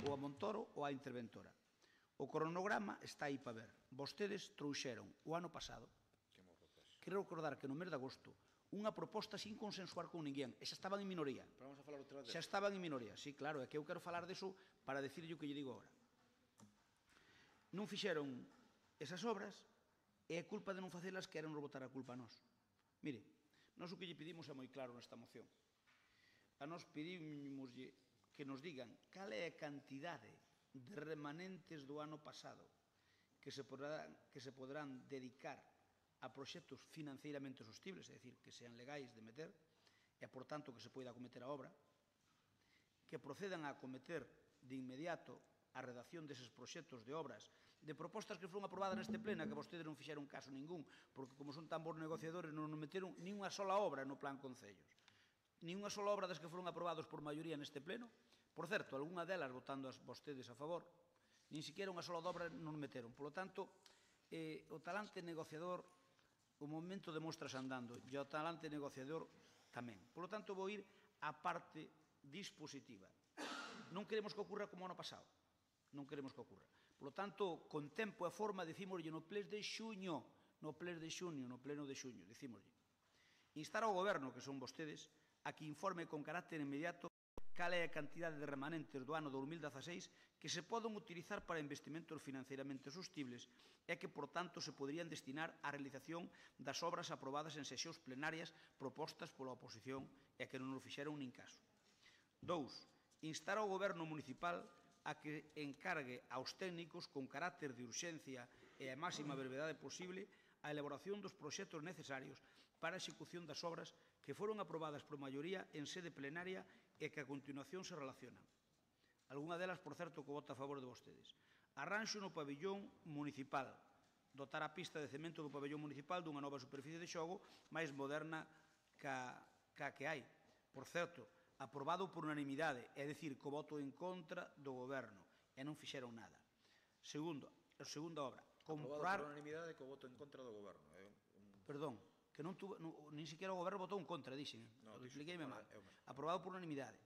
ou a Montoro ou a interventora. O cronograma está aí para ver. Vostedes trouxeron o ano pasado, quero recordar que no mes de agosto, unha proposta sin consensuar con ninguén, e xa estaban en minoría.
Pero vamos a falar outra vez.
Xa estaban en minoría, sí, claro, é que eu quero falar deso para decirlle o que lle digo agora. Non fixeron esas obras e é culpa de non facelas que eran nos botar a culpa a nós. Mire, nós o que lle pedimos é moi claro nesta moción. A nós pedimos que nos digan cal é a cantidade de remanentes do ano pasado que se poderán dedicar a proxectos financeiramente sostibles, é dicir, que sean legais de meter, e, por tanto, que se poida acometer a obra, que procedan a acometer de inmediato a redacción deses proxectos de obras, de propostas que foron aprobadas neste pleno, que vostedes non fixeron caso ningún, porque como son tan bons negociadores non meteron nin unha sola obra no plan Concellos. Nin unha sola obra das que foron aprobados por maioría neste pleno. Por certo, algunha delas votando vostedes a favor, nin siquiera unha sola obra non meteron. Por lo tanto, o talante negociador, o momento demóstrase andando, e o talante negociador tamén. Por lo tanto, vou ir á parte dispositiva. Non queremos que ocurra como ano pasado. Non queremos que ocurra. Por lo tanto, con tempo e forma, dicímoslle no pleno de xuño, no pleno de xuño, dicímoslle. Instar ao Goberno, que son vostedes, a que informe con carácter inmediato cal é a cantidade de remanentes do ano 2016 que se poden utilizar para investimentos financeiramente sostibles e que, por tanto, se poderían destinar á realización das obras aprobadas en sesións plenarias propostas pola oposición e que non nos fixeron nin caso. 2. Instar ao Goberno municipal a que encargue aos técnicos con carácter de urxencia e a máxima brevedade posible a elaboración dos proxectos necesarios para a execución das obras que foron aprobadas por maioría en sede plenaria e que a continuación se relacionan. Algúna delas, por certo, que vota a favor de vostedes. Arranxo no pabellón municipal. Dotar a pista de cemento do pabellón municipal dunha nova superficie de xogo máis moderna ca que hai. Por certo, aprobado por unanimidade, é dicir, co voto en contra do Goberno, e non fixeron nada. Segunda obra.
Aprobado por unanimidade co voto en contra do Goberno.
Perdón, que nin sequera o Goberno votou en contra, dixen. Expliqueime mal. Aprobado por unanimidade.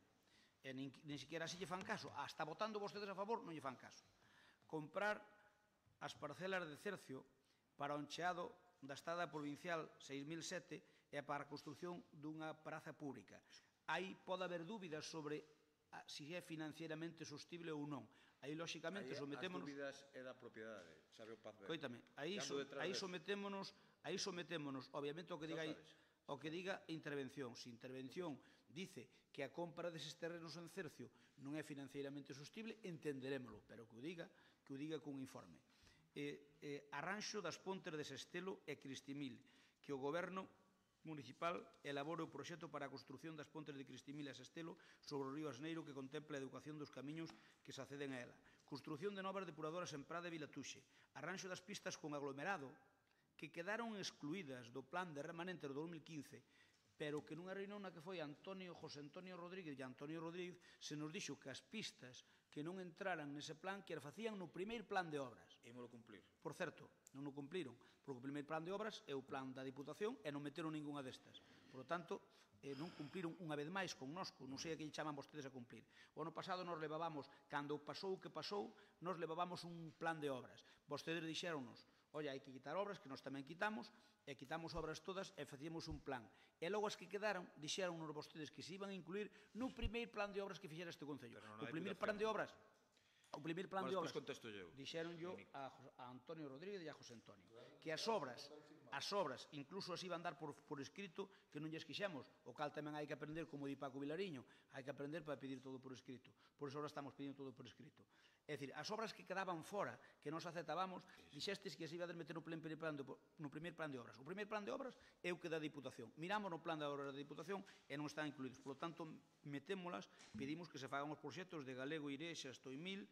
E nin sequera así lle fan caso. Hasta votando vostedes a favor non lle fan caso. Comprar as parcelas de Cercio para o encheado da estrada provincial 6007 e para a construción dunha praza pública. Aí pode haber dúbidas sobre se é financieramente sostible ou non. Aí, lóxicamente, sometémonos...
As dúbidas é da propiedade, sabe o Paz Ben.
Coítame, aí sometémonos, obviamente, o que diga intervención. Se intervención dice que a compra deses terrenos en Cercio non é financieramente sostible, entenderémolo, pero que o diga cun informe. Arranxo das pontes de Sestelo e Cristimil, que o Goberno municipal elabore o proxecto para a construción das pontes de Cristimil e Sestelo sobre o río Asneiro que contempla a educación dos camiños que se acceden a ela. Construción de novas depuradoras en Prada e Vilatuxe. Arranxo das pistas con aglomerado que quedaron excluídas do plan de remanente do 2015, pero que nunha reunión na que foi José Antonio Rodríguez e Antonio Rodríguez se nos dixo que as pistas que non entraran nese plan que as facían no primeiro plan de obras.
Ímolo cumplir.
Por certo, non o cumpliron, porque o primeiro plan de obras é o plan da Diputación e non meteron ninguna destas. Por lo tanto, non cumpliron unha vez máis connosco, non sei a que lle chaman vostedes a cumplir. O ano pasado nos levabamos, cando pasou o que pasou, nos levabamos un plan de obras. Vostedes dixéronnos, olla, hai que quitar obras, que nós tamén quitamos, e quitamos obras todas e facíamos un plan. E logo as que quedaron, dixéronnos vostedes que se iban a incluir no primeiro plan de obras que fixera este Concello. O primeiro plan de obras, dixeron yo a Antonio Rodríguez e a José Antonio, que as obras, incluso as iban dar por escrito, que non lles quixemos, o cal tamén hai que aprender, como di Paco Vilariño, hai que aprender para pedir todo por escrito. Por eso ahora estamos pedindo todo por escrito. É dicir, as obras que quedaban fora, que nos aceptábamos, dixestes que se iba a meter no primeiro plan de obras. O primeiro plan de obras é o que da Diputación. Miramos no plan de obras da Diputación e non están incluídos. Por lo tanto, metémolas, pedimos que se fagan os proxectos de Galego, Irexa, Estoimil,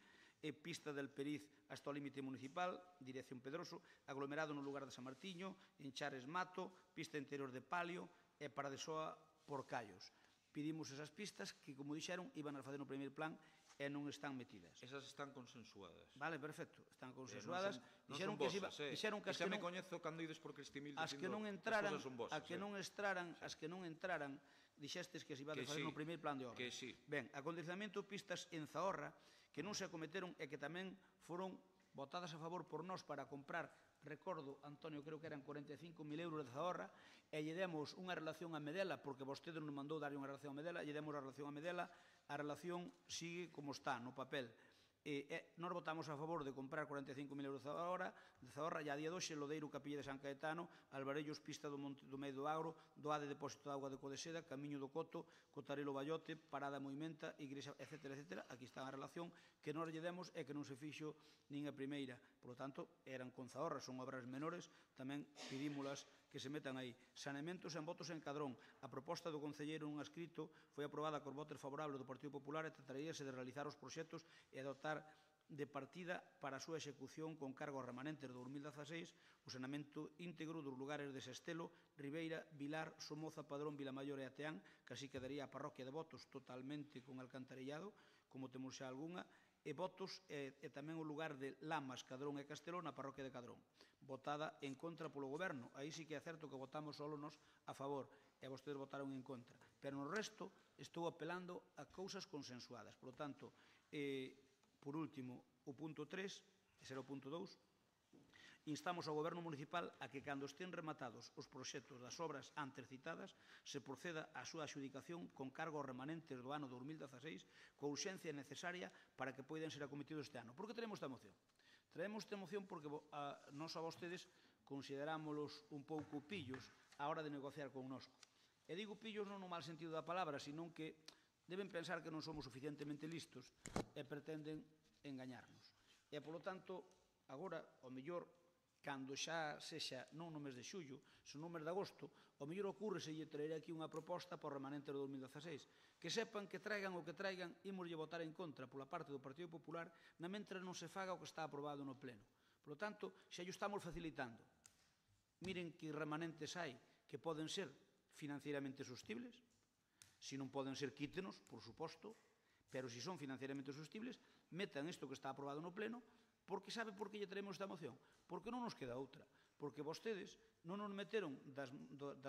pista del Periz hasta o límite municipal, dirección Pedroso, aglomerado no lugar de San Martiño, Enchares Mato, pista interior de Palio e para de Soa por Callos. Pedimos esas pistas que, como dixeron, iban a facer no primeiro plan e non están metidas.
Esas están consensuadas.
Vale, perfecto, están consensuadas.
Non son vosas, dixeron que as que non coñezo cando ides por Cristimil dicindo as cosas son vosas.
As que non entraran, dixestes que se iba a facer no primeiro plan de obra.
Que sí.
Ben, acondicionamento pistas en Zahorra, que non se acometeron e que tamén foron votadas a favor por nós para comprar, recordo, Antonio, creo que eran 45.000 euros de Zahorra, e lle demos unha relación a Medela, porque vostede non mandou darlle unha relación a Medela, lle demos a relación a Medela, a relación sigue como está, no papel. Nós votamos a favor de comprar 45.000 euros de Zahorra, e a día doxe, Lodeiro, Capilla de San Caetano, Alvarellos, pista do Medio do Agro, Doade, depósito de agua de Codeseda, Camiño do Coto, Cotarelo, Ballote, Parada Moimenta, Igrexa, etc. Aquí está a relación que nós lle demos e que non se fixo nin a primeira. Por lo tanto, eran con Zahorra, son obras menores, tamén pedímolas que se metan aí. Saneamentos en votos en Cadrón. A proposta do concelleiro nun escrito foi aprobada cos votos favorables do Partido Popular e trataríase de realizar os proxectos e dotar de partida para a súa execución con cargos remanentes do 2016, o saneamento íntegro dos lugares de Sestelo, Ribeira, Vilar, Somoza, Padrón, Vilamayor e Ateán, que así quedaría a parroquia de Votos totalmente con alcantarillado, como temos xa algunha, e Votos e tamén o lugar de Lamas, Cadrón e Castelón na parroquia de Cadrón, votada en contra polo Goberno. Aí sí que é certo que votamos solo nos a favor e vostedes votaron en contra. Pero no resto estou apelando a cousas consensuadas. Por lo tanto, por último, o punto 3, ese era o punto 2, instamos ao Goberno municipal a que, cando estén rematados os proxectos das obras antes citadas, se proceda á súa adxudicación con cargo aos remanentes do ano 2016 coa urxencia necesaria para que poidan ser acometidos este ano. Por que tenemos esta moción? Traemos esta moción porque nós a vostedes considerámolos un pouco pillos á hora de negociar connosco. E digo pillos non no mal sentido da palabra, senón que deben pensar que non somos suficientemente listos e pretenden engañarnos. E, polo tanto, agora, ao mellor, cando xa sexa non no mes de xullo, senón no mes de agosto, ao mellor ocurre se lle traer aquí unha proposta para o remanente do 2016. Que sepan que traigan o que traigan, imoslle votar en contra pola parte do Partido Popular, na mentre non se faga o que está aprobado no Pleno. Por lo tanto, xa yo estamos facilitando. Miren que remanentes hai que poden ser financieramente sostibles. Se non poden ser, quítenos, por suposto, pero se son financieramente sostibles, metan isto que está aprobado no Pleno, porque sabe por que lle traemos esta moción? Porque non nos queda outra. Porque vostedes non nos meteron das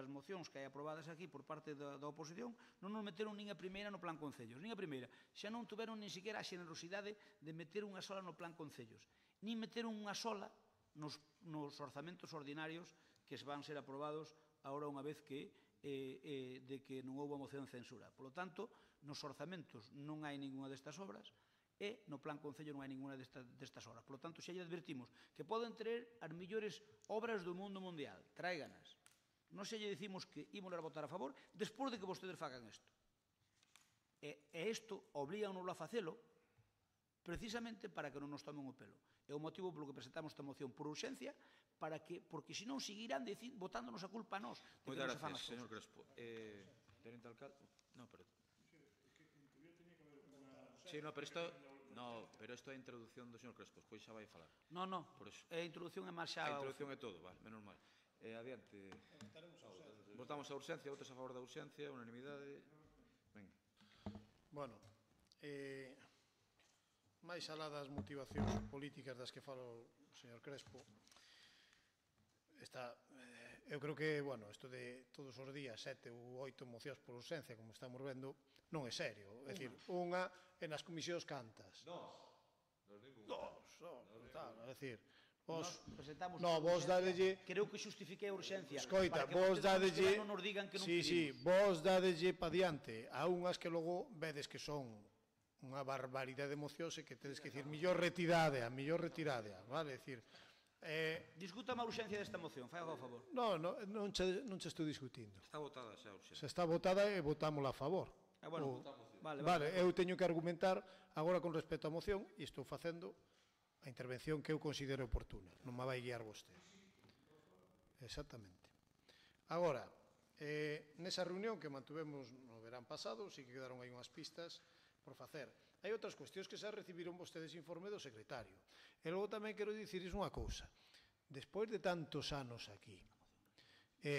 mocións que hai aprobadas aquí por parte da oposición, non nos meteron nin a primeira no Plan Concellos, nin a primeira. Xa non tuveron nin siquiera a xenerosidade de meter unha sola no Plan Concellos, nin meteron unha sola nos orzamentos ordinarios que van ser aprobados agora unha vez que de que non houve moción de censura. Por lo tanto, nos orzamentos non hai ninguna destas obras e no Plan Concello non hai ninguna destas obras. Por lo tanto, xa lle advertimos que poden traer as millores obras do mundo mundial. Tráiganas. Non xa lle dicimos que ímos a votar a favor despois de que vostedes fagan isto. E isto oblíganos a facelo precisamente para que non nos tomen o pelo. É o motivo polo que presentamos esta moción por urxencia, porque senón seguirán botándonos a culpa a nós.
Moitas gracias, señor Crespo. Tenente alcalde? No, pero... Sí, no, pero isto... No, pero isto é a introducción do señor Crespo, pois xa vai falar.
No, a introducción é máis xa...
A introducción é todo, vale, menos mal. Adiante. Votamos a urxencia, votos a favor da urxencia, unanimidade. Venga.
Bueno, máis alá das motivacións políticas das que fala o señor Crespo, eu creo que, bueno, isto de todos os días 7 ou 8 mocións por urxencia, como estamos vendo, non é serio. É dicir, unha é nas comisións cantas. É dicir, vos dadelle...
Creo que xustifiquei a urxencia.
Escoita, vos dadelle... Sí, vos dadelle pa diante a unhas que logo vedes que son unha barbaridade de mocións e que tedes que dicir mellor retirade, vale? É dicir...
Discútame a urxencia desta moción, fai a favor.
Non che estou discutindo.
Está votada xa a urxencia.
Se está votada e votámola a favor. Vale, eu teño que argumentar agora con respecto á moción e estou facendo a intervención que eu considero oportuna. Non me vai guiar vostede. Exactamente. Agora, nesa reunión que mantuvemos no verán pasado, sí que quedaron aí unhas pistas por facer. Hai outras cuestións que xa recibiron vostedes informe do secretario. E logo tamén quero dicirles unha cousa. Despois de tantos anos aquí,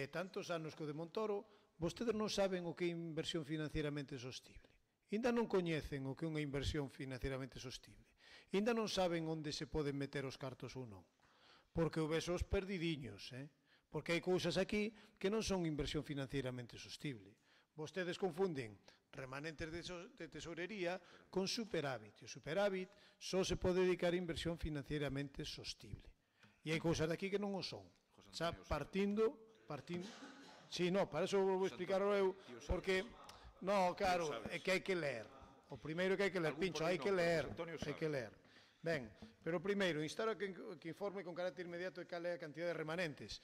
tantos anos co de Montoro, vostedes non saben o que é inversión financieramente sostible. Ainda non coñecen o que é unha inversión financieramente sostible. Ainda non saben onde se poden meter os cartos ou non. Porque houvese os perdidiños, porque hai cousas aquí que non son inversión financieramente sostible. Vostedes confunden remanentes de tesorería con superávit. E o superávit só se pode dedicar a inversión financieramente sostible. E hai cousas daqui que non o son. Xa partindo... Sí, no, para eso vou explicarlo eu, porque... No, claro, é que hai que ler. O primeiro que hai que ler, Pincho, hai que ler. Ben, pero primeiro, instar a que informe con carácter inmediato de cal é a cantidad de remanentes.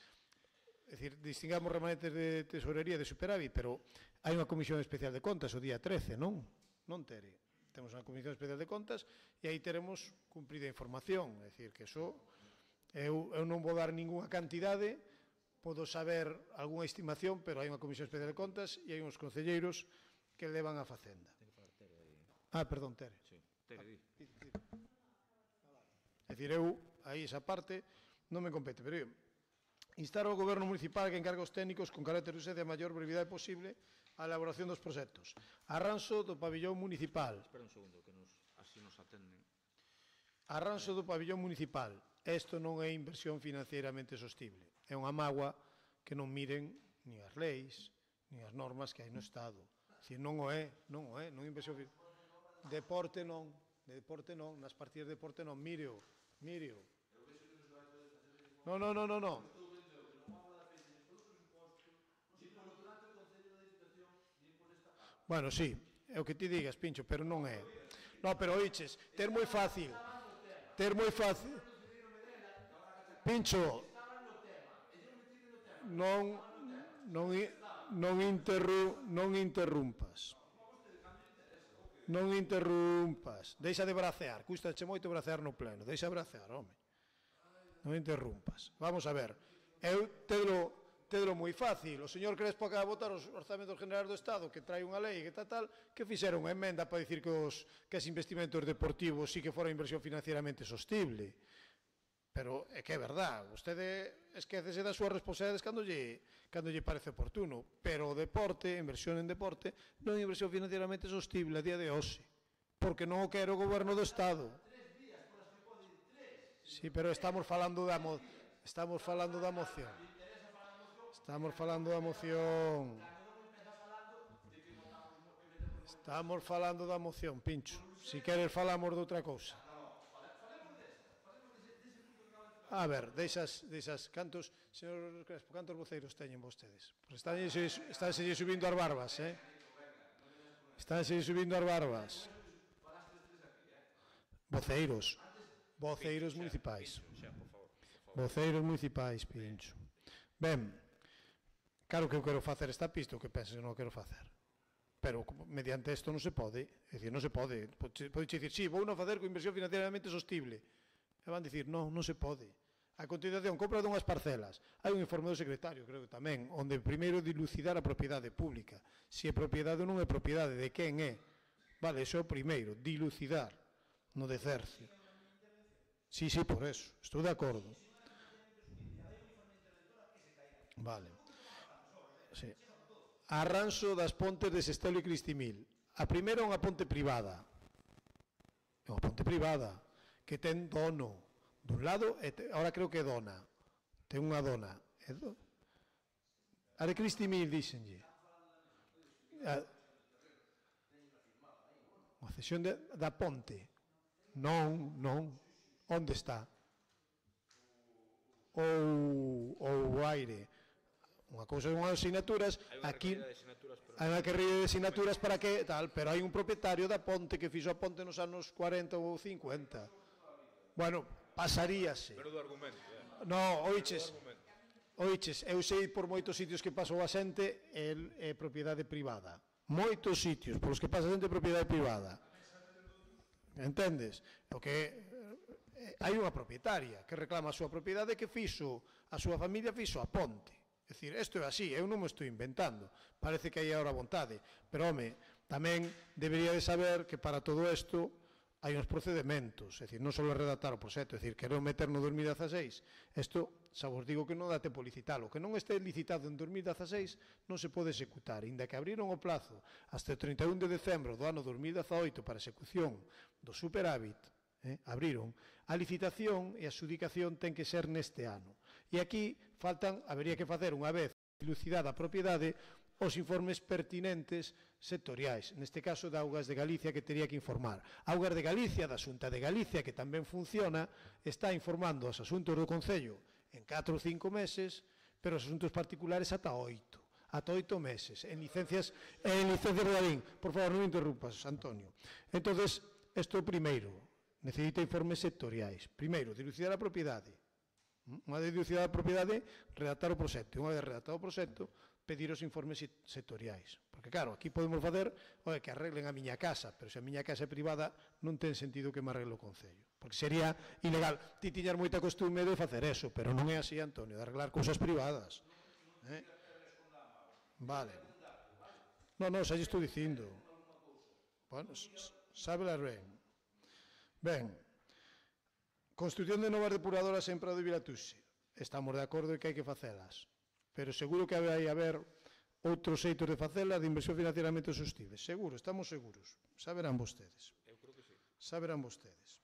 É dicir, distingamos remanentes de tesorería de superávit, pero hai unha comisión especial de contas o día 13, non? Non, Tere. Temos unha comisión especial de contas e aí teremos cumprida información. É dicir, que eso, eu non vou dar ninguna cantidade, podo saber algunha estimación, pero hai unha comisión especial de contas e hai uns concelleiros que levan a Facenda. Perdón, Tere.
Sí, Tere, di.
É dicir, eu, aí esa parte, non me compete, pero eu, instar ao Goberno municipal que encargue os técnicos con carácter de urxencia a maior brevidade posible a elaboración dos proxectos. Arranxo do pabillón municipal.
Espera un segundo, que así nos atenden.
Arranxo do pabillón municipal. Isto non é inversión financieramente sostible. É unha mágoa que non miren nin as leis, nin as normas que hai no Estado. Non o é, non é inversión financieramente. Deporte non, nas partidas de deporte non, míreo. No. Bueno, sí, é o que ti digas, Pincho, pero non é. No, pero oiches, ter moi fácil. Pincho, non interrumpas. Non interrumpas. Deixa de bracear, custache moito bracear no pleno. Deixa bracear, home. Non interrumpas. Vamos a ver. Eu tedelo moi fácil. O señor Crespo acaba de votar os orzamentos generais do Estado que trae unha lei que tal, que fixeron unha emenda para dicir que os investimentos deportivos sí que fora inversión financieramente sostible. Pero é que é verdad, vostede esquécese das súas responsabilidades cando lle parece oportuno, pero o deporte, inversión en deporte, non é inversión financieramente sostible a día de hoxe, porque non o quere o goberno do Estado. Sí, pero estamos falando da moción. Estamos falando da moción, Pincho. Si queres falamos de outra cousa. A ver, deixas cantos, señor Crespo, cantos voceiros teñen vostedes? Pues estánse subindo as barbas, Estánse subindo as barbas. Voceiros municipais. Voceiros municipais, Pincho. Ben, claro que eu quero facer esta pista, o que penses que non quero facer. Pero mediante isto non se pode, é dicir, non se pode. Pode dicir, sí, vou non facer con inversión financieramente sostible. E van dicir, non se pode. A continuación, compra de unhas parcelas. Hai un informe do secretario, creo que tamén, onde primeiro dilucidar a propiedade pública. Se é propiedade ou non é propiedade, de quen é. Vale, iso é o primeiro, dilucidar, no de cercio. Sí, por eso, estou de acordo. Vale. Sí. Arranxo das pontes de Sestelo e Cristimil. A primeira é unha ponte privada. É unha ponte privada que ten dono. Dun lado, ahora creo que é dona. Ten unha dona. A de Cristimil, díxenlle. A cesión da ponte. Non. Onde está? Ou aire. Unha cousa son as asignaturas. Aquí hai unha carreira de asignaturas para que tal, pero hai un propietario da ponte que fixo a ponte nos anos 40 ou 50. Bueno, pasaríase.
Pero do argumento,
No, oiches, eu sei por moitos sitios que pasou a xente é propiedade privada. Moitos sitios polos que pasa a xente é propiedade privada. Entendes? O que hai unha propietaria que reclama a súa propiedade que fixo, a súa familia fixo a ponte. É dicir, isto é así, eu non me estou inventando. Parece que hai ahora vontade. Pero, home, tamén debería de saber que para todo isto hai uns procedementos, é dicir, non só redactar o proxecto, é dicir, quero meter no 2016, isto, xa vos digo que non dá tempo licitalo, que non este licitado en 2016 non se pode executar, inda que abriron o plazo hasta o 31 de decembro do ano 2018 para execución do superávit, abriron, a licitación e a adxudicación ten que ser neste ano. E aquí habería que facer unha vez dilucidada a propiedade os informes pertinentes sectoriais, neste caso da Augas de Galicia que teria que informar. Augas de Galicia, da Xunta de Galicia, que tamén funciona, está informando os asuntos do Concello en 4 ou 5 meses, pero os asuntos particulares ata 8 meses, en licencias Rodalín. Por favor, non interrumpas, Antonio. Entonces, isto primeiro, necesita informes sectoriais. Primeiro, dilucidar a propiedade. Unha de dilucidar a propiedade, redactar o proxecto. Unha vez redactado o proxecto, pedir os informes sectoriais. Porque, claro, aquí podemos facer que arreglen a miña casa, pero se a miña casa é privada non ten sentido que me arregle o Concello. Porque sería ilegal. Ti tiñas moita costume de facer eso, pero non é así, Antonio, de arreglar cousas privadas. Vale. Non, xa lle estou dicindo. Bueno, sábelas ben. Ben. Construción de novas depuradoras en Prado e Vilatuse. Estamos de acordo en que hai que facelas. Pero seguro que vai haber outros xeitos de facelas de inversión financieramente sostible. Seguro, estamos seguros. Xa verán vostedes.
Eu creo que sí.
Xa verán vostedes.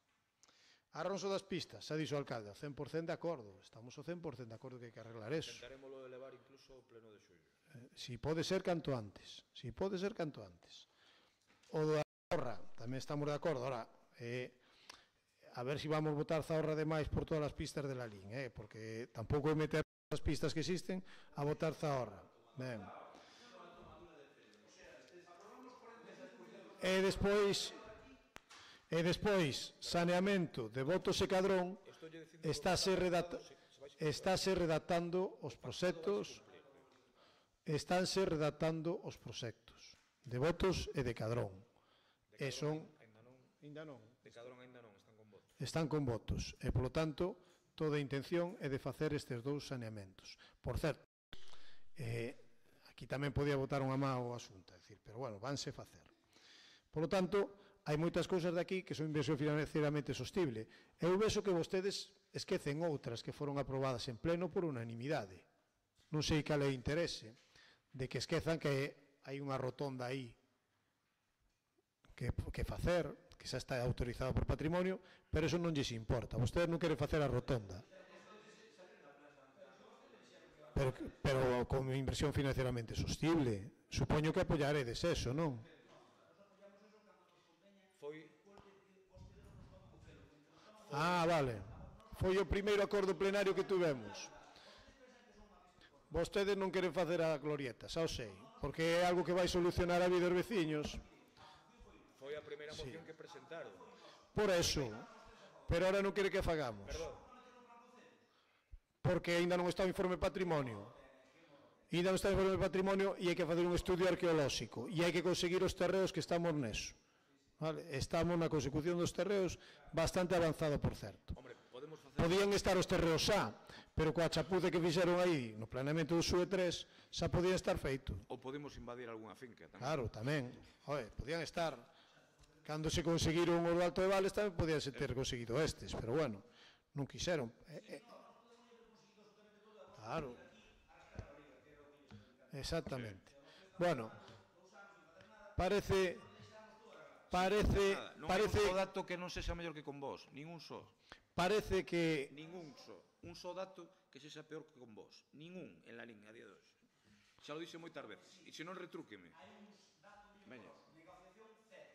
Arronso das pistas, xa dixo o alcalde, 100% de acordo. Estamos ao 100% de acordo que hai que arreglar eso.
Intentaremoslo elevar incluso ao pleno de xullo.
Si pode ser canto antes. Si pode ser canto antes. O da Torra, tamén estamos de acordo. Ahora, a ver se vamos botar zaorra demais por todas as pistas de Lalín, porque tampouco é meter as pistas que existen a botar zaorra. Ben. E despois, saneamento de Botos e Cadrón, estáse redactando os proxectos, estánse redactando os proxectos de Botos e de Cadrón. E son... Ainda non.
De Cadrón ainda non, están con votos.
Están con votos. E, polo tanto, toda a intención é de facer estes dous saneamentos. Por certo, aquí tamén podía botar unha má o asunto, pero bueno, vanse facer. Por lo tanto, hai moitas cousas de aquí que son inversión financieramente sostible. Eu vexo que vostedes esquecen outras que foron aprobadas en pleno por unanimidade. Non sei cal é o interese de que esquezan que hai unha rotonda aí que facer, que xa está autorizada por patrimonio, pero eso non lles importa. Vostedes non queren facer a rotonda. Pero con inversión financieramente sostible. Supoño que apoyaredes eso, non? Vale. Foi o primeiro acordo plenario que tuvemos. Vostedes non queren facer a glorieta, xa o sei, porque é algo que vai solucionar a vida dos veciños.
Foi a primeira moción que presentaron.
Por eso, pero ahora non quere que fagamos. Porque ainda non está o informe patrimonio. Ainda non está o informe patrimonio e hai que facer un estudio arqueolóxico e hai que conseguir os terreos que estamos neso. Estamos na consecución dos terreos bastante avanzado, por certo. Podían estar os terreos xa, pero coa chapuza que fixeron aí no planeamento do SUE 3 xa podían estar feito.
Ou podemos invadir algunha finca tamén.
Claro, tamén. Podían estar. Cando se conseguiron o do Alto de Vales tamén podían ter conseguido estes, pero bueno, non quixeron. Claro. Exactamente. Bueno, parece
non hai un só dato que non sexa mellor que con vos, ningún só.
Parece que
ningún só, un só dato que sexa peor que con vos, ningún en la línea a día de hoxe. Xa lo dixe moitas veces, e se non retrúqueme. Veña.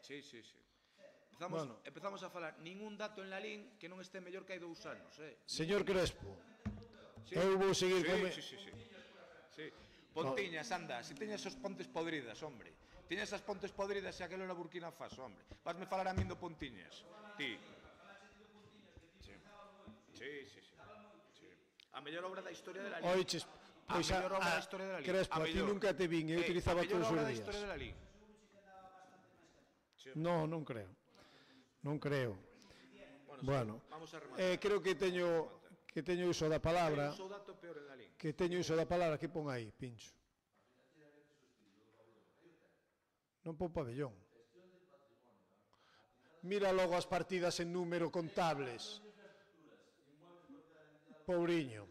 Sí. Empezamos a falar ningún dato en la línea que non este mellor que hai 2 anos,
Señor Crespo, eu vou seguir con...
Sí. Pontiñas, anda, se teñas os pontes podridas, hombre. Teñas as pontes podridas e aquelo era Burkina Faso, hombre. Vasme falar a min do Pontiñas. Ti. Sí. A mellor obra da historia de la Liga.
Oiches, pois a mellor obra da historia de la Liga. Crespo, a ti nunca te vin, eu utilizaba todos os días. A mellor obra da historia de la Liga. Non creo. Non creo. Bueno, creo que teño uso da palabra. Que teño uso da palabra, que pon aí, Pincho. Non pon pabellón. Mira logo as partidas en número contables. Pobriño.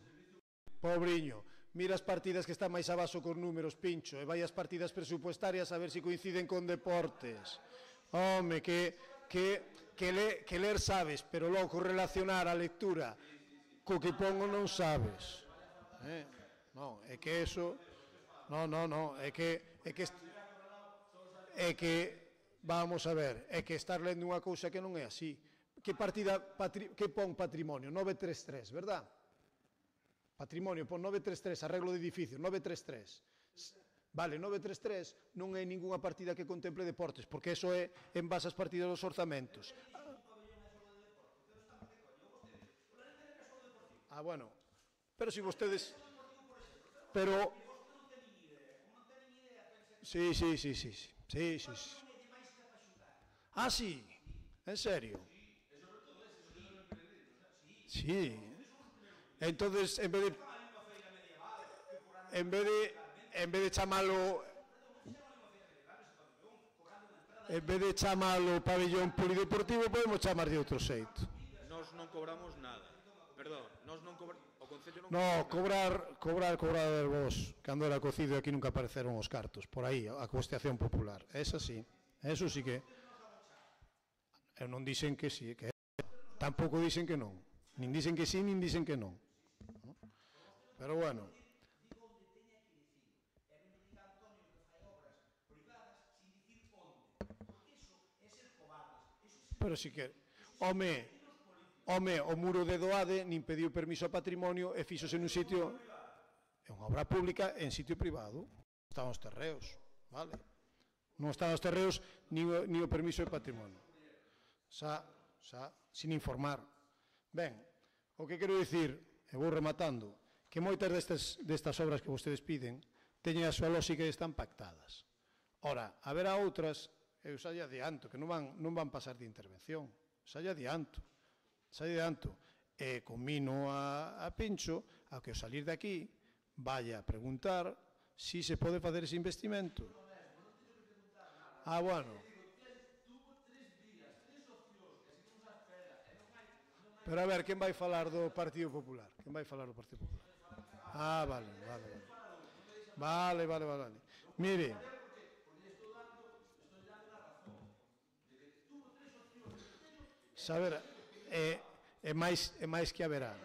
Mira as partidas que están máis abaixo cos números, Pincho, e vai as partidas presupuestarias a ver se coinciden con deportes. Home, que ler sabes, pero logo relacionar a lectura co que pongo non sabes. Non, é que eso... Non, é que vamos a ver, é que estar lendo unha cousa que non é así. Que pon patrimonio? 933, verdad? Patrimonio, pon 933, arreglo de edificios, 933. Vale, 933 non é ningunha partida que contemple deportes, porque eso é en base ás partidas dos orzamentos. Bueno, pero si vostedes... Pero... Sí. Sí, en serio. Sí. Entonces, en vez de chamalo pabellón polideportivo, podemos chamar de outro xeito.
Nós non cobramos nada. Perdón, nós non cobramos...
No, cobrar vos. Cando era cocido aquí nunca apareceron os cartos. Por aí, a costeación popular. Eso sí que... Non dicen que sí, que tampouco dicen que non. Nin dicen que sí, nin dicen que non. Pero bueno. Pero sí que... Home, Home, o muro de Doade nin pediu permiso a patrimonio e fíxose nun sitio, é unha obra pública en sitio privado. Estaban os terreos, vale? Non estaban os terreos nin o permiso de patrimonio. Xa, sin informar. Ben, o que quero dicir, e vou rematando, que moitas destas obras que vostedes piden teñen a súa lógica e están pactadas. Ora, haberá outras, eu xa lle adianto, que non van pasar de intervención. Xa lle adianto. E conmino a Pincho a que ao salir de aquí vaya a preguntar si se pode facer ese investimento. Bueno. Pero a ver, quen vai falar do Partido Popular? Vale. Mire, saber, é máis que haberá.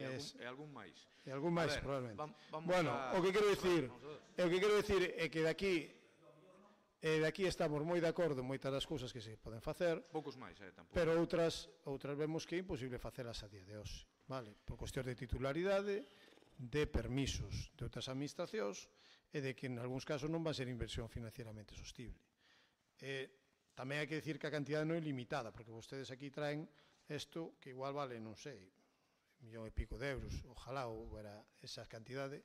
E algún máis?
E algún máis, probablemente. Bueno, o que quero dicir é que daqui estamos moi de acordo en moitas das cousas que se poden facer.
Poucos máis, tampouco.
Pero outras vemos que é imposible facelas a día de hoxe, vale? Por cuestión de titularidade, de permisos de outras administracións e de que en algúns casos non va a ser inversión financieramente sostible. Tamén hai que dicir que a cantidade non é limitada, porque vostedes aquí traen isto que igual vale, non sei, 1,5 millón de euros, ojalá houbera esa cantidade,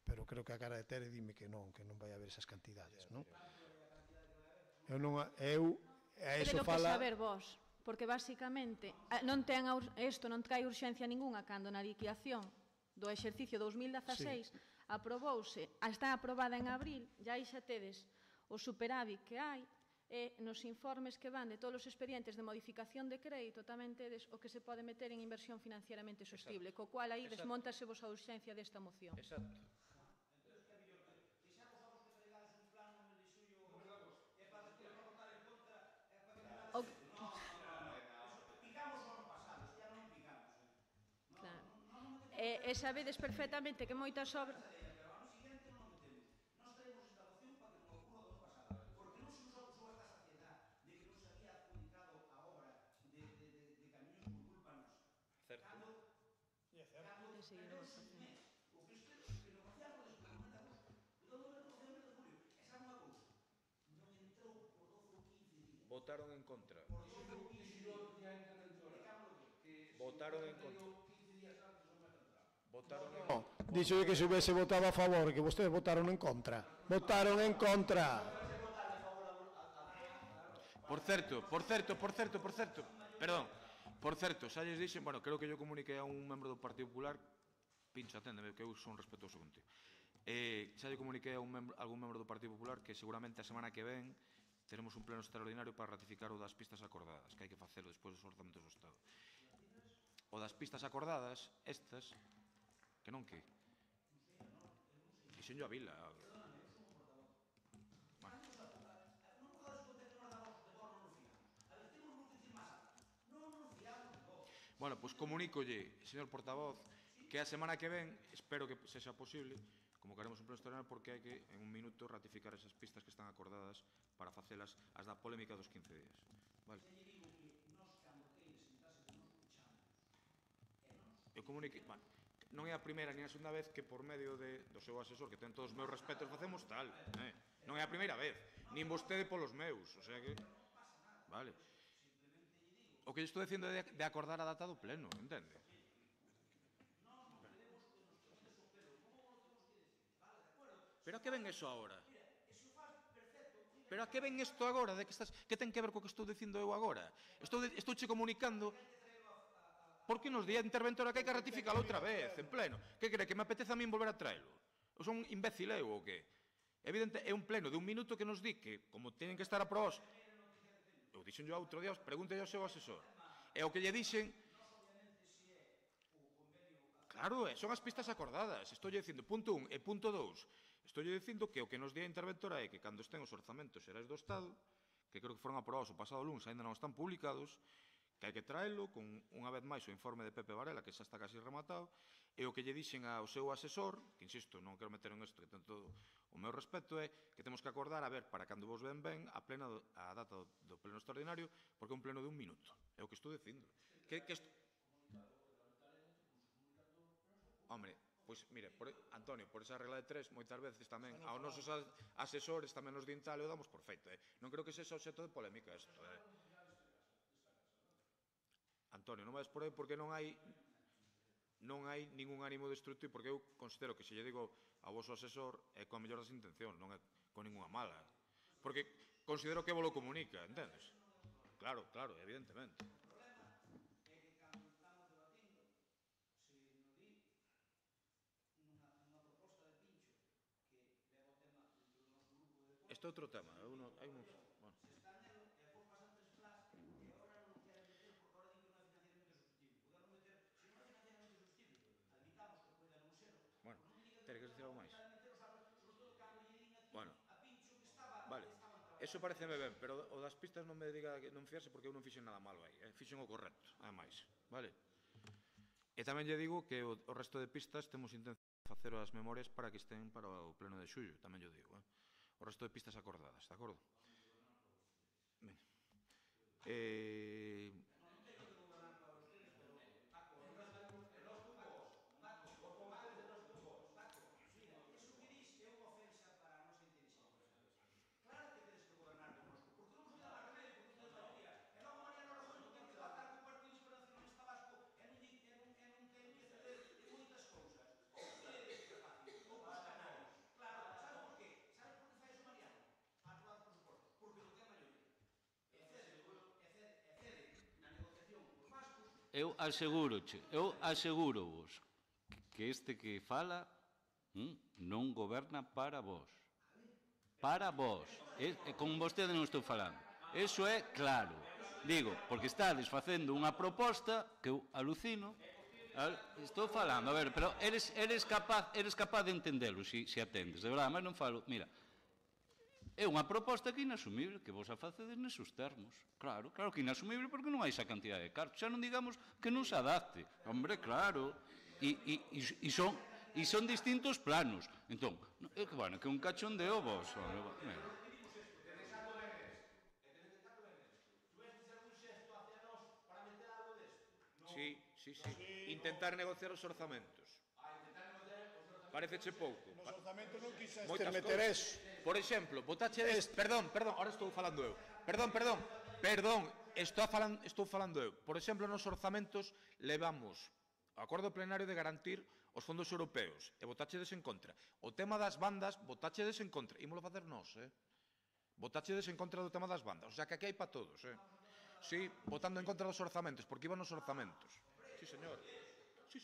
pero creo que a cara de Tere dime que non vai haber esas cantidades, non? A eso fala...
saber vos, porque basicamente isto non trae urxencia ninguna cando na liquidación do exercicio 2016 aprobouse, está aprobada en abril, já aí xa tedes o superávit que hai, e nos informes que van de todos os expedientes de modificación de crédito tamén tedes o que se pode meter en inversión financieramente sostible, co cual aí desmontase vos a urxencia desta moción.
Exacto.
E sabedes perfectamente que moitas obras...
Votaron en contra. Votaron en contra.
Dixo que se houvese votado a favor, que vostedes votaron en contra. Votaron en contra.
Por certo, xa lles dixen, bueno, creo que yo comuniquei a un membro do Partido Popular, Pincho, aténdeme, que eu son respetuoso contigo. Xa lle comuniquei a algún membro do Partido Popular que seguramente a semana que ven teremos un pleno extraordinario para ratificar o das pistas acordadas, que hai que facelo despois dos orzamentos do Estado. O das pistas acordadas, estas, que non que? Dixen yo a Vila. Bueno, pois comunícolle, señor portavoz, que a semana que ven, espero que sexa posible, convocaremos un pleno extraordinario porque hai que, en un minuto, ratificar esas pistas que están acordadas para facelas as da polémica dos 15 días. Vale. Eu comunique... Non é a primeira ni a segunda vez que por medio do seu asesor, que ten todos os meus respetos, facemos tal. Non é a primeira vez. Nin vostede polos meus. O sea que... Vale. O que eu estou dicindo é de acordar a data do pleno, entende? Pero a que ven eso agora? Pero a que ven isto agora? Que ten que ver co que estou dicindo eu agora? Estou che comunicando... Porque nos día interventora que hai que ratificalo outra vez, en pleno. Que cree, que me apetece a min volver a traelo? Eu son imbécil eu ou que? Evidente, é un pleno de un minuto que nos di que, como teñen que estar aprobados... Eu dixen yo outro día, pregúntelle ao seu asesor. E o que lle dixen... Claro, son as pistas acordadas. Estou lle dicindo, punto 1 e punto 2. Estou lle dicindo que o que nos di a interventora é que cando estén os orzamentos xerais do Estado, que creo que foron aprobados o pasado lunes, ainda non están publicados, que hai que traelo con unha vez máis o informe de Pepe Varela, que xa está casi rematado, e o que lle dixen ao seu asesor, que insisto, non quero meter en isto, que ten todo o meu respeto, é que temos que acordar a ver para cando vos ven a data do pleno extraordinario, porque é un pleno de 1 minuto. É o que estou dicindo. Hombre, pois, mire, Antonio, por esa regla de 3, moitas veces tamén aos nosos asesores tamén nos din tal e o damos por feito. Non creo que sexa obxecto de polémica isto. Antonio, non vais por aí porque non hai ningún ánimo destructivo, porque eu considero que se lle digo ao vosso asesor é coa mellor das intencións, non é con ninguna mala. Porque considero que vos lo comunica, entendes? Claro, evidentemente. Este é outro tema. Hai uns... Bueno, tere, queres dicir algo máis? Bueno, vale. Eso pareceme ben, pero o das pistas non me diga que non fiarse porque eu non fixen nada malo aí. Fixen o correcto, ademais. Vale? E tamén lle digo que o resto de pistas temos intención de facer as memorias para que estén para o pleno de xullo, tamén lle digo. O resto de pistas acordadas, de acordo? Ben.
Eu asegurovos que este que fala non goberna para vos. Para vos. Con vostede non estou falando. Eso é claro. Digo, porque estades facendo unha proposta que eu alucino. Estou falando, a ver, pero eres capaz de entendelo se atendes, de verdade, mas non falo. Mira, é unha proposta que é inasumible, que vos a facedes nesos termos. Claro que é inasumible porque non hai esa cantidad de cartos. Xa non digamos que non se adapte. Hombre, claro. E son distintos planos. Entón, bueno, que un cachondeo vos. Sí. Intentar negociar os orzamentos. Pareceche pouco.
Nos orzamentos non quixeste meter eso.
Por exemplo, votachedes... Perdón, ahora estou falando eu. Perdón, estou falando eu. Por exemplo, nos orzamentos levamos o acordo plenario de garantir os fondos europeos e votachedes en contra. O tema das bandas, votachedes en contra. Ímolo facer nós, Votachedes en contra do tema das bandas. O sea, que aquí hai para todos, Sí, votando en contra dos orzamentos, porque iban nos orzamentos. Sí, señor. Sí.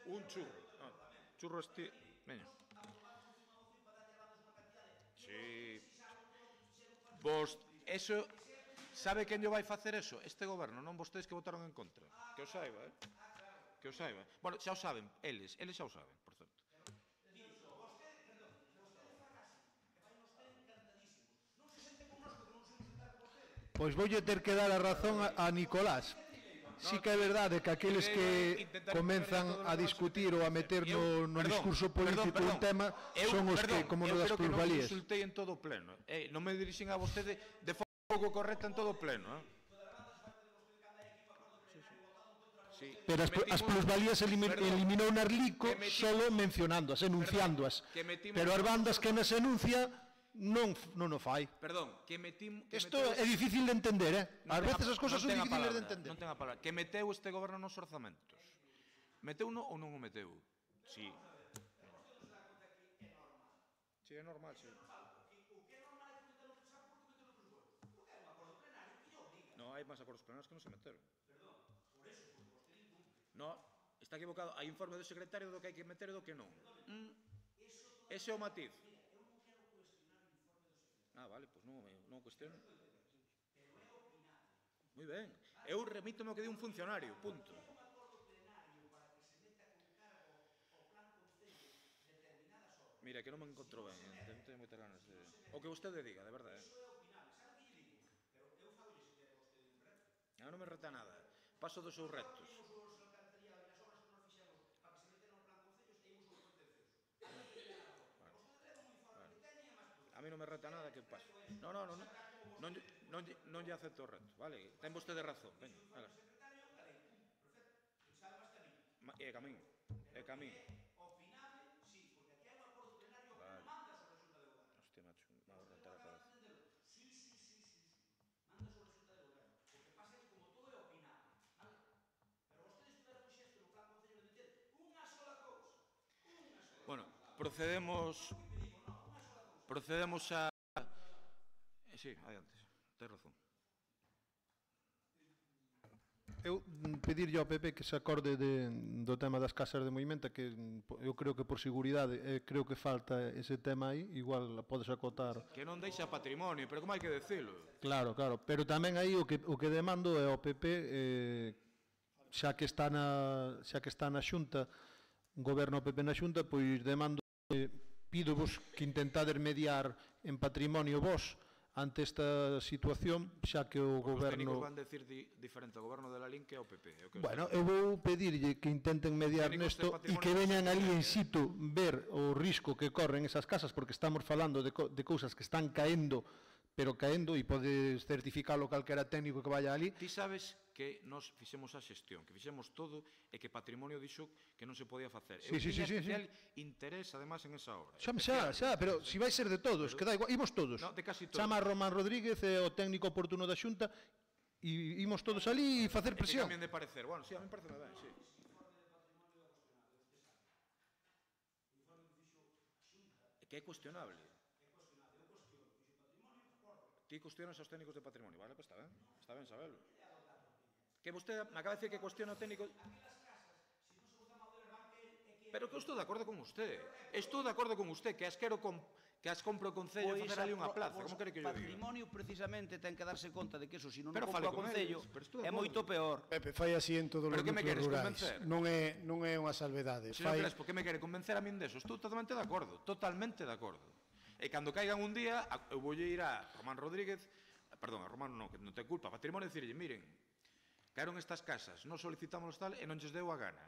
Un churro. Churro Veña. Sí. Vos, eso, sabe quen lle vai facer eso? Este goberno, non vostedes que votaron en contra. Que o saiba, Que o saiba. Bueno, xa o saben, eles xa o saben, por certo.
Pois voulle ter que dar a razón a Nicolás. Sí que é verdade que aqueles que comenzan a discutir ou a meter no discurso político un tema son os que, como no das plusvalías.
Eu insultei en todo o pleno. Non me dirixen a vostede de forma correcta en todo o pleno.
Pero as plusvalías eliminou Narlico solo mencionándoas, enunciándoas. Pero as bandas que nas enuncia non o fai.
Perdón, que metimos...
Isto é difícil de entender, Ás veces as cousas son difíciles de entender.
Non ten a palabra. Que meteu este goberno nos orzamentos. Meteu ou non o meteu? Sí. Sí, é normal, sí. Non, hai máis acordos plenarios que non se meteron. Non, está equivocado. Hai informe do secretario do que hai que meter e do que non. Ese é o matiz. Vale, pois non o cuestiono. Moi ben. Eu remítome o que di un funcionario, punto. Mira, que non me encontro ben, teño moitas ganas de... O que vostede diga, de verdade. Non me reta nada. Paso dos seus retos. A mí non me reta nada que pase. Non lle acepto o reto, vale? Ten vostede razón. Venga, haga. É que a min.
Opinable, sí, porque aquí hai un acordo plenario que non manda sobre a Xunta de Goberno.
Hostia, macho, me va a rentar a cabeza.
Sí. Manda sobre a Xunta de Goberno. O que pasa é que como todo é opinable, vale? Pero vostedes puderan puxer isto no plan concello de meter unha sola cousa.
Bueno, procedemos a... Sí, adiante, ten razón.
Eu pedirlle ao PP que se acorde do tema das casas de movimento, que eu creo que por seguridade creo que falta ese tema aí, igual podes acotar.
Que non deixa patrimonio, pero como hai que decilo?
Claro, pero tamén aí o que demando é ao PP, xa que está na Xunta, goberno o PP na Xunta, pois demando, pídovos que intentades mediar en patrimonio vos ante esta situación, xa que o goberno...
Os técnicos van decir diferente ao goberno de la LIN que ao PP.
Bueno, eu vou pedirlle que intenten mediar nesto e que veñan ali in situ ver o risco que corren esas casas, porque estamos falando de cousas que están caendo, pero caendo, e podes certificalo calquera técnico que vaya ali.
Ti sabes que nos fixemos a xestión, que fixemos todo e que Patrimonio dixo que non se podía facer. Eu tiña especial interés, además, en esa obra.
Xa, pero si vai ser de todos, que dá igual, imos todos.
No, de casi todos.
Chama a Román Rodríguez, o técnico oportuno da Xunta, e imos todos ali e facer presión.
Que cambien de parecer. Bueno, sí, a mí parece ben, sí. Que é cuestionable. Ti cuestionas aos técnicos de Patrimonio, vale, pues está ben sabelo. Que vostede me acaba de decir que cuestiona o técnico... Pero que eu estou de acordo con usted. Estou de acordo con usted, que as compro o Concello e facer ali unha plaza. Como quere que yo diga?
Patrimonio precisamente ten que darse conta de que eso, se non
compra o Concello, é
moito peor.
Pepe, fai así en todos os núcleos rurais. Non é unha salvedade.
Señor Crespo, que me quere convencer a min deso? Estou totalmente de acordo, totalmente de acordo. E cando caigan un día, eu voulle ir a Román Rodríguez, perdón, a Román non, que non ten culpa, a Patrimonio, dicirlle, miren, caeron estas casas, non solicitamos tal e non lles deu a gana.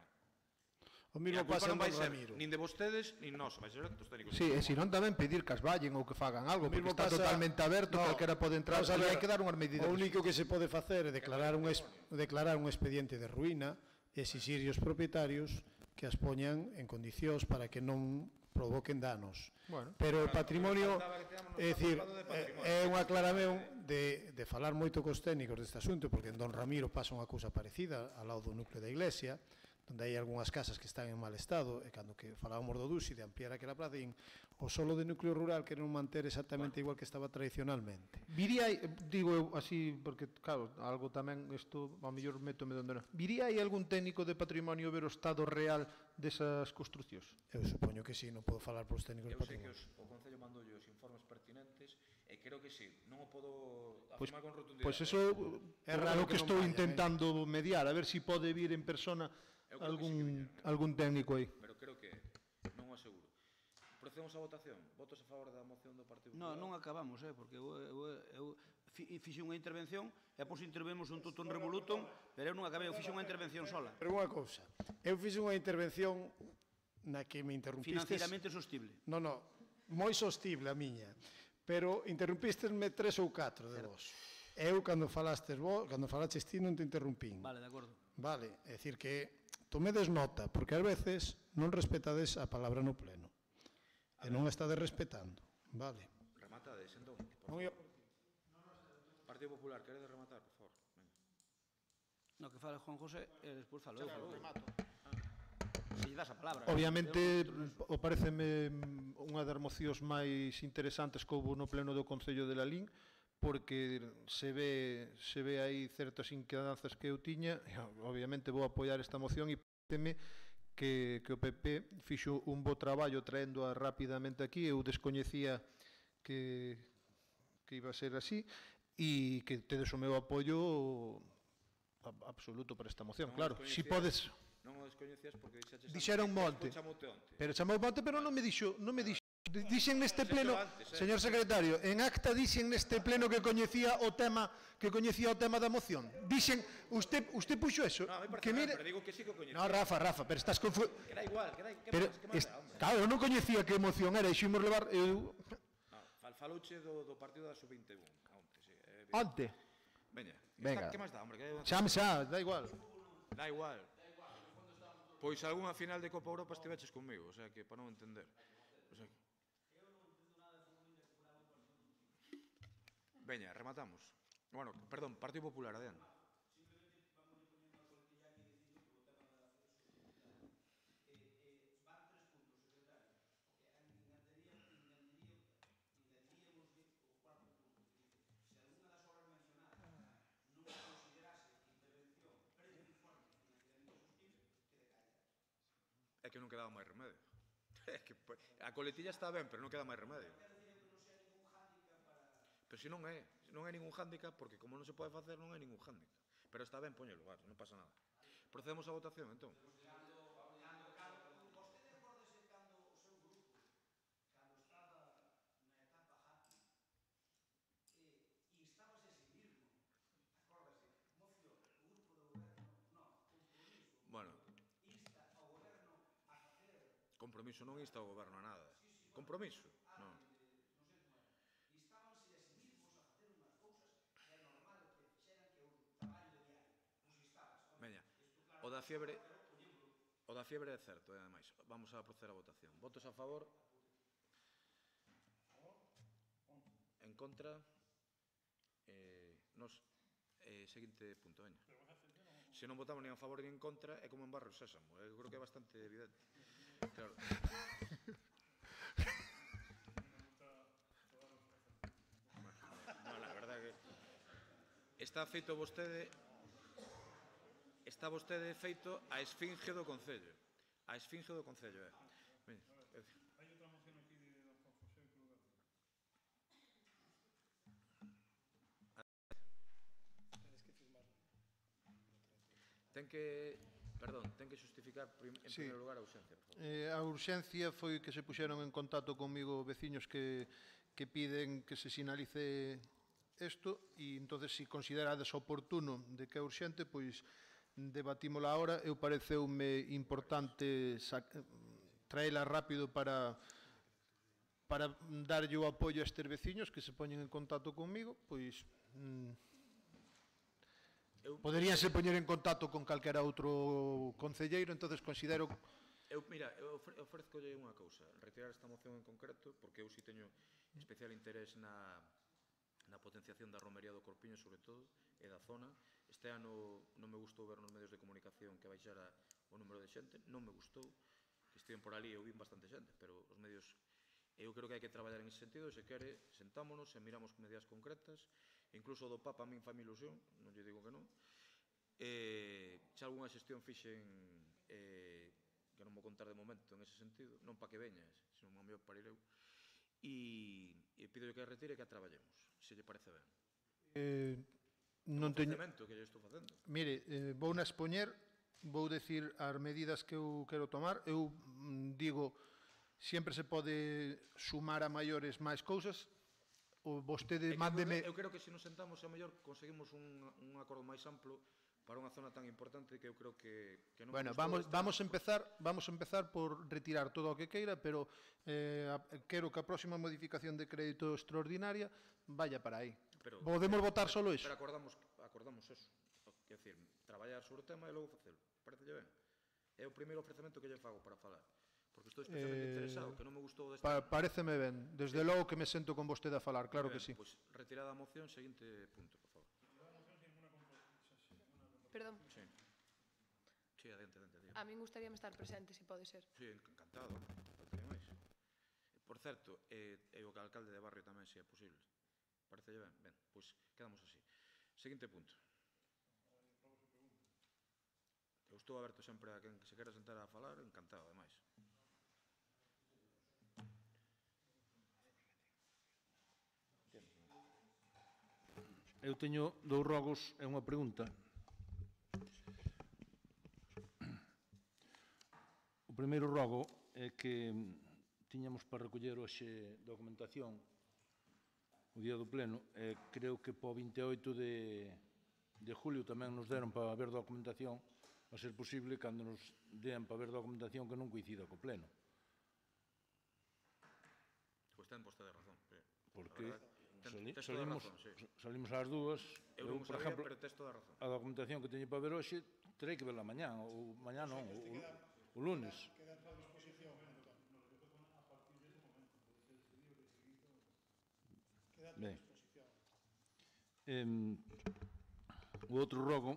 O mismo pasa en Don Ramiro.
Nin de vostedes, nin nós, vai ser dos técnicos.
Sí, e senón tamén pedir que as vallen ou que fagan algo, porque está totalmente aberto, calquera pode entrar, e hai que dar unhas medidas.
O único que se pode facer é declarar un expediente de ruína e exixir aos propietarios que as poñan en condicións para que non provoquen danos. Pero o patrimonio, é dicir, é unha aclaración de falar moito cos técnicos deste asunto, porque en Don Ramiro pasa unha cousa parecida ao lado do núcleo da iglesia, onde hai algunhas casas que están en mal estado, e cando que falábamos do Duxi de ampliar aquela plaza, o solo de núcleo rural queren manter exactamente igual que estaba tradicionalmente.
Viría, digo eu así, porque claro, algo tamén, isto ao mellor métome donde non. Viría aí algún técnico de patrimonio ver o estado real desas construcións?
Eu supoño que sí, non podo falar por os técnicos de patrimonio.
Eu sei que o Concello mandou os informes pertinentes e creo que sí, non o podo afirmar con rotundidade.
Pois eso é raro que estou intentando mediar, a ver se pode vir en persona algún técnico aí.
Pero creo que non o aseguro. Procedemos a votación. Votos a favor da moción do Partido Popular?
Non acabamos, porque eu fixe unha intervención e após intervemos un totum revolutum, pero eu non acabei, eu fixe unha intervención sola.
Pero unha cousa, eu fixe unha intervención na que me interrumpistes...
Financieramente sostible.
Non, moi sostible a miña, pero interrumpistesme 3 ou 4 de vos. Eu, cando falaches ti, non te interrumpín.
Vale, de acordo.
Vale, é dicir que tomedes nota, porque ás veces non respetades a palabra no pleno. E non a estades respetando. Vale.
Rematades, entón. Partido Popular, queredes rematar, por favor?
No, que fala Juan José, e despois falo eu. Remato. Se lle das a palabra.
Obviamente, pareceme unha das mocións máis interesantes que houve no pleno do Concello de Lalín, porque se ve aí certas inquedanzas que eu tiña, e obviamente vou apoiar esta moción e pareceme que o PP fixo un bo traballo traéndoa rapidamente aquí. Eu descoñecía que iba a ser así e que tedes o meu apoio absoluto para esta moción, claro. Si podes...
Non o descoñecías porque
dixera un monte, pero chamou monte, pero non me dixo Dixen neste pleno, señor secretario, en acta dixen neste pleno que coñecía o tema da moción. Dixen, usted puxo eso.
No, me parece ben, pero digo que sí que o coñecía.
No, Rafa, pero estás confundindo.
Que da igual, que manda, hombre.
Claro, eu non coñecía que moción era, e ximos levar...
Falouche do partido da sub-21.
Onte.
Venga. Que máis dá, hombre?
Chame xa, da igual.
Da igual. Pois algunha final de Copa Europa estiveches comigo, o sea que, para non entender. O sea que... Veña, rematamos. Bueno, perdón, Partido Popular, adiante. É que non quedaba máis remedio. A coletilla está ben, pero non queda máis remedio. Pero se non é ningún hándicap, porque como non se pode facer, non é ningún hándicap. Pero está ben poñelo, vale, non pasa nada. Procedemos á votación, entón. Bueno, compromiso non insta ao goberno a nada. Compromiso? Non. Veña, o da fiebre é certo, ademais. Vamos a proceder a votación. Votos a favor? En contra? Seguinte punto, veña. Se non votamos nin a favor nin en contra, é como en Barrio Sésamo. Eu creo que é bastante evidente. Claro. No, la verdad que está vostede feito a esfinge do Concello. A esfinge do Concello,
Hai outra moción aquí de Don Juan José que o
Ten que xustificar en primeiro lugar a urxencia, por favor.
A urxencia foi que se puxeron en contacto comigo veciños que piden que se sinalice isto e entonces se considerades oportuno de que é urxente, pois debatímola ahora. Eu pareceume importante traela rápido para darlle o apoio a estes veciños que se poñen en contacto comigo, pois poderíanse poñer en contacto con calquera outro concelleiro, entonces considero...
Mira, eu ofrezcolle unha cousa, retirar esta moción en concreto, porque eu si teño especial interés na potenciación da romería do Corpiño, sobre todo, e da zona. Este ano non me gustou ver nos medios de comunicación que baixara o número de xente, non me gustou, que estiven por ali, eu vin bastante xente, pero os medios... Eu creo que hai que traballar en ese sentido, se quere, sentámonos e miramos medidas concretas, incluso do Papa a min fai ilusión, non lle digo que non. Xa algunha xestión fixen que non vou contar de momento en ese sentido, non pa que veñas, senón a mellor para ir eu, e pido que retire e que a traballemos, se lle parece ben.
Non teño...
que lle estou facendo.
Mire, vou na expoñer, vou decir as medidas que eu quero tomar. Eu digo, sempre se pode sumar a maiores máis cousas, ou vostede mándeme...
Eu creo que se nos sentamos a mellor conseguimos un acordo máis amplo para unha zona tan importante que eu creo que non...
Bueno, vamos a empezar por retirar todo o que queira, pero quero que a próxima modificación de crédito extraordinaria vaya para aí. Podemos votar solo iso.
Pero acordamos eso. Quer decir, traballar sobre o tema e logo facelo. Parecelle ben? É o primeiro ofrecemento que lle fago para falar. Porque estou especialmente interesado, que non me gustou deste...
Pareceme ben. Desde logo que me sento con vostede a falar, claro que sí.
Pois retirada a moción, seguinte punto, por favor.
Perdón.
Sí, adiante.
A min gustaríame estar presente, se pode ser.
Sí, encantado. Por certo, e o alcalde de barrio tamén, se é posible. Parecelle ben? Ben, pois quedamos así. Seguinte punto. Eu estou aberto sempre a quen se quera sentar a falar, encantado, ademais.
Eu teño dous rogos e unha pregunta. O primeiro rogo é que tiñamos para recoller hoxe documentación o día do pleno, e creo que po 28 de julio tamén nos deron para ver documentación, a ser posible, cando nos den para ver documentación que non coincida co pleno.
Pois ten vostede razón.
Porque salimos ás dúas,
eu non
por
sabía,
exemplo,
pero tes toda a razón.
a documentación que teño para ver hoxe, terei que verla mañá, ou mañá non, o lunes. Ben. O outro rogo,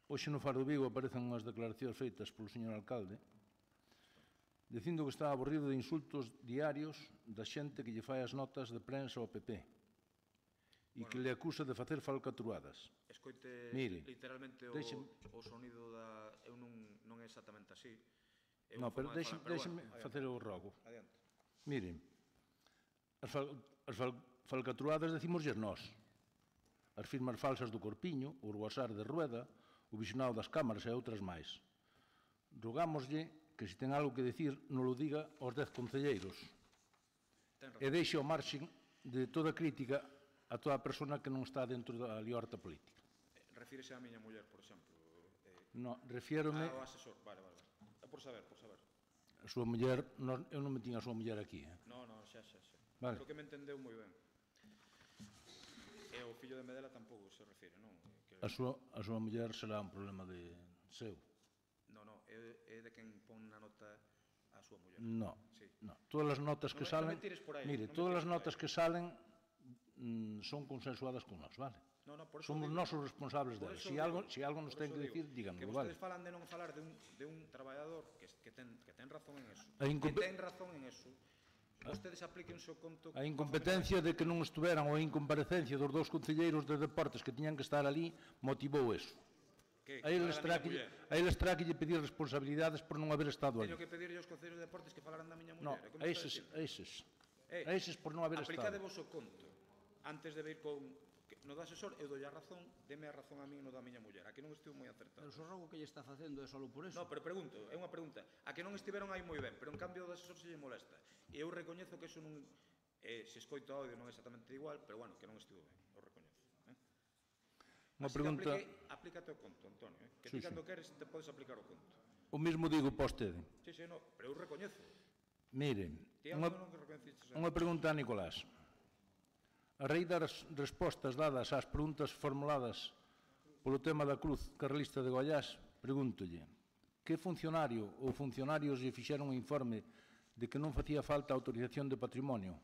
hoxe no Faro de Vigo aparecen unhas declaracións feitas polo señor alcalde dicindo que está aburrido de insultos diarios da xente que lle fai as notas de prensa ao PP e que le acusa de facer falcatruadas.
Escoite literalmente o sonido da... Eu non é exactamente así.
Non, pero deixeme facer o rogo.
Adiante.
Miren, as falcatruadas decimoslle nós. As firmas falsas do Corpiño, o Urguasar de Rueda, o visionado das cámaras e outras máis. Rogámoslle que se ten algo que decir non lo diga aos 10 concelleiros e deixe ao marxen de toda crítica a toda persona que non está dentro da liorta política.
Refírese á miña muller, por exemplo?
Non, refiérome...
Ao asesor, vale. É por saber.
A súa muller, eu non me tiña a súa muller aquí.
Non, xa.
Vale.
Creo que me entendeu moi ben. E o fillo de Medela tampouco se refire, non?
A súa muller será un problema de seu.
Non, é de quen pon na nota a súa muller.
Non. Todas as notas que salen... Mire, todas as notas que salen son consensuadas con nós, vale? Somos nós os responsables delas. Se algo nos ten que decir, díganlo, vale?
Que vostedes falan de non falar de un traballador que ten razón en eso. Vostedes aplíquense o conto...
A incompetencia de que non estuveran ou a incomparecencia dos dous concelleiros de deportes que tiñan que estar ali motivou eso. A eles terá que lle pedir responsabilidades por non haber estado ali.
Teño que pedirlle aos concelleiros de deportes que falaran da miña
muller. Non, a eses por non haber estado.
Aplicadevos o conto. Antes de vir con... No do asesor, eu doi a razón, deme a razón a mí no da miña muller. A que non estivo moi acertado.
Pero o rogo que lle está facendo é solo por eso.
Non, pero pregunto, é unha pregunta. A que non estiveron aí moi ben, pero en cambio o do asesor se lle molesta. E eu recoñezo que eso non... Se escoito audio non é exactamente igual, pero bueno, que non estivo ben, o recoñezo.
Unha pregunta...
Aplícate o conto, Antonio. Que ti cando queres te podes aplicar o conto.
O mesmo digo para vostede.
Sí, no, pero eu recoñezo.
Miren, unha pregunta a Nicolás. A raíz das respostas dadas ás preguntas formuladas polo tema da Cruz Carlista de Goiás, pregúntolle que funcionario ou funcionarios lle fixeron un informe de que non facía falta autorización de patrimonio?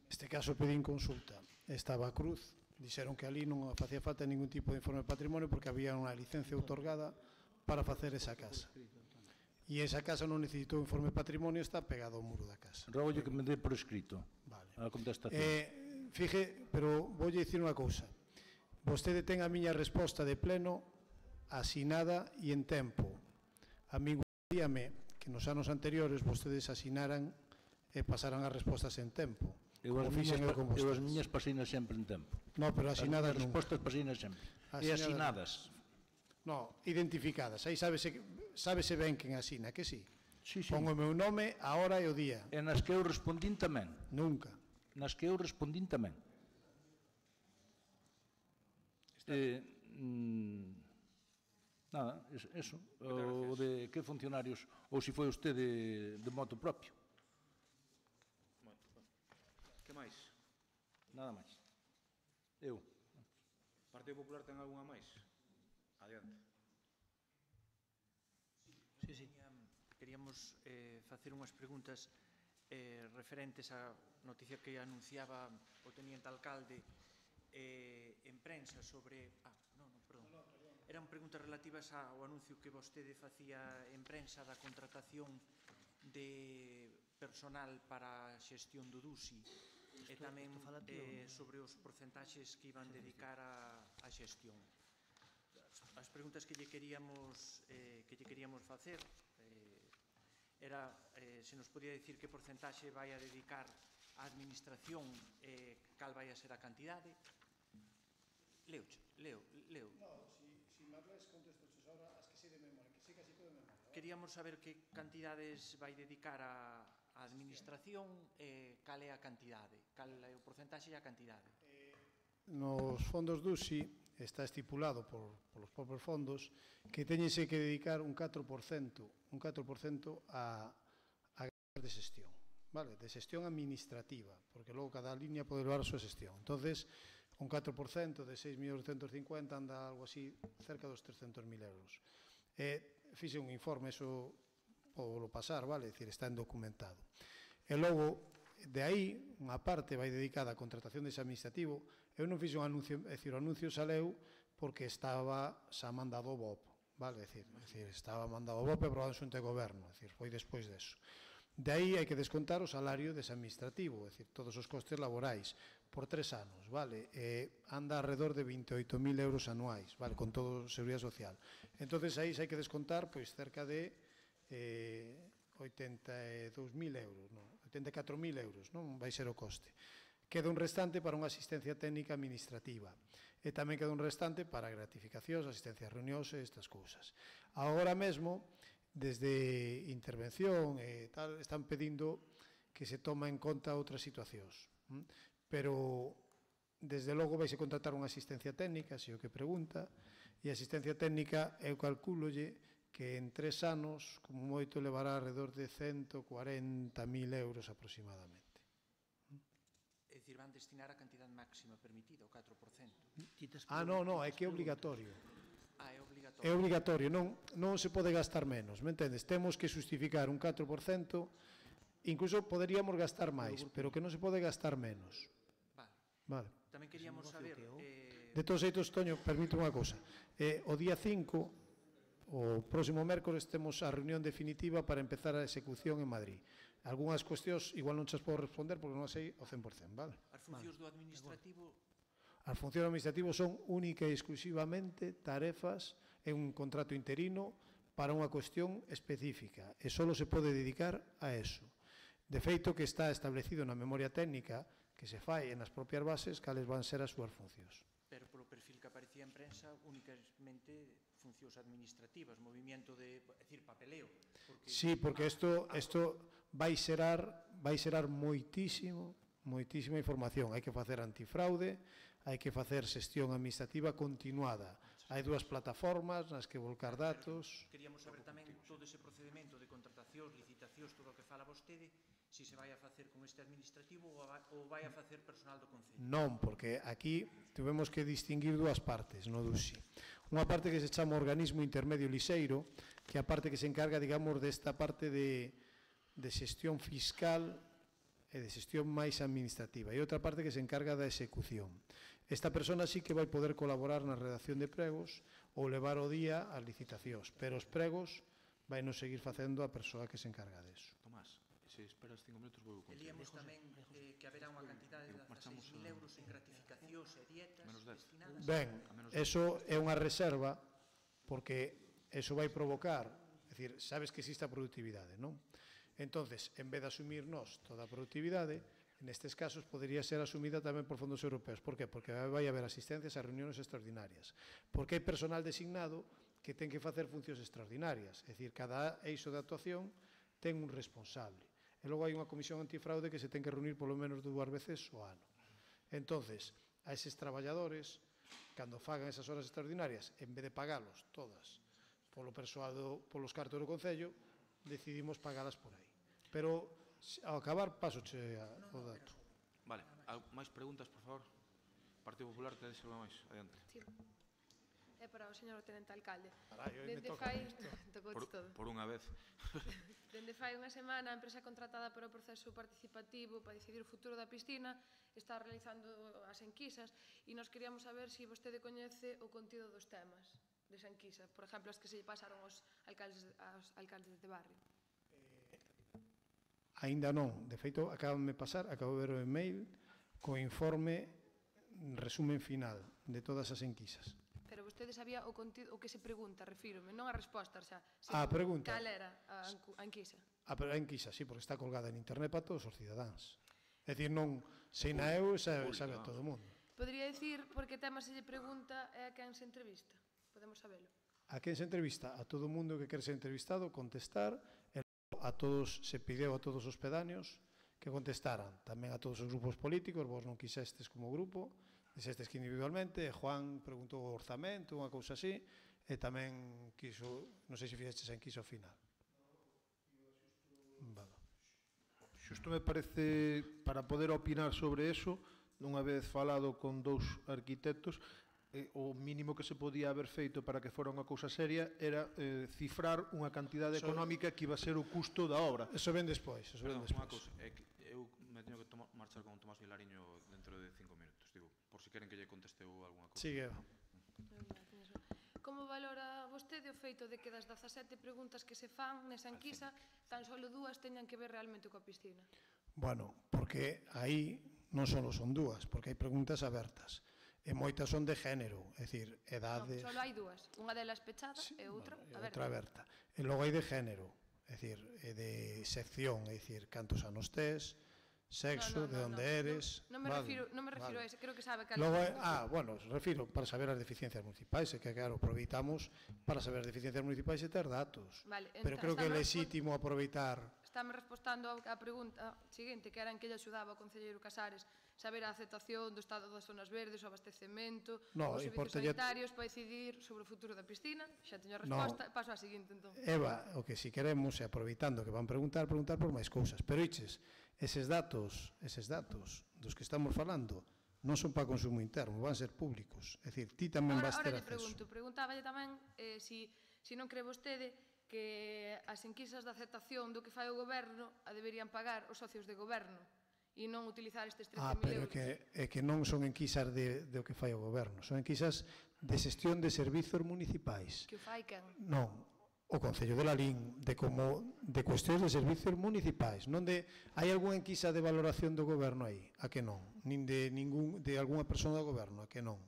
Neste caso pedín consulta. Estaba a Cruz, dixeron que ali non facía falta ningún tipo de informe de patrimonio porque había unha licencia outorgada para facer esa casa. E esa casa non necesitou informe de patrimonio, está pegado ao muro da casa.
Rogolle que me dé por escrito a contestación.
Fije, pero voulle dicir unha cousa. Vostede ten a miña resposta de pleno asinada e en tempo. A mí gustaríame que nos anos anteriores vostedes asinaran e pasaran as respostas en tempo.
Eu as miñas pasinas sempre en tempo.
Non, pero asinadas non.
As respostas pasinas sempre. E asinadas.
Non, identificadas. Aí sábese ben quen asina, que sí?
Sí.
Pon o meu nome, a hora e o día.
E nas que eu respondín tamén.
Nunca.
Nas que eu respondín tamén. Nada, eso. O de que funcionarios, ou se foi usted de moto propio.
Que máis?
Nada máis. Eu.
Partido Popular ten algunha máis? Adiante.
Sí. Queríamos facer unhas preguntas referentes á noticia que anunciaba o teniente alcalde en prensa sobre... perdón. Eran preguntas relativas ao anuncio que vostede facía en prensa da contratación de personal para a xestión do DUSI e tamén sobre os porcentaxes que iban dedicar á xestión. As preguntas que lle queríamos facer era se nos podía dicir que porcentaxe vai a dedicar á administración e cal vai a ser a cantidade. Leo.
Marlés contesto ahora as que sei de memoria, que sei casi todo de memoria.
Queríamos saber que cantidades vai dedicar a administración e cal é a cantidade, cal é o porcentaxe e a cantidade.
Nos fondos do USI está estipulado polos propios fondos que teñense que dedicar un 4% a de xestión, vale? De xestión administrativa, porque logo cada línea pode levar a súa xestión. Entonces, un 4% de 6.250 anda algo así cerca dos 300.000 euros. Fixe un informe, eso podo pasar, vale? É dicir, está documentado. E logo, de aí, unha parte vai dedicada a contratación dese administrativo. Eu non fixe un anuncio, é dicir, o anuncio saleu porque estaba xa mandado o BOP, vale? É dicir, estaba mandado o BOP e aprobado en xunta de goberno, é dicir, foi despois deso. De aí hai que descontar o salario dese administrativo, é dicir, todos os costes laborais, por 3 anos, vale? Anda alrededor de 28.000 euros anuais, vale? Con todo Seguridade Social. Entonces aí hai que descontar, pois, cerca de 82.000 euros, non? 84.000 euros, non? Vai ser o coste. Queda un restante para unha asistencia técnica administrativa. E tamén queda un restante para gratificacións, asistencia a reunións e estas cousas. Agora mesmo, desde intervención e tal, están pedindo que se toma en conta outras situacións. Pero, desde logo, vais a contratar unha asistencia técnica, se o que pregunta, e a asistencia técnica, eu calculolle que en 3 anos, como moito, levará alrededor de 140.000 euros aproximadamente.
É dicir, van destinar a cantidade máxima permitida, o 4%.
Non, é que é obligatorio.
É obligatorio.
É obligatorio, non se pode gastar menos, me entendes? Temos que justificar un 4%, incluso poderíamos gastar máis, pero que non se pode gastar menos. Vale.
Tamén queríamos saber...
De todos xeitos, Toño, permite unha cosa. O día 5, o próximo mércores, temos a reunión definitiva para empezar a execución en Madrid. Algúnas cuestións igual non chas podo responder porque non sei o 100%, vale?
As funcións do administrativo...
As funcións administrativas son única e exclusivamente tarefas en un contrato interino para unha cuestión específica e só se pode dedicar a eso. De feito que está establecido na memoria técnica que se fai nas propias bases cales van ser as súas funcións.
Pero polo perfil que aparecía en prensa, únicamente funcións administrativas, movimiento de, é dicir, papeleo.
Sí, porque isto vai xerar moitísima información. Hai que facer antifraude, hai que facer xestión administrativa continuada. Hai 2 plataformas nas que volcar datos.
Queríamos saber tamén todo ese procedimento de contratacións, licitacións, todo o que fala vostede, se se vai a facer con este administrativo ou vai a facer personal do Concello.
Non, porque aquí tuvemos que distinguir 2 partes no DUSI. Unha parte que se chama organismo intermedio lixeiro, que é a parte que se encarga, digamos, desta parte de xestión fiscal e de xestión máis administrativa, e outra parte que se encarga da execución. Esta persona sí que vai poder colaborar na redacción de pregos ou levar o día as licitacións, pero os pregos vai non seguir facendo a persoa que se encarga deso.
Tomás, se esperas 5 minutos vou contigo.
Elíamos tamén que haberá unha cantidade de 16.000 euros en gratificacións e dietas destinadas...
Ben, eso é unha reserva porque eso vai provocar, é dicir, sabes que existe a productividade, non? Entonces, en vez de asumir nós toda a productividade, nestes casos podería ser asumida tamén por fondos europeos. Por qué? Porque vai haber asistencias a reuniones extraordinarias. Porque hai personal designado que ten que facer funcións extraordinarias. É dicir, cada eixo de actuación ten un responsable. E logo hai unha comisión antifraude que se ten que reunir polo menos 2 veces ao ano. Entonces, a eses traballadores, cando fagan esas horas extraordinarias, en vez de pagalos todas polo persoal polos cartos do Concello, decidimos pagalas por aí. Pero, ao acabar, pasoche o dato.
Vale, máis preguntas, por favor? Partido Popular, te deixo máis, adiante.
Sí. É para o señor tenente alcalde.
Dende fai...
Por unha vez.
Dende fai unha semana, a empresa contratada para o proceso participativo para decidir o futuro da piscina está realizando as enquisas e nos queríamos saber se vostede coñece o contido dos temas desa enquisa. Por exemplo, as que se pasaron aos alcaldes de barrio.
Aínda non. De feito, acabo de ver o email co informe resumen final de todas as enquisas.
Pero vostede sabía o contido, o que se pregunta, refírome, non a resposta, o sea,
a pregunta.
Cal era a enquisa?
A enquisa, sí, porque está colgada en internet para todos os cidadáns. É dicir, non, sei na eu, sabe a todo o mundo.
Podría dicir por que tema se lle pregunta e a quen se entrevista? Podemos sabelo.
A quen se entrevista? A todo o mundo que quere ser entrevistado, contestar, e a todos, se pideu a todos os pedáneos que contestaran, tamén a todos os grupos políticos, vos non quixestes como grupo, quixestes que individualmente, e Juan preguntou o orzamento, unha cousa así, e tamén quiso, non sei se fixestes en quiso ao final. Vale.
Xusto me parece, para poder opinar sobre eso, unha vez falado con dous arquitectos, o mínimo que se podía haber feito para que fora unha cousa seria era cifrar unha cantidade económica que iba a ser o custo da obra.
Eso ven despois.
Perdón, unha cousa, eu me teño que marchar con Tomás Vilariño dentro de 5 minutos, digo, por si queren que lle conteste algunha cousa.
Sigue.
Como valora vostede o feito de que das 17 preguntas que se fan nesa enquisa, tan solo 2 teñan que ver realmente coa piscina?
Bueno, porque aí non só son 2, porque hai preguntas abertas. E moitas son de género, é dicir, edades...
Non, só hai 2, unha delas pechada e outra aberta.
Outra aberta. E logo hai de género, é dicir, de sección, é dicir, cantos anos tes, sexo, de onde eres...
Non me refiro a ese, creo que sabe cal...
Bueno, refiro para saber as deficiencias municipais, e que, claro, aproveitamos para saber as deficiencias municipais e ter datos. Pero creo que é lexítimo aproveitar...
Estame respostando a pregunta seguinte, que era en que lle axudaba o concelleiro Casares saber a aceptación do estado das zonas verdes, o abastecemento, os servicios sanitarios para decidir sobre o futuro da piscina. Xa teño a resposta, paso á seguinte, entón.
Eva, o que si queremos é, aproveitando que van preguntar por máis cousas. Pero, iches, eses datos dos que estamos falando non son para consumo interno, van ser públicos. É dicir, ti tamén vas ter acceso.
Preguntáballe tamén se non cree vostede que as enquisas de aceptación do que fai o goberno a deberían pagar os socios de goberno e non utilizar estes 13.000 euros.
É que non son enquisas do que fai o goberno, son enquisas de xestión de servizos municipais.
Que o fai quen?
Non, o Concello de Lalín, de cuestións de servizos municipais, non de... Hai algunha enquisa de valoración do goberno aí? A que non? Nin de algunha persona do goberno? A que non?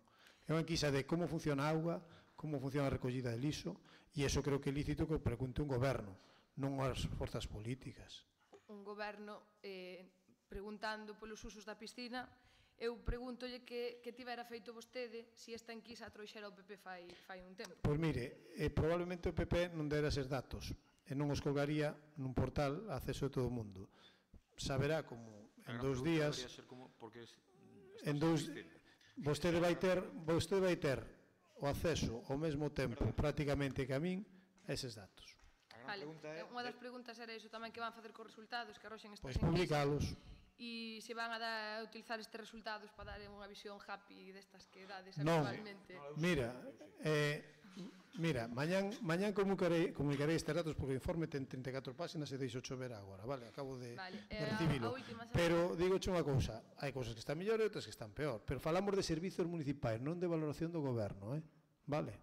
É unha enquisa de como funciona a auga, como funciona a recollida de lixo, e iso creo que é lícito que o pregunte un goberno, non as forzas políticas.
Un goberno preguntando polos usos da piscina, eu pregúntolle que tivera feito vostede se esta enquisa a trouxera o PP fai un tempo.
Pois mire, probablemente o PP non dera eses datos e non os colgaría nun portal a acceso de todo o mundo. Saberá como en 2 días... Vostede vai ter o acceso ao mesmo tempo prácticamente que a min a eses datos.
Vale, unha das preguntas era iso tamén, que van facer cos resultados que arroxen estas
enquisas. Pois publicalos.
E se van a utilizar estes resultados para dar unha visión happy destas que dades habitualmente.
Non, mira, mañán comunicarei estes datos porque o informe ten 34 páxinas e deixo chover agora, vale? Acabo de recibilo. Pero digoche unha cousa, hai cousas que están mellor e outras que están peor, pero falamos de servizos municipais, non de valoración do goberno, vale?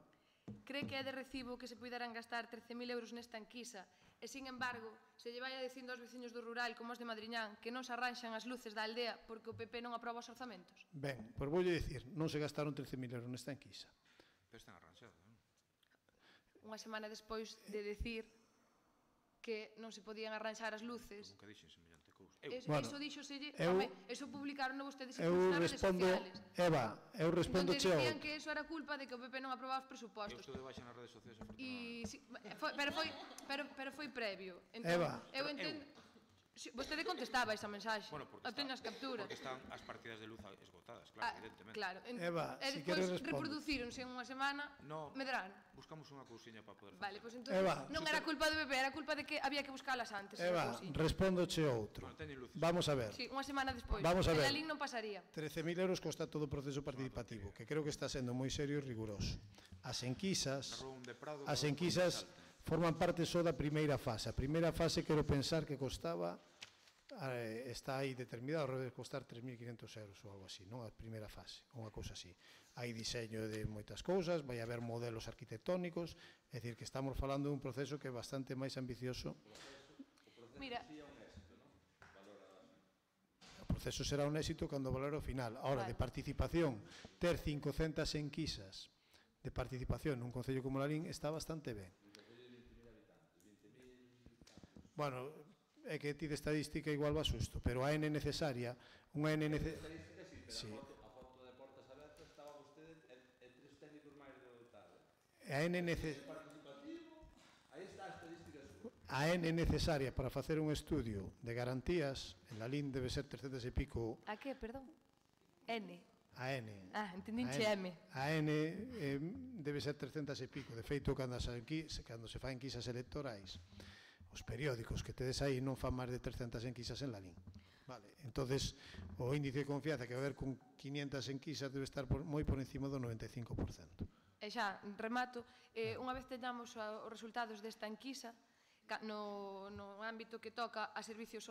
Cree que é de recibo que se puideran gastar 13.000 euros nesta enquisa e, sin embargo, se lle vai a dicindo aos veciños do rural, como os de Madriñán, que non se arranxan as luces da aldea porque o PP non aproba os orzamentos?
Ben, pois voulle dicir, non se gastaron 13.000 euros nesta enquisa.
Pero están arranxados, non?
Unha semana despois de decir que non se podían arranxar as luces.
Nunca dixen semellante cousa.
Eso dixoselle, eso publicaron vostedes nas redes sociales.
Eva, eu respondo
che outro. Dicían que eso era culpa de que o PP non aprobaba os presupostos.
Eu estou debaixo nas redes sociales,
pero foi previo.
Eva.
Eu entendo... Vostede contestaba esa mensaxe. Teño as capturas.
Porque están as partidas de luz esgotadas, claro, evidentemente.
Claro.
Eva,
se queres responder. Reproducíronse en unha semana, medraron.
Buscamos unha cousiña para poder...
Vale, pois entón non era culpa do PP, era culpa de que había que buscalas antes.
Eva, respóndoche outro. Vamos a ver.
Sí, unha semana despois.
Vamos a ver.
En Lalín non pasaría.
13.000 euros costa todo o proceso participativo, que creo que está sendo moi serio e riguroso. As enquisas forman parte só da primeira fase. A primeira fase quero pensar que costaba, está aí determinado, debe costar 3.500 euros ou algo así, non? A primeira fase, unha cousa así. Hai diseño de moitas cousas, vai haber modelos arquitectónicos, é dicir, que estamos falando dun proceso que é bastante máis ambicioso.
Mira,
o proceso será un éxito cando o valor final. Ahora, de participación, ter 500 enquisas de participación nun concello como Lalín está bastante ben. Bueno, é que ti de estadística igual va susto, pero a N necesaria, unha N necesaria... Sí.
A foto de portas abertas estaba vostede e 3 técnicos máis do tal.
A N necesaria para facer un estudio de garantías en la LIN debe ser 300 e pico.
A que, perdón? N.
A N.
Ah, entendinche M.
A N debe ser 300 e pico. De feito, cando se fan enquisas electorais, os periódicos que tedes aí non fan máis de 300 enquisas en la LIN. Vale, entonces o índice de confianza que va a haber con 500 enquisas debe estar moi por encima do 95%.
E xa, remato, unha vez teñamos os resultados desta enquisa, no ámbito que toca a servicios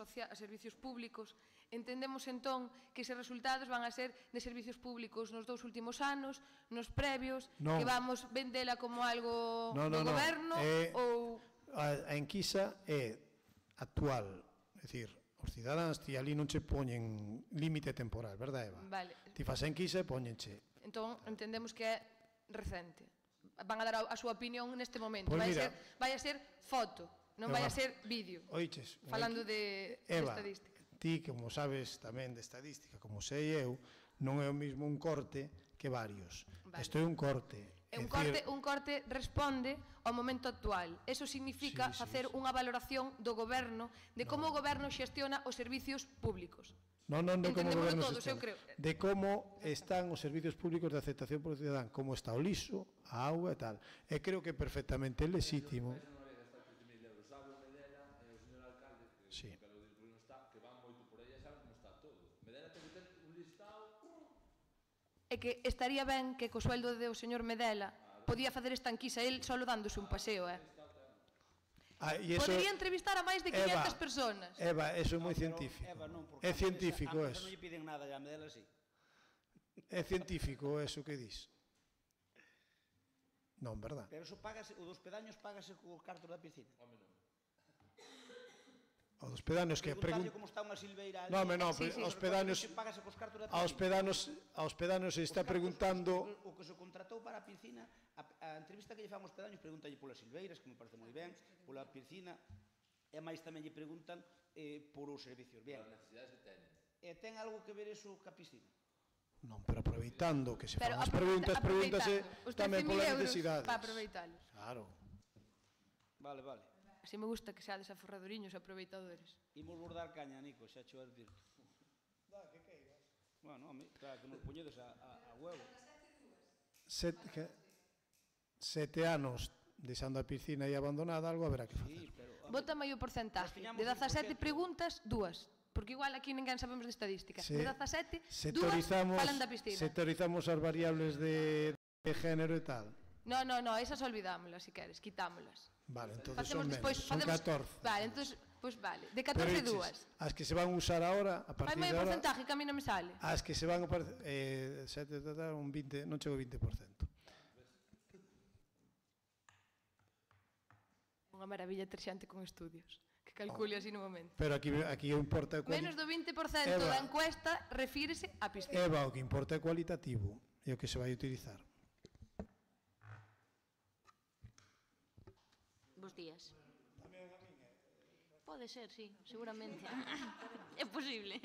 públicos, entendemos entón que eses resultados van a ser de servicios públicos nos 2 últimos anos, nos previos, que vamos vendela como algo do goberno ou...
A enquisa é actual, é dicir, os cidadáns ti ali non che poñen límite temporal, verdad, Eva?
Vale.
Ti faz a enquisa e poñenche.
Entón, entendemos que é recente. Van a dar a súa opinión neste momento.
Pues
vai a ser foto, non vai a ser vídeo.
Oiches,
falando de estadística.
Ti, como sabes tamén de estadística, como sei eu, non é o mismo un corte que varios. Isto é un corte.
Un corte responde ao momento actual. Eso significa facer unha valoración do goberno, de como o goberno xestiona os servicios públicos.
Non de como o goberno
xestiona,
de como están os servicios públicos de aceptación por cidadán, como está o lixo, a auga e tal. E creo que é perfectamente legítimo. Sí.
É que estaría ben que co sueldo do señor Medela podía facer esta enquisa el solo dándose un paseo, Podería entrevistar a máis de 500 personas.
Eva, eso é moi científico. É científico eso.
Non lle piden nada, a Medela sí.
É científico eso que dis. Non, verdad?
Pero eso págase, o dos pedaños págase co cartos da piscina.
O dos pedanos que
preguntarlle como está unha silveira ali.
Os pedanos aos pedanos se está preguntando
o que se contratou para a piscina, a entrevista que lle fan aos pedanos pregúntalle polas silveiras, que me parece moi ben, pola piscina, e máis tamén lle preguntan por os servicios, ben. E ten algo que ver eso ca piscina?
Non, pero aproveitando que se fan as preguntas, pregúntase tamén polas necesidades.
Para aproveitalos.
Claro.
Vale.
Así me gusta que seades aforradoriños e aproveitadores.
Imos bordar caña, Nico, xa cho advirto. Que queiras. Bueno, home, claro, que nos poñedes a huevo.
7 anos deixando a piscina e abandonada, algo haberá que facer.
Bota meio porcentaje. De 17 preguntas, 2. Porque igual aquí ninguén sabemos de estadística. De 17, 2 falan da piscina.
Sectorizamos as variables de género e tal.
No, esas olvidámolas, si queres, quitámolas.
Vale, entonces son menos, son 14.
Vale, entonces, pues vale, de 14 dúas.
As que se van a usar ahora, a partir de
ahora... Hai medio porcentaje
que
a mí non me sale.
As que se van a aparecer, 7, un 20, non chego 20%.
Unha maravilla ter xente con estudios, que calcule así no momento.
Pero aquí importa...
Menos do 20% da encuesta refírese a piscina.
Eva, o que importa é cualitativo, é o que se vai utilizar.
Bos días. Pode ser, sí, seguramente. É posible.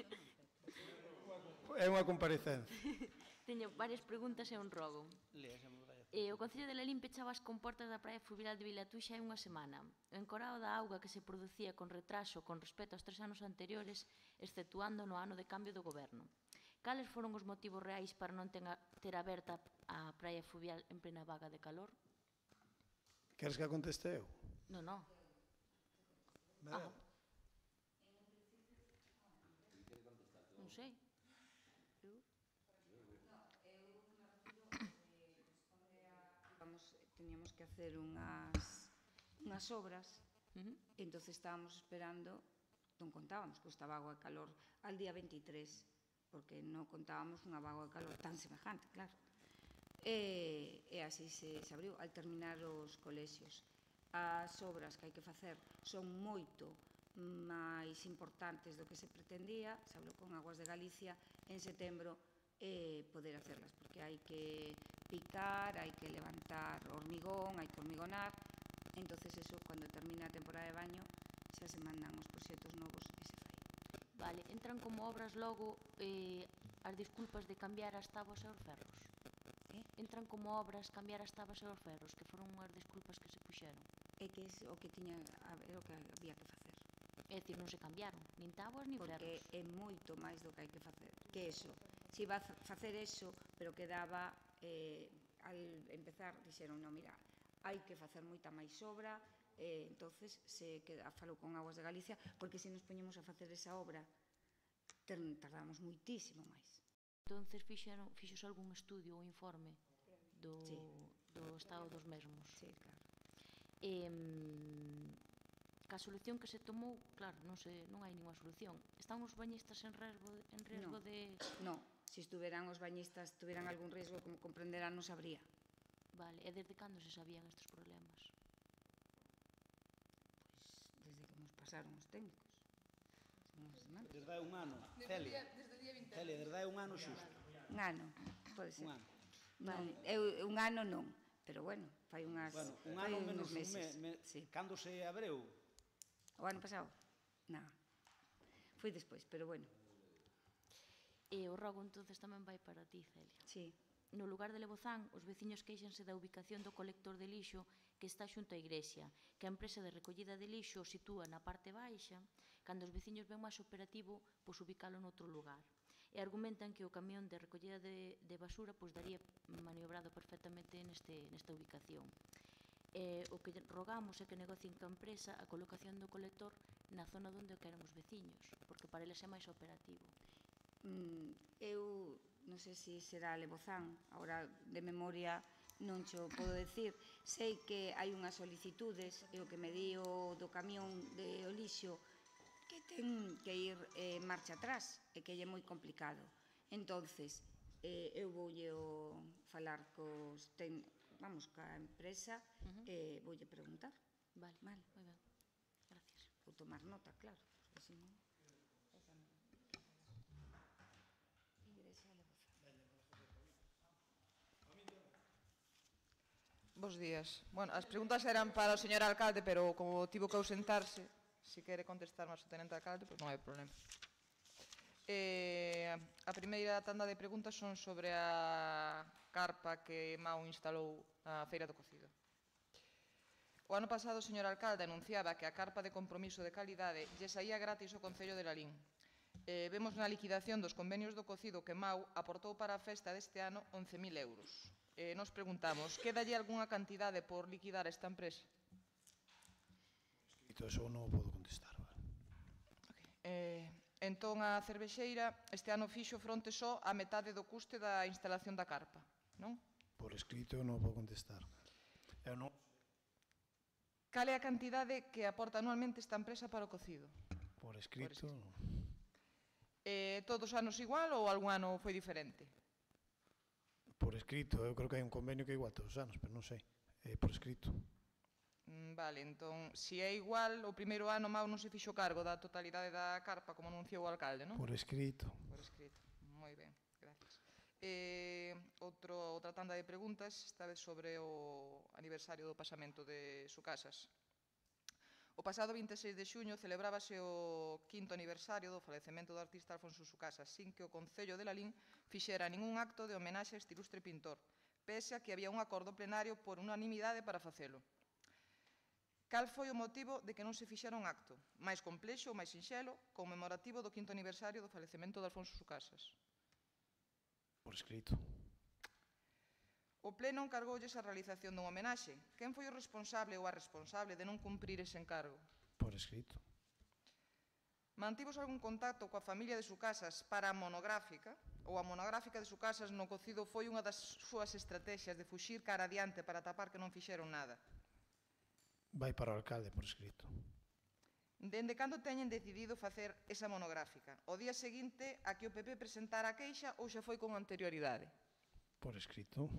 É unha comparecencia.
Teño varias preguntas e un rogo. O Concello de Lalín pechaba as comportas da praia fluvial de Vilatuxa hai unha semana. O encorao da auga que se producía con retraso con respecto aos 3 anos anteriores, exceptuando no ano de cambio do goberno. Cales foron os motivos reais para non ter aberta a praia fluvial en plena vaga de calor?
Queres que a conteste eu?
Non. Non sei.
Teníamos que hacer unhas obras, entonces estábamos esperando, non contábamos que estaba agua de calor al día 23, porque non contábamos unha vaga de calor tan semejante, claro. E así se abriu al terminar os colexios. As obras que hai que facer son moito máis importantes do que se pretendía, se hablou con Aguas de Galicia en setembro, poder hacerlas, porque hai que picar, hai que levantar hormigón, hai que hormigonar, entonces eso, cando termina a temporada de baño, xa se mandan os proxectos novos e se fai.
Vale, entran como obras logo as disculpas de cambiar as táboas e os ferros? entran como obras cambiar as tabas e os ferros, que foron unhas desculpas que se puxeron.
É que é o que tiña, era o que había que facer.
É dicir, non se cambiaron, nin tábuas nin ferros.
Porque é moito máis do que hai que facer. Que eso, se iba a facer eso, pero quedaba, al empezar, dixeron, non, mira, hai que facer moita máis obra, entonces se falou con Aguas de Galicia, porque se nos poñemos a facer esa obra, tardamos moitísimo máis.
Entonces fixos algún estudio ou informe do estado dos mesmos?
Sí, claro.
A solución que se tomou, claro, non hai ninguna solución. Están os bañistas en riesgo de...
Non, se estuveran os bañistas, tuveran algún riesgo, como comprenderán, non sabría.
Vale, e desde cando se sabían estes problemas?
Pois desde que nos pasaron os técnicos.
Desde hai un ano, Celia. Celia, desde hai un ano xusto.
Un ano, pode ser.
Un ano.
Un ano non, pero bueno, fai unhas...
Bueno, un ano menos un mes. Cando se abreu?
O ano pasado? Non. Foi despois, pero bueno.
E o rogo entonces tamén vai para ti, Celia.
Sí.
No lugar de Lebozán, os veciños queixanse da ubicación do colector de lixo que está xunto á igrexa, que a empresa de recollida de lixo sitúa na parte baixa, cando os veciños ven máis operativo, pois ubicalo noutro lugar. E argumentan que o camión de recollida de basura pois daría maniobrado perfectamente nesta ubicación. O que rogamos é que negocien ca empresa a colocación do colector na zona onde o queren os veciños, porque para eles é máis operativo.
Eu non sei se será Lebozán, agora de memoria non xo podo decir. Sei que hai unhas solicitudes e o que me di o do camión de o lixo que ten que ir marcha atrás e que é moi complicado. Entonces, eu voulle falar ca empresa e voulle preguntar.
Vale, moi ben. Gracias.
Vou tomar nota, claro, porque senón...
Bos días. Bueno, as preguntas eran para o señor alcalde, pero como tivo que ausentarse, se quere contestar máis o tenente alcalde, pois non hai problema. A primeira tanda de preguntas son sobre a carpa que Mau instalou na Feira do Cocido. O ano pasado o señor alcalde anunciaba que a carpa de compromiso de calidade lle saía gratis ao Concello de Lalín. Vemos na liquidación dos convenios do cocido que Mau aportou para a festa deste ano 11.000 euros. Nos preguntamos, quedalle algunha cantidade por liquidar esta empresa?
Eso non o podo contestar.
Entón, a cervexeira este ano fixo fronte só a metade do custe da instalación da carpa, non?
Por escrito non o podo contestar.
Cal é a cantidade que aporta anualmente esta empresa para o cocido?
Por escrito...
Todos os anos igual ou algún ano foi diferente?
Por escrito, eu creo que hai un convenio que é igual todos os anos, pero non sei. Por escrito.
Vale, entón, se é igual, o primeiro ano Mau non se fixo cargo da totalidade da carpa, como anunciou o alcalde, non?
Por escrito.
Por escrito, moi ben, gracias. Outra tanda de preguntas, esta vez sobre o aniversario do pasamento de Sucasas. O pasado 26 de xuño celebrábase o 5º aniversario do falecemento do artista Alfonso Sucasas, sin que o Concello de Lalín fixera ningún acto de homenaxe a este ilustre pintor, pese a que había un acordo plenario por unanimidade para facelo. Cal foi o motivo de que non se fixera un acto máis complexo ou máis sinxelo conmemorativo do 5º aniversario do falecemento de Alfonso Sucasas?
Por escrito.
O Pleno encargoulles a realización dun homenaxe. Quen foi o responsable ou a responsable de non cumprir ese encargo?
Por escrito.
Mantivos algún contacto coa familia de Sucasas para a monográfica? Ou a monográfica de Sucasas no cocido foi unha das súas estrategias de fuxir cara adiante para tapar que non fixeron nada?
Vai para o alcalde, por escrito.
Dende cando teñen decidido facer esa monográfica? O día seguinte a que o PP presentara a queixa ou xa foi con anterioridade?
Por escrito.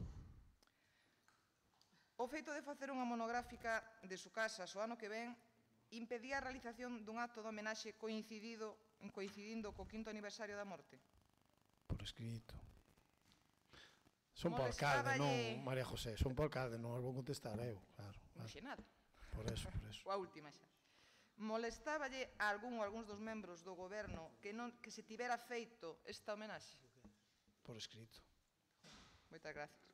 O feito de facer unha monográfica de Sucasas o ano que ven impedía a realización dun acto de homenaxe coincidindo co 5º aniversario da morte?
Por escrito. Son por alcalde, non, María José, son por alcalde, non os vou contestar eu, claro.
Imaginado.
Por eso, por eso.
A última xa. Molestáballe a algún ou algúns dos membros do goberno que se tivera feito esta homenaxe?
Por escrito.
Moitas gracias.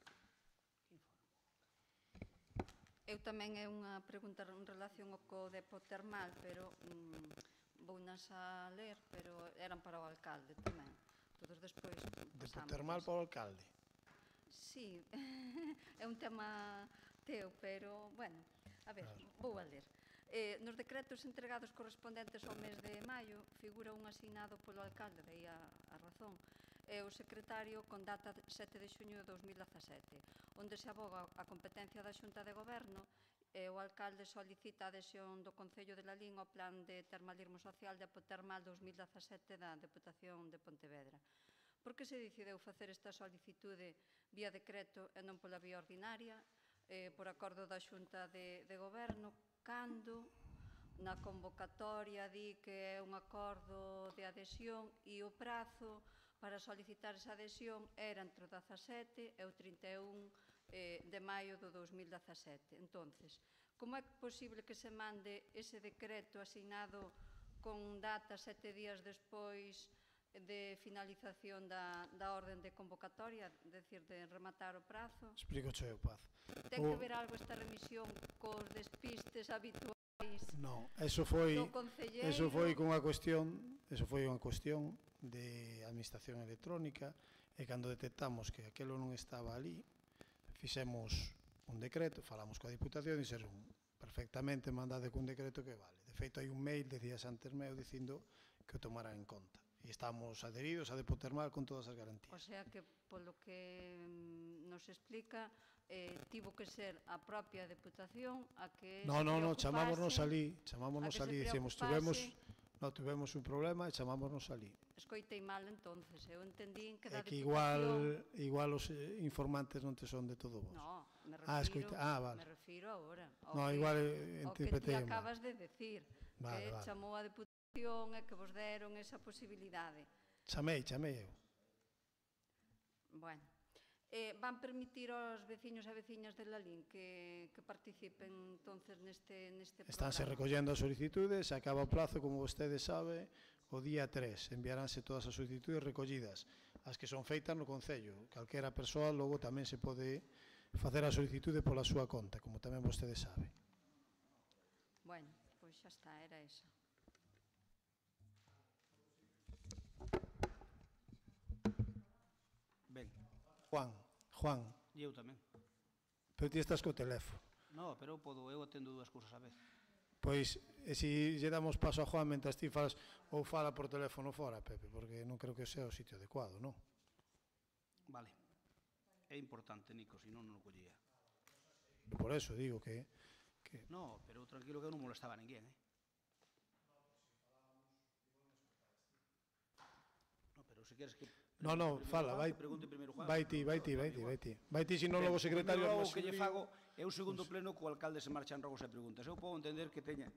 Eu tamén é unha pregunta en relación ao co depo termal, pero vounas a ler, pero eran para o alcalde tamén. Todos despois
Depo termal para o alcalde.
Sí, é un tema teu, pero, bueno, a ver, vou a ler. Nos decretos entregados correspondentes ao mes de maio figura un asignado polo alcalde, de aí a razón, e o secretario con data 7 de xuño de 2017, onde se aboga a competencia da Xunta de Goberno e o alcalde solicita a adhesión do Concello de Lalín ao Plan de Termalismo Social de Apotermal 2017 da Deputación de Pontevedra. Por que se decidiu facer esta solicitude vía decreto e non pola vía ordinaria, por acordo da Xunta de Goberno, cando na convocatoria di que é un acordo de adhesión e o prazo para solicitar esa adhesión era entre o 17 e o 31 de maio do 2017. Entonces, como é posible que se mande ese decreto asignado con data 7 días despois de finalización da orden de convocatoria, decir, de rematar o prazo?
Explico eu, Paz.
Ten que ver algo esta remisión cos despistes habituais
Non, eso foi unha cuestión de administración electrónica, e cando detectamos que aquelo non estaba ali, fixemos un decreto, falamos coa Diputación e dixeron perfectamente mandade cun decreto que vale. De feito, hai un mail de días antes meu dicindo que o tomaran en conta. E estamos adheridos a Depotermal con todas as garantías.
O sea que, polo que nos explica, tivo que ser a propia Deputación a que
Non, chamámonos ali, dicimos, tivemos un problema e chamámonos ali.
Escoitei mal, entonces, eu entendín que da
Deputación... É que igual os informantes non te son de todo vos.
No, me refiro agora.
No, igual
O que
interpretei
ti acabas de decir, que chamou a Deputación e que vos deron esa posibilidade.
Chamei eu.
Bueno, van permitir aos veciños e veciñas de Lalín que participen entonces neste programa?
Estánse recollendo as solicitudes, acaba o plazo, como vostede sabe, o día 3. Enviaránse todas as solicitudes recollidas, as que son feitas no Concello. Calquera persoa logo tamén se pode facer a solicitude pola súa conta, como tamén vostede sabe.
Bueno, pois xa está, era esa.
Ben.
Juan.
E eu tamén.
Pero ti estás co teléfono.
No, pero eu atendo dúas cousas a vez.
Pois, e se lle damos paso a Juan mentras ti falas ou fala por teléfono fora, Pepe, porque non creo que sea o sitio adecuado, non?
Vale. É importante, Nico, se non o collía.
Por eso digo que...
No, pero tranquilo que eu non molestaba a ninguén, No, pero se queres que...
No, fala, vai ti, se non logo o secretario...
O que lle fago é o segundo pleno co alcalde se marchan rogos e preguntas. Eu podo entender que teña...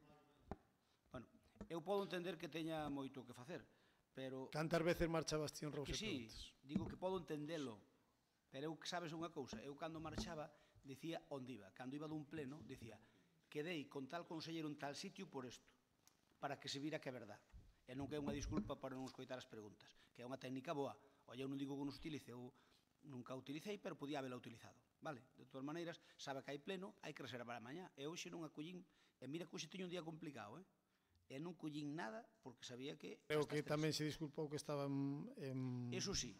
Bueno, eu podo entender que teña moito que facer, pero...
Cantas veces marchabas ti en rogos e preguntas?
Sí, digo que podo entendelo, pero eu sabes unha cousa, eu cando marchaba dicía onde iba, cando iba dun pleno dicía quedei con tal conselleiro en tal sitio por isto, para que se vira que é verdad. E non que é unha disculpa para non escoitar as preguntas, que é unha técnica boa. Oye, eu non digo que non se utilice, eu nunca a utilicei, pero podía habela utilizado. Vale? De todas maneiras, sabe que hai pleno, hai que reservar a mañá. E hoxe non acollín, e mira que hoxe teño un día complicado, e non collín nada, porque sabía que...
Creo que tamén se disculpou que estaba en...
Eso sí,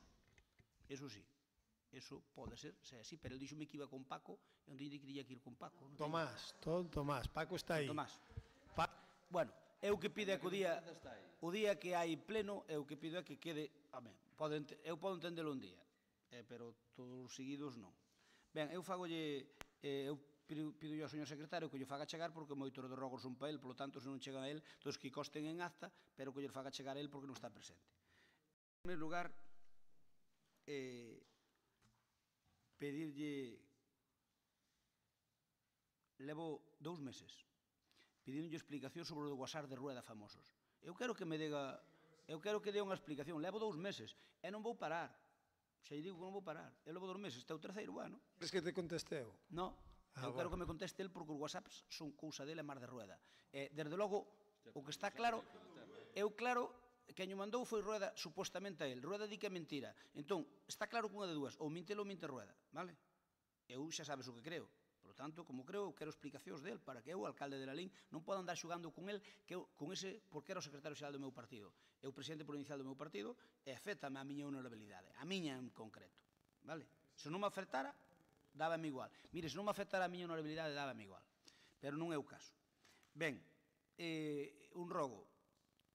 eso pode ser, se así, pero el díxome que iba con Paco, e onde quería que ir con Paco.
Tomás, Paco está aí.
Tomás. Bueno, eu que pido é que o día que hai pleno, eu que pido é que quede, eu podo entendelo un día, pero todos os seguidos non. Ben, eu fagolle, eu pido ao señor secretario que lle faga chegar porque moitos de rogos son para el, polo tanto, se non chegan a el, todos que costen en acta, pero que lle faga chegar a el porque non está presente. En primeiro lugar, pedirlle, levo 2 meses, pedindo explicación sobre o do WhatsApp de Rueda famosos. Eu quero que me diga, eu quero que dé unha explicación. Levo 2 meses e non vou parar. Xa lle digo que non vou parar. Eu levo 2 meses, este é o terceiro ano.
Queres que te conteste eu?
No, eu quero que me conteste el porque os WhatsApps son cousa dele e mar de Rueda. Desde logo, o que está claro, eu claro, quen o mandou foi Rueda supostamente a el. Rueda di que é mentira. Entón, está claro que unha de dúas, ou minte ele ou minte Rueda, vale? Eu xa sabes o que creo. Por lo tanto, como creo, quero explicacións del para que eu, alcalde de Lalín, non podo andar xogando con el con ese, porque era o secretario xeral do meu partido. Eu presidente provincial do meu partido e afétame a miña honorabilidade, a miña en concreto. Vale? Se non me afectara, dábame igual. Mire, se non me afectara a miña honorabilidade, dábame igual. Pero non é o caso. Ben, un rogo.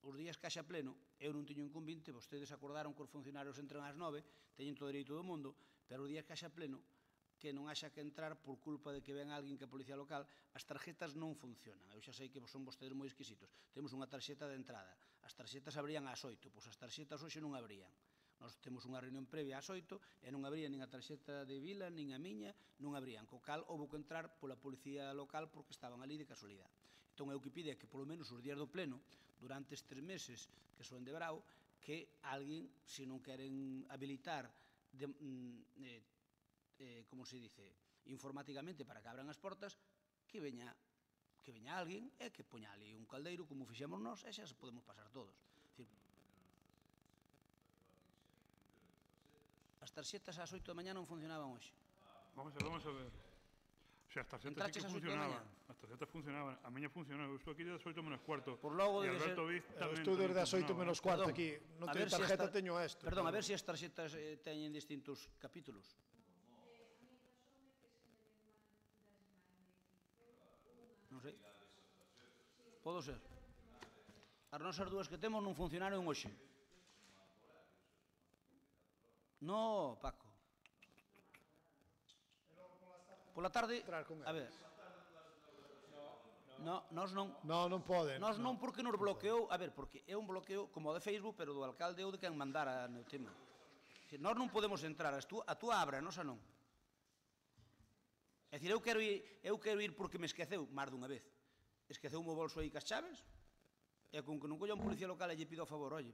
Os días que haxa pleno, eu non teño inconvinte, vostedes acordaron que os funcionarios entran ás 9, teñen todo o dereito do mundo, pero os días que haxa pleno, que non haxa que entrar por culpa de que ven alguén que a Policía Local, as tarxetas non funcionan. Eu xa sei que son vostedes moi exquisitos. Temos unha tarxeta de entrada. As tarxetas abrían ás 8, pois as tarxetas hoxe non abrían. Nós temos unha reunión previa ás 8 e non abría nin a tarxeta de Vila, nin a miña, non abrían. Co cal, houve que entrar pola Policía Local porque estaban ali de casualidade. Entón, eu que pide é que, polo menos, os días do pleno, durante estes meses que son de brao, que alguén, se non queren habilitar, como se dice, informáticamente para que abran as portas, que veña alguén e que poña ali un caldeiro, como fixemos nós, e xa se podemos pasar todos. As tarxetas ás 8 da mañá non funcionaban hoxe.
Vamos a ver. O sea, as tarxetas sí que funcionaban. As tarxetas funcionaban. A miña funcionaba. Eu estou aquí das 8 menos cuarto.
Por logo
e
debe ser...
Alberto Viz tamén
estou desde as 8 menos cuarto aquí. Non teño tarjeta, teño esto.
Perdón, a ver se as tarxetas teñen distintos capítulos. Non sei. Podo ser. As nosas dúas que temos non funcionaron hoxe. No, Paco. Pola tarde, a ver. Nós non.
Non poden.
Nós non porque nos bloqueou, a ver, porque é un bloqueo como o de Facebook, pero do alcalde ou de quen mandara no tema. Nós non podemos entrar, a túa abra, a nosa non. É dicir, eu quero ir porque me esqueceu máis dunha vez. Esqueceu o bolso aí cas chaves, e con que non colla un policía local e lle pido a favor, oye,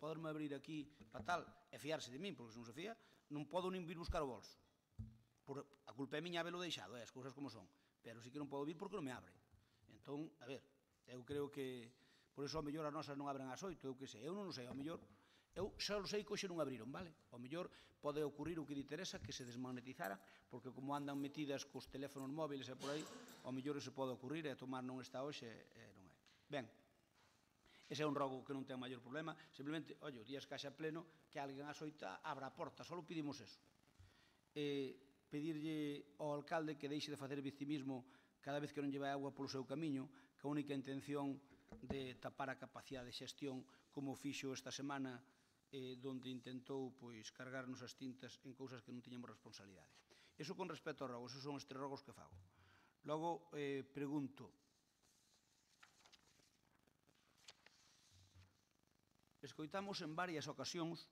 poderme abrir aquí para tal, e fiarse de min, porque se non se fía, non podo nin vir buscar o bolso. A culpa é miña habelo deixado, as cousas como son. Pero sí que non podo vir porque non me abre. Entón, a ver, eu creo que por iso, ao mellor, as nosas non abren ás 8, eu que sei, eu non sei, ao mellor, eu xa sei que hoxe non abriron, vale? Ao mellor pode ocurrir o que di Teresa, que se desmagnetizara, porque como andan metidas cos teléfonos móviles e por aí, ao mellor se pode ocurrir e tomar non está hoxe e non é. Ben, ese é un rogo que non ten maior problema, simplemente, oi, o días que haxa pleno, que alguén ás 8 abra a porta, só pedimos eso. Pedirlle ao alcalde que deixe de facer victimismo cada vez que non lleva agua polo seu camiño, que a única intención de tapar a capacidade de xestión como fixo esta semana, donde intentou cargarnos as tintas en cousas que non tiñamos responsabilidade. Iso con respecto aos rogos, esos son os 3 rogos que fago. Logo, pregunto, escoitamos en varias ocasións,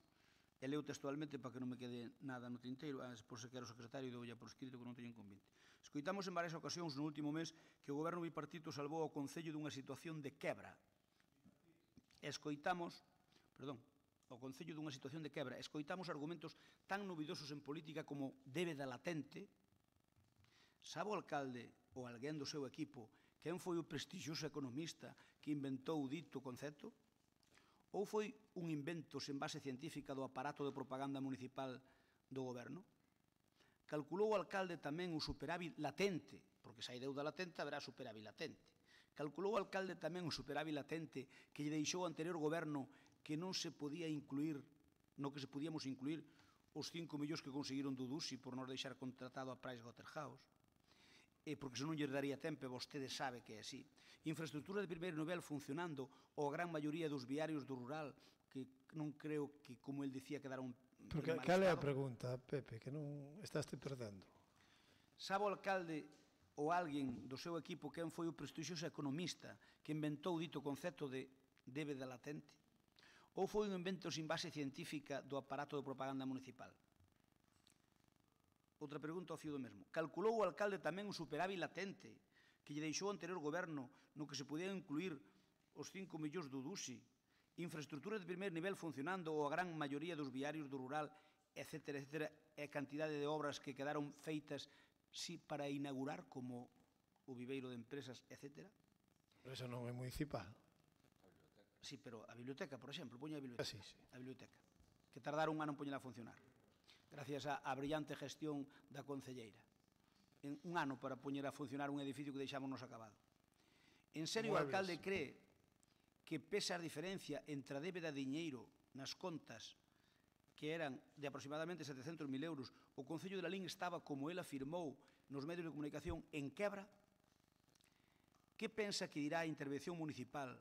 e leo textualmente para que non me quede nada no tinteiro, por se quero o secretario doulla por escrito que non teño inconvinte. Escoitamos en varias ocasións no último mes que o goberno bipartito salvou o Concello dunha situación de quebra. Escoitamos argumentos tan novidosos en política como débeda latente. Sabe o alcalde ou alguén do seu equipo quen foi o prestixioso economista que inventou o dito concepto? Ou foi un invento sen base científica do aparato de propaganda municipal do goberno? Calculou o alcalde tamén o superávit latente, porque se hai deuda latente haberá superávit latente. Calculou o alcalde tamén o superávit latente que lle deixou o anterior goberno que non se podía incluir, no que se podíamos incluir os 5 millóns que conseguiron do Dusi por nos deixar contratado a Pricewaterhouse, porque se non lle daría tempo, vostede sabe que é así. Infraestructura de primeiro nivel funcionando, ou a gran maioría dos viarios do rural, que non creo que, como el dicía, quedaron en mal estado.
Cal é a pregunta, Pepe, que non estaste perdendo?
Sabe o alcalde ou alguén do seu equipo quen foi o prestixioso economista que inventou o dito concepto de débeda latente? Ou foi un invento sin base científica do aparato de propaganda municipal? Outra pregunta ao fío do mesmo. Calculou o alcalde tamén o superávit latente que lle deixou o anterior goberno no que se podían incluir os 5 millóns do Dusi, infraestructura de primeiro nivel funcionando ou a gran maioría dos viarios do rural, etcétera, etcétera, e a cantidade de obras que quedaron feitas para inaugurar como o viveiro de empresas, etcétera?
Pero eso non é municipal.
Sí, pero a biblioteca, por exemplo, poña a biblioteca.
Sí.
A biblioteca, que tardaron un ano en poñela a funcionar, gracias á brillante gestión da concelleira. un ano para poñer a funcionar un edificio que deixámonos acabado. En serio, o alcalde cree que pese a diferencia entre a débeda de diñeiro nas contas que eran de aproximadamente 700.000 euros, o Concello de Lalín estaba, como ele afirmou nos medios de comunicación, en quebra? Que pensa que dirá a intervención municipal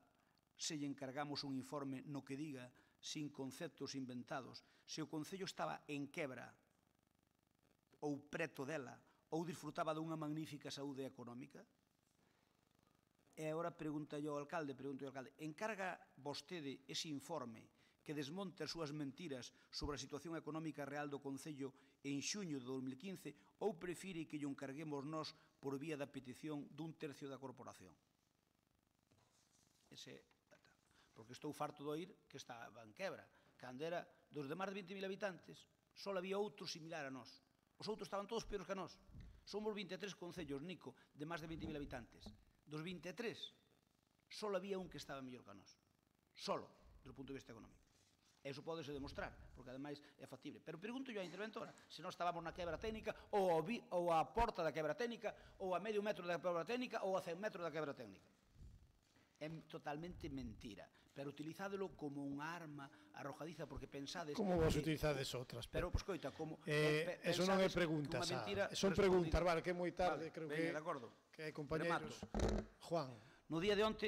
se lle encargamos un informe no que diga, sin conceptos inventados, se o Concello estaba en quebra ou preto dela, ou disfrutaba dunha magnífica saúde económica? E agora pregunto ao alcalde, encarga vostede ese informe que desmonte as súas mentiras sobre a situación económica real do Concello en xuño de 2015 ou prefire que lle encarguemos nós por vía da petición dun tercio da corporación? Porque estou farto de oír que estaba en quebra. Cando era dos de máis de 20.000 habitantes, só había outro similar a nós. Os outros estaban todos peores que a nós. Somos 23 concellos, Nico, de máis de 20.000 habitantes. Dos 23, só había un que estaba mellor que a nós. Solo, do punto de vista económico. Eso podese demostrar, porque ademais é factible. Pero pregunto yo á interventora se nós estábamos na quebra técnica ou a porta da quebra técnica ou a medio metro da quebra técnica ou a 100 metros da quebra técnica. É totalmente mentira, pero utilizádelo como unha arma arrojadiza, porque pensades...
Como vos utilizades outras?
Pero, pois, coita, como...
Eso non é preguntas, son preguntas, vale, que é moi tarde, creo que...
de acordo.
Que hai compañeros... Juan.
No día de onte...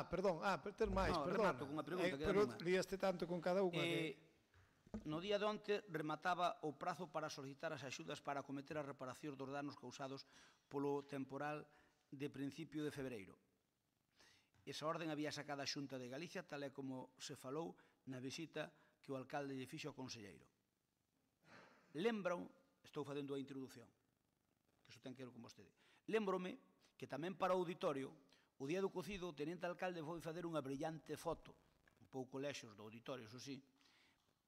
perdón, ter máis, perdón.
Remato con unha pregunta.
Pero líaste tanto con cada unha que...
No día de onte remataba o prazo para solicitar as axudas para acometer as reparacións dos danos causados polo temporal de principio de febreiro. Esa orden había sacada a Xunta de Galicia, tal e como se falou na visita que o alcalde lle fixo ao conselleiro. Lembro, estou facendo a introdución, que iso ten que ver con vostede, lembrome que tamén para o auditorio, o día do cocido, o tenente alcalde foi facer unha brillante foto, un pouco lexos do auditorio, iso sí,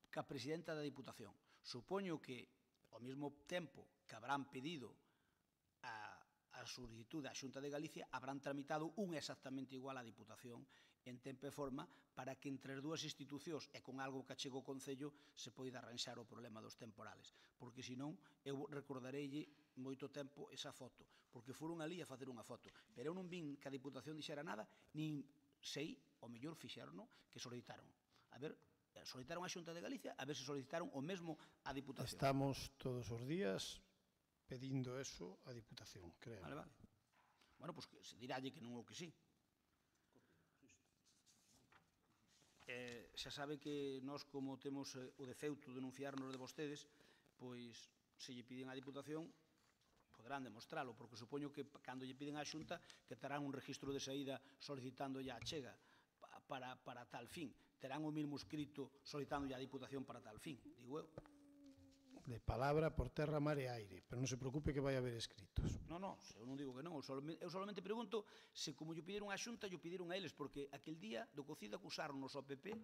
ca presidenta da Diputación. Supoño que, ao mesmo tempo que habrán pedido a solicitud da Xunta de Galicia, habrán tramitado un exactamente igual á Diputación en tempo e forma para que entre as dúas institucións e con algo que achego o Concello se poida arranxar o problema dos temporales. Porque senón eu recordareille moito tempo esa foto, porque foron ali a facer unha foto. Pero eu non vin que a Diputación dixera nada, nin sei, o mellor fixeron, que solicitaron. A ver, solicitaron a Xunta de Galicia, a ver se solicitaron o mesmo a Diputación.
Estamos todos os días pedindo eso a Diputación, creo.
Vale. Bueno, pois se dirálle que non ou que sí. Xa sabe que nós, como temos o defeuto de denunciarnos de vostedes, pois se lle piden á Diputación, poderán demostralo, porque supoño que cando lle piden á Xunta que terán un registro de saída solicitando a chega para tal fin. Terán o mesmo escrito solicitando a Diputación para tal fin, digo eu.
De palabra por terra, mar e aire, pero non se preocupe que vai haber escritos.
Non, eu non digo que non, eu solamente pregunto se como lle pediron á Xunta, lle pediron a eles, porque aquel día do cocido acusaronnos ao PP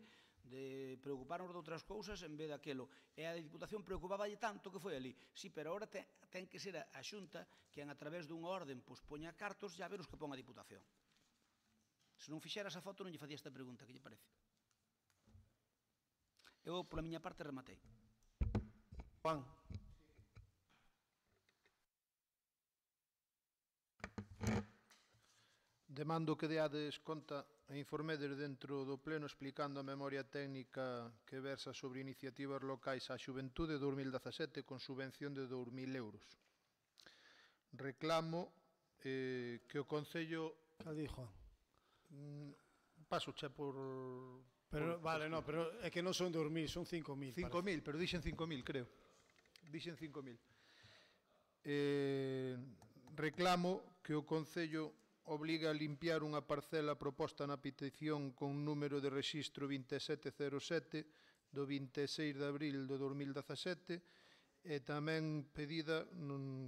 de preocuparnos de outras cousas en vez daquelo, e a Diputación preocupaballe tanto que foi ali. Sí, pero agora ten que ser a Xunta que a través dunha orden poña cartos e a ver os que pon a Diputación. Se non fixera esa foto non lle facía esta pregunta, que lle parece? Eu, pola miña parte, rematei.
Juan.
Demando que deades conta e informedes dentro do pleno explicando a memoria técnica que versa sobre iniciativas locais á xuventude 2017 con subvención de 2.000 euros. Reclamo que o Concello...
Caldi, Juan.
Paso che por...
Pero, vale, no, pero é que non son 2.000, son 5.000.
5.000, pero dixen 5.000, creo. Dixen 5.000. Reclamo que o Concello obliga a limpiar unha parcela proposta na petición con número de rexistro 2707 do 26 de abril do 2017 e tamén pedida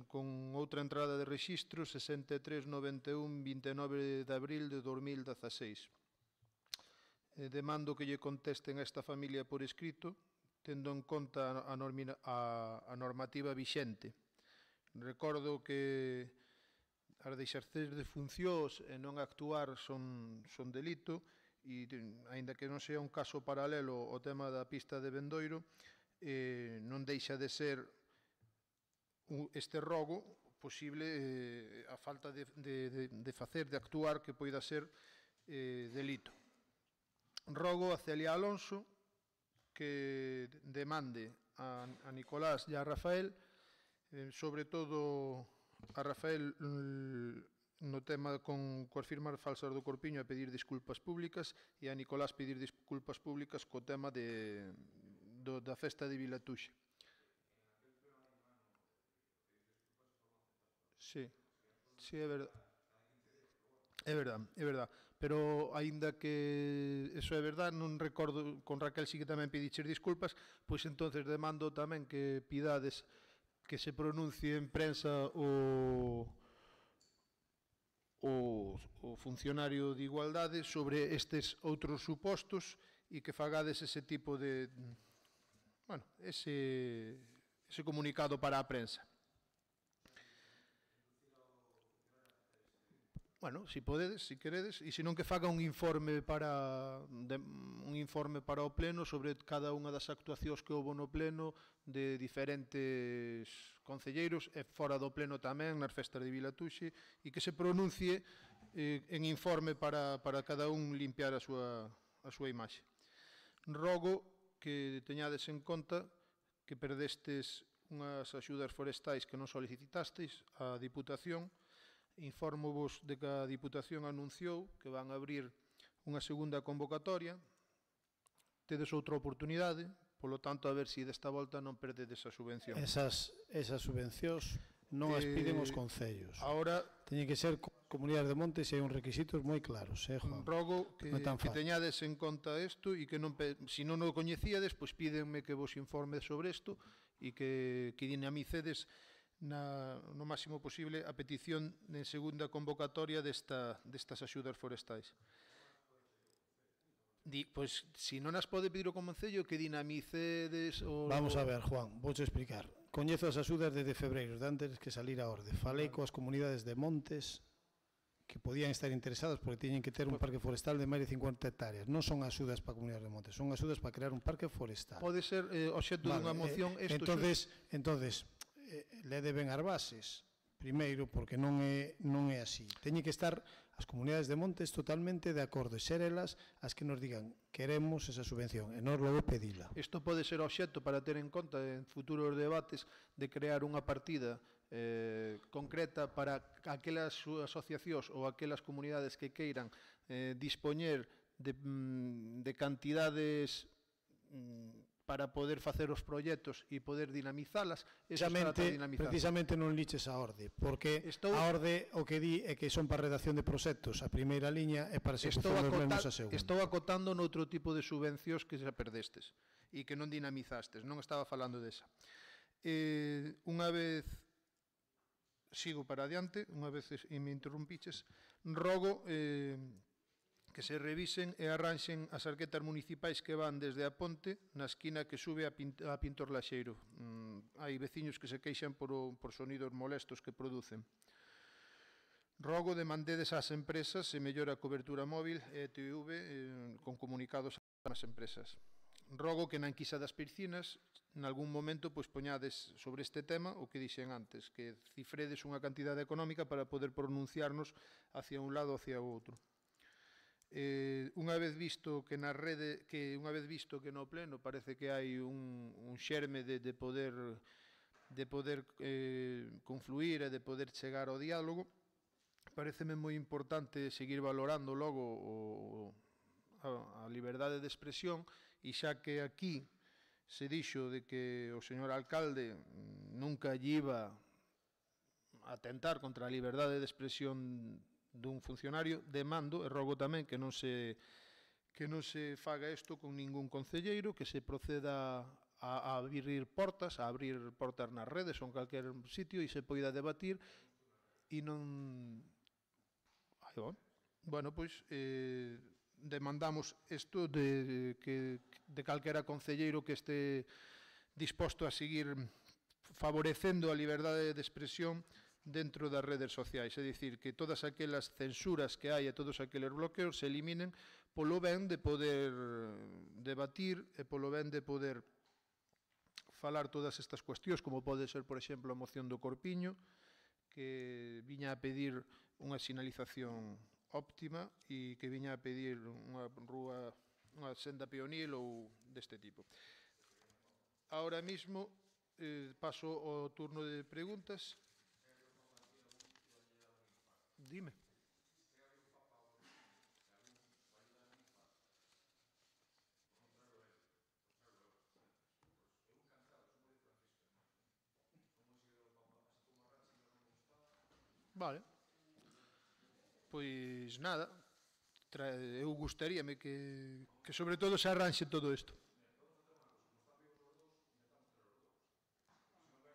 con outra entrada de rexistro 6391 29 de abril de 2016. Demando que lle contesten a esta familia por escrito, tendo en conta a normativa vixente. Recordo que as de exercer de funcións e non actuar son delito, e, aínda que non sea un caso paralelo o tema da pista de Bendoiro, non deixa de ser este rogo posible a falta de facer, de actuar, que poida ser delito. Rogo a Celia Alonso que demande a Nicolás e a Rafael, sobre todo a Rafael no tema con coas firmas falsas do Corpiño a pedir disculpas públicas e a Nicolás pedir disculpas públicas co tema da festa de Vilatuxe. Sí, é verdade. É verdade. Pero, aínda que eso é verdade, non recordo, con Raquel sí que tamén pediches disculpas, pois entonces demando tamén que pidades que se pronuncie en prensa o funcionario de Igualdade sobre estes outros supostos e que fagades ese tipo de, bueno, ese comunicado para a prensa. Bueno, si podedes, si queredes, e se non que faga un informe para o pleno sobre cada unha das actuacións que houve no pleno de diferentes concelleiros e fora do pleno tamén nas festas de Vilatuxe e que se pronuncie en informe para cada un limpiar a súa imaxe. Rogo que teñades en conta que perdestes unhas axudas forestais que non solicitastes á Diputación. Informo vos de que a Diputación anunciou que van a abrir unha segunda convocatoria. Tedes outra oportunidade, polo tanto, a ver se desta volta non perdedes a subvención.
Esas subvencións non as piden os concellos.
Ahora
teñen que ser comunidades de montes e hai uns requisitos moi claros, Juan?
Rogo que teñades en conta isto e que se non o coñecíades, pois pídenme que vos informe sobre isto e que dinamicedes no máximo posible a petición de segunda convocatoria destas axudas forestais. Pois, se non as pode pedir o Concello, que dinamicedes o...
Vamos a ver, Juan, vouche explicar. Coñezo as axudas desde febreiro, de antes que salir a orde. Falei coas comunidades de montes que podían estar interesadas porque tiñen que ter un parque forestal de máis de 50 hectáreas. Non son axudas para comunidades de montes, son axudas para crear un parque forestal.
Pode ser obxecto dunha moción...
Entonces, lede ben as bases, primeiro, porque non é así. Teñen que estar as comunidades de montes totalmente de acordo, e ser elas as que nos digan queremos esa subvención, e nós logo pedila.
Isto pode ser obxecto para ter en conta en futuros debates de crear unha partida concreta para aquelas asociacións ou aquelas comunidades que queiran dispoñer de cantidades para poder facer os proxectos e poder dinamizalas.
Precisamente non liches a orde, porque a orde o que di é que son para redacción de proxectos a primeira liña e para execución dos mesmos a segunda.
Estou acotando noutro tipo de subvencións que xa perdestes e que non dinamizastes, non estaba falando desa. Unha vez sigo para adiante, unha vez me interrumpiches, rogo que se revisen e arranxen as arquetas municipais que van desde a Ponte na esquina que sube a Pintor Laxeiro. Hai veciños que se queixan por sonidos molestos que producen. Rogo demandedes ás empresas se mellora a cobertura móvil e ETV con comunicados ás empresas. Rogo que na enquisa das piscinas nalgún momento poñades sobre este tema o que dixen antes, que cifredes unha cantidade económica para poder pronunciarnos hacia un lado ou hacia o outro. Unha vez visto que na rede, unha vez visto que no pleno parece que hai un xerme de poder confluir e de poder chegar ao diálogo, pareceme moi importante seguir valorando logo a liberdade de expresión, e xa que aquí se dixo de que o señor alcalde nunca lle iba a atentar contra a liberdade de expresión dun funcionario, demando e rogo tamén que non se faga isto con ningún concelleiro, que se proceda a abrir portas nas redes ou en calquer sitio e se poida debatir e non... Bueno, pois demandamos isto de calquera concelleiro que este disposto a seguir favorecendo a liberdade de expresión dentro das redes sociais, é dicir, que todas aquelas censuras que hai e todos aqueles bloqueos se eliminen polo ben de poder debatir e polo ben de poder falar todas estas cuestións, como pode ser, por exemplo, a moción do Corpiño, que viña a pedir unha sinalización óptima e que viña a pedir unha rúa, unha senda peonil ou deste tipo. Ahora mismo paso ao turno de preguntas. Dime. Vale. Pois nada, eu gustaríame que sobre todo se arranxe todo isto.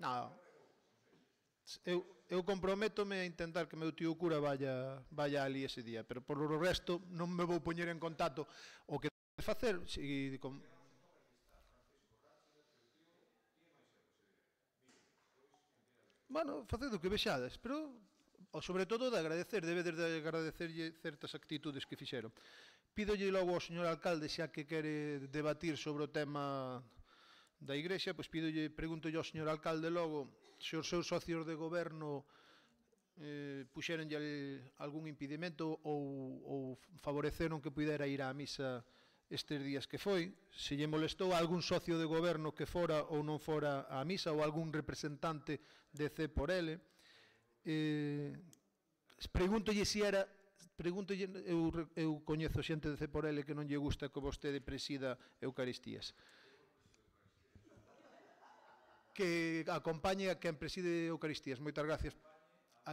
Non, eu comprométome a intentar que meu tío cura vaya ali ese día, pero por o resto non me vou poñer en contacto. O que debe facer, bueno, faced o que vexades, pero sobre todo de agradecer, debedes de agradecerlle certas actitudes que fixeron. Pídolle logo ao señor alcalde, xa que quere debatir sobre o tema da Igrexa, pois pregúntolle ao señor alcalde logo se os seus socios de goberno puxeronlle algún impedimento ou favoreceron que pudera ir á misa estes días que foi, se lle molestou a algún socio de goberno que fora ou non fora á misa ou algún representante de C por L. Pregúntolle se era, eu coñezo xente de C por L que non lle gusta que vostede presida Eucaristías. Que acompañe a quen preside Eucaristías, moitas gracias.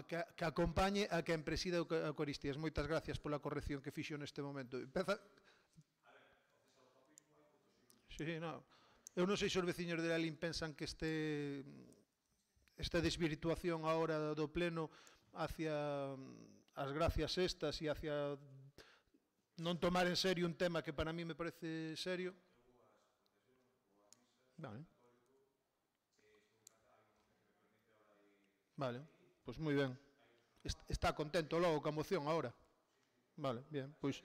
Que acompañe a quen preside Eucaristías, moitas gracias pola corrección que fixo neste momento. Sí, no. Eu non sei se os veciños de Lalín pensan que esta desvirtuación agora do pleno hacia as gracias estas e hacia non tomar en serio un tema que para mí me parece serio. Vale. Vale, pois moi ben. Está contento logo coa moción agora? Vale, bien, pois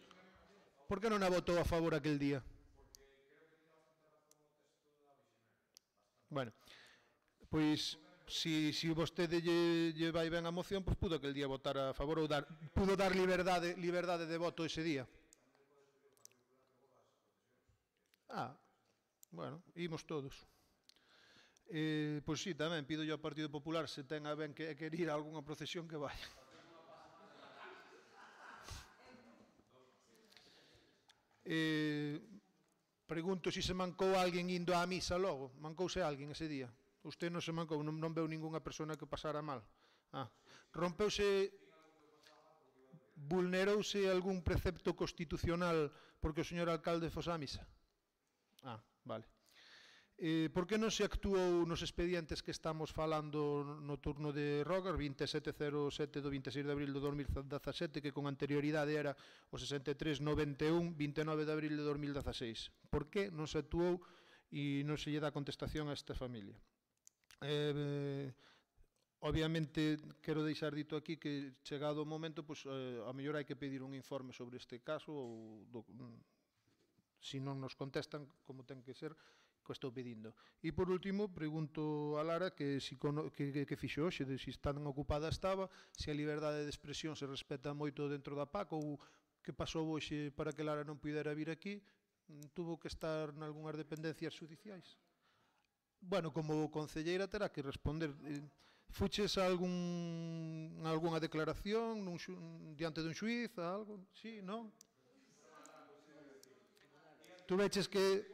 por que non a votou a favor aquel día? Bueno, pois se vostede lle vai ben a moción, pois pudo aquel día votar a favor ou pudo dar liberdade de voto ese día. Bueno, imos todos. Pois sí, tamén pido ao Partido Popular se ten a ben que quer ir a algunha procesión que vaya. Pregunto se se mancou alguén indo á misa logo. Mancouse alguén ese día? Usted non se mancou, non veu ningunha persona que pasara mal. Rompeuse, vulnerouse algún precepto constitucional porque o señor alcalde fose á misa? Vale. Por que non se actuou nos expedientes que estamos falando no turno de Rogas, 2707 do 26 de abril do 2017, que con anterioridade era o 6391, 29 de abril de 2016? Por que non se actuou e non se lle dá contestación a esta familia? Obviamente, quero deixar dito aquí que chegado o momento, a mellor hai que pedir un informe sobre este caso, ou se non nos contestan como ten que ser, que estou pedindo. E por último, pregunto a Lara que fixo hoxe, se tan ocupada estaba, se a liberdade de expresión se respeta moito dentro da PAC ou que pasou hoxe para que Lara non pudera vir aquí, tuvo que estar nalgúnas dependencias judiciais. Bueno, como concelleira terá que responder. Fuches a algunha declaración diante dun xuiz, algo? Sí, non? Tú veches que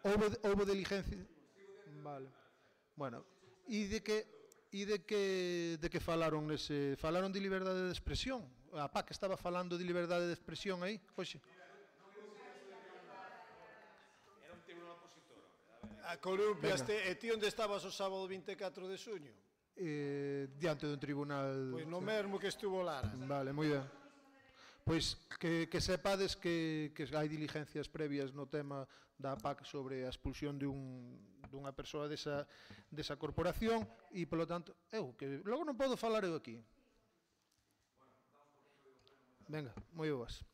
houve diligencia? Vale. Bueno, e de que falaron nese? Falaron de liberdade de expresión? A PAC estaba falando de liberdade de expresión aí, hoxe?
Era un tribunal opositor. A Columbia, e ti onde estabas o sábado 24 de xuño?
Diante dun tribunal...
Pois no mesmo que estuvo Lara.
Vale, moi ben. Pois que sepades que hai diligencias previas no tema da PAC sobre a expulsión dunha persoa desa corporación e, polo tanto, que logo non podo falar eu aquí. Venga, moi boas.